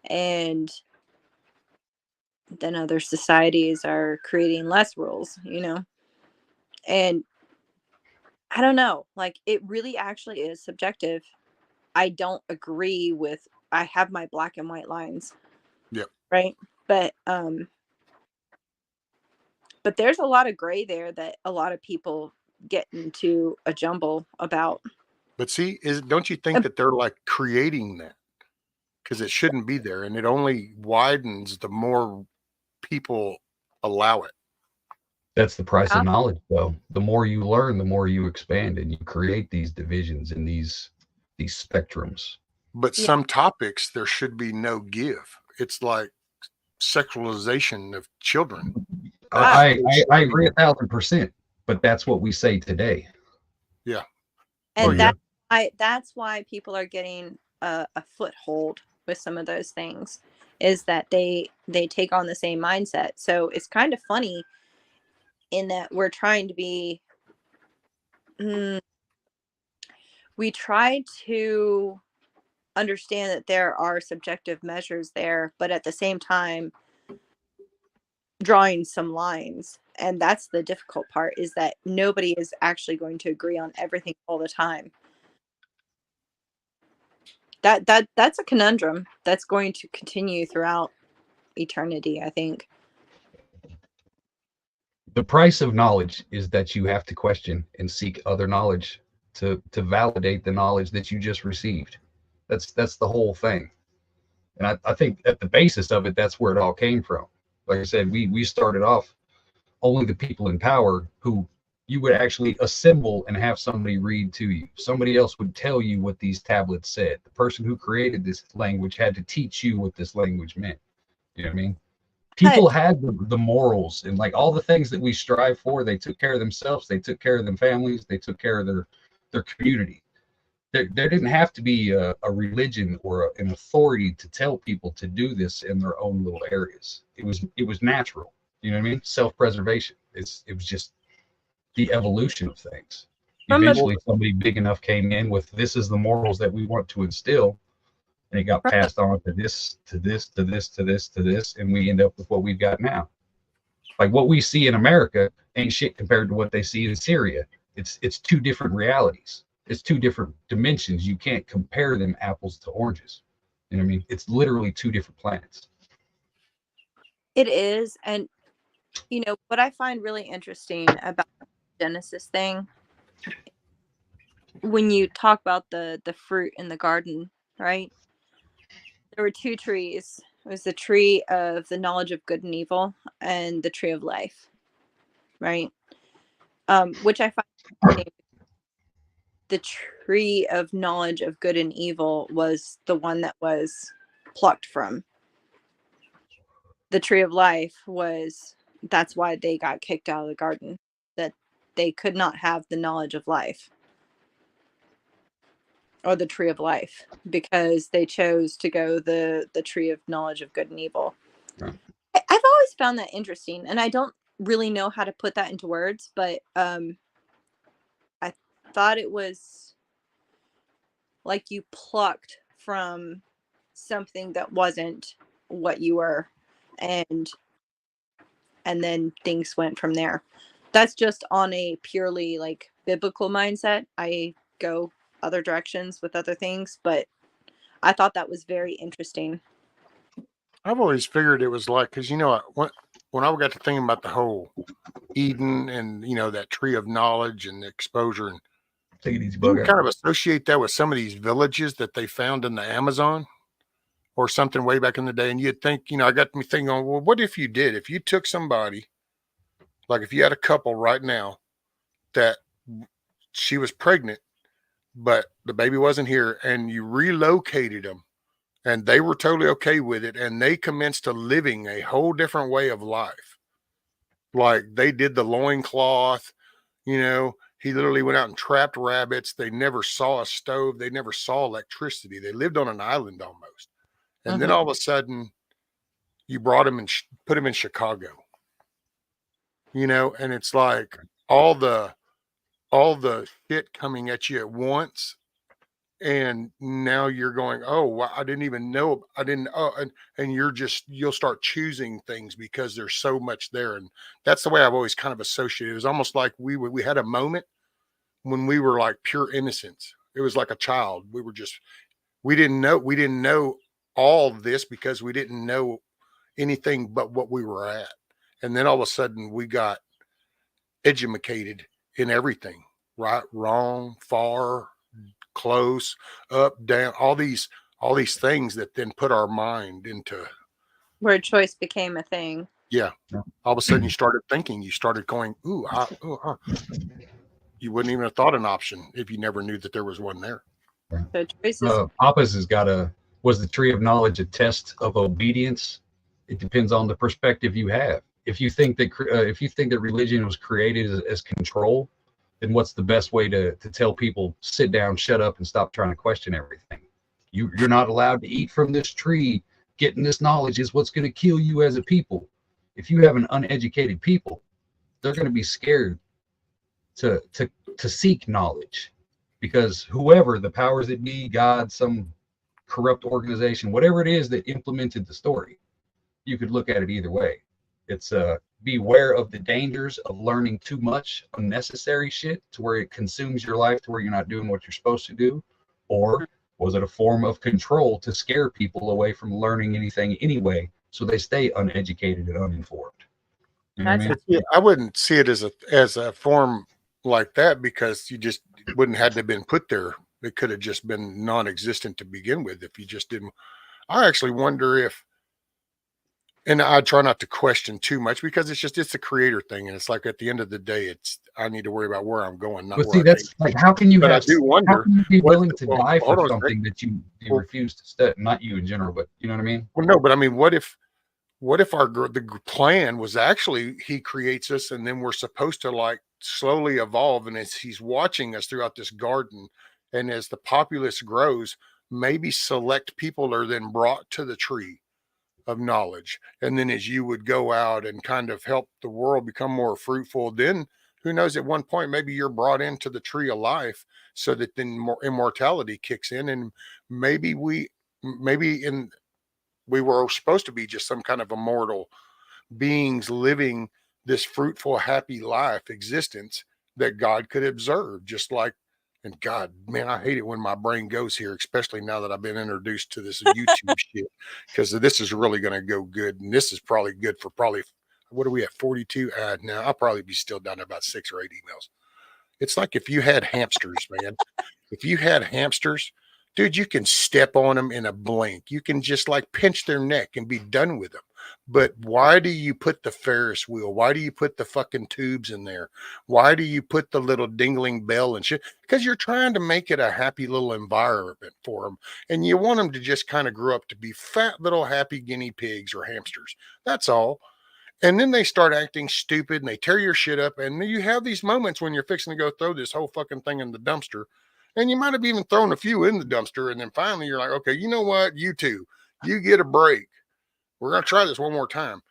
and then other societies are creating less rules, And I don't know, like it really actually is subjective. I don't agree with, I have my black and white lines, Yep. right? But there's a lot of gray there that a lot of people get into a jumble about. But see, don't you think that they're like creating that because it shouldn't be there, and it only widens the more people allow it. That's the price Yeah. of knowledge, though. The more you learn, the more you expand, and you create these divisions and these spectrums. But Yeah. some topics there should be no give. It's like sexualization of children. That's I, there I, should I be agree 1,000%, but that's what we say today. yeah. And Oh yeah. that's why people are getting a foothold with some of those things, is that they take on the same mindset. So it's kind of funny in that we're trying to be we try to understand that there are subjective measures there, but at the same time drawing some lines. And that's the difficult part, is that nobody is actually going to agree on everything all the time. That's a conundrum that's going to continue throughout eternity, I think. The price of knowledge is that you have to question and seek other knowledge to validate the knowledge that you just received. That's the whole thing. And I think at the basis of it, that's where it all came from. Like I said, we started off only the people in power who you would actually assemble and have somebody read to you. Somebody else would tell you what these tablets said. The person who created this language had to teach you what this language meant. You know what I mean? People had the morals and like all the things that we strive for. They took care of themselves. They took care of their families. They took care of their community. There didn't have to be a religion or an authority to tell people to do this in their own little areas. It was natural. You know what I mean? Self-preservation. It was just the evolution of things. Eventually, somebody big enough came in with, this is the morals that we want to instill, and it got passed on to this, to this, to this, to this, to this, and we end up with what we've got now. Like what we see in America ain't shit compared to what they see in Syria. It's two different realities. It's two different dimensions. You can't compare them apples to oranges. You know what I mean? It's literally two different planets. It is. And, you know, what I find really interesting about the Genesis thing, when you talk about the fruit in the garden, right? There were two trees. It was the tree of the knowledge of good and evil and the tree of life, right? Which I find interesting. The tree of knowledge of good and evil was the one that was plucked from. The tree of life that's why they got kicked out of the garden, that they could not have the knowledge of life or the tree of life because they chose to go the tree of knowledge of good and evil. Right. I've always found that interesting, and I don't really know how to put that into words, but I thought it was like you plucked from something that wasn't what you were, and then things went from there. That's just on a purely like biblical mindset. I go other directions with other things, but I thought that was very interesting. I've always figured it was like, because, you know, when I got to thinking about the whole Eden and, you know, that tree of knowledge and exposure, and you kind of associate that with some of these villages that they found in the Amazon or something way back in the day. And you'd think, you know, I got me thinking, well, what if you took somebody, like if you had a couple right now that she was pregnant, but the baby wasn't here, and you relocated them and they were totally okay with it, and they commenced to living a whole different way of life. Like they did the loincloth, you know, he literally went out and trapped rabbits. They never saw a stove. They never saw electricity. They lived on an island almost. And then all of a sudden you brought him and put him in Chicago, you know, and it's like all the shit coming at you at once. And now you're going, oh, well, I didn't even know. I didn't. Oh, and you'll start choosing things because there's so much there. And that's the way I've always kind of associated. It was almost like we had a moment when we were like pure innocence. It was like a child. We didn't know all of this because we didn't know anything but what we were at. And then all of a sudden we got educated in everything, right, wrong, far, close, up, down, all these things that then put our mind into where choice became a thing. Yeah. All of a sudden you started thinking, you started going, ooh, you wouldn't even have thought an option if you never knew that there was one there. So choices. Papa's has got was the tree of knowledge a test of obedience? It depends on the perspective you have. If you think that religion was created as control, then what's the best way to tell people, sit down, shut up, and stop trying to question everything? You're not allowed to eat from this tree. Getting this knowledge is what's going to kill you as a people. If you have an uneducated people, they're going to be scared to seek knowledge, because whoever, the powers that be, God, some corrupt organization, whatever it is that implemented the story, you could look at it either way. It's beware of the dangers of learning too much unnecessary shit to where it consumes your life to where you're not doing what you're supposed to do. Or was it a form of control to scare people away from learning anything anyway, so they stay uneducated and uninformed? You know what I mean? That's But yeah, I wouldn't see it as a form like that, because you just wouldn't have to been put there. It could have just been non-existent to begin with if you just didn't. I actually wonder if, and I try not to question too much, because it's a creator thing, and it's like at the end of the day, I need to worry about where I'm going, not But where see, I came that's like, how can you from. But I have, do how wonder, can you be what willing to well, die hold for on a second. something that you Well, refuse to study? Not you in general, but you know what I mean? well, no, but I mean, what if the plan was actually he creates us, and then we're supposed to like slowly evolve, and as he's watching us throughout this garden, and as the populace grows, maybe select people are then brought to the tree of knowledge, and then as you would go out and kind of help the world become more fruitful, then who knows, at one point maybe you're brought into the tree of life, so that then more immortality kicks in, and maybe maybe in we were supposed to be just some kind of immortal beings living this fruitful, happy life existence that God could observe, just like. And God, man, I hate it when my brain goes here, especially now that I've been introduced to this YouTube shit, because this is really going to go good. And this is probably good for what are we at, 42? Now I'll probably be still down to about 6 or 8 emails. It's like if you had hamsters, man. If you had hamsters, dude, you can step on them in a blink. You can just like pinch their neck and be done with them. But why do you put the Ferris wheel? Why do you put the fucking tubes in there? Why do you put the little dingling bell and shit? Because you're trying to make it a happy little environment for them. And you want them to just kind of grow up to be fat little happy guinea pigs or hamsters. That's all. And then they start acting stupid and they tear your shit up. And you have these moments when you're fixing to go throw this whole fucking thing in the dumpster. And you might have even thrown a few in the dumpster. And then finally you're like, okay, you know what? You two, you get a break. We're going to try this one more time.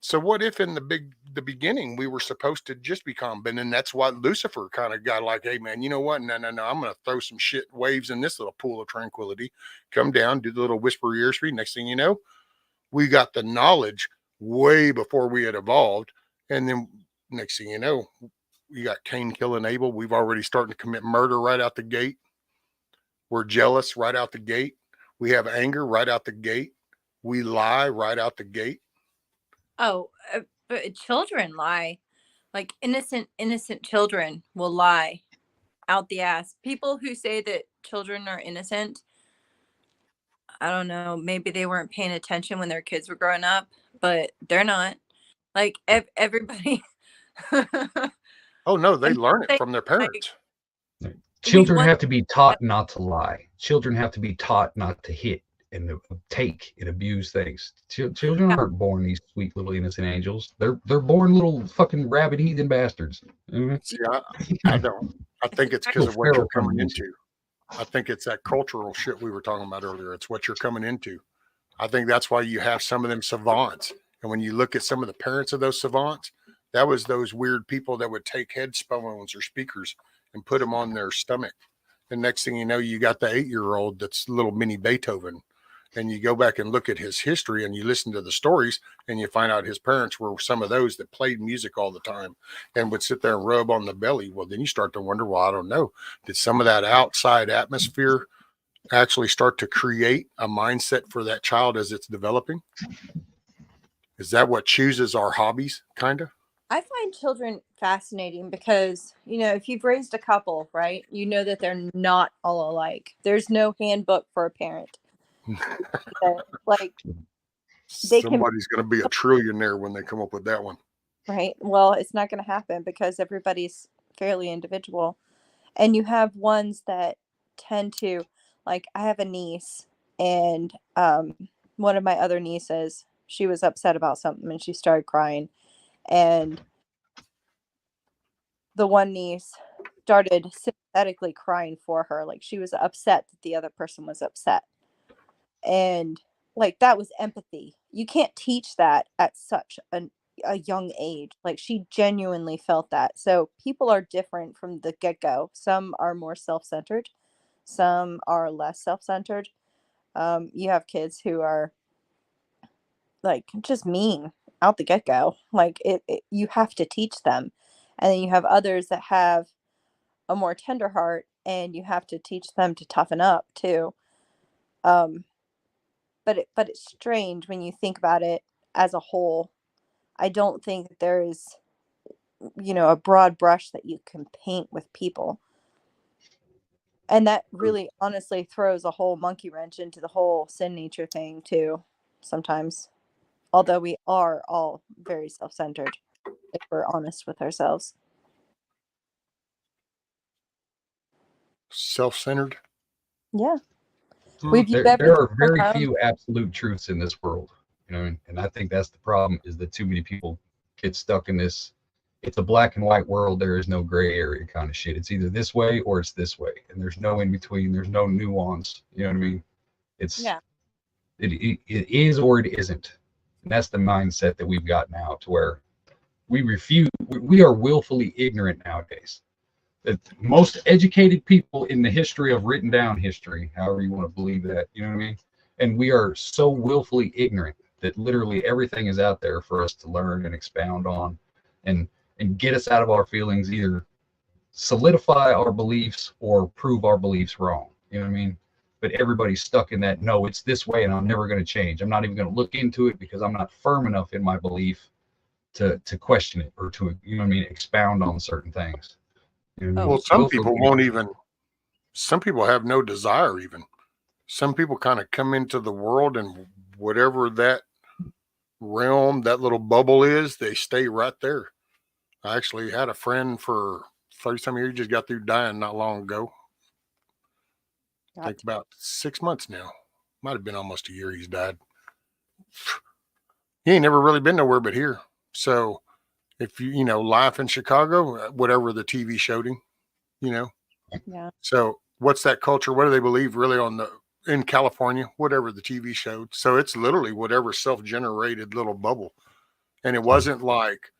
So what if in the beginning we were supposed to just be calm? And then that's why Lucifer kind of got like, hey man, you know what? No. I'm going to throw some shit waves in this little pool of tranquility. Come down, do the little whisper ear speed. Next thing you know, we got the knowledge way before we had evolved. And then next thing you know, you got Cain killing Abel. We've already started to commit murder right out the gate. We're jealous right out the gate. We have anger right out the gate. We lie right out the gate. oh, but children lie. Like innocent children will lie out the ass. People who say that children are innocent, I don't know, maybe they weren't paying attention when their kids were growing up, but they're not. Like everybody. Oh no, they And learn it they from their like parents. Children want have to be taught not to lie. Children have to be taught not to hit and to take and abuse things. Children aren't born these sweet little innocent angels. They're born little fucking rabid heathen bastards. See, I don't. I think it's because Little of what you're feral coming premonition. into. I think it's that cultural shit we were talking about earlier. It's what you're coming into. I think that's why you have some of them savants. And when you look at some of the parents of those savants, that was those weird people that would take headphones or speakers and put them on their stomach. And next thing you know, you got the 8-year-old that's little mini Beethoven. And you go back and look at his history and you listen to the stories and you find out his parents were some of those that played music all the time and would sit there and rub on the belly. Well, then you start to wonder, well, I don't know. Did some of that outside atmosphere actually start to create a mindset for that child as it's developing? Is that what chooses our hobbies, kind of? I find children fascinating because, if you've raised a couple, right, you know that they're not all alike. There's no handbook for a parent. Like they can, Somebody's going to be a trillionaire when they come up with that one. right? Well, it's not going to happen because everybody's fairly individual. And you have ones that tend to, like, I have a niece, and one of my other nieces, she was upset about something and she started crying. And the one niece started sympathetically crying for her. Like, she was upset that the other person was upset. And like, that was empathy. You can't teach that at such a young age. Like, she genuinely felt that. So people are different from the get-go. Some are more self-centered, some are less self-centered. You have kids who are like just mean out the get-go. Like, you have to teach them. And then you have others that have a more tender heart, and you have to teach them to toughen up too. um but it's strange when you think about it as a whole. I don't think that there is, a broad brush that you can paint with people. And that really honestly throws a whole monkey wrench into the whole sin nature thing too, sometimes. Although we are all very self-centered, if we're honest with ourselves. Self-centered. Yeah. Hmm. We view There everything are from very our own. few absolute truths in this world, and I think that's the problem, is that too many people get stuck in this. It's a black and white world. There is no gray area kind of shit. It's either this way or it's this way, and there's no in between. There's no nuance. You know what I mean? It's Yeah. it is or it isn't, and that's the mindset that we've got now, to where we refuse. We are willfully ignorant nowadays. The most educated people in the history of written down history, however you want to believe that, you know what I mean? And we are so willfully ignorant that literally everything is out there for us to learn and expound on, and get us out of our feelings, either solidify our beliefs or prove our beliefs wrong. You know what I mean? But everybody's stuck in that, no, it's this way and I'm never going to change. I'm not even going to look into it because I'm not firm enough in my belief to question it, or to, you know what I mean, expound on certain things. You know what I mean? Well, some Willfully people won't even. Some people have no desire even. Some people kind of come into the world, and whatever that realm, that little bubble is, they stay right there. I actually had a friend for 30-some years, just got through dying not long ago. I think about 6 months now. Might have been almost a year he's died. He ain't never really been nowhere but here. So if life in Chicago, whatever the TV showed him, Yeah. So what's that culture? What do they believe really in California? Whatever the TV showed. So it's literally whatever self-generated little bubble. And it wasn't like,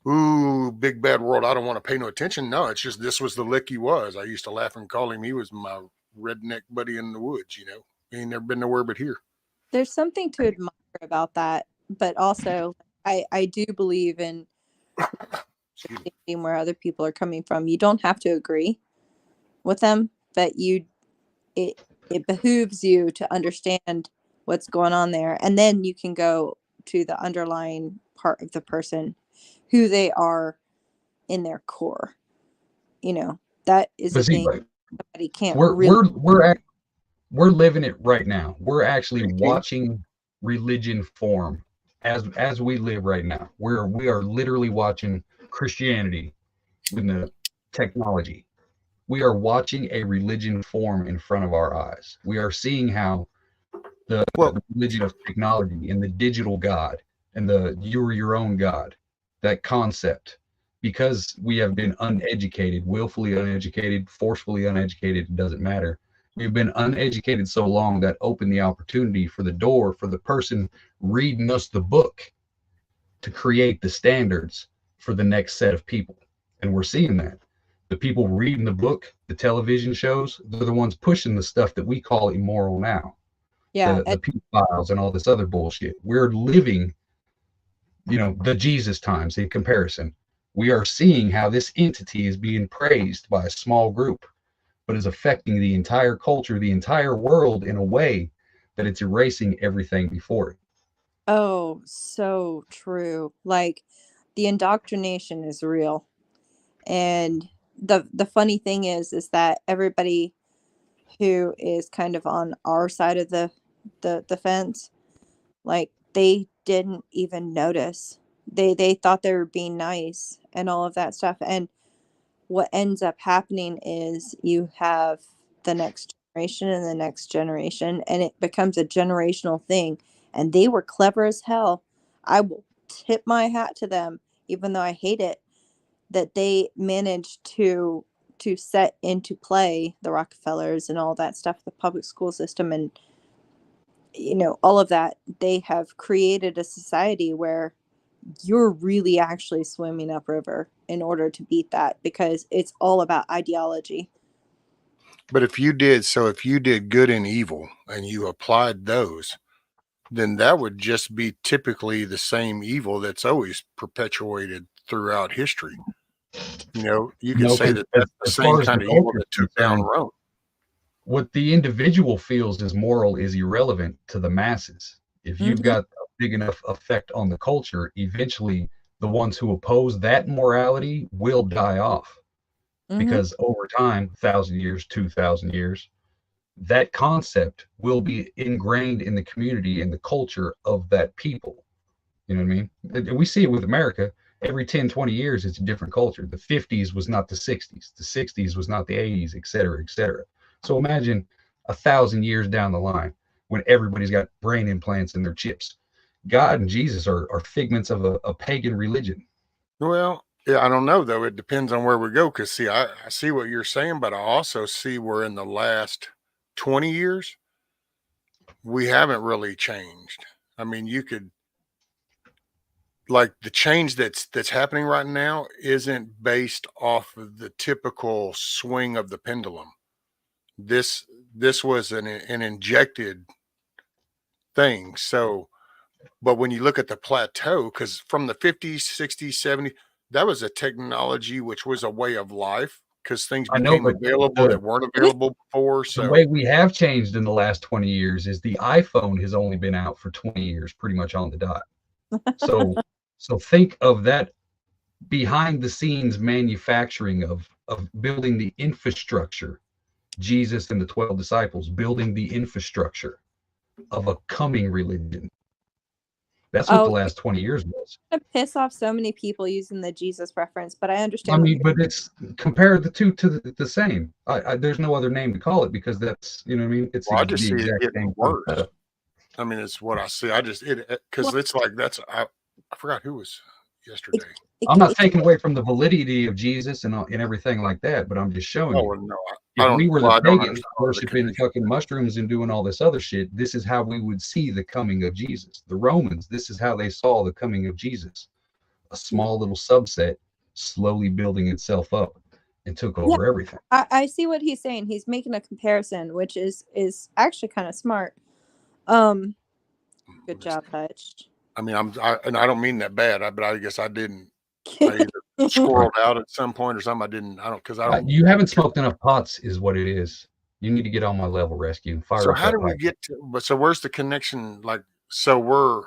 ooh, big bad world, I don't want to pay no attention. No, it's just this was the lick he was. I used to laugh and call him, he was my redneck buddy in the woods, He ain't never been nowhere but here. There's something to admire about that, but also I do believe in understanding where other people are coming from. You don't have to agree with them, but it behooves you to understand what's going on there, and then you can go to the underlying part of the person, who they are in their core. That is But a see, thing somebody can't we're really. we're living it right now. We're actually watching religion form as we live right now. We are literally watching Christianity with the technology. We are watching a religion form in front of our eyes. We are seeing how the religion of technology and the digital God and the you're your own God, that concept, because we have been uneducated, willfully uneducated, forcefully uneducated, it doesn't matter. We've been uneducated so long that opened the opportunity for the door for the person reading us the book to create the standards for the next set of people. And we're seeing that. The people reading the book, the television shows, they're the ones pushing the stuff that we call immoral now. Yeah. The pedophiles and all this other bullshit. We're living, the Jesus times in comparison. We are seeing how this entity is being praised by a small group, but is affecting the entire culture, the entire world, in a way that it's erasing everything before it. Oh, so true. Like, the indoctrination is real. And the funny thing is that everybody who is kind of on our side of the fence, like, they didn't even notice. They thought they were being nice and all of that stuff. And what ends up happening is you have the next generation and the next generation, and it becomes a generational thing. And they were clever as hell. I will tip my hat to them, even though I hate it, that they managed to set into play the Rockefellers and all that stuff, the public school system, and all of that. They have created a society where you're really actually swimming upriver in order to beat that, because it's all about ideology. But if you did good and evil and you applied those, then that would just be typically the same evil that's always perpetuated throughout history. You could say that that's the same kind of evil that took down Rome. What the individual feels is moral is irrelevant to the masses. If you've got a big enough effect on the culture, eventually the ones who oppose that morality will die off. Because over time, 1,000 years, 2,000 years, that concept will be ingrained in the community and the culture of that people. You know what I mean? And we see it with America. Every 10, 20 years, it's a different culture. The 50s was not the 60s. The 60s was not the 80s, et cetera, et cetera. So imagine 1,000 years down the line when everybody's got brain implants in their chips. God and Jesus are figments of a pagan religion. Well, yeah, I don't know though. It depends on where we go. Cause see, I see what you're saying, but I also see where in the last 20 years, we haven't really changed. I mean, you could like the change that's happening right now isn't based off of the typical swing of the pendulum. This was an injected thing. So, but when you look at the plateau, because from the 50s, 60s, 70s, that was a technology which was a way of life because things I know, became but available that weren't available before. the So, way we have changed in the last 20 years is the iPhone has only been out for 20 years, pretty much on the dot. So, so think of that behind the scenes manufacturing of building the infrastructure. Jesus and the 12 disciples building the infrastructure of a coming religion. That's what the last 20 years was. I'm gonna piss off so many people using the Jesus reference, but I I understand. mean, but it's compare the two to the same. There's no other name to call it because that's, you know what I mean? It's well, I just the see it exact getting same worse. concept. I mean, it's what I see. I just because it's like I forgot who was yesterday. I'm not taking away from the validity of Jesus and everything like that, but I'm just showing Oh you. no, If we were the I don't pagans understand the worshiping connection. fucking mushrooms and doing all this other shit, this is how we would see the coming of Jesus. The Romans, this is how they saw the coming of Jesus. A small little subset slowly building itself up and took over everything. I see what he's saying. He's making a comparison, which is actually kind of smart. Good job, Hutch. I mean, and I don't mean that bad, but I guess I didn't. I either squirreled out at some point or something. You haven't smoked enough pots, is what it is. You need to get on my level, Rescue. So how do we get to? But so where's the connection? Like, so we're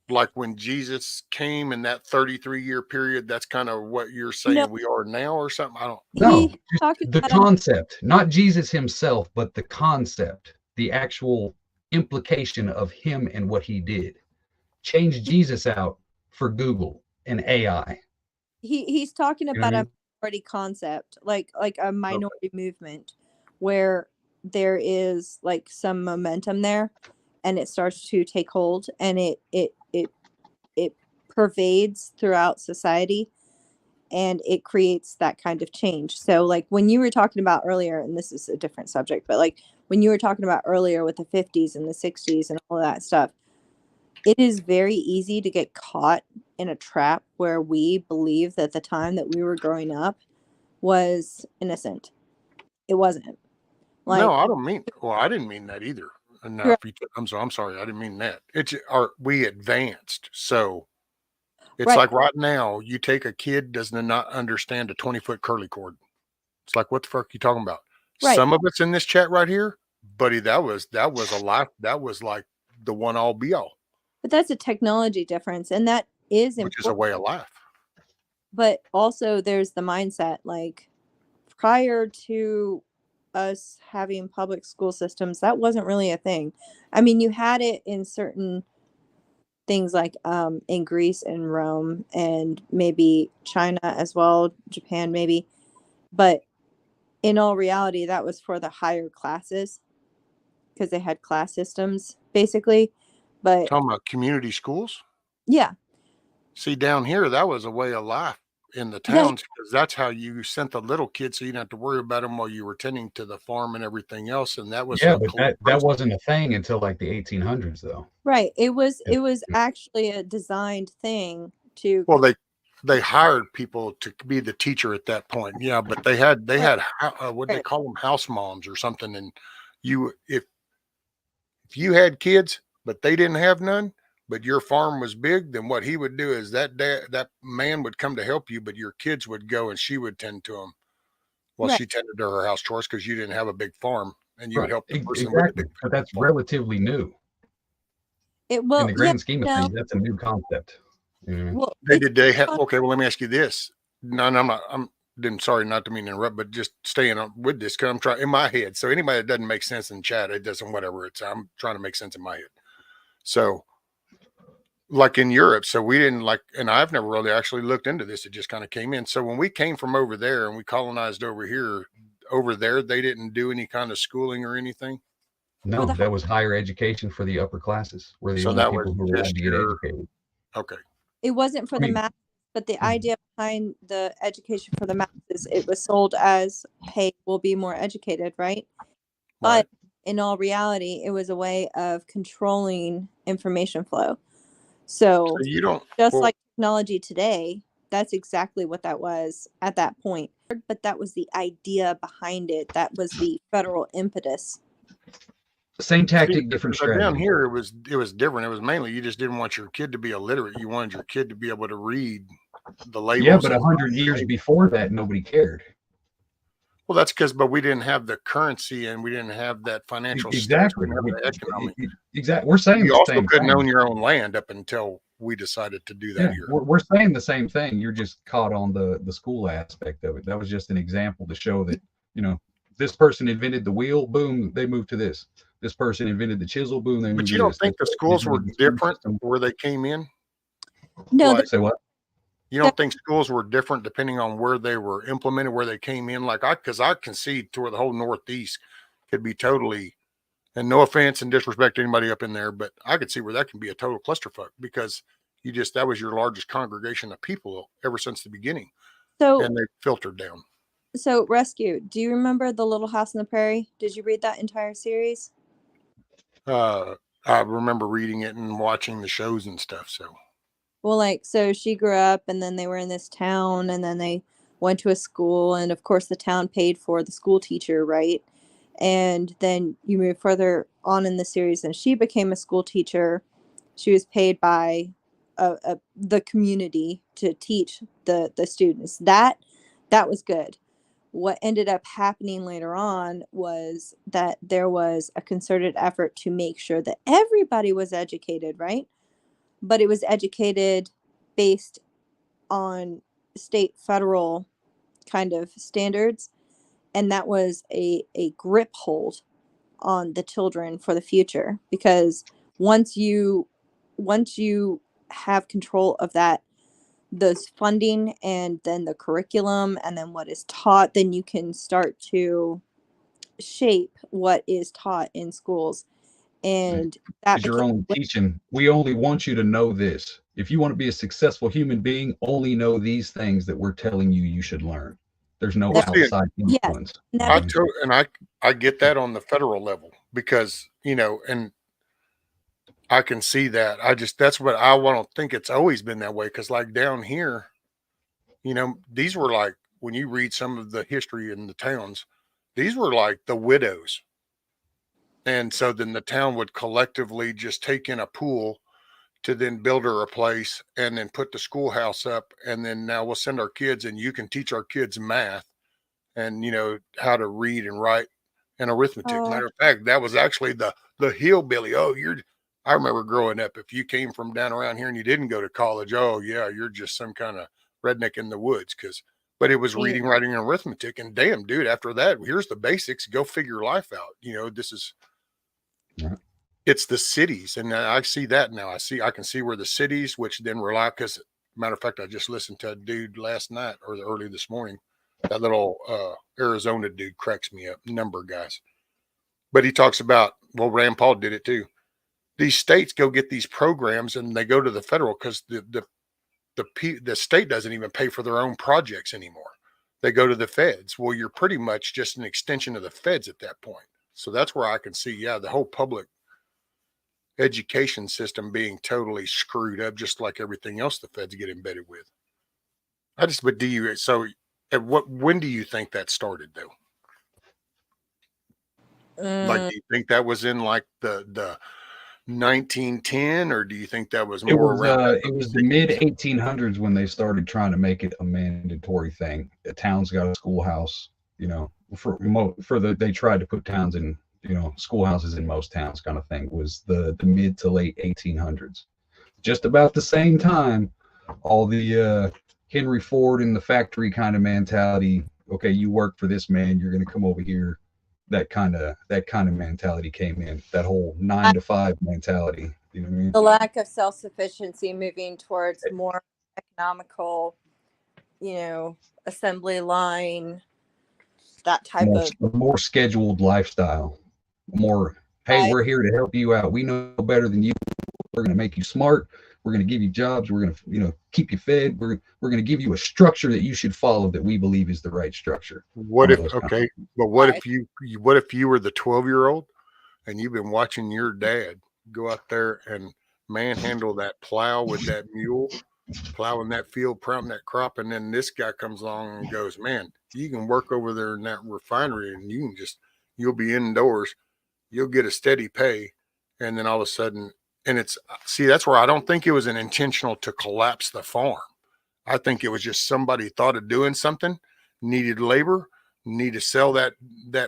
like when Jesus came in that 33-year period. That's kind of what you're saying we are now, or something. I don't. No, the concept, not Jesus himself, but the concept, the actual implication of him and what he did. Change Jesus out for Google and AI. He's talking about a minority concept, like a minority movement where there is like some momentum there and it starts to take hold and it pervades throughout society and it creates that kind of change. So like when you were talking about earlier, and this is a different subject, but like when you were talking about earlier with the 50s and the 60s and all of that stuff, it is very easy to get caught in a trap where we believe that the time that we were growing up was innocent. It wasn't. Like, no, I don't mean. Well, I didn't mean that either. No, I'm sorry. I didn't mean that. We advanced. So it's like right now, you take a kid does not understand a 20-foot curly cord. It's like, what the fuck are you talking about? Right. Some of it's in this chat right here, buddy. That was a life. That was like the one all be all. But that's a technology difference, and that is important. Which is a way of life. But also, there's the mindset. Like prior to us having public school systems, that wasn't really a thing. I mean, you had it in certain things like in Greece and Rome and maybe China as well, Japan maybe. But in all reality, that was for the higher classes because they had class systems basically. But talking about community schools? Yeah. See, down here, that was a way of life in the towns because that's how you sent the little kids so you didn't have to worry about them while you were tending to the farm and everything else. And that was but that wasn't a thing until like the 1800s, though. Right. It was actually a designed thing to. Well, they hired people to be the teacher at that point. Yeah, but they had what they call them, house moms or something. And if you had kids, but they didn't have none, but your farm was big, then what he would do is that man would come to help you, but your kids would go and she would tend to them while she tended to her house chores because you didn't have a big farm and you would help the person with the big farm. But that's relatively new. It well, In the yeah, grand scheme of no. things, that's a new concept. Well, They have, okay, well, let me ask you this. No, I'm not, sorry, not to mean to interrupt, but just staying on with this, because I'm trying in my head. So anybody that doesn't make sense in chat, it doesn't, whatever. I'm trying to make sense in my head. So like in Europe, so we didn't like, and I've never really actually looked into this. It just kind of came in. So when we came from over there and we colonized over here, over there, they didn't do any kind of schooling or anything. No, that was higher education for the upper classes. We're the So only that people was who were allowed just to get your, educated. okay. it wasn't for the masses, but the idea behind the education for the masses, it was sold as, hey, we'll be more educated, right? But in all reality, it was a way of controlling information flow. So you don't, just like technology today, that's exactly what that was at that point. But that was the idea behind it. That was the federal impetus. Same tactic, different strategy. Down here, it was different. It was mainly you just didn't want your kid to be illiterate. You wanted your kid to be able to read the labels. Yeah, but 100 years before that, nobody cared. Well, that's but we didn't have the currency and we didn't have that financial exactly. Exactly. We're saying you also couldn't own your own land up until we decided to do that here. We're saying the same thing. You're just caught on the school aspect of it. That was just an example to show that, this person invented the wheel, boom, they moved to this. This person invented the chisel, boom, they moved to this. But you don't think the schools were different where they came in? No. Say what? You don't think schools were different depending on where they were implemented, where they came in? Because I can see to where the whole Northeast could be totally, and no offense and disrespect to anybody up in there, but I could see where that can be a total clusterfuck because that was your largest congregation of people ever since the beginning. And they filtered down. So Rescue, do you remember The Little House on the Prairie? Did you read that entire series? I remember reading it and watching the shows and stuff. So. Well, so she grew up and then they were in this town and then they went to a school and of course the town paid for the school teacher, right? And then you move further on in the series and she became a school teacher. She was paid by the community to teach the students. That was good. What ended up happening later on was that there was a concerted effort to make sure that everybody was educated, right? But it was educated based on state, federal kind of standards. And that was a grip hold on the children for the future. Because once you have control of that, those funding and then the curriculum and then what is taught, then you can start to shape what is taught in schools. And that you're only teaching, we only want you to know this. If you want to be a successful human being, only know these things that we're telling you should learn. There's no outside influence. I get that on the federal level because, and I can see that. That's what I want to think. It's always been that way. Cause like down here, these were like, when you read some of the history in the towns, these were like the widows. And so then the town would collectively just take in a pool to then build her a place and then put the schoolhouse up. And then now we'll send our kids and you can teach our kids math and, how to read and write and arithmetic. Matter of fact, that was actually the hillbilly. I remember growing up, if you came from down around here and you didn't go to college, oh yeah, you're just some kind of redneck in the woods. But it was reading, writing, and arithmetic. And damn, dude, after that, here's the basics. Go figure life out. It's the cities. And I see that now. I can see where the cities, which then rely, because matter of fact, I just listened to a dude last night or early this morning. That little Arizona dude cracks me up, number of guys. But he talks about, well, Rand Paul did it too. These states go get these programs and they go to the federal because the state doesn't even pay for their own projects anymore. They go to the feds. Well, you're pretty much just an extension of the feds at that point. So that's where I can see, the whole public education system being totally screwed up, just like everything else the feds get embedded with. When do you think that started though? Like, do you think that was in like the 1910, or do you think that was more around? It was the mid 1800s when they started trying to make it a mandatory thing. The town's got a schoolhouse, they tried to put towns in schoolhouses in most towns kind of thing, was the mid to late 1800s. Just about the same time, all the Henry Ford in the factory kind of mentality. Okay, you work for this man, you're going to come over here. That kind of mentality came in. That whole 9 to 5 mentality. You know what I mean? The lack of self-sufficiency, moving towards more economical, assembly line, that type of more scheduled lifestyle. More, hey, we're here to help you out. We know better than you. We're going to make you smart. We're going to give you jobs. We're going to, keep you fed. We're going to give you a structure that you should follow that we believe is the right structure. What if you were the 12-year-old and you've been watching your dad go out there and manhandle that plow with that mule, plowing that field, planting that crop, and then this guy comes along and goes, man, you can work over there in that refinery and you'll be indoors, you'll get a steady pay, and then all of a sudden, and that's where I don't think it was an intentional to collapse the farm. I think it was just somebody thought of doing something, needed labor, need to sell that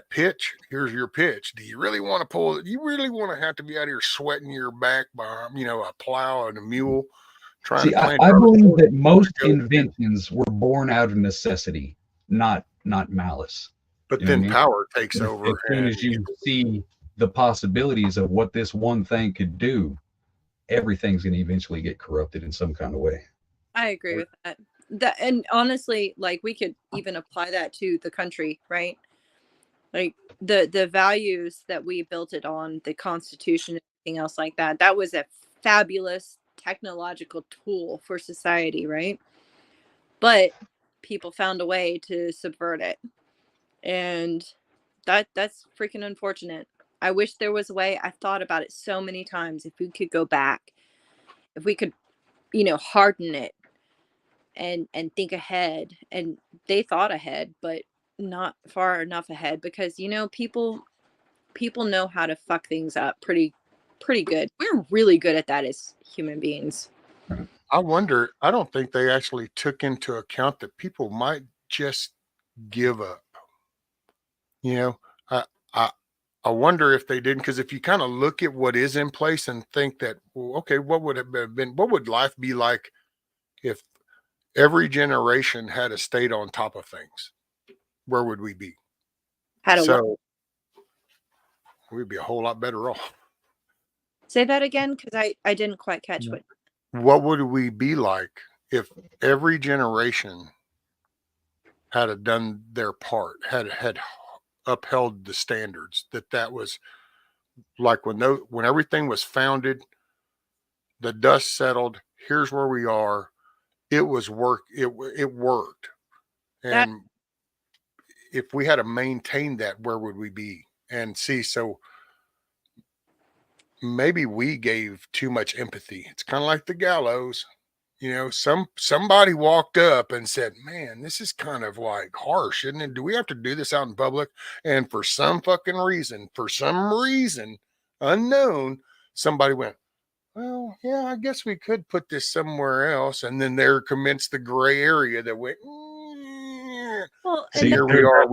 pitch. Here's your pitch. Do you really want to pull it? You really want to have to be out here sweating your back by, a plow and a mule trying to plant? I believe that most inventions were born out of necessity, not malice. But then power takes over. As soon as you see the possibilities of what this one thing could do, everything's going to eventually get corrupted in some kind of way. I agree with that. And honestly, like, we could even apply that to the country, right? Like the values that we built it on, the Constitution, and everything else like that. That was a fabulous technological tool for society, right? But people found a way to subvert it, and that's freaking unfortunate. I wish there was a way. I thought about it so many times. If we could go back, if we could, harden it and think ahead. And they thought ahead, but not far enough ahead, because people know how to fuck things up pretty good. We're really good at that as human beings. I wonder, I don't think they actually took into account that people might just give up. I wonder if they didn't, because if you kind of look at what is in place and think that, well, okay, what would life be like if every generation had stayed on top of things? Where would we be? We'd be a whole lot better off. Say that again, because I didn't quite catch what would we be like if every generation had done their part, had upheld the standards. That was like when everything was founded, the dust settled, here's where we are. It was it worked. And if we had to maintain that, where would we be? And see, so maybe we gave too much empathy. It's kind of like the gallows. Somebody walked up and said, man, this is kind of like harsh, isn't it? Do we have to do this out in public? And for some reason unknown, somebody went, well, yeah, I guess we could put this somewhere else. And then there commenced the gray area that went, well, and here we are.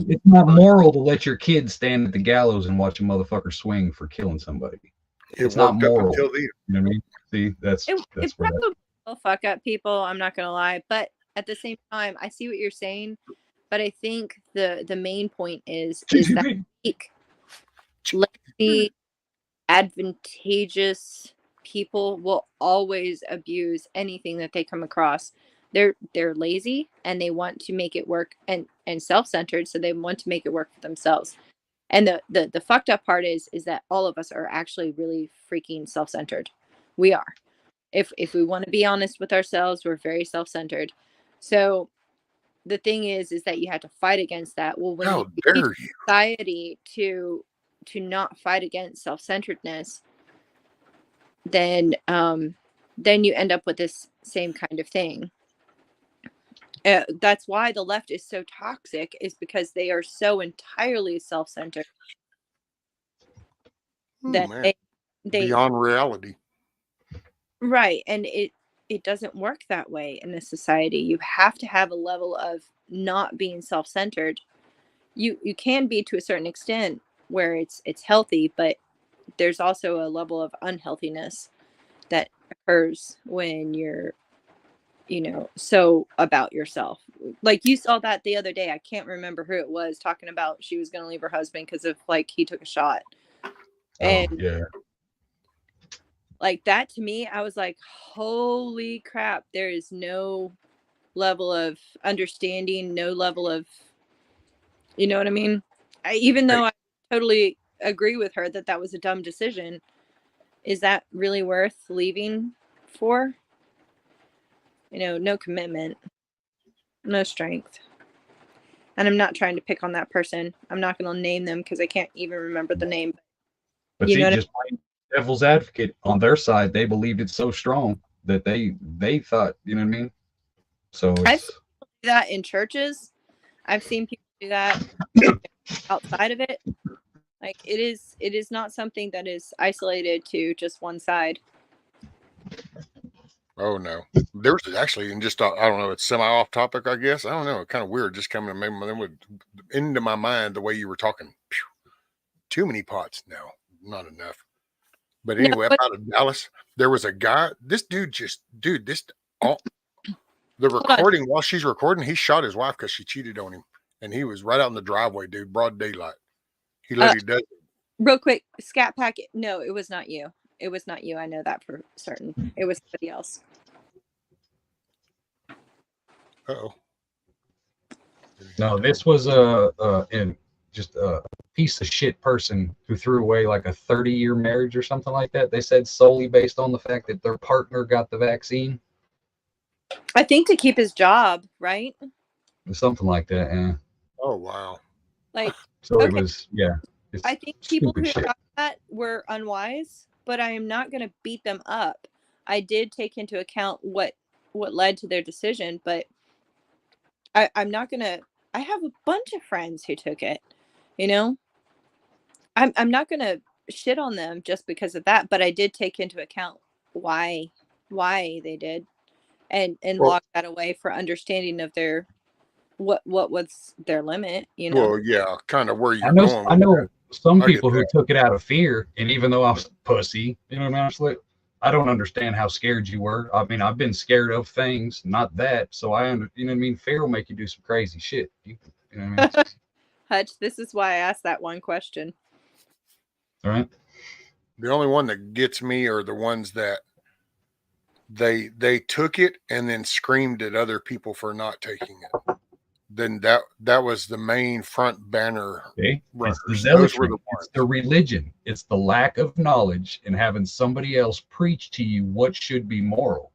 It's not moral to let your kids stand at the gallows and watch a motherfucker swing for killing somebody. It's not moral. Until then. You know what I mean? See, that's probably will fuck up people, I'm not gonna lie, but at the same time, I see what you're saying, but I think the main point is that lazy, advantageous people will always abuse anything that they come across. They're lazy and they want to make it work, and self-centered, so they want to make it work for themselves. And the fucked up part is that all of us are actually really freaking self-centered. We are. If we want to be honest with ourselves, we're very self-centered. So the thing is that you have to fight against that. Well, when you teach society to not fight against self-centeredness, then you end up with this same kind of thing. That's why the left is so toxic, is because they are so entirely self-centered that they beyond reality. Right. And it doesn't work that way in this society. You have to have a level of not being self-centered. You can be to a certain extent, where it's healthy, but there's also a level of unhealthiness that occurs when you're, you know, so about yourself. Like you saw that the other day. I can't remember who it was talking about she was going to leave her husband because of like he took a shot. And yeah. like that to me, I was like, holy crap, there is no level of understanding, no level of, you know what I mean? Even though I totally agree with her that that was a dumb decision, is that really worth leaving for? You know, no commitment, no strength. And I'm not trying to pick on that person. I'm not going to name them because I can't even remember the name. But You know see, what I just playing devil's advocate on their side, they believed it so strong that they thought, you know what I mean? So I've it's seen people do that in churches. I've seen people do that outside of it. Like it is not something that is isolated to just one side. Oh no, there's actually, and just I don't know, it's semi off topic, I guess. I don't know, kind of weird, just coming to into my mind the way you were talking. Phew, too many pots now, not enough. But No, anyway, but out of Dallas, there was a guy. This dude, all the hold on. recording while she's recording, he shot his wife because she cheated on him, and he was right out in the driveway, dude, broad daylight. He let he does. Real quick, Scat Packet. No, it was not you. It was not you. I know that for certain. It was somebody else. Oh, no, this was just a piece of shit person who threw away like a 30-year marriage or something like that. They said solely based on the fact that their partner got the vaccine. I think to keep his job, right? Something like that, yeah. oh wow. Like, So it okay, was, yeah. It's I think people stupid who shit. thought that were unwise, but I am not going to beat them up. I did take into account what led to their decision, but I'm not going to. I have a bunch of friends who took it. You know, I'm not going to shit on them just because of that, but I did take into account why they did, and Well, lock that away for understanding of their what was their limit. You know. well, yeah, kind of where I you're know, going I with that. know some I get people who that. took it out of fear, and even though I was a pussy, you know what I mean? I was like, I don't understand how scared you were. I mean, I've been scared of things, not that. So you know what I mean? Fear will make you do some crazy shit. You know what I mean? Hutch, this is why I asked that one question. All right. The only one that gets me are the ones that they took it and then screamed at other people for not taking it. Then that was the main front banner Okay. runners. It's the Those were the zealotry. It's ones. the religion. It's the lack of knowledge and having somebody else preach to you what should be moral,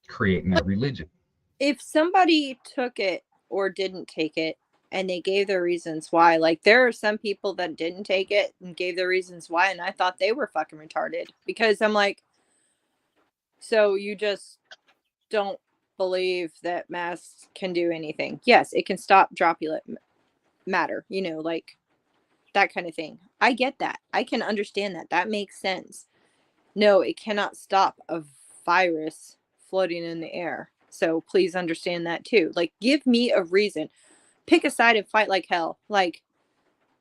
creating that religion. If somebody took it or didn't take it and they gave their reasons why, like there are some people that didn't take it and gave their reasons why, and I thought they were fucking retarded because I'm like, so you just don't believe that masks can do anything? Yes, it can stop droplet matter, you know, like that kind of thing. I get that. I can understand that. That makes sense. No, it cannot stop a virus floating in the air. So please understand that too. Like, give me a reason. Pick a side and fight like hell. Like,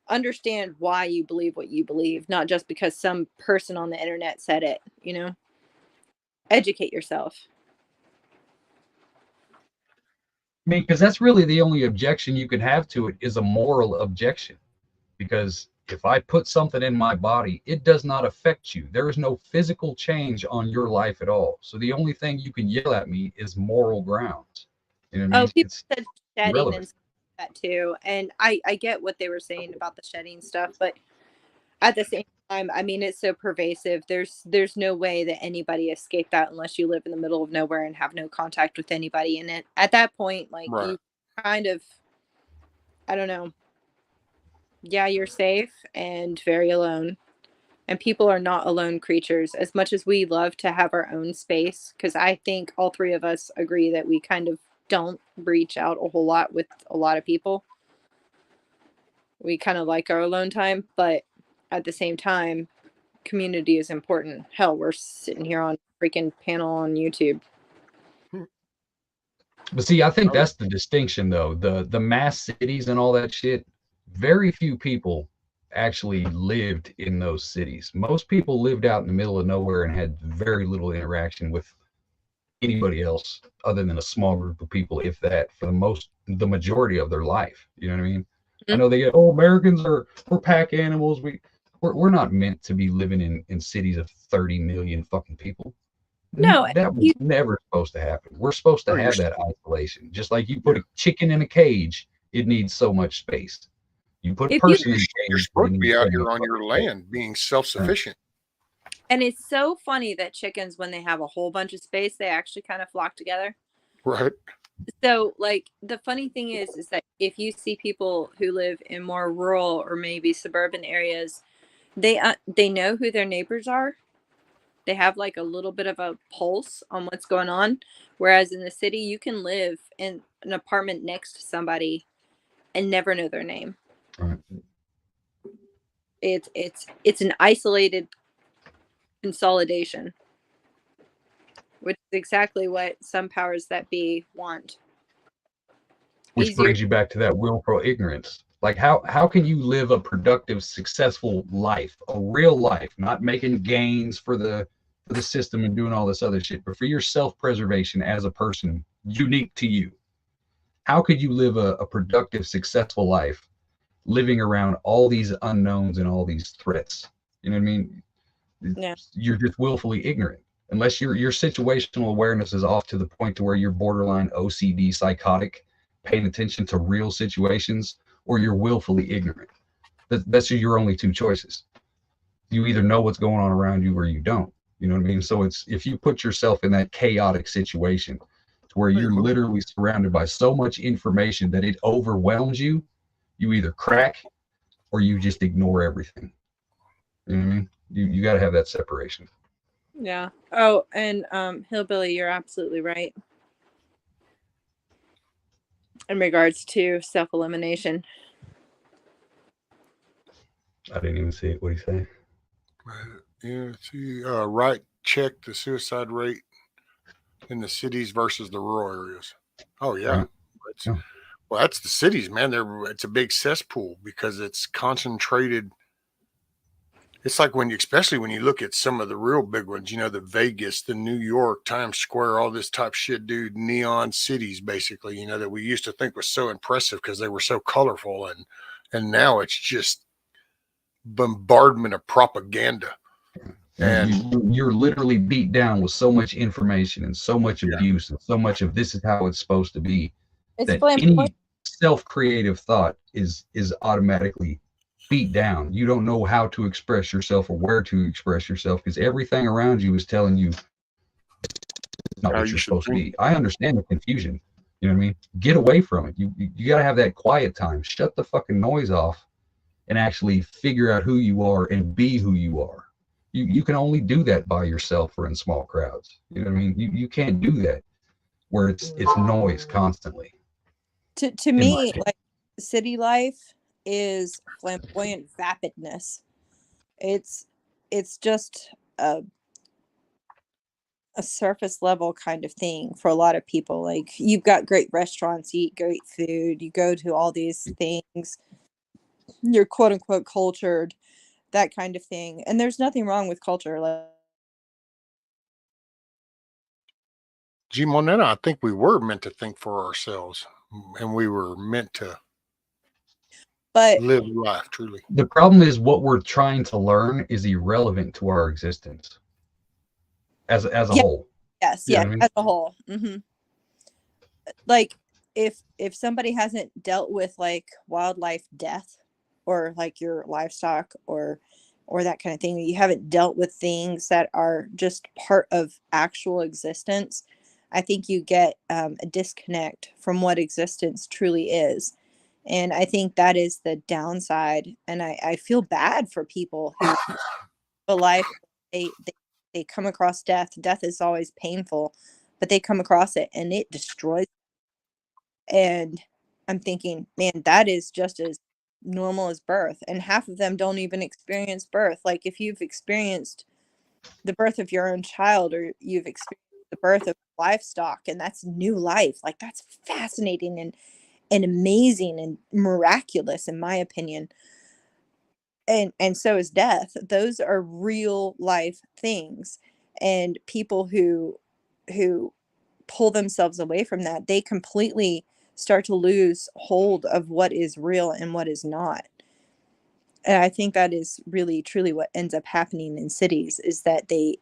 understand why you believe what you believe, not just because some person on the internet said it, you know? Educate yourself. I mean, because that's really the only objection you can have to it is a moral objection. Because if I put something in my body, it does not affect you. There is no physical change on your life at all. So the only thing you can yell at me is moral grounds. You know what I Oh, mean? people It's said shedding and irrelevant. stuff like that too. And I get what they were saying about the shedding stuff, but at the same time, I mean, it's so pervasive. There's no way that anybody escaped that unless you live in the middle of nowhere and have no contact with anybody. And at that point, like Right. you kind of, I don't know. Yeah, you're safe and very alone. And people are not alone creatures as much as we love to have our own space. Because I think all three of us agree that we kind of don't reach out a whole lot with a lot of people. We kind of like our alone time, but at the same time, community is important. Hell, we're sitting here on a freaking panel on YouTube. But see, I think Oh, that's the distinction though. The mass cities and all that shit, very few people actually lived in those cities. Most people lived out in the middle of nowhere and had very little interaction with anybody else other than a small group of people, if that, for the majority of their life. You know what I mean? I know they get, oh, Americans we're pack animals. We're not meant to be living in cities of 30 million fucking people. No, That was never supposed to happen. We're supposed to have that isolation. Just like you put a chicken in a cage, it needs so much space. You put a person in a You're cage, supposed to be out here on your land, being self-sufficient. and it's so funny that chickens, when they have a whole bunch of space, they actually kind of flock together. Right. So, like, the funny thing is that if you see people who live in more rural or maybe suburban areas, they know who their neighbors are. They have like a little bit of a pulse on what's going on. Whereas in the city, you can live in an apartment next to somebody and never know their name. Right. It's an isolated consolidation, which is exactly what some powers that be want. Which brings you back to that willful ignorance. Like, how can you live a productive, successful life, a real life, not making gains for the system and doing all this other shit, but for your self-preservation as a person, unique to you? How could you live a productive, successful life living around all these unknowns and all these threats? You know what I mean? Yeah. You're just willfully ignorant. Unless your situational awareness is off to the point to where you're borderline OCD psychotic, paying attention to real situations, or you're willfully ignorant. That's your only two choices. You either know what's going on around you or you don't. You know what I mean? So it's, if you put yourself in that chaotic situation to where you're literally surrounded by so much information that it overwhelms you, you either crack or you just ignore everything. You know what I mean? You got to have that separation. Yeah. Oh, and Hillbilly, you're absolutely right in regards to self-elimination. I didn't even see it. What do you say? Yeah, see, right, check the suicide rate in the cities versus the rural areas. Oh yeah. Yeah. Well, that's the cities, man. It's a big cesspool because it's concentrated. It's like especially when you look at some of the real big ones, the Vegas, the New York, Times Square, all this type shit, dude, neon cities, basically, that we used to think was so impressive because they were so colorful. And now it's just bombardment of propaganda. And you're literally beat down with so much information and so much abuse and so much of this is how it's supposed to be, that any self-creative thought is automatically beat down. You don't know how to express yourself or where to express yourself because everything around you is telling you it's not what you're supposed to be. I understand the confusion. You know what I mean? Get away from it. You got to have that quiet time. Shut the fucking noise off and actually figure out who you are and be who you are. You can only do that by yourself or in small crowds. You know what I mean? You can't do that where it's noise constantly. To me, like, city life is flamboyant vapidness. It's just a surface level kind of thing for a lot of people. Like, you've got great restaurants, you eat great food, you go to all these things, you're quote unquote cultured, that kind of thing. And there's nothing wrong with culture. Like, G Moneta, I think we were meant to think for ourselves, and we were meant to live life truly. The problem is what we're trying to learn is irrelevant to our existence as a whole. Yes, yeah, as a whole. Mm-hmm. Like, if somebody hasn't dealt with like wildlife death or like your livestock or that kind of thing, you haven't dealt with things that are just part of actual existence, I think you get a disconnect from what existence truly is. And I think that is the downside. And I feel bad for people who a life, they come across death. Death is always painful, but they come across it and it destroys. And I'm thinking, man, that is just as normal as birth. And half of them don't even experience birth. Like, if you've experienced the birth of your own child or you've experienced the birth of livestock and that's new life, like, that's fascinating and amazing and miraculous in my opinion. and so is death. Those are real life things, and people who pull themselves away from that, they completely start to lose hold of what is real and what is not. And I think that is really truly what ends up happening in cities, is that they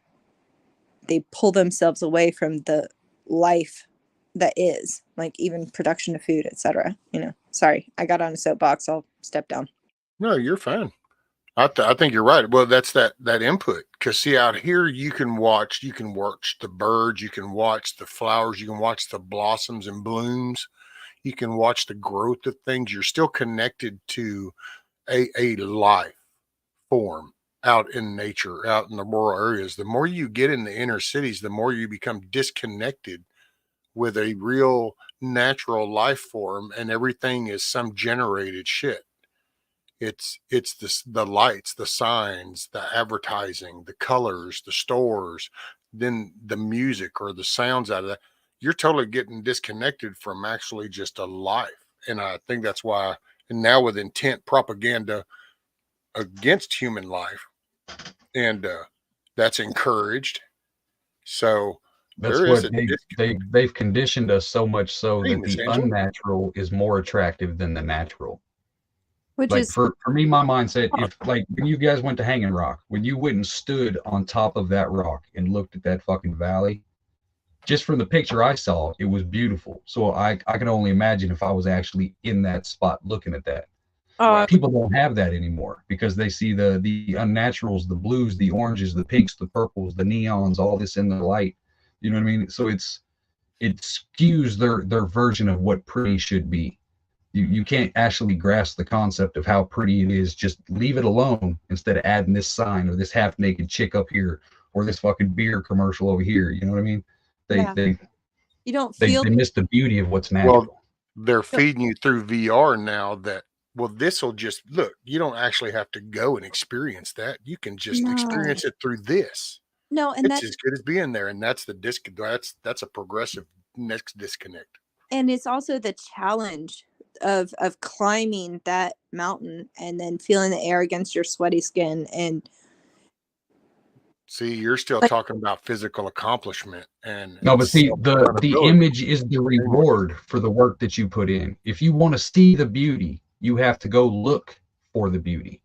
pull themselves away from the life that is, like even production of food, etc. Sorry, I got on a soapbox, I'll step down. No, you're fine. I think you're right. Well, that's that input. Because see, out here you can watch the birds, you can watch the flowers, you can watch the blossoms and blooms, you can watch the growth of things. You're still connected to a life form out in nature, out in the rural areas. The more you get in the inner cities, the more you become disconnected with a real natural life form, and everything is some generated shit. It's the lights, the signs, the advertising, the colors, the stores, then the music or the sounds out of that. You're totally getting disconnected from actually just a life. And I think that's why, and now with intent propaganda against human life, and that's encouraged. So That's there is what a they've conditioned us so much so that Miss the Angela. unnatural is more attractive than the natural. Which Like is for me, my mindset, if like when you guys went to Hanging Rock, when you went and stood on top of that rock and looked at that fucking valley, just from the picture I saw, it was beautiful. So I can only imagine if I was actually in that spot looking at that. People don't have that anymore because they see the unnaturals, the blues, the oranges, the pinks, the purples, the neons, all this in the light. You know what I mean? So it skews their version of what pretty should be. You can't actually grasp the concept of how pretty it is. Just leave it alone instead of adding this sign or this half naked chick up here or this fucking beer commercial over here. You know what I mean? They you don't they feel they miss the beauty of what's natural. They're feeding you through VR now that, well, this will just look, you don't actually have to go and experience that. You can just experience it through this. no, and It's that's as good as being there. And that's that's a progressive next disconnect. and it's also the challenge of climbing that mountain and then feeling the air against your sweaty skin. And See, you're still like, talking about physical accomplishment and No, but see, the self-accountability. image is the reward for the work that you put in. If you want to see the beauty, you have to go look for the beauty.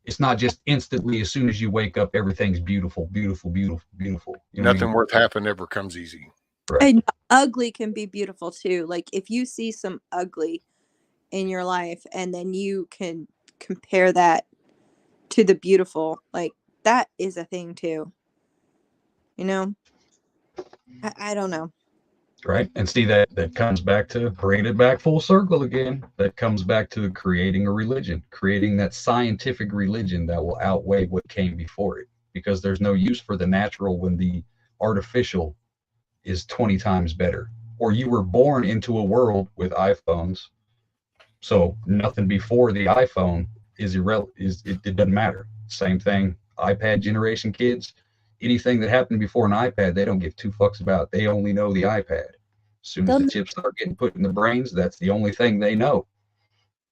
It's not just instantly as soon as you wake up, everything's beautiful, beautiful, beautiful, beautiful. You know what I Nothing mean? worth having ever comes easy. Right. and ugly can be beautiful too. Like if you see some ugly in your life and then you can compare that to the beautiful, like that is a thing too. I don't know. Right. And see that comes back to bringing it back full circle again. That comes back to creating a religion, creating that scientific religion that will outweigh what came before it. Because there's no use for the natural when the artificial is 20 times better. Or you were born into a world with iPhones, so nothing before the iPhone is it doesn't matter. Same thing, iPad generation kids, anything that happened before an iPad, they don't give two fucks about. They only know the iPad. As soon as the chips start getting put in the brains, that's the only thing they know.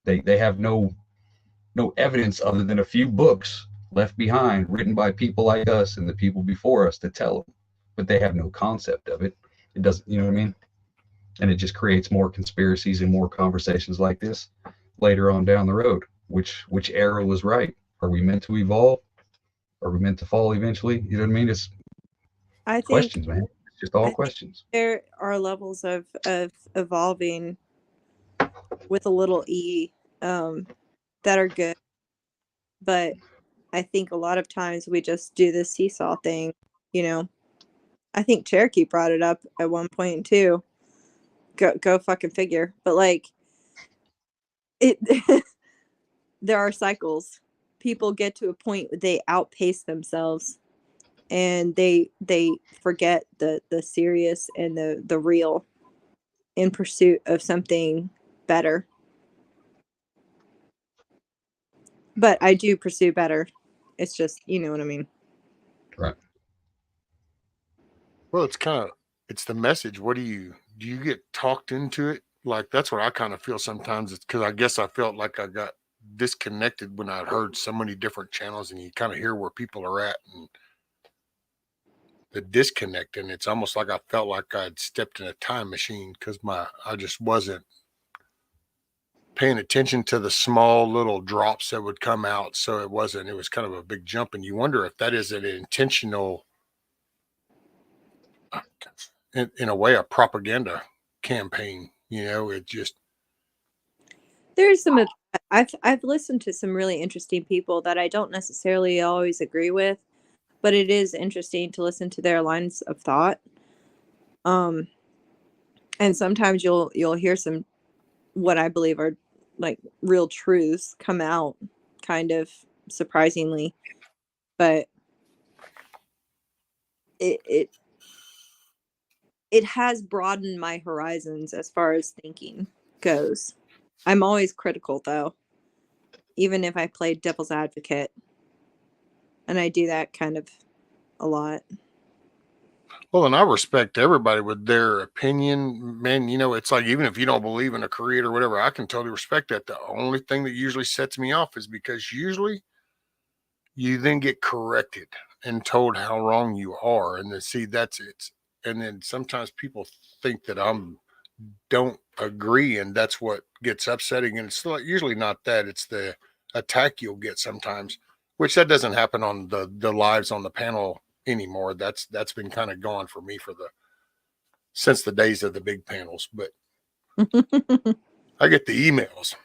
They have no evidence other than a few books left behind, written by people like us and the people before us to tell them, but they have no concept of it. It doesn't, you know what I mean? And it just creates more conspiracies and more conversations like this later on down the road. Which era was right? Are we meant to evolve? Are we meant to fall eventually? You know what I mean? It's I think questions, man. It's just all I think questions. there are levels of evolving with a little e that are good, but I think a lot of times we just do the seesaw thing. I think Cherokee brought it up at one point too. Go fucking figure. But like it there are cycles. People get to a point where they outpace themselves and they forget the serious and the real in pursuit of something better. But I do pursue better. It's just, you know what I mean. Right. Well, it's the message. What do you get talked into it? Like, that's what I kind of feel sometimes. It's because I guess I felt like I got disconnected when I'd heard so many different channels, and you kind of hear where people are at and the disconnect. And it's almost like I felt like I'd stepped in a time machine because I just wasn't paying attention to the small little drops that would come out. So it was kind of a big jump. And you wonder if that is an intentional, in a way, a propaganda campaign. It just, There's some of I've listened to some really interesting people that I don't necessarily always agree with, but it is interesting to listen to their lines of thought. And sometimes you'll hear some what I believe are like real truths come out kind of surprisingly, but it has broadened my horizons as far as thinking goes. I'm always critical though, even if I play devil's advocate, and I do that kind of a lot. well, and I respect everybody with their opinion, man. It's like, even if you don't believe in a creator or whatever, I can totally respect that. The only thing that usually sets me off is because usually you then get corrected and told how wrong you are. And then see, that's it. And then sometimes people think that don't agree, and that's what gets upsetting. And it's usually not that, it's the attack you'll get sometimes, which that doesn't happen on the lives on the panel anymore. That's been kind of gone for me since the days of the big panels. But I get the emails.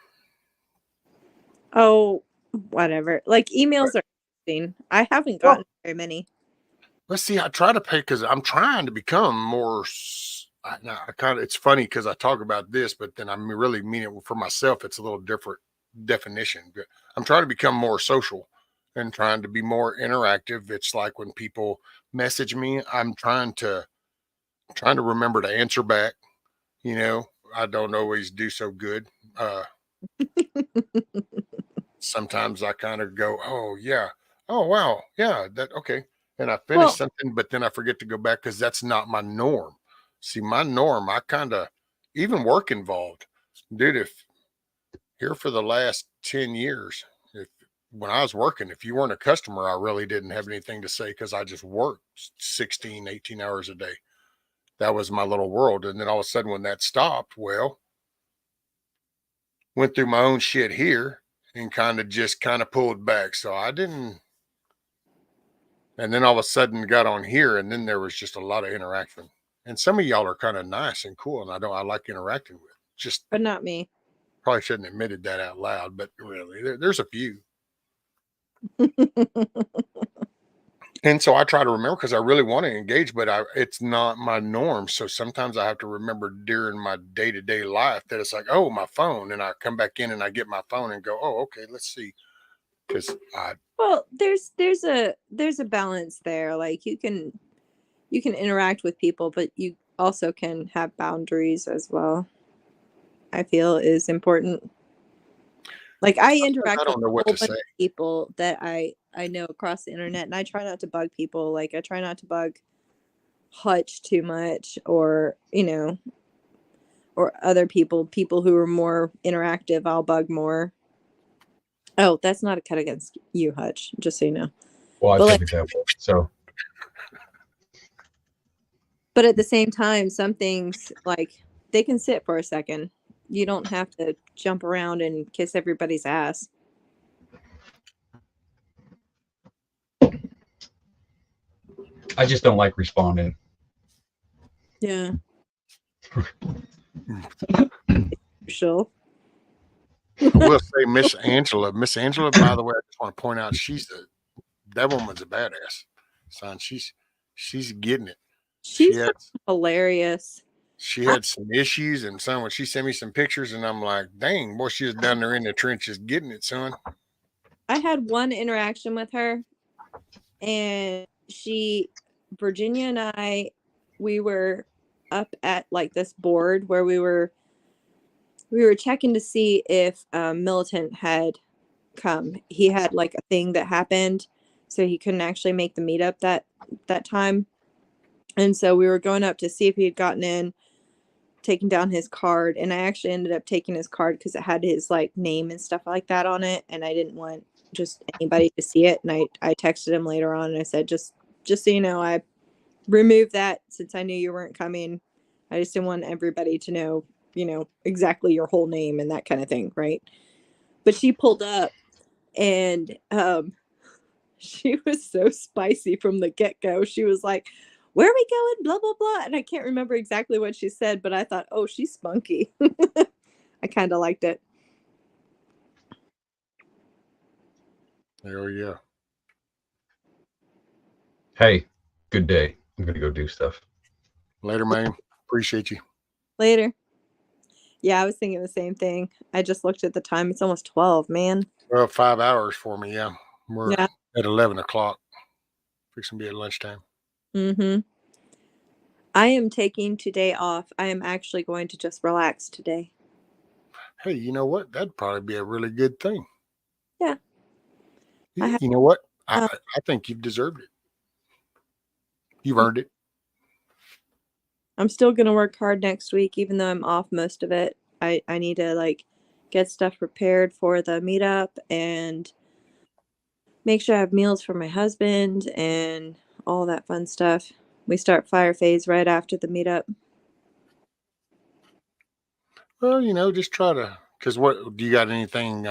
Oh, whatever. Like emails are interesting. I haven't gotten very many. Let's see. I try to pay because I'm trying to become more. It's funny because I talk about this, but then I really mean it for myself. It's a little different definition. But I'm trying to become more social and trying to be more interactive. It's like when people message me, I'm trying to remember to answer back. I don't always do so good. Sometimes I kind of go, oh yeah, oh wow, yeah, that okay. And I finish something, but then I forget to go back because that's not my norm. See, my norm, I kind of, even work involved, dude. If here for the last 10 years, when I was working, if you weren't a customer, I really didn't have anything to say because I just worked 16, 18 hours a day. That was my little world. And then all of a sudden, when that stopped, well, went through my own shit here and kind of pulled back. So I didn't. And then all of a sudden got on here, and then there was just a lot of interaction. And some of y'all are kind of nice and cool, and I like interacting with. Just, but not me. Probably shouldn't have admitted that out loud, but really, there's a few. And so I try to remember because I really want to engage, but it's not my norm. So sometimes I have to remember during my day-to-day life that it's like, oh, my phone, and I come back in and I get my phone and go, oh, okay, let's see. Because well, there's a balance there. Like you can interact with people, but you also can have boundaries as well. I feel is important. Like I interact with a whole bunch of people that I know across the internet, and I try not to bug people. Like I try not to bug Hutch too much, or or other people who are more interactive. I'll bug more. Oh, that's not a cut against you, Hutch. Just so you know. Well, I took it that way. So. But at the same time, some things like they can sit for a second. You don't have to jump around and kiss everybody's ass. I just don't like responding. Yeah. Sure. I will say Miss Angela, by the way, I just want to point out that woman's a badass. Son, she's getting it. She's hilarious. She had some issues, and when she sent me some pictures, and I'm like, dang, boy, she was down there in the trenches getting it, son. I had one interaction with her, and Virginia and we were up at like this board where we were checking to see if Militant had come. He had like a thing that happened, so he couldn't actually make the meetup that time. And so we were going up to see if he had gotten in. taking down his card, and I actually ended up taking his card because it had his like name and stuff like that on it, and I didn't want just anybody to see it. And I texted him later on and I said, just so you know, I removed that since I knew you weren't coming. I just didn't want everybody to know, you know, exactly your whole name and that kind of thing, right? But she pulled up, and she was so spicy from the get-go. She was like, where are we going? Blah, blah, blah. And I can't remember exactly what she said, but I thought, oh, she's spunky. I kind of liked it. Oh, yeah. Hey, good day. I'm going to go do stuff. Later, man. Appreciate you. Later. Yeah, I was thinking the same thing. I just looked at the time. It's almost 12, man. Well, 5 hours for me, yeah. We're Yeah. at 11 o'clock. Fixing to be at lunchtime. Mm-hmm. I am taking today off. I am actually going to just relax today. Hey, you know what? That'd probably be a really good thing. Yeah. You know what? I think you've deserved it. You've earned it. I'm still going to work hard next week, even though I'm off most of it. I need to like get stuff prepared for the meetup and make sure I have meals for my husband and all that fun stuff. We start fire phase right after the meetup. Well, you know, just try to, because what, do you got anything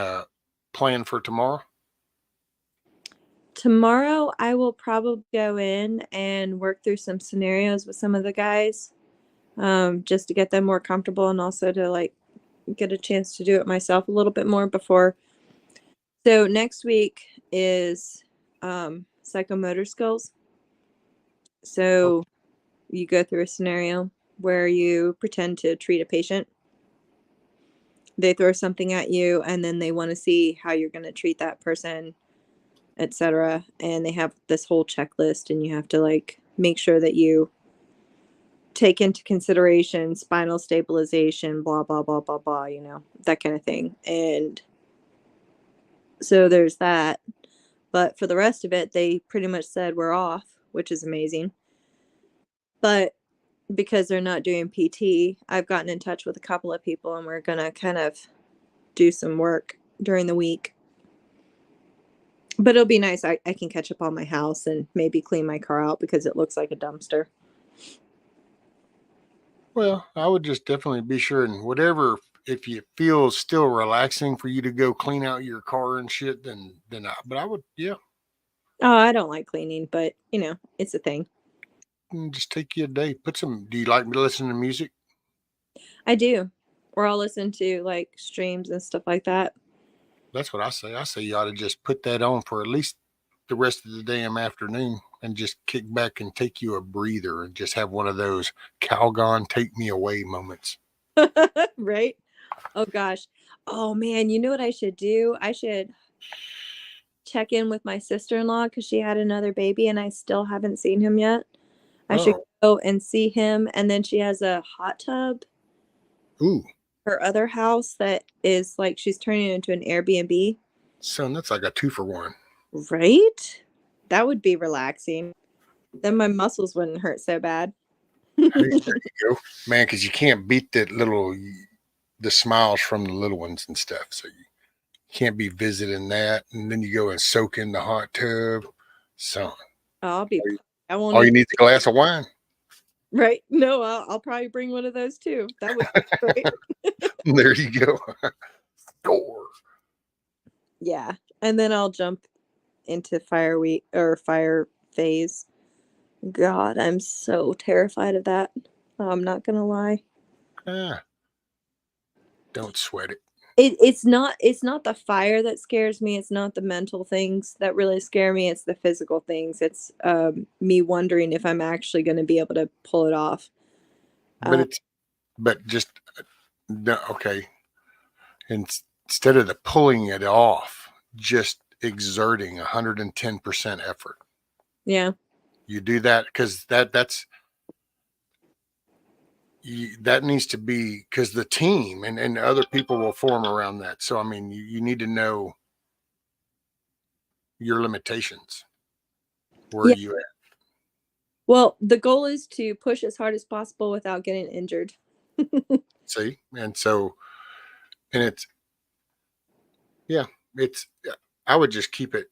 planned for tomorrow? Tomorrow, I will probably go in and work through some scenarios with some of the guys, just to get them more comfortable and also to like get a chance to do it myself a little bit more before. So next week is psychomotor skills. So you go through a scenario where you pretend to treat a patient. They throw something at you, and then they want to see how you're going to treat that person, etc. And they have this whole checklist, and you have to like make sure that you take into consideration spinal stabilization, blah, blah, blah, blah, blah, you know, that kind of thing. And so there's that. But for the rest of it, they pretty much said we're off, which is amazing. But because they're not doing PT, I've gotten in touch with a couple of people, and we're going to kind of do some work during the week. But it'll be nice. I can catch up on my house and maybe clean my car out because it looks like a dumpster. Well, I would just definitely be sure, and whatever, if you feel still relaxing for you to go clean out your car and shit, but I would, yeah. Oh, I don't like cleaning, but you know, it's a thing. Just take you a day. Do you like to listen to music? I do. Or I'll listen to like streams and stuff like that. That's what I say. I say you ought to just put that on for at least the rest of the damn afternoon and just kick back and take you a breather and just have one of those Calgon take me away moments. Right? Oh gosh. Oh man, you know what I should do? I should check in with my sister-in-law because she had another baby and I still haven't seen him yet. I should go and see him, and then she has a hot tub. Ooh. Her other house that is like she's turning it into an Airbnb. Son, that's like a 2-for-1. Right? That would be relaxing. Then my muscles wouldn't hurt so bad. Hey, there you go. Man, because you can't beat the smiles from the little ones and stuff. So you can't be visiting that. And then you go and soak in the hot tub. Son. All you need is a glass of wine. Right? No, I'll probably bring one of those too. That would be great. There you go. Score. Yeah. And then I'll jump into fire phase. God, I'm so terrified of that. I'm not gonna lie. Don't sweat it. It's not the fire that scares me. It's not the mental things that really scare me. It's the physical things. It's me wondering if I'm actually going to be able to pull it off. Okay. Instead of the pulling it off, just exerting 110% effort. Yeah. You do that because that needs to be, because the team and other people will form around that. So, I mean, you need to know your limitations. Where are you at? Well, the goal is to push as hard as possible without getting injured. See? And so, and it's, yeah, it's, I would just keep it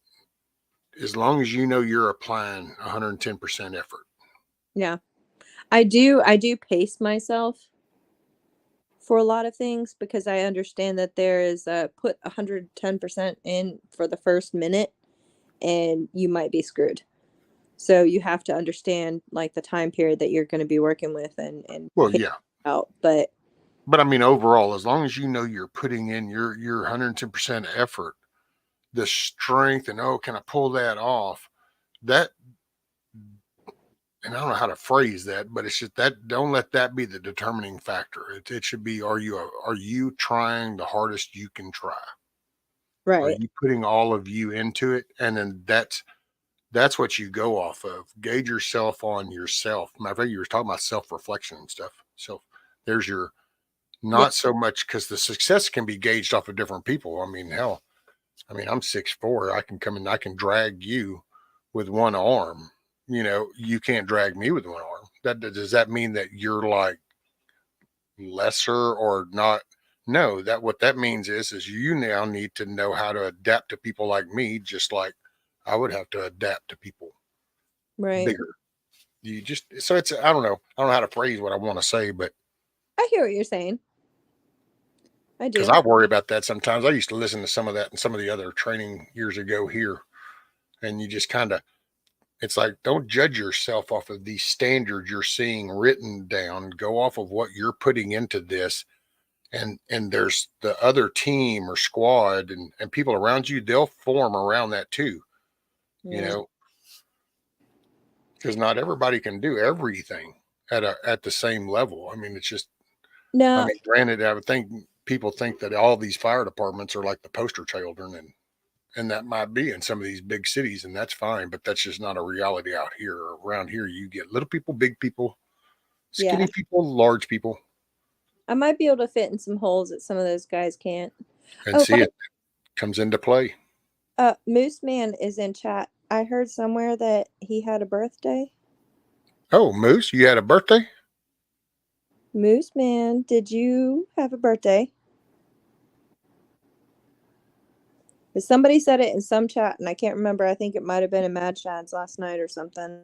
as long as you know you're applying 110% effort. Yeah. I do pace myself for a lot of things because I understand that there is put 110% in for the first minute and you might be screwed. So you have to understand like the time period that you're going to be working with and Well, pace yeah. out. But I mean, overall, as long as you know you're putting in your 110% effort, the strength and, oh, can I pull that off? That, and I don't know how to phrase that, but it's just that, don't let that be the determining factor. It should be, are you trying the hardest you can try? Are right. you putting all of you into it? And then that's what you go off of. Gauge yourself on yourself. Matter of fact, you were talking about self-reflection and stuff. So there's your, Yeah. not so much because the success can be gauged off of different people. I mean, hell, I'm 6'4". I can come in, I can drag you with one arm. You can't drag me with one arm. Does that mean that you're like lesser or not? No, that what that means is you now need to know how to adapt to people like me, just like I would have to adapt to people Right. bigger. You just, so it's, I don't know how to phrase what I want to say, but I hear what you're saying. I because do. I worry about that sometimes. I used to listen to some of that and some of the other training years ago here, and you just kind of, it's like, don't judge yourself off of these standards you're seeing written down. Go off of what you're putting into this. And there's the other team or squad and people around you, they'll form around that too, Yeah. because not everybody can do everything at the same level. I mean, it's just, No, granted, I would think people think that all these fire departments are like the poster children, and that might be in some of these big cities, and that's fine, but that's just not a reality out here. Around here, you get little people, big people, yeah. skinny people, large people, I might be able to fit in some holes that some of those guys can't. and Oh, see it comes into play. Moose Man is in chat. I heard somewhere that he had a birthday. Oh, Moose, you had a birthday? Moose Man, did you have a birthday? Somebody said it in some chat, and I can't remember. I think it might have been in Mad Shads last night or something.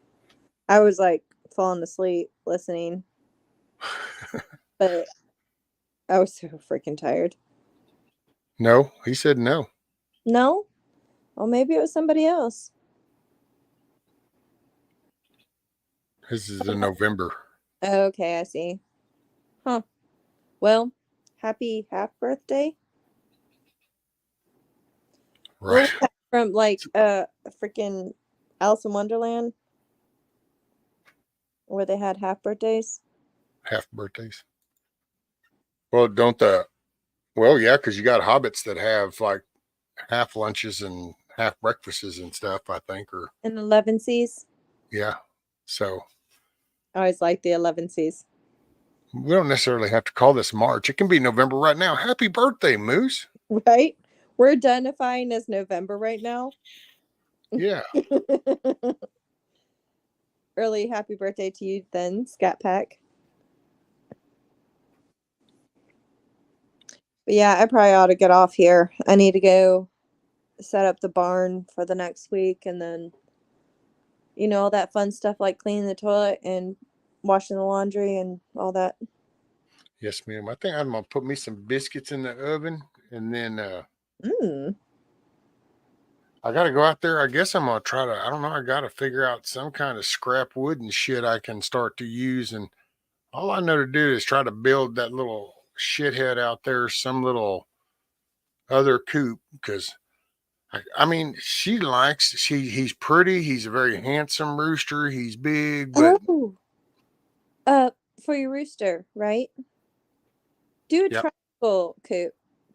I was like falling asleep listening, but I was so freaking tired. No, he said no. No? Well, maybe it was somebody else. This is in November. Okay, I see. Huh. Well, happy half birthday. What Right. was that from like freaking Alice in Wonderland? Where they had half birthdays? Half birthdays. Well, don't the, well, yeah, because you got hobbits that have like half lunches and half breakfasts and stuff, I think, or In 11 C's? yeah. So I always like the 11 C's. we don't necessarily have to call this March. It can be November right now. Happy birthday, Moose. Right? We're identifying as November right now. Yeah. Early happy birthday to you then, Scat Pack. But yeah, I probably ought to get off here. I need to go set up the barn for the next week and then, all that fun stuff like cleaning the toilet and washing the laundry and all that. Yes, ma'am. I think I'm gonna put me some biscuits in the oven, and then Mm. I gotta go out there. I guess I'm gonna try to, I don't know, I gotta figure out some kind of scrap wood and shit I can start to use. And all I know to do is try to build that little shithead out there, some little other coop, because she likes, he's pretty, he's a very handsome rooster, he's big, but Oh, for your rooster, right? Do a yep. triangle coop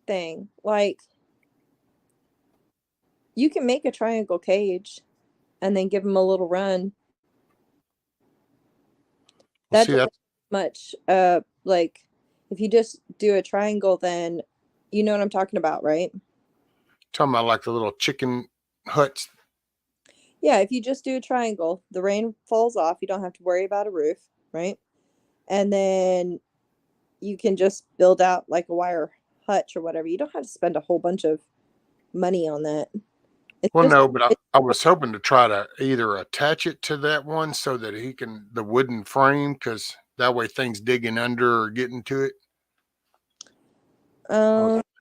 thing. Like, you can make a triangle cage and then give him a little run. Well, That see, doesn't that's much. Like, if you just do a triangle, then you know what I'm talking about, right? talking about like the little chicken huts. Yeah, if you just do a triangle, the rain falls off. You don't have to worry about a roof, right? And then you can just build out like a wire hutch or whatever. You don't have to spend a whole bunch of money on that. It's Well, just no, but I was hoping to try to either attach it to that one so that he can, the wooden frame, because that way things digging under or getting to it.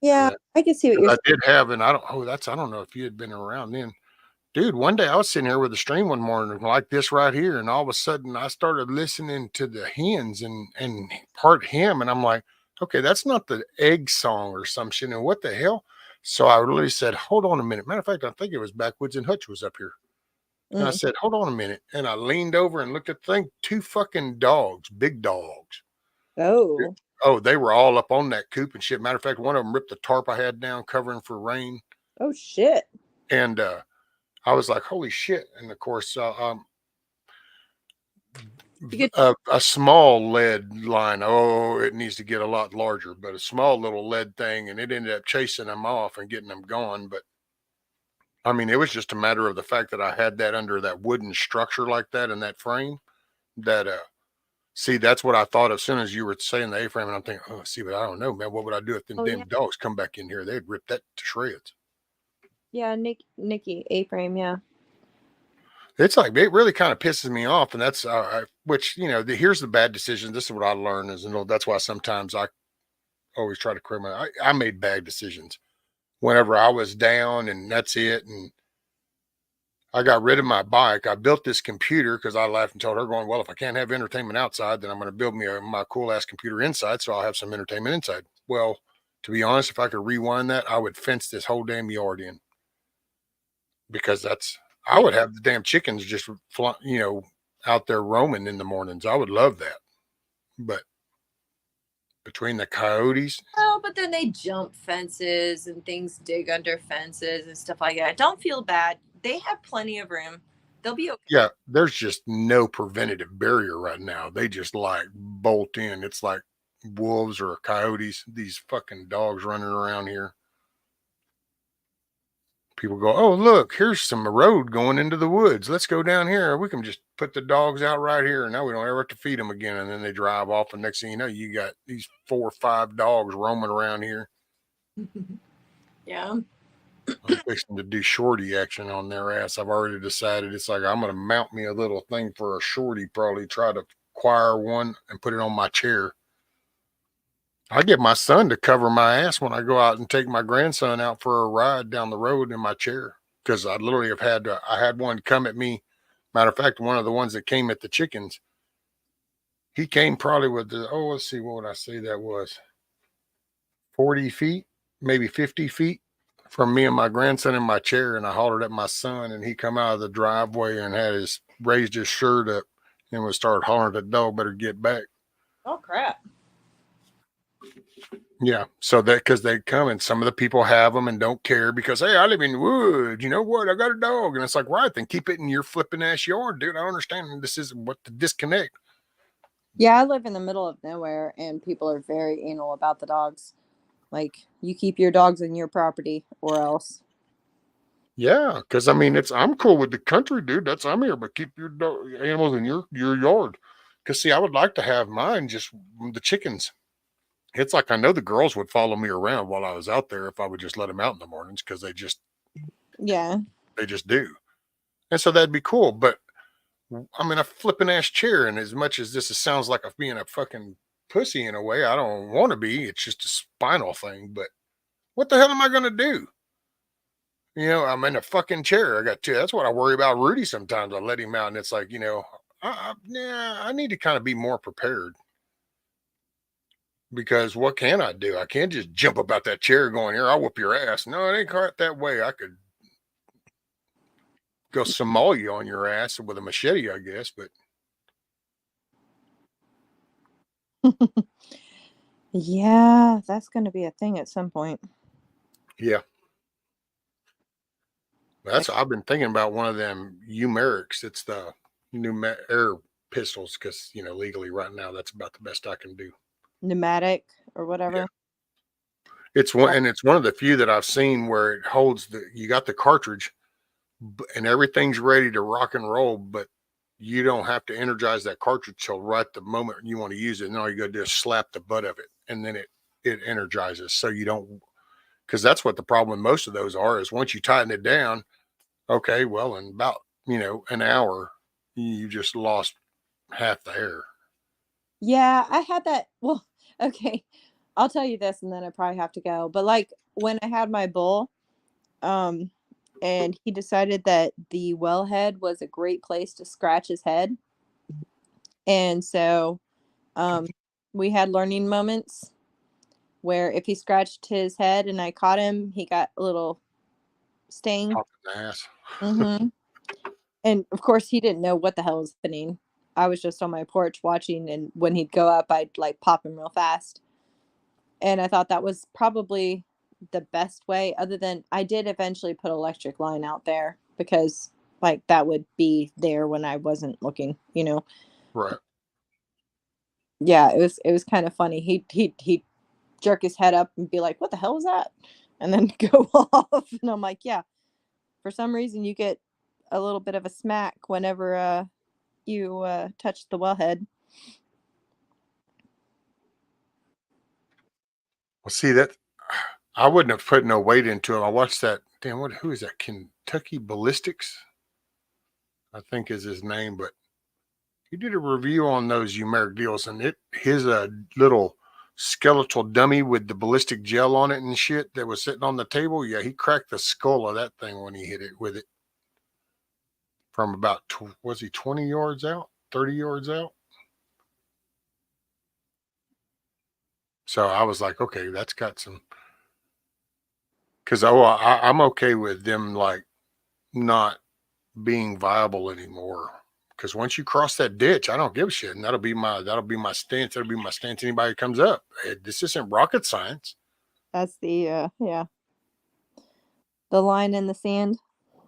yeah, I can see what you're I saying. did have, and I don't know if you had been around then. Dude, one day I was sitting here with a stream one morning like this right here, and all of a sudden I started listening to the hens and part him, and I'm like, okay, that's not the egg song or some shit, and what the hell? So I really said, hold on a minute. Matter of fact, I think it was Backwoods and Hutch was up here. And I said, hold on a minute. And I leaned over and looked at the thing, 2 fucking dogs, big dogs. Oh. Oh, they were all up on that coop and shit. Matter of fact, one of them ripped the tarp I had down covering for rain. Oh shit. And I was like, holy shit. And of course, a small lead line. Oh, it needs to get a lot larger, but a small little lead thing. And it ended up chasing them off and getting them gone. But I mean, it was just a matter of the fact that I had that under that wooden structure like that in that frame that, see, that's what I thought as soon as you were saying the A-frame, and I'm thinking, oh, see, but I don't know, man. What would I do if them damn dogs come back in here? They'd rip that to shreds. Yeah, Nikki A-frame, yeah. It's like, it really kind of pisses me off, and that's, which, you know, here's the bad decision. This is what I learned is, that's why sometimes I always try to correct I made bad decisions whenever I was down, and that's it, and I got rid of my bike. I built this computer because I laughed and told her, going, well, if I can't have entertainment outside, then I'm going to build me my cool ass computer inside, so I'll have some entertainment inside. Well, to be honest, if I could rewind that, I would fence this whole damn yard in, because I would have the damn chickens just out there roaming in the mornings. I would love that. But between the coyotes. Oh, but then they jump fences and things dig under fences and stuff like that. Don't feel bad. They have plenty of room. They'll be okay. Yeah, there's just no preventative barrier right now. They just like bolt in. It's like wolves or coyotes, these fucking dogs running around here. People go, oh, look, here's some road going into the woods. Let's go down here. We can just put the dogs out right here. And now we don't ever have to feed them again. And then they drive off. And next thing you know, you got these 4 or 5 dogs roaming around here. Yeah. I'm fixing to do shorty action on their ass. I've already decided it's like I'm going to mount me a little thing for a shorty, probably try to acquire one and put it on my chair. I get my son to cover my ass when I go out and take my grandson out for a ride down the road in my chair, because I literally have had I had one come at me. Matter of fact, one of the ones that came at the chickens, he came probably with let's see, what would I say that was? 40 feet, maybe 50 feet from me and my grandson in my chair, and I hollered at my son, and he come out of the driveway and raised his shirt up and would start hollering at the dog, better get back. Oh crap. Yeah, so that because they come and some of the people have them and don't care because, hey, I live in the woods. You know what? I got a dog, and it's like, right, then keep it in your flipping ass yard, dude. I understand this is what the disconnect. Yeah, I live in the middle of nowhere, and people are very anal about the dogs. Like, you keep your dogs in your property or else. Yeah, because I mean, I'm cool with the country, dude. I'm here, but keep your animals in your yard. Because see, I would like to have mine, just the chickens. It's like I know the girls would follow me around while I was out there if I would just let them out in the mornings, because they just do. And so that'd be cool. But I'm in a flipping ass chair, and as much as this sounds like I'm being a fucking pussy in a way, I don't want to be. It's just a spinal thing. But what the hell am I going to do? I'm in a fucking chair. I got two. That's what I worry about Rudy sometimes. I let him out, and it's like, I need to kind of be more prepared. Because what can I do? I can't just jump up out that chair going, here, I'll whoop your ass. No, it ain't quite that way. I could go Somalia on your ass with a machete, I guess. But yeah, that's going to be a thing at some point. Yeah. I've been thinking about one of them Umerics. It's the new air pistols because, legally right now, that's about the best I can do. Pneumatic or whatever. Yeah. It's one of the few that I've seen where it holds you got the cartridge and everything's ready to rock and roll, but you don't have to energize that cartridge till right the moment you want to use it. And all you got to do is slap the butt of it, and then it energizes. So you don't, because that's what the problem with most of those are, is once you tighten it down, okay, well, in about, an hour, you just lost half the air. Yeah, I had that. Well, okay. I'll tell you this and then I probably have to go. But like when I had my bull, and he decided that the wellhead was a great place to scratch his head. And so we had learning moments where if he scratched his head and I caught him, he got a little sting. Pop in the ass. Mm-hmm. And of course, he didn't know what the hell was happening. I was just on my porch watching, and when he'd go up, I'd like pop him real fast. And I thought that was probably the best way, other than I did eventually put electric line out there because like that would be there when I wasn't looking, Right. Yeah, it was kind of funny. He'd jerk his head up and be like, "What the hell was that?" And then go off. And I'm like, "Yeah, for some reason you get a little bit of a smack whenever you touch the wellhead." Well, see that I wouldn't have put no weight into him. I watched that. Damn, who is that? Kentucky Ballistics, I think is his name. But he did a review on those numeric deals, and his little skeletal dummy with the ballistic gel on it and shit that was sitting on the table. Yeah, he cracked the skull of that thing when he hit it with it from about was he 20 yards out, 30 yards out. So I was like, okay, that's got some. Because I'm okay with them like not being viable anymore. Because once you cross that ditch, I don't give a shit, and that'll be my stance. That'll be my stance. Anybody who comes up, this isn't rocket science. That's the the line in the sand.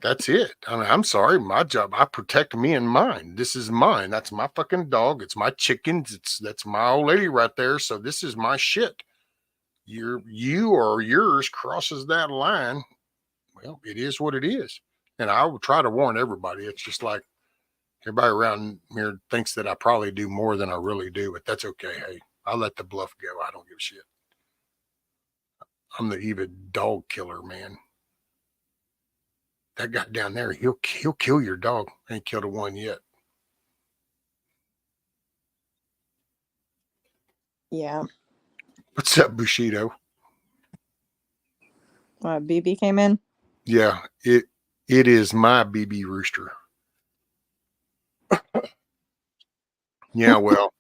That's it. I mean, I'm sorry, my job. I protect me and mine. This is mine. That's my fucking dog. It's my chickens. That's my old lady right there. So this is my shit. You or yours crosses that line. Well, it is what it is. And I would try to warn everybody. It's just like everybody around here thinks that I probably do more than I really do, but that's okay. Hey, I let the bluff go. I don't give a shit. I'm the even dog killer, man. That guy down there, he'll kill your dog. Ain't killed a one yet. Yeah. What's up, Bushido? BB came in. Yeah, it is my BB rooster. Yeah, well,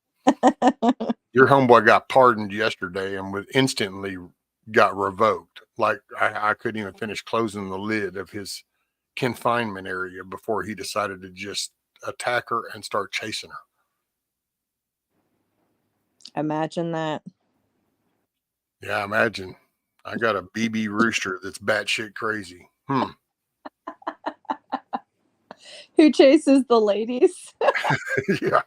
your homeboy got pardoned yesterday and was instantly got revoked. Like I couldn't even finish closing the lid of his confinement area before he decided to just attack her and start chasing her. Imagine that. Yeah, imagine. I got a BB rooster that's batshit crazy. Who chases the ladies? Yeah.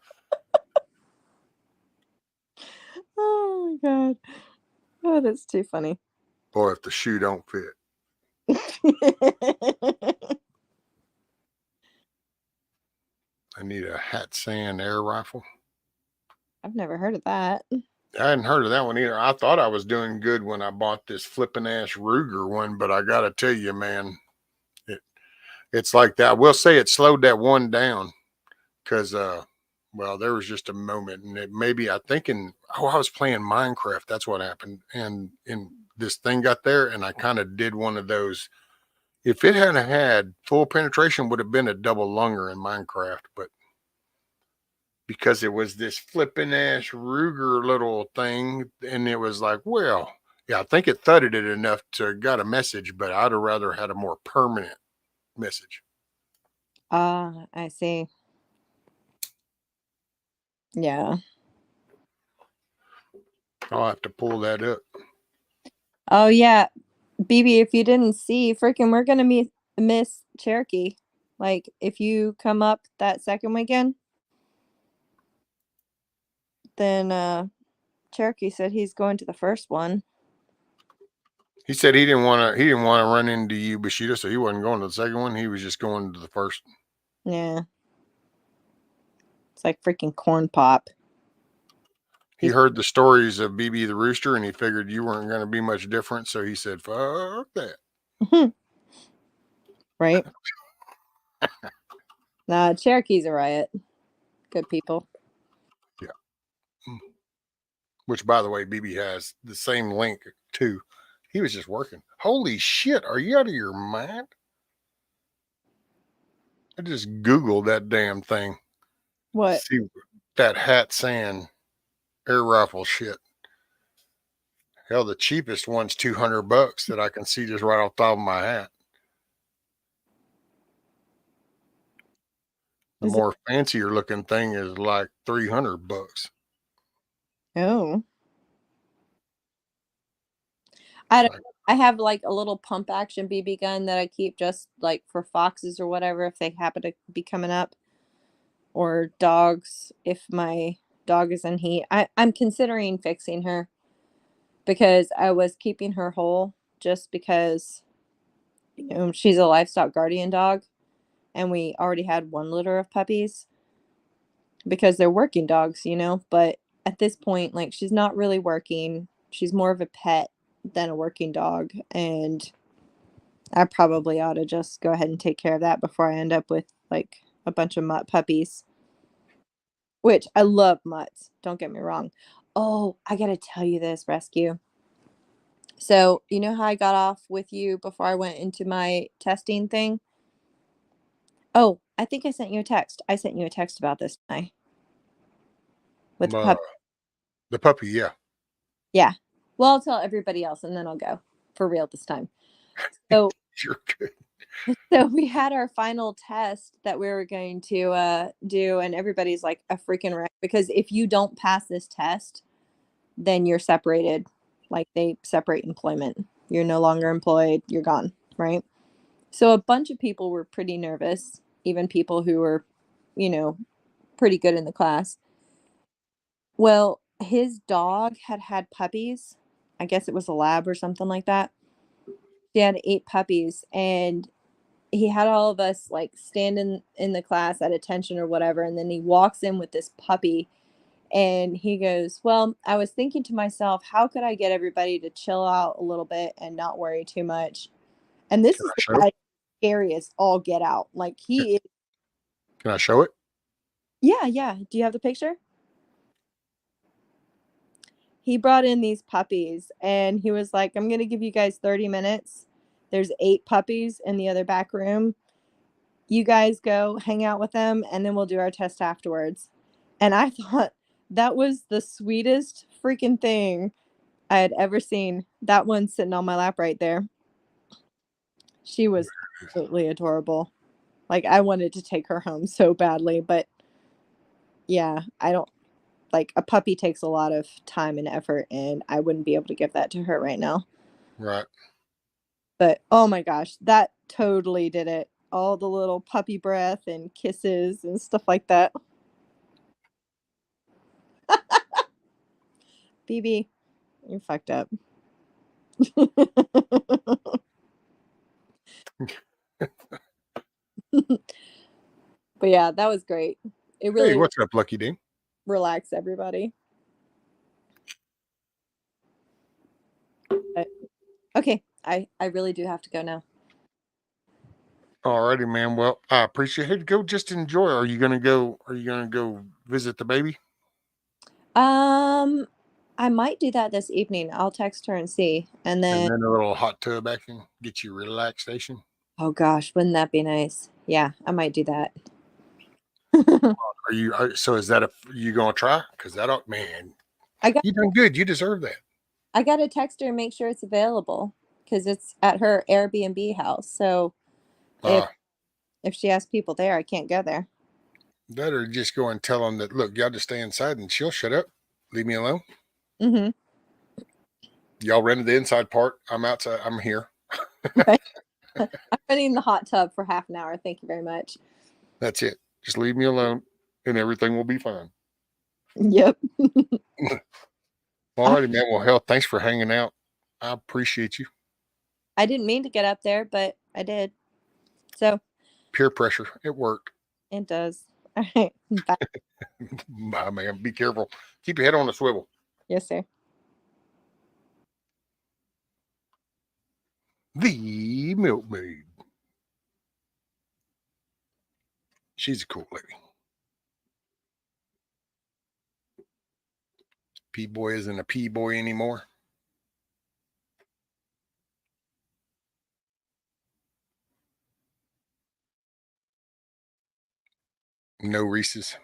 Oh my god. Oh, that's too funny. Boy, if the shoe don't fit. I need a Hatsan air rifle. I've never heard of that. I hadn't heard of that one either. I thought I was doing good when I bought this flipping ass Ruger one, but I got to tell you, man, it's like that. I will say it slowed that one down because, well, there was just a moment, and I was playing Minecraft. That's what happened, and this thing got there, and I kind of did one of those. If it hadn't had full penetration, would have been a double lunger in Minecraft, but because it was this flipping ass Ruger little thing, and it was like, well, yeah, I think it thudded it enough to got a message, but I'd have rather had a more permanent message. I see. Yeah. I'll have to pull that up. Oh yeah, BB. If you didn't see, freaking, we're gonna miss Cherokee. Like, if you come up that second weekend, then Cherokee said he's going to the first one. He said he didn't want to run into you, Bushido, so he wasn't going to the second one. He was just going to the first. Yeah. It's like freaking corn pop. He heard the stories of BB the Rooster, and he figured you weren't going to be much different, so he said, fuck that. Right? Nah, Cherokee's a riot. Good people. Yeah. Which, by the way, BB has the same link, too. He was just working. Holy shit, are you out of your mind? I just Googled that damn thing. What? See that hat saying air rifle shit. Hell, the cheapest one's $200 that I can see just right off the top of my hat. The more fancier looking thing is like $300. Oh. I have like a little pump action BB gun that I keep just like for foxes or whatever if they happen to be coming up, or dogs if my dog is in heat. I'm considering fixing her because I was keeping her whole just because, you know, she's a livestock guardian dog and we already had one litter of puppies because they're working dogs, you know, but at this point, like, she's not really working. She's more of a pet than a working dog, and I probably ought to just go ahead and take care of that before I end up with like a bunch of mutt puppies. Which I love mutts, don't get me wrong. Oh, I gotta tell you this, Rescue. So, you know how I got off with you before I went into my testing thing? Oh, I think I sent you a text. I sent you a text about this tonight. With the puppy, yeah. Yeah. Well, I'll tell everybody else and then I'll go for real this time. So You're good. So we had our final test that we were going to do, and everybody's like a freaking wreck because if you don't pass this test, then you're separated. Like, they separate employment. You're no longer employed. You're gone, right? So a bunch of people were pretty nervous, even people who were, you know, pretty good in the class. Well, his dog had puppies. I guess it was a lab or something like that. She had 8 puppies, and he had all of us like stand in the class at attention or whatever, and then he walks in with this puppy and he goes, well, I was thinking to myself, how could I get everybody to chill out a little bit and not worry too much? And this Can is I the show? guy scariest all get out. Like, he is. Can I show it? Yeah. Do you have the picture? He brought in these puppies and he was like, I'm gonna give you guys 30 minutes. There's 8 puppies in the other back room. You guys go hang out with them and then we'll do our test afterwards. And I thought that was the sweetest freaking thing I had ever seen. That one sitting on my lap right there. She was absolutely adorable. Like, I wanted to take her home so badly, but yeah, I don't like, a puppy takes a lot of time and effort and I wouldn't be able to give that to her right now. Right. But oh my gosh, that totally did it. All the little puppy breath and kisses and stuff like that. BB, you're fucked up. But yeah, that was great. It really Hey, what's up, Lucky Dean? relaxed everybody. But, okay, I really do have to go now. Alrighty, man. Well, I appreciate it. Go just enjoy. Are you gonna go visit the baby? I might do that this evening. I'll text her and see. And And then, then a little hot tub action, get you relaxation. oh gosh, wouldn't that be nice? Yeah, I might do that. So is that you gonna try? Because man, I you done good. You deserve that. got to text her and make sure it's available because it's at her Airbnb house. So if she has people there, I can't go there. That or just go and tell them that, look, y'all just stay inside and she'll shut up. Leave me alone. Mm-hmm. Y'all rented the inside part. I'm outside. I'm here. Right. I'm running the hot tub for half an hour. Thank you very much. That's it. Just leave me alone and everything will be fine. Yep. All righty, man. Well, hell, thanks for hanging out. I appreciate you. I didn't mean to get up there, but I did. So Peer pressure. It worked. it does. All right. Bye. Bye, man. Be careful. Keep your head on the swivel. Yes, sir. The milkmaid. She's a cool lady. P-boy isn't a P-boy anymore. No Reese's.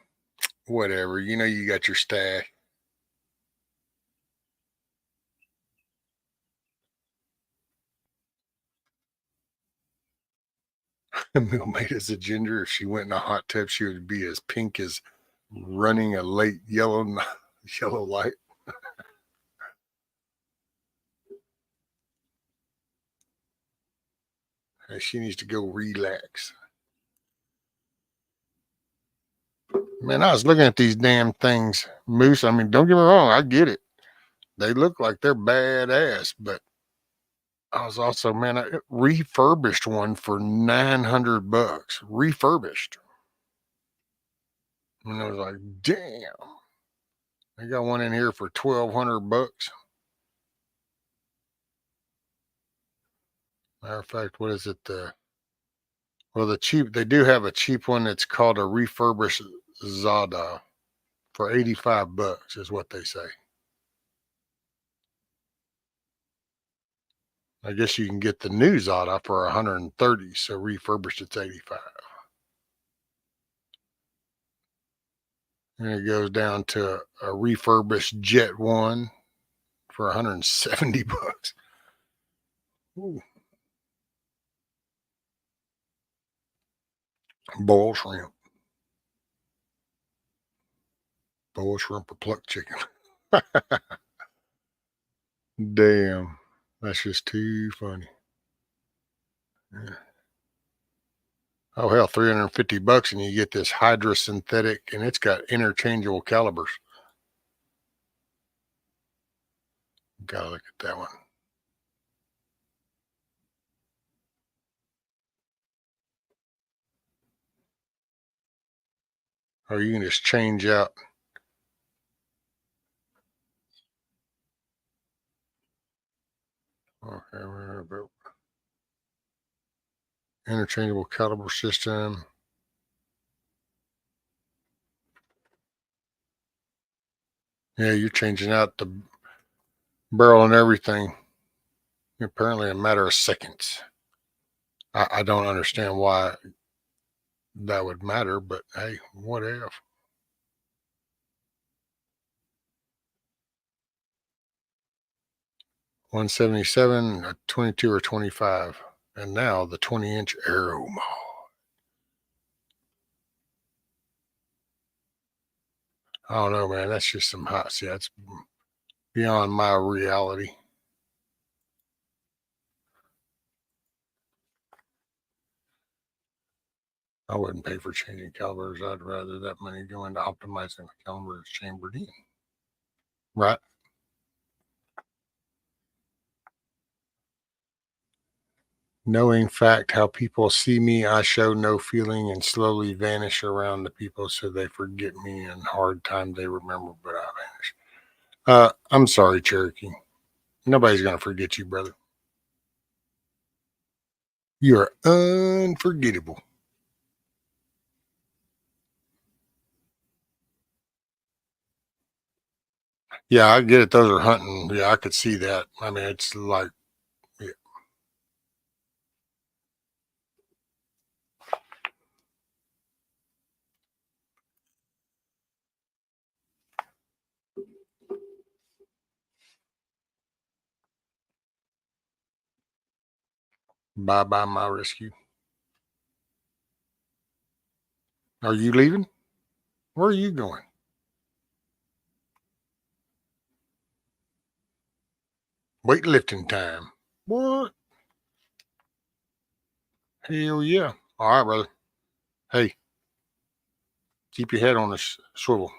Whatever. You know you got your stash. The milkmaid is a ginger. If she went in a hot tub, she would be as pink as running a late yellow light. She needs to go relax. Man, I was looking at these damn things, Moose. I mean, don't get me wrong, I get it. They look like they're badass, but I was also, man, I refurbished one for $900. Refurbished. And I was like, damn. I got one in here for $1,200. Matter of fact, what is it? The cheap, they do have a cheap one that's called a refurbished Zada for $85 is what they say. I guess you can get the new Zada for $130, so refurbished it's $85. And it goes down to a refurbished Jet One for $170. Ooh. Boiled shrimp. Boiled shrimp or plucked chicken. Damn. That's just too funny. Yeah. Oh hell, $350 and you get this Hydra synthetic and it's got interchangeable calibers. Gotta look at that one. Or you can just change out. Okay, interchangeable caliber system. Yeah, you're changing out the barrel and everything. Apparently, a matter of seconds. I don't understand why that would matter, but hey, what if? $177, a 22 or 25, and now the 20-inch Arrow Mod. I don't know, man. That's just some hot. See, that's beyond my reality. I wouldn't pay for changing calibers. I'd rather that money go into optimizing the caliber that's chambered in. Right? Knowing fact how people see me, I show no feeling and slowly vanish around the people so they forget me and hard time they remember, but I vanish. I'm sorry, Cherokee. Nobody's going to forget you, brother. You are unforgettable. Yeah, I get it. Those are hunting. Yeah, I could see that. I mean, it's like, yeah. Bye-bye, my rescue. Are you leaving? Where are you going? Weightlifting time. What? Hell yeah. All right, brother. Hey, keep your head on the swivel,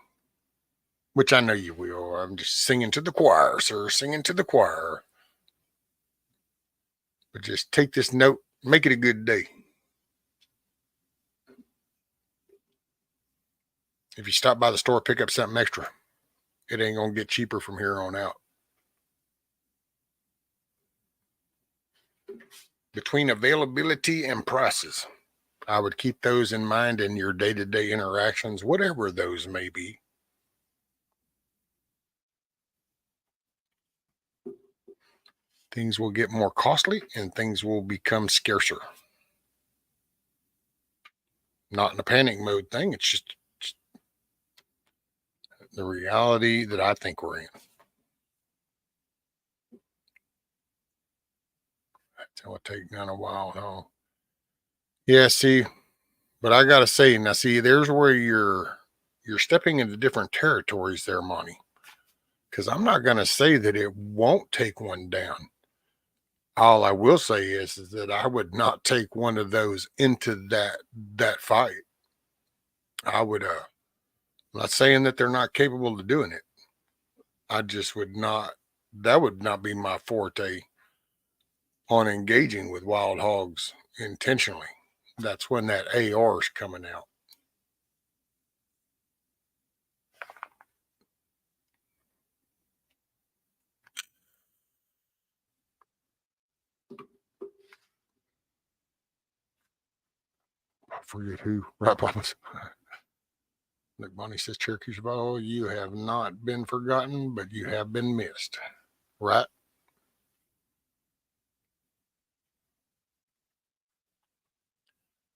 which I know you will. I'm just singing to the choir, sir. Singing to the choir. But just take this note, make it a good day. If you stop by the store, pick up something extra. It ain't going to get cheaper from here on out. Between availability and prices, I would keep those in mind in your day-to-day interactions, whatever those may be. Things will get more costly and things will become scarcer. Not in a panic mode thing. It's just the reality that I think we're in. That'll take down a while, huh? Yeah, see, but I gotta say, now see, there's where you're stepping into different territories there, Monty. Because I'm not gonna say that it won't take one down. All I will say is that I would not take one of those into that fight. I would I'm not saying that they're not capable of doing it. I just would not, that would not be my forte on engaging with wild hogs intentionally. That's when that AR is coming out. I forget who. Right, Papas. Look, Bonnie says, Cherokee Survival, you have not been forgotten, but you have been missed. Right?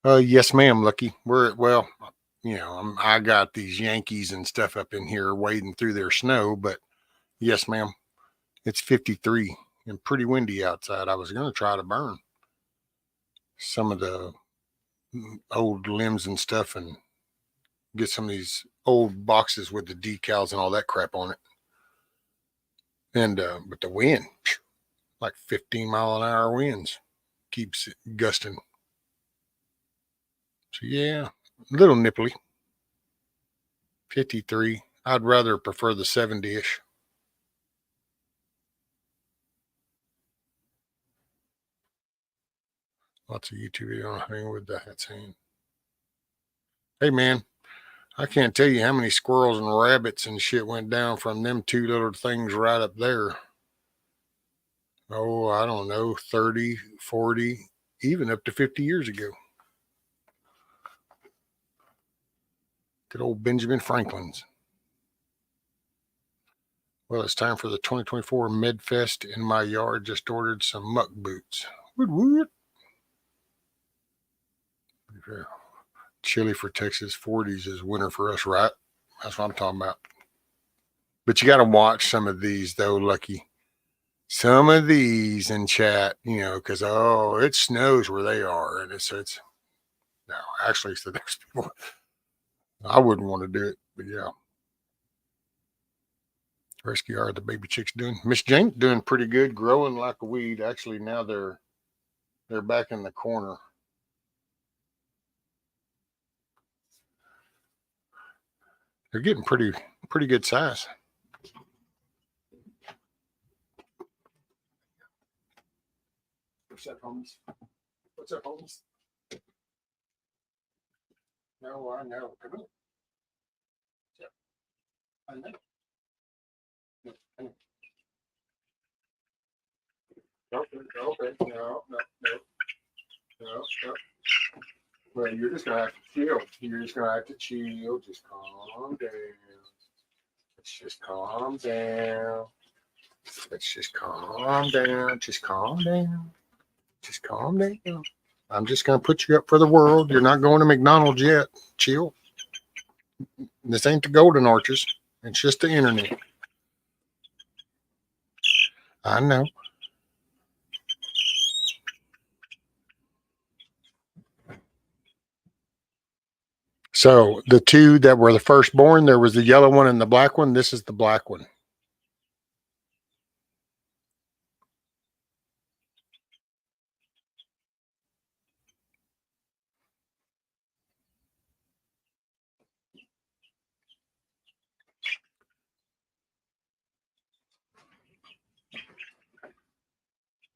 Yes, ma'am, Lucky. Well, I got these Yankees and stuff up in here wading through their snow, but yes, ma'am, it's 53 and pretty windy outside. I was going to try to burn some of the old limbs and stuff and get some of these old boxes with the decals and all that crap on it. And, but the wind, like 15-mile-an-hour winds, keeps it gusting. So yeah, a little nipply. 53. I'd rather prefer the 70-ish. Lots of YouTube video on hanging with the hat saying, hey man, I can't tell you how many squirrels and rabbits and shit went down from them two little things right up there. Oh, I don't know, 30, 40, even up to 50 years ago. Good old Benjamin Franklin's. Well, it's time for the 2024 MedFest in my yard. Just ordered some muck boots. Woot woot. Chilly for Texas, 40s is winter for us, right? That's what I'm talking about. But you got to watch some of these, though, Lucky. Some of these in chat, because, it snows where they are. And it's no, actually, so there's people, I wouldn't want to do it, but yeah. Rescue are the baby chicks doing? Miss Jane doing pretty good, growing like a weed. Actually, now they're back in the corner. They're getting pretty good size. What's up, homies? What's up, homies? No, I know. Come on. Yep. I know. No, I know. Okay. No. Well, you're just gonna have to chill. You're just gonna have to chill. Just calm down. Let's just calm down. Let's just calm down. Just calm down. Just calm down. I'm just gonna put you up for the world. You're not going to McDonald's yet. Chill. This ain't the Golden Arches. It's just the internet. I know. So the two that were the firstborn, there was the yellow one and the black one. This is the black one.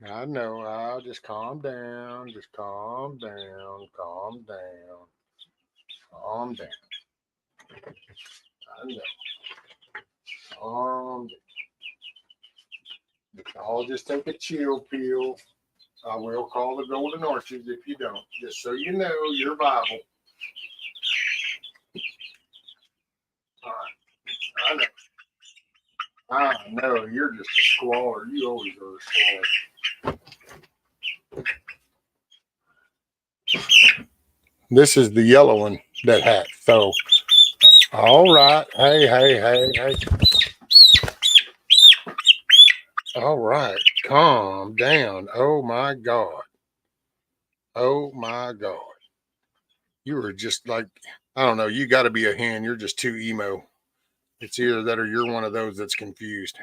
I know. I'll just calm down. Just calm down. Calm down. Calm down. I know. I'll just take a chill pill. I will call the Golden Arches if you don't, just so you know you're viable. All right. I know. You're just a squaller. You always are a squaller. This is the yellow one that hat. So, all right. Hey. All right. Calm down. Oh, my God. Oh, my God. You were just like, I don't know. You got to be a hen. You're just too emo. It's either that or you're one of those that's confused.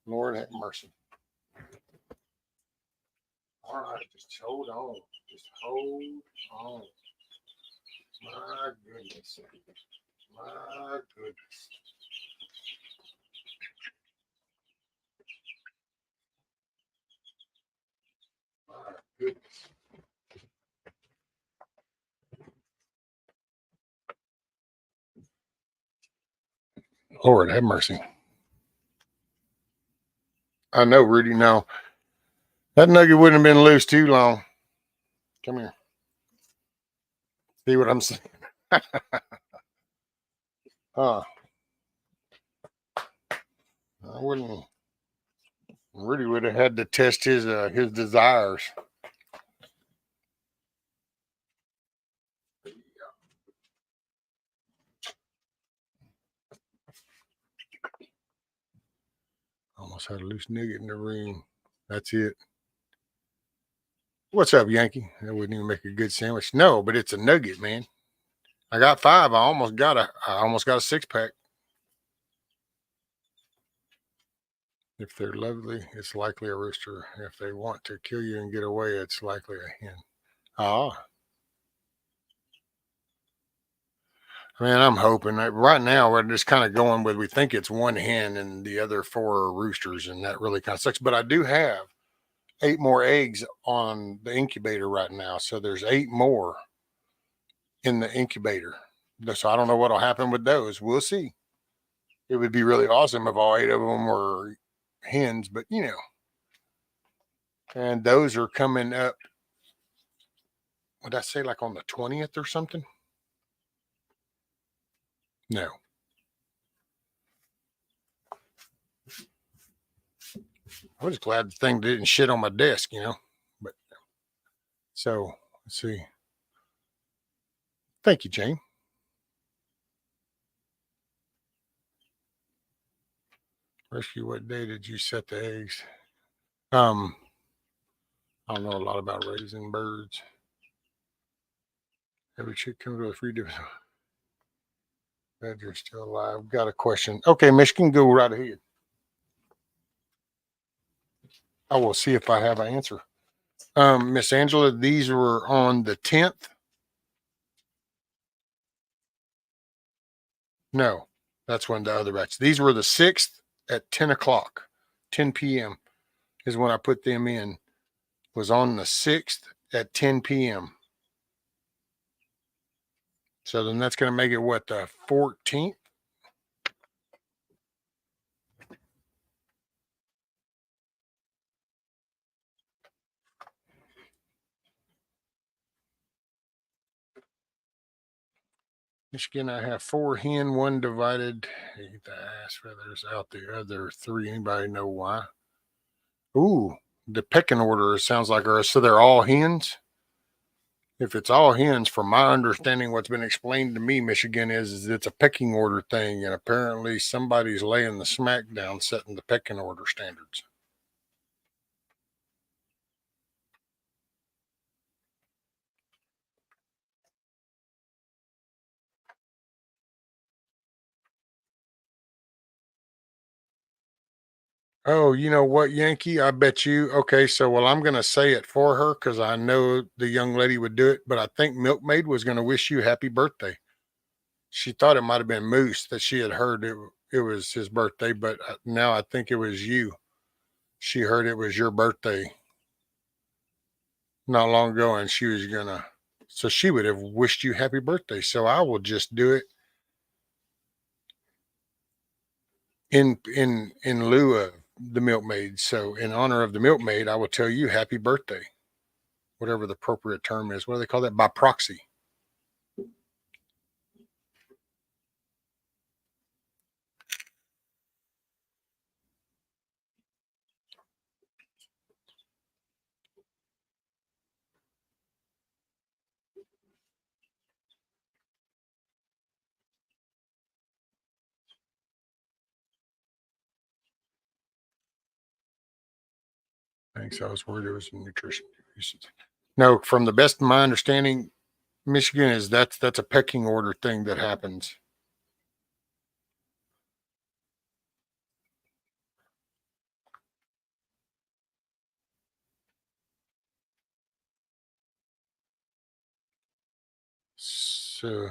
Lord have mercy. All right, just hold on. Just hold on. My goodness. My goodness. My goodness. Lord have mercy. I know, Rudy. No, that nugget wouldn't have been loose too long. Come here. See what I'm saying? I wouldn't. Rudy would have had to test his desires. Almost had a loose nugget in the room. That's it. What's up, Yankee? That wouldn't even make a good sandwich. No, but it's a nugget, man. I got 5. I almost got a 6-pack. If they're lovely, it's likely a rooster. If they want to kill you and get away, it's likely a hen. Ah. Man, I'm hoping that right now we're just kind of going with, we think it's one hen and the other 4 are roosters, and that really kind of sucks. But I do have 8 more eggs on the incubator right now. So there's 8 more in the incubator. So I don't know what'll happen with those. We'll see. It would be really awesome if all 8 of them were hens, but you know. And those are coming up, would I say like on the 20th or something? No. I was glad the thing didn't shit on my desk, you know. But so let's see. Thank you, Jane. Rescue, what day did you set the eggs? I don't know a lot about raising birds. Every chick comes with a free different. Glad you're still alive. Got a question. Okay, Michigan, go right ahead. I will see if I have an answer. Miss Angela, these were on the 10th. No, that's when the other batch. These were the 6th at 10 o'clock, 10 p.m. is when I put them in. Was on the 6th at 10 p.m. So then that's going to make it what, the 14th? Michigan, I have 4 hen, 1 divided. The ass feathers out the other 3. Anybody know why? Ooh, the pecking order sounds like ours. So they're all hens? If it's all hens, from my understanding, what's been explained to me, Michigan, is it's a pecking order thing. And apparently somebody's laying the smack down, setting the pecking order standards. Oh, you know what, Yankee? I bet you. Okay, so well, I'm going to say it for her because I know the young lady would do it. But I think Milkmaid was going to wish you happy birthday. She thought it might have been Moose that she had heard it was his birthday, but now I think it was you. She heard it was your birthday not long ago, and she was going to So she would have wished you happy birthday. So I will just do it in lieu of the milkmaid. So in honor of the milkmaid, I will tell you happy birthday, whatever the appropriate term is. What do they call that? By proxy. Thanks. I was worried it was nutrition. No, from the best of my understanding, Michigan is that's a pecking order thing that happens. So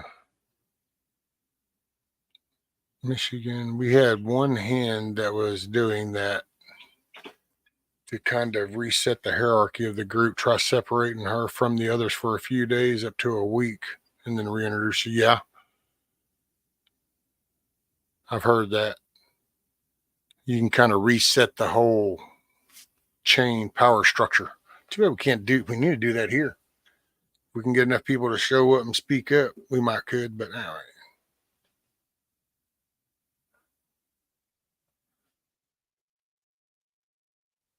Michigan, we had one hen that was doing that to kind of reset the hierarchy of the group, try separating her from the others for a few days up to a week, and then reintroduce you. Yeah, I've heard that. You can kind of reset the whole chain power structure. Too bad we need to do that here. We can get enough people to show up and speak up. We might could, but all right.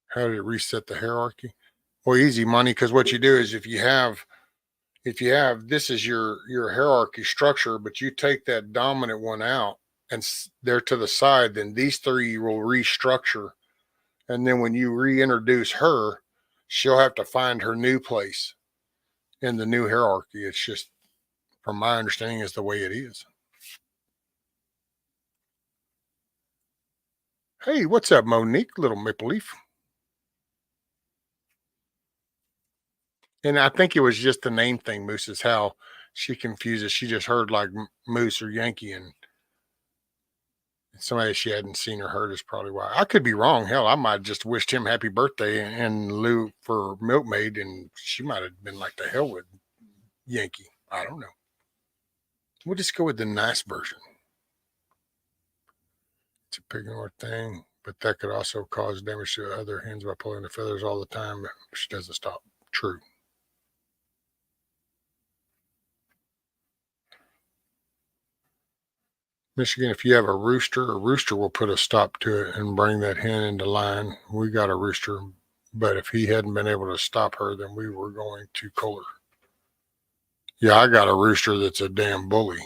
How did it reset the hierarchy? Well, easy, money, because what you do is if you have this is your hierarchy structure, but you take that dominant one out and they're to the side, then these three will restructure. And then when you reintroduce her, she'll have to find her new place in the new hierarchy. It's just, from my understanding, is the way it is. Hey, what's up, Monique? Little Maple Leaf. And I think it was just the name thing, Moose, is how she confuses. She just heard like Moose or Yankee, and somebody she hadn't seen or heard is probably why. I could be wrong. Hell, I might have just wished him happy birthday and Lou for Milkmaid, and she might have been like, the hell with Yankee. I don't know. We'll just go with the nice version. It's a pig north thing, but that could also cause damage to other hens by pulling the feathers all the time, but she doesn't stop. True. Michigan, if you have a rooster will put a stop to it and bring that hen into line. We got a rooster, but if he hadn't been able to stop her, then we were going to cull her. Yeah, I got a rooster that's a damn bully.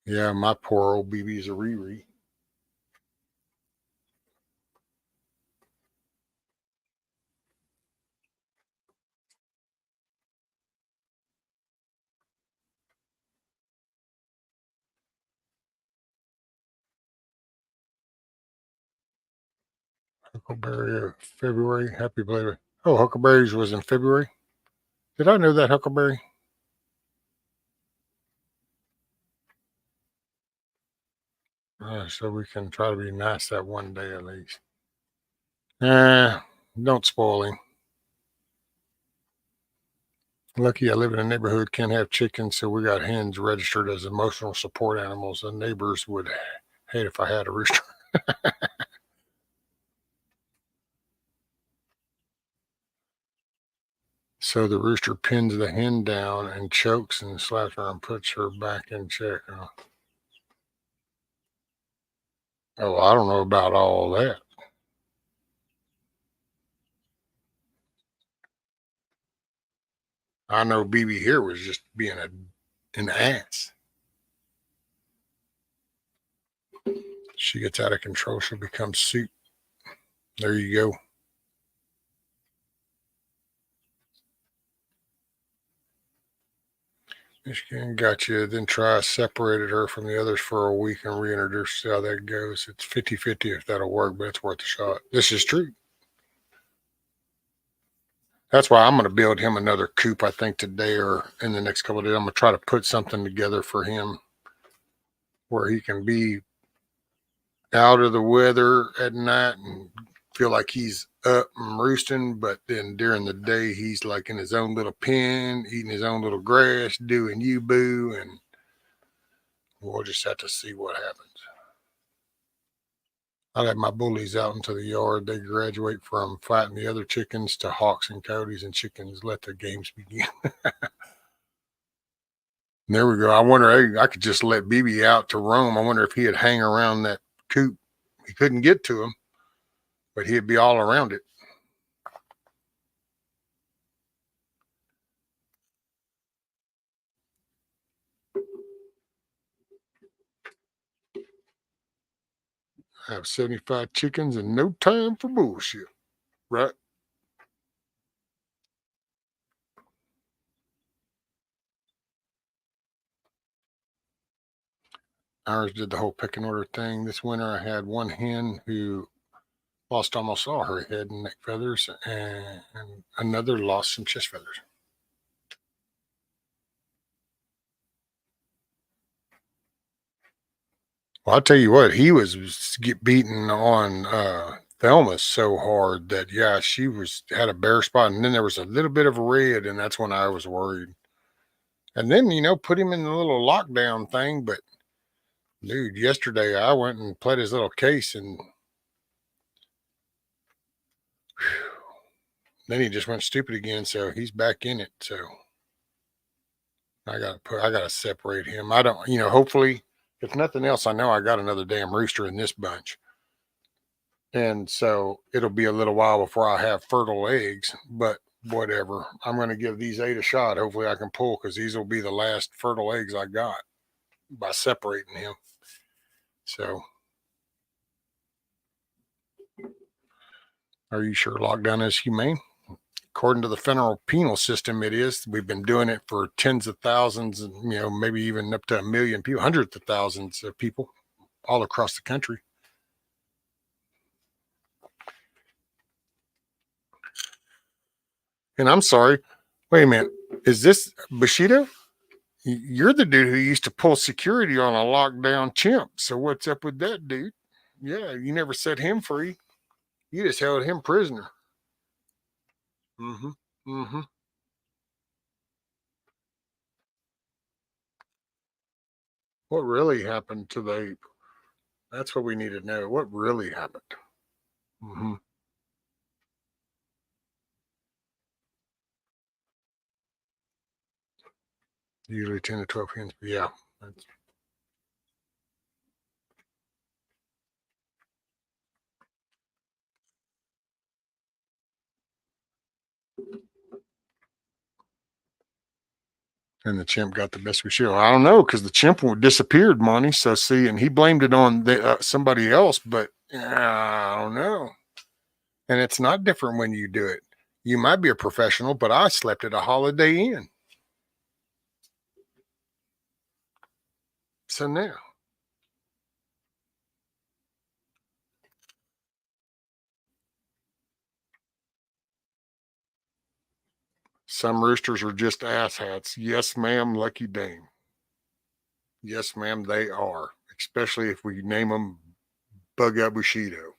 Yeah, my poor old BB's a Riri. Huckleberry, February. Happy belated. Oh, Huckleberries was in February. Did I know that, Huckleberry? So we can try to be nice that one day at least. Don't spoil him. Lucky I live in a neighborhood, can't have chickens, so we got hens registered as emotional support animals. The neighbors would hate if I had a rooster. So the rooster pins the hen down and chokes and slaps her and puts her back in check. Oh, I don't know about all that. I know BB here was just being an ass. She gets out of control, she'll become soup. There you go. Michigan got you. Then separated her from the others for a week and reintroduced. See how that goes. It's 50-50 if that'll work, but it's worth a shot. This is true. That's why I'm going to build him another coop, I think, today or in the next couple of days. I'm going to try to put something together for him where he can be out of the weather at night and feel like he's up and roosting, but then during the day he's like in his own little pen, eating his own little grass, doing you boo, and we'll just have to see what happens. I let my bullies out into the yard. They graduate from fighting the other chickens to hawks and coyotes and chickens. Let the games begin. There we go. I wonder, hey, I could just let BB out to roam. I wonder if he'd hang around that coop. He couldn't get to him, but he'd be all around it. I have 75 chickens and no time for bullshit, right? Ours did the whole pecking order thing. This winter, I had one hen who lost almost all her head and neck feathers, and another lost some chest feathers. Well, I'll tell you what, he was get beaten on Thelma so hard that yeah, she had a bare spot, and then there was a little bit of red, and that's when I was worried. And then put him in the little lockdown thing, but dude, yesterday I went and played his little case, and then he just went stupid again. So he's back in it. So I gotta separate him. I don't, hopefully, if nothing else, I know I got another damn rooster in this bunch. And so it'll be a little while before I have fertile eggs, but whatever. I'm going to give these 8 a shot. Hopefully I can pull, because these will be the last fertile eggs I got by separating him. So are you sure lockdown is humane? According to the federal penal system, it is. We've been doing it for tens of thousands, and maybe even up to 1 million people, hundreds of thousands of people all across the country. And I'm sorry, wait a minute, is this Bushido? You're the dude who used to pull security on a lockdown chimp. So what's up with that dude? Yeah, you never set him free. You just held him prisoner. Mm-hmm. Mm-hmm. What really happened to the ape? That's what we need to know. What really happened? Mm-hmm. Usually 10 to 12 hens. Yeah. That's, and the chimp got the best we should. I don't know, because the chimp disappeared, Monty. So see, and he blamed it on somebody else, but I don't know. And it's not different when you do it. You might be a professional, but I slept at a Holiday Inn. So now, some roosters are just asshats. Yes, ma'am, Lucky Dame. Yes, ma'am, they are. Especially if we name them Bug Out Bushido.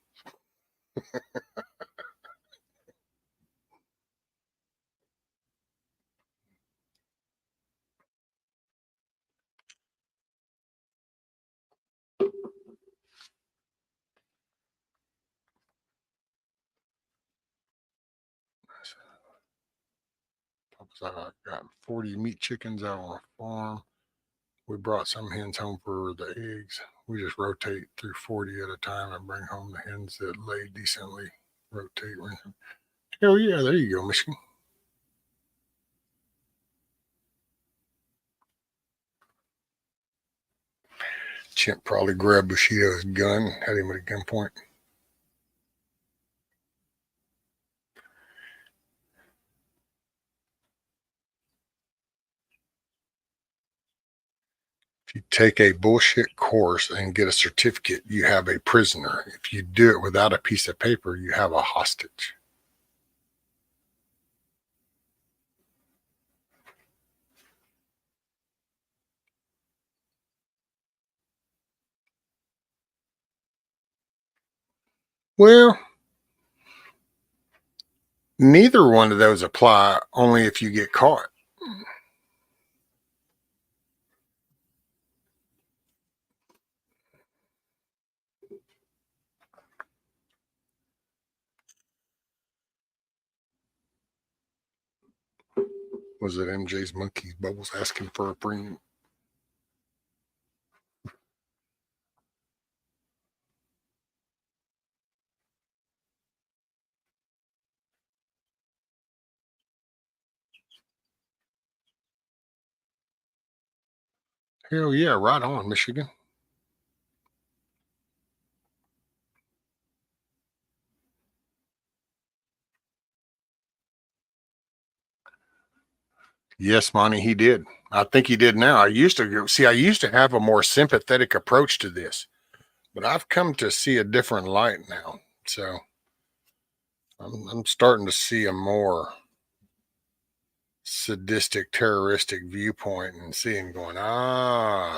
I got 40 meat chickens out on a farm. We brought some hens home for the eggs. We just rotate through 40 at a time and bring home the hens that lay decently. Rotate. Hell yeah, there you go, Michigan. Chimp probably grabbed Bushido's gun, had him at a gunpoint. If you take a bullshit course and get a certificate, you have a prisoner. If you do it without a piece of paper, you have a hostage. Well, neither one of those apply only if you get caught. Was it MJ's Monkeys Bubbles asking for a premium? Hell yeah, right on, Michigan. Yes, Monty, he did. I think he did now. I used to have a more sympathetic approach to this, but I've come to see a different light now. So I'm starting to see a more sadistic, terroristic viewpoint and seeing going,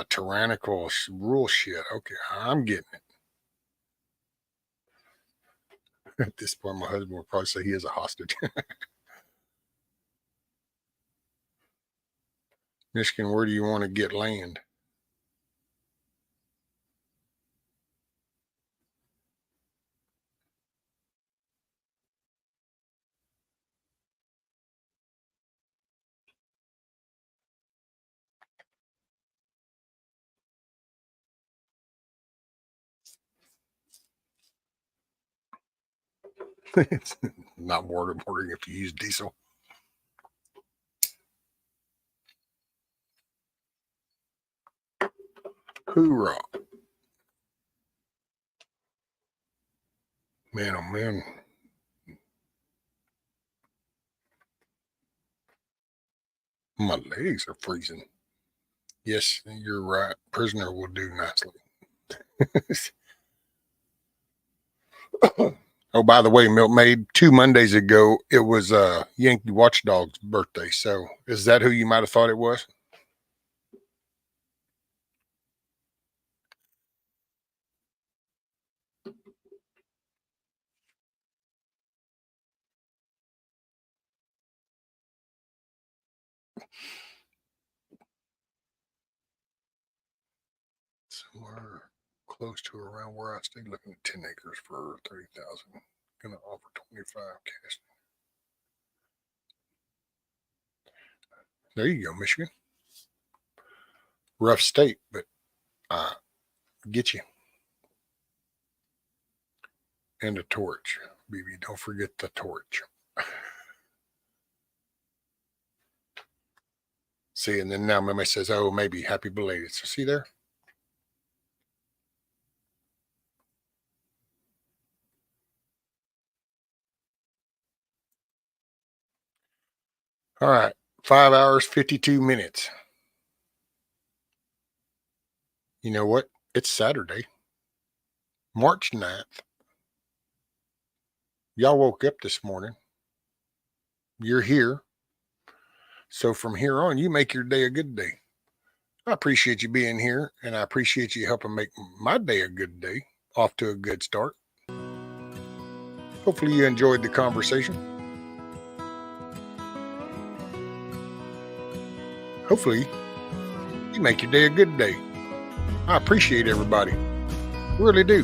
tyrannical rule shit. Okay, I'm getting it. At this point, my husband would probably say he is a hostage. Michigan, where do you want to get land? It's not wondering if you use diesel. Hoorah. Man, oh man. My legs are freezing. Yes, you're right. Prisoner will do nicely. Oh, by the way, Milkmaid, 2 Mondays ago, it was Yankee Watchdog's birthday. So is that who you might have thought it was? Somewhere close to around where I stay, looking at 10 acres for 30,000. Gonna offer 25 cash. There you go, Michigan. Rough state, but get you. And a torch, baby. Don't forget the torch. See, and then now Meme says, "Oh, maybe happy belated." So see there. All right, 5 hours, 52 minutes. You know what? It's Saturday, March 9th. Y'all woke up this morning. You're here. So from here on, you make your day a good day. I appreciate you being here, and I appreciate you helping make my day a good day, off to a good start. Hopefully you enjoyed the conversation. Hopefully you make your day a good day. I appreciate everybody. Really do.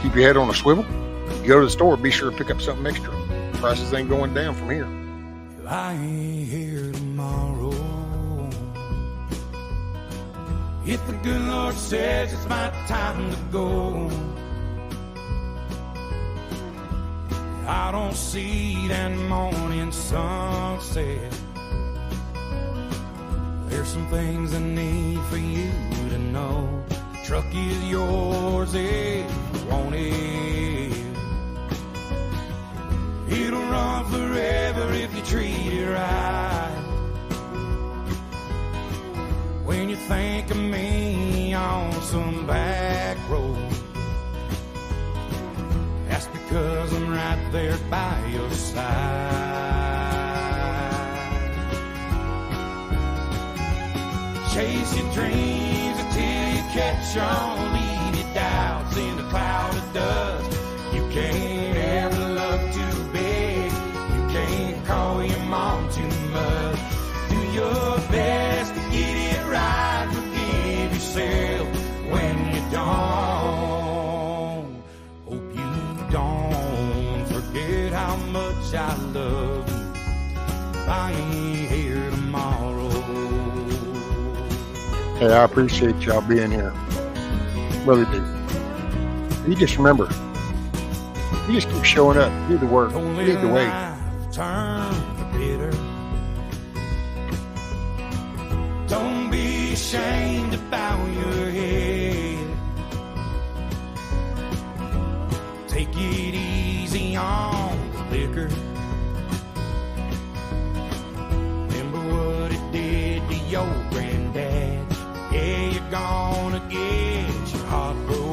Keep your head on a swivel. You go to the store, be sure to pick up something extra. Prices ain't going down from here. I ain't here tomorrow. If the good Lord says it's my time to go, I don't see that morning sunset. There's some things I need for you to know. The truck is yours if you want it. It'll run forever if you treat it right. When you think of me on some back road, that's because I'm right there by your side. Chase your dreams until you catch on. how much I love you. I ain't here tomorrow. Hey, I appreciate y'all being here. Really do. You just remember, you just keep showing up, do the work, lead the way. Turn bitter. Don't be ashamed to bow your head. Take it easy on the liquor. Remember what it did to your granddad. Yeah, you're gonna get your heart broke.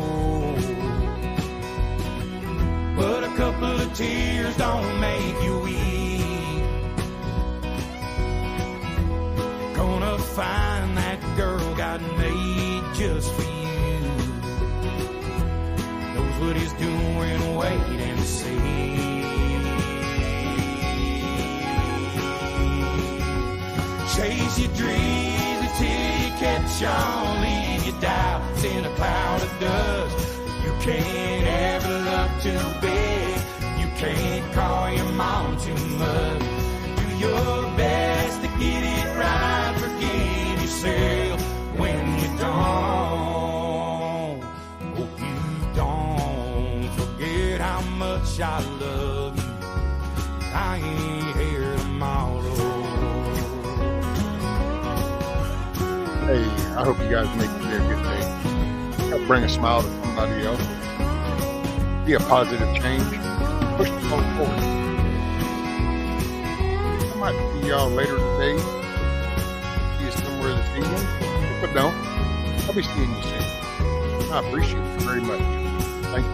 But a couple of tears don't make you weep. Gonna find that girl God made just for you. Knows what he's doing, wait and see. Chase your dreams until you catch on. Leave your doubts in a cloud of dust. You can't ever love too big. You can't call your mom too much. Do your best to get it right. Forgive yourself when you don't. Hope you don't forget how much I love you. I ain't here tomorrow. Hey, I hope you guys make today a good day. Help bring a smile to somebody else. Be a positive change. Push the boat forward. I might see y'all later today. See you somewhere this evening. If I don't, I'll be seeing you soon. I appreciate you very much. Thank you.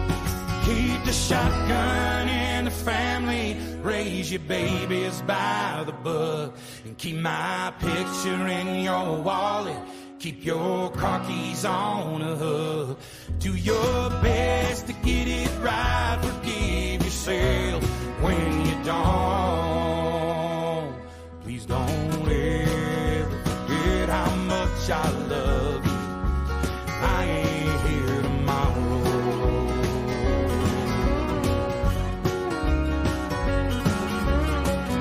Keep the shotgun in the family. Raise your babies by the book. And keep my picture in your wallet. Keep your car keys on a hook. Do your best to get it right. Forgive yourself when you don't. Please don't ever forget how much I love you. I ain't here tomorrow.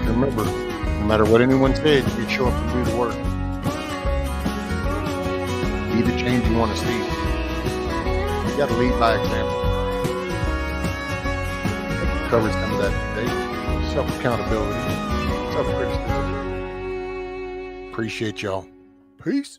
Remember, no matter what anyone says, you show up and do the work. Be the change you want to see. You got to lead by example. We covered some of that today. Self-accountability, self-criticism. Appreciate y'all. Peace.